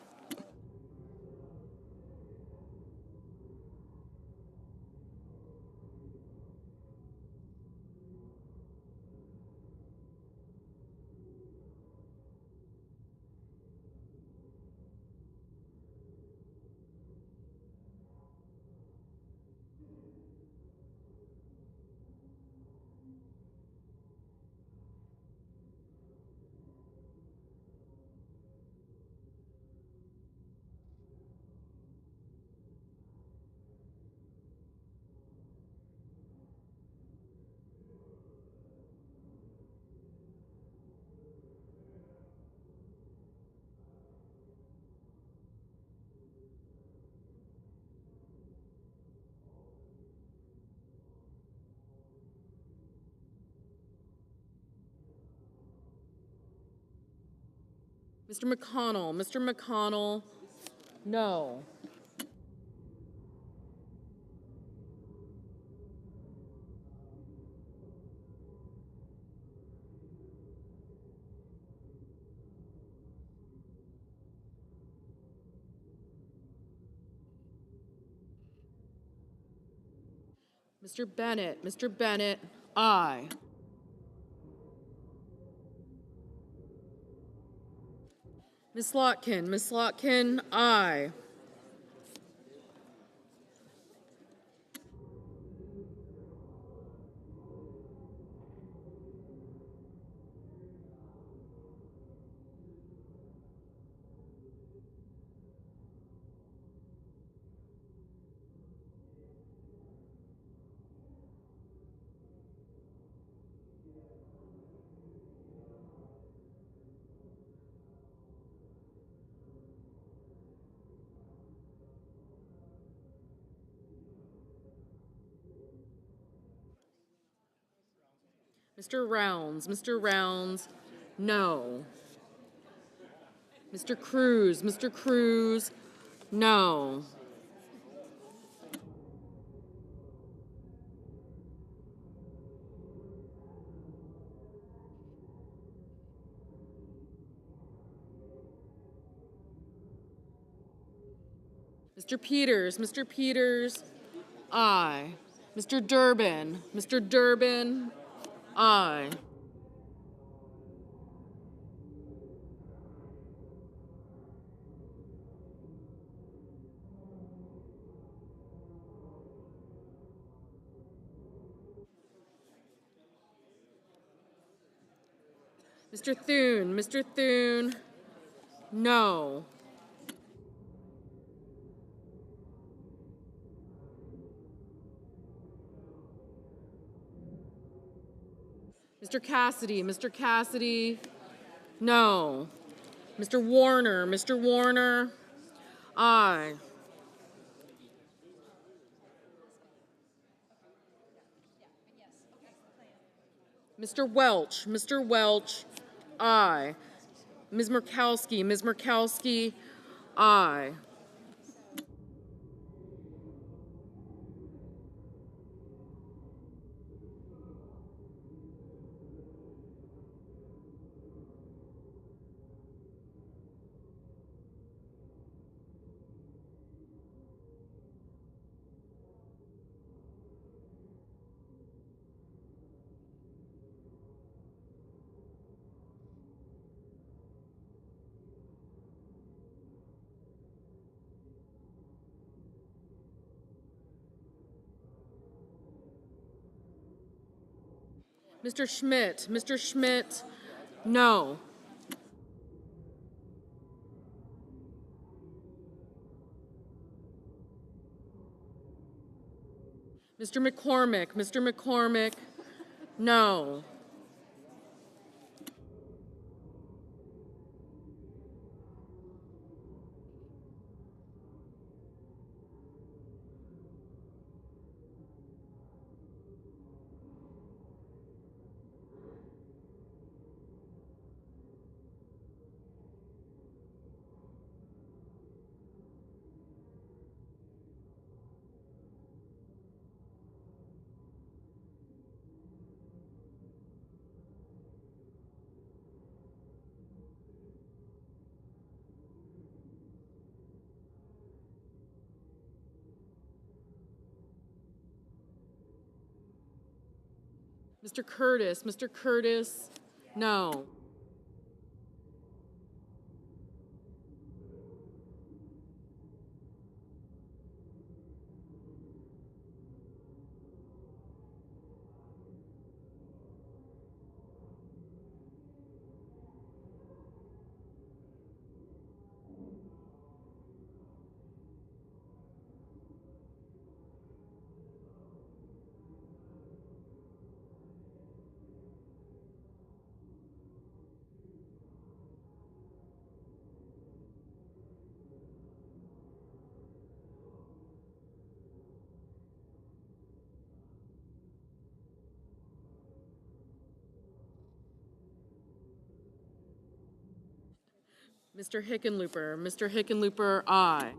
Mr. McConnell, no. Mr. Bennett, aye. Ms. Slotkin, aye. Mr. Rounds, no. Mr. Cruz, no. Mr. Peters, aye. Mr. Durbin, aye. Mr. Thune, no. Mr. Cassidy, no. Mr. Warner, aye. Mr. Welch, aye. Ms. Murkowski, aye. Mr. Schmidt, no. Mr. McCormick, no. Mr. Curtis, no. Mr. Hickenlooper, aye.